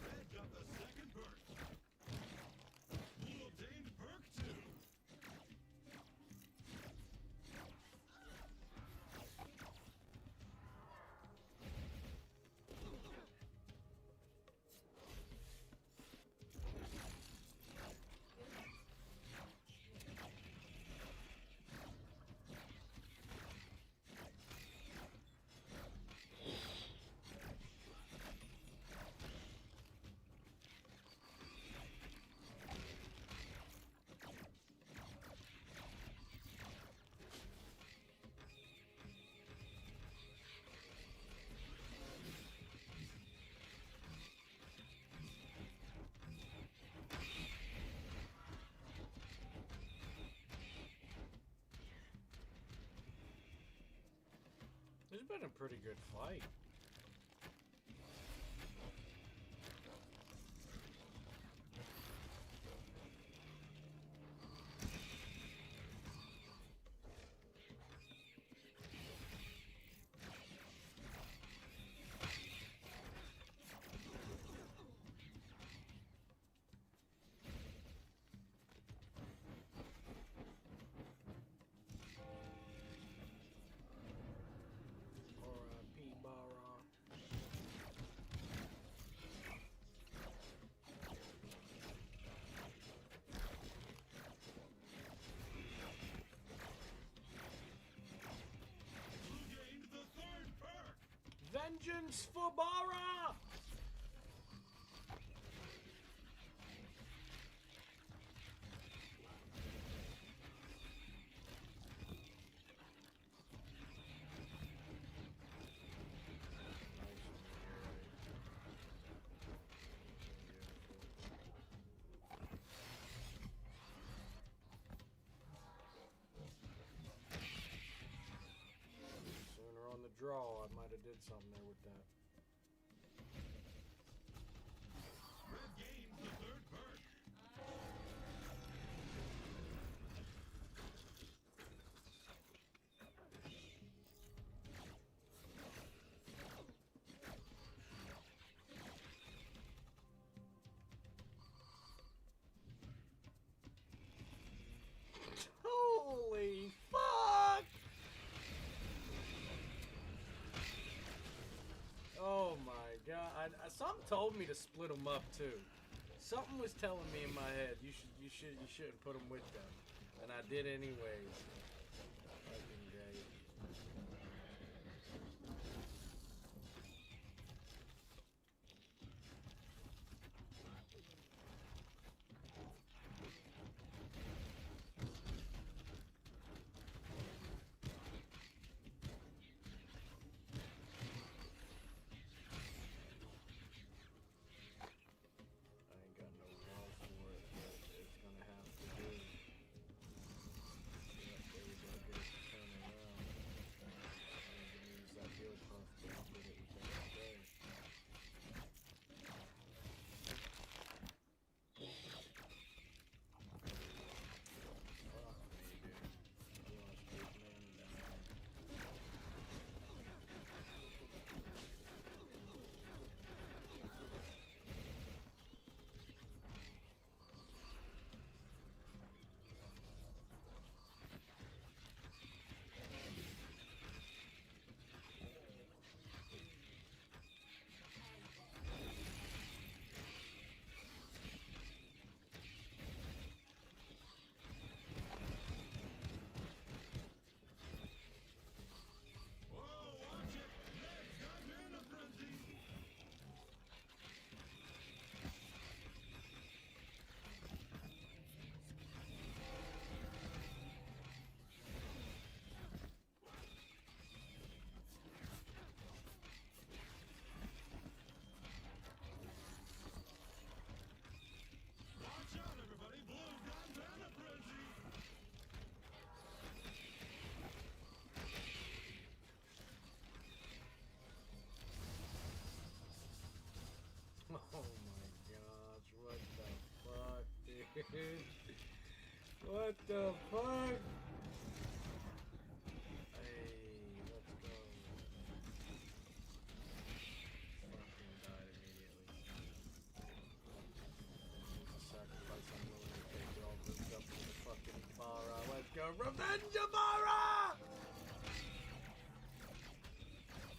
Red got the second perk. Blue obtained perk 2. This has been a pretty good fight. R.I.P. Bara. Blue gained the third perk. Vengeance for Bara! Sooner on the draw, I might have did something there with that. Red gained the third perk. Something told me to split them up too. Something was telling me in my head you shouldn't put them with them, and I did anyways. Fucking great. I ain't got no wall for it, but it's gonna have to do. Yep, there we go. Get it to turn around. I'm gonna use that heal puff to outfit it with that spray. Fuck me, dude. I lost 8 men down there. Whoa, watch it! Ned's got mana frenzy! Watch out, everybody! Blue's got mana frenzy! Oh my gosh, what the fuck, dude? What the fuck? Hey, let's go. Fucking died immediately. It's a sacrifice I'm willing to take. We're all moved up to the fucking Bara. Let's go. Revenge Bara!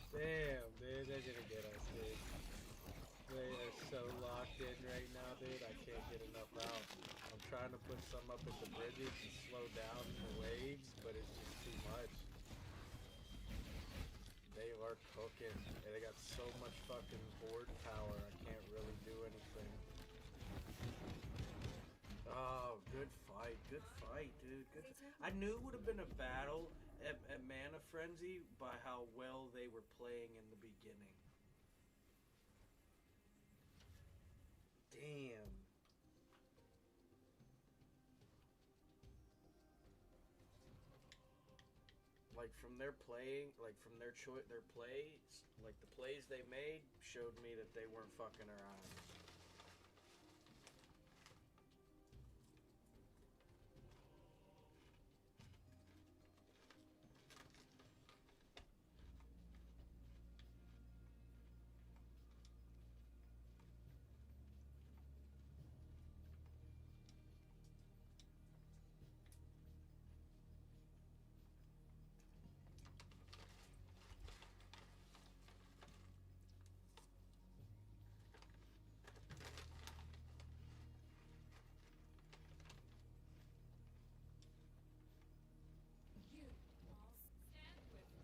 Damn, dude, they're gonna get us, dude. They are so locked in right now, dude. I can't get enough out. I'm trying to put some up at the bridges to slow down the waves, but it's just too much. They are cooking. And they got so much fucking horde power, I can't really do anything. Oh, good fight, dude. Good. I knew it would have been a battle at Mana Frenzy by how well they were playing in the beginning. Damn. Like from their playing, like from their their plays, like the plays they made showed me that they weren't fucking around. You must stand with me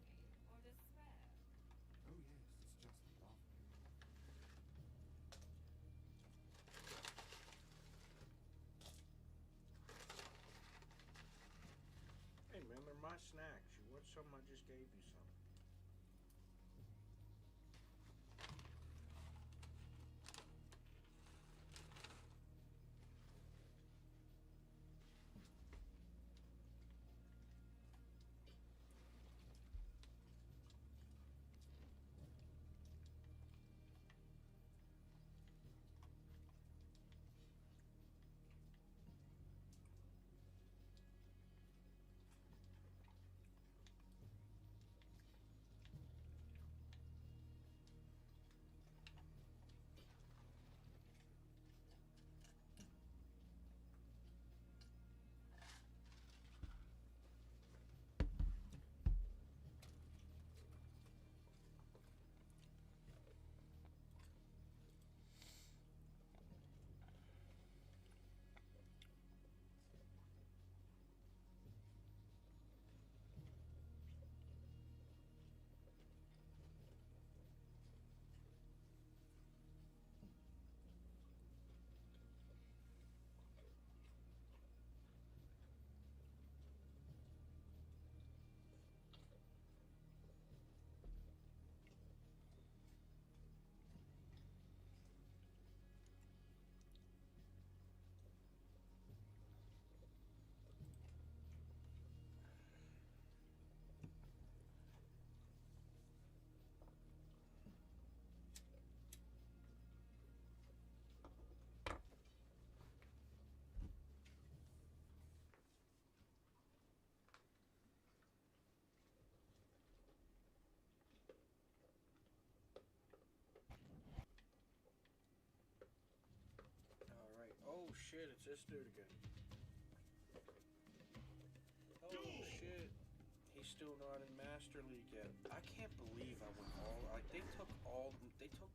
or despair. Oh yes, it's just love. Hey man, they're my snacks. You want some? I just gave you some. shit, it's this dude again. Oh shit. He's still not in Master League yet. I can't believe I went all like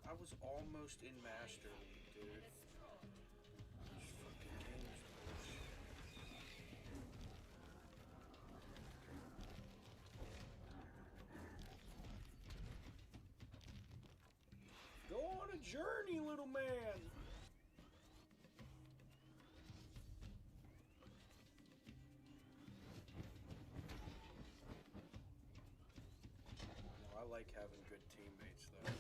I was almost in Master League, dude. This fucking game is bullshit. Go on a journey, little man. I like having good teammates, though.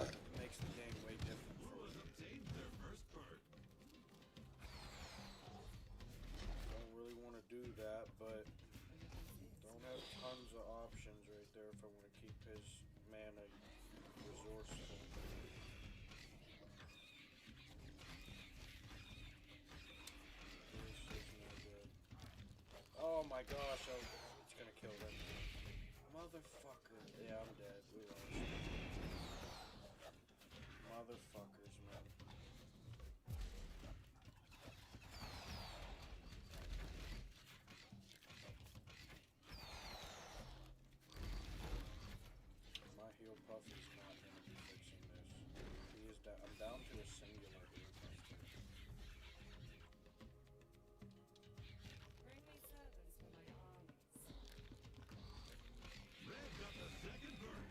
It makes the game way different for Who has me. obtained their first bird? Don't really want to do that, but don't have tons of options right there if I want to keep his mana resourceful. This is no good. Oh my gosh, it's gonna kill them. Motherfucker. Yeah, I'm dead. We lost. Motherfuckers, man. My heal puff is not gonna be fixing this. He is down. I'm down to a singular heal puff. Bring me servants for my armies. Red got the second bird.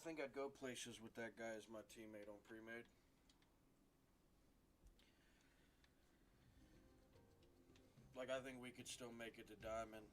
think I'd go places with that guy as my teammate on pre-made. Like, I think we could still make it to Diamond.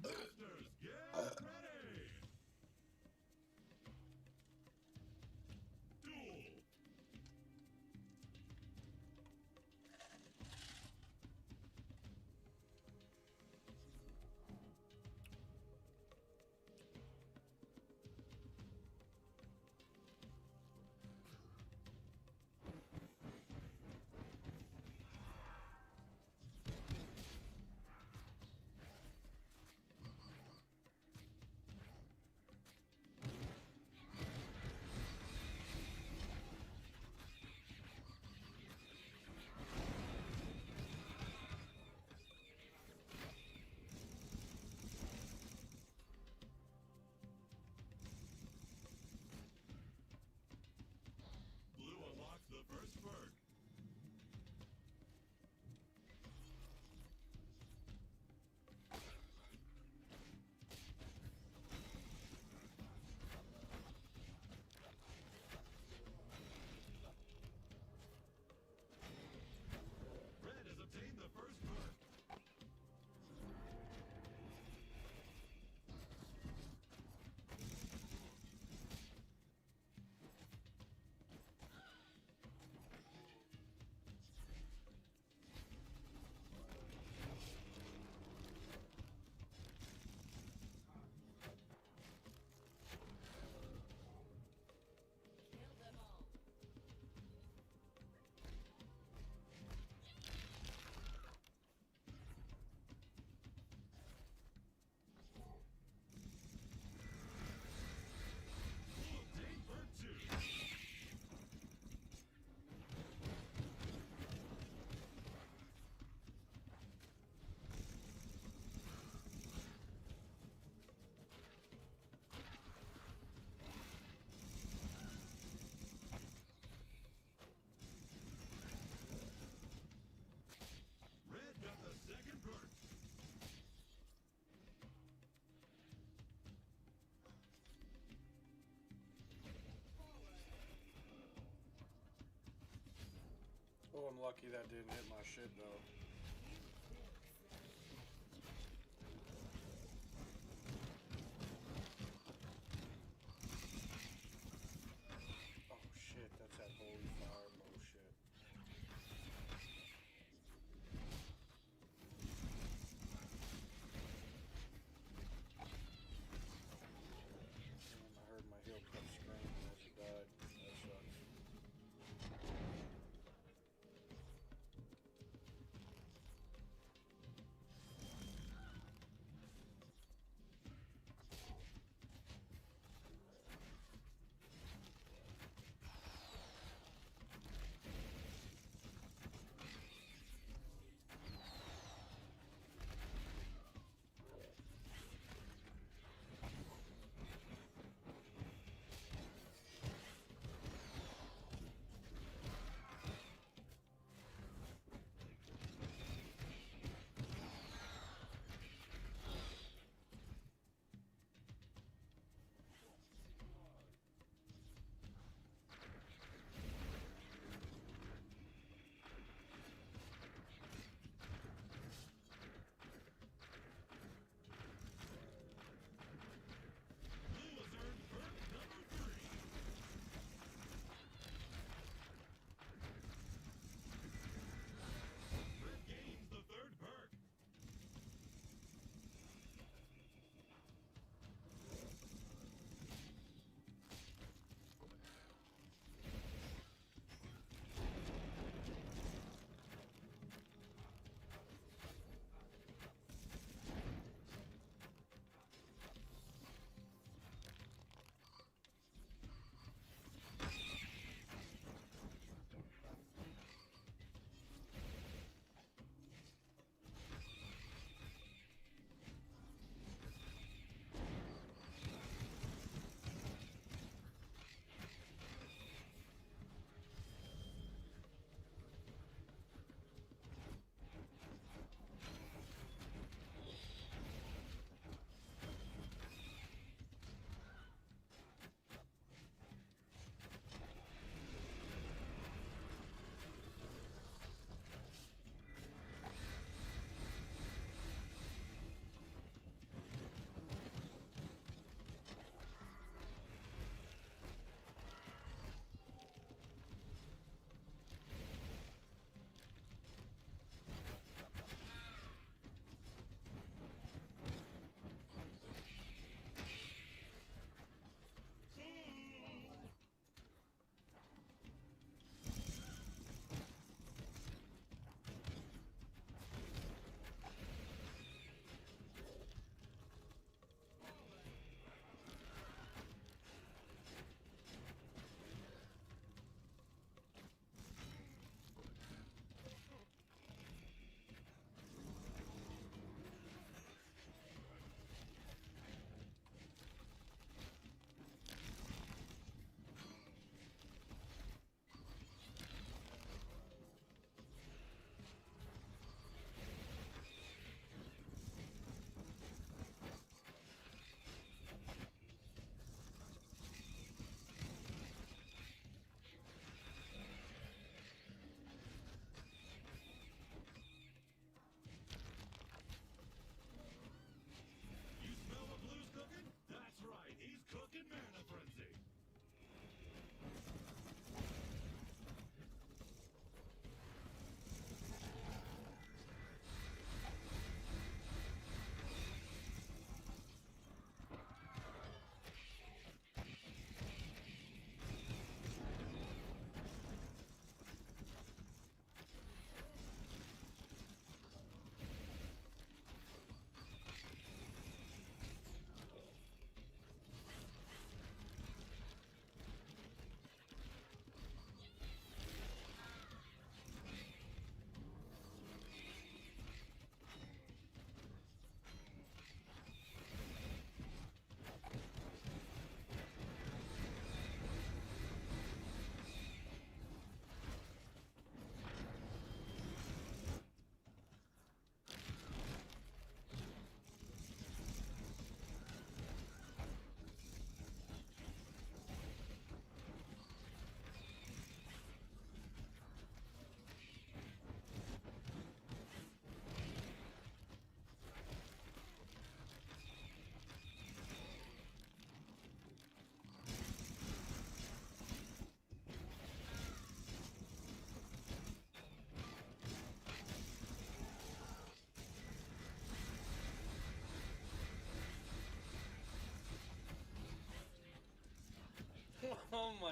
Masters, get ready! Duel! Blue unlocks the first perk. Red has obtained the first perk. Kill them all. Blue obtained perk 2. Red got the second perk. Oh, I'm lucky that didn't hit my shit, though. Oh, shit, that's that holy fire bullshit. Damn, I heard my heel kept screaming as it died. That sucks.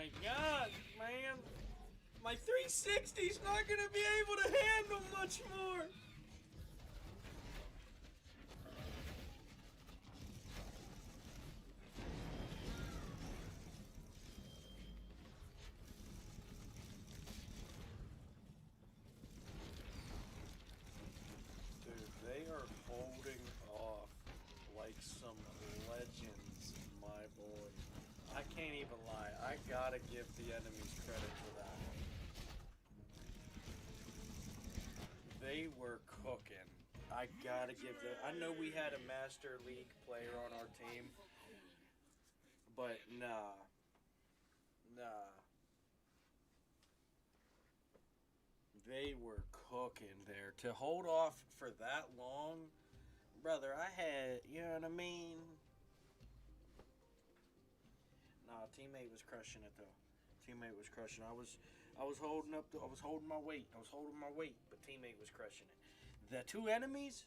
my god, man. My 360's not gonna be able to handle much more. Dude, they are holding off like some legends, my boy. I can't even lie. I gotta give the enemies credit for that. They were cooking. I gotta give them. I know we had a Master League player on our team, but nah. They were cooking there. To hold off for that long, brother, I had, you know what I mean? Nah, teammate was crushing it though. Teammate was crushing. I was holding up. I was holding my weight. But teammate was crushing it. The two enemies,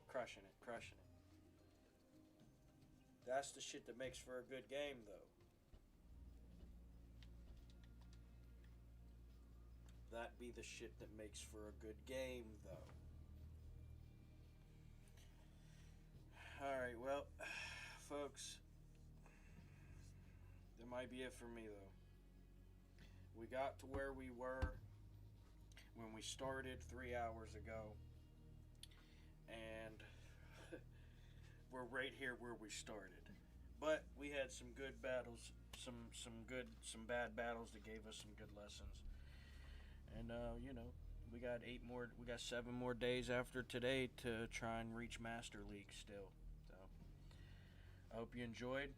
crushing it. That's the shit that makes for a good game, though. That be the shit that makes for a good game, though. All right, well, folks. That might be it for me, though. We got to where we were when we started 3 hours ago. And we're right here where we started. But we had some good battles, some bad battles that gave us some good lessons. And you know, we got 7 more days after today to try and reach Master League still. So I hope you enjoyed.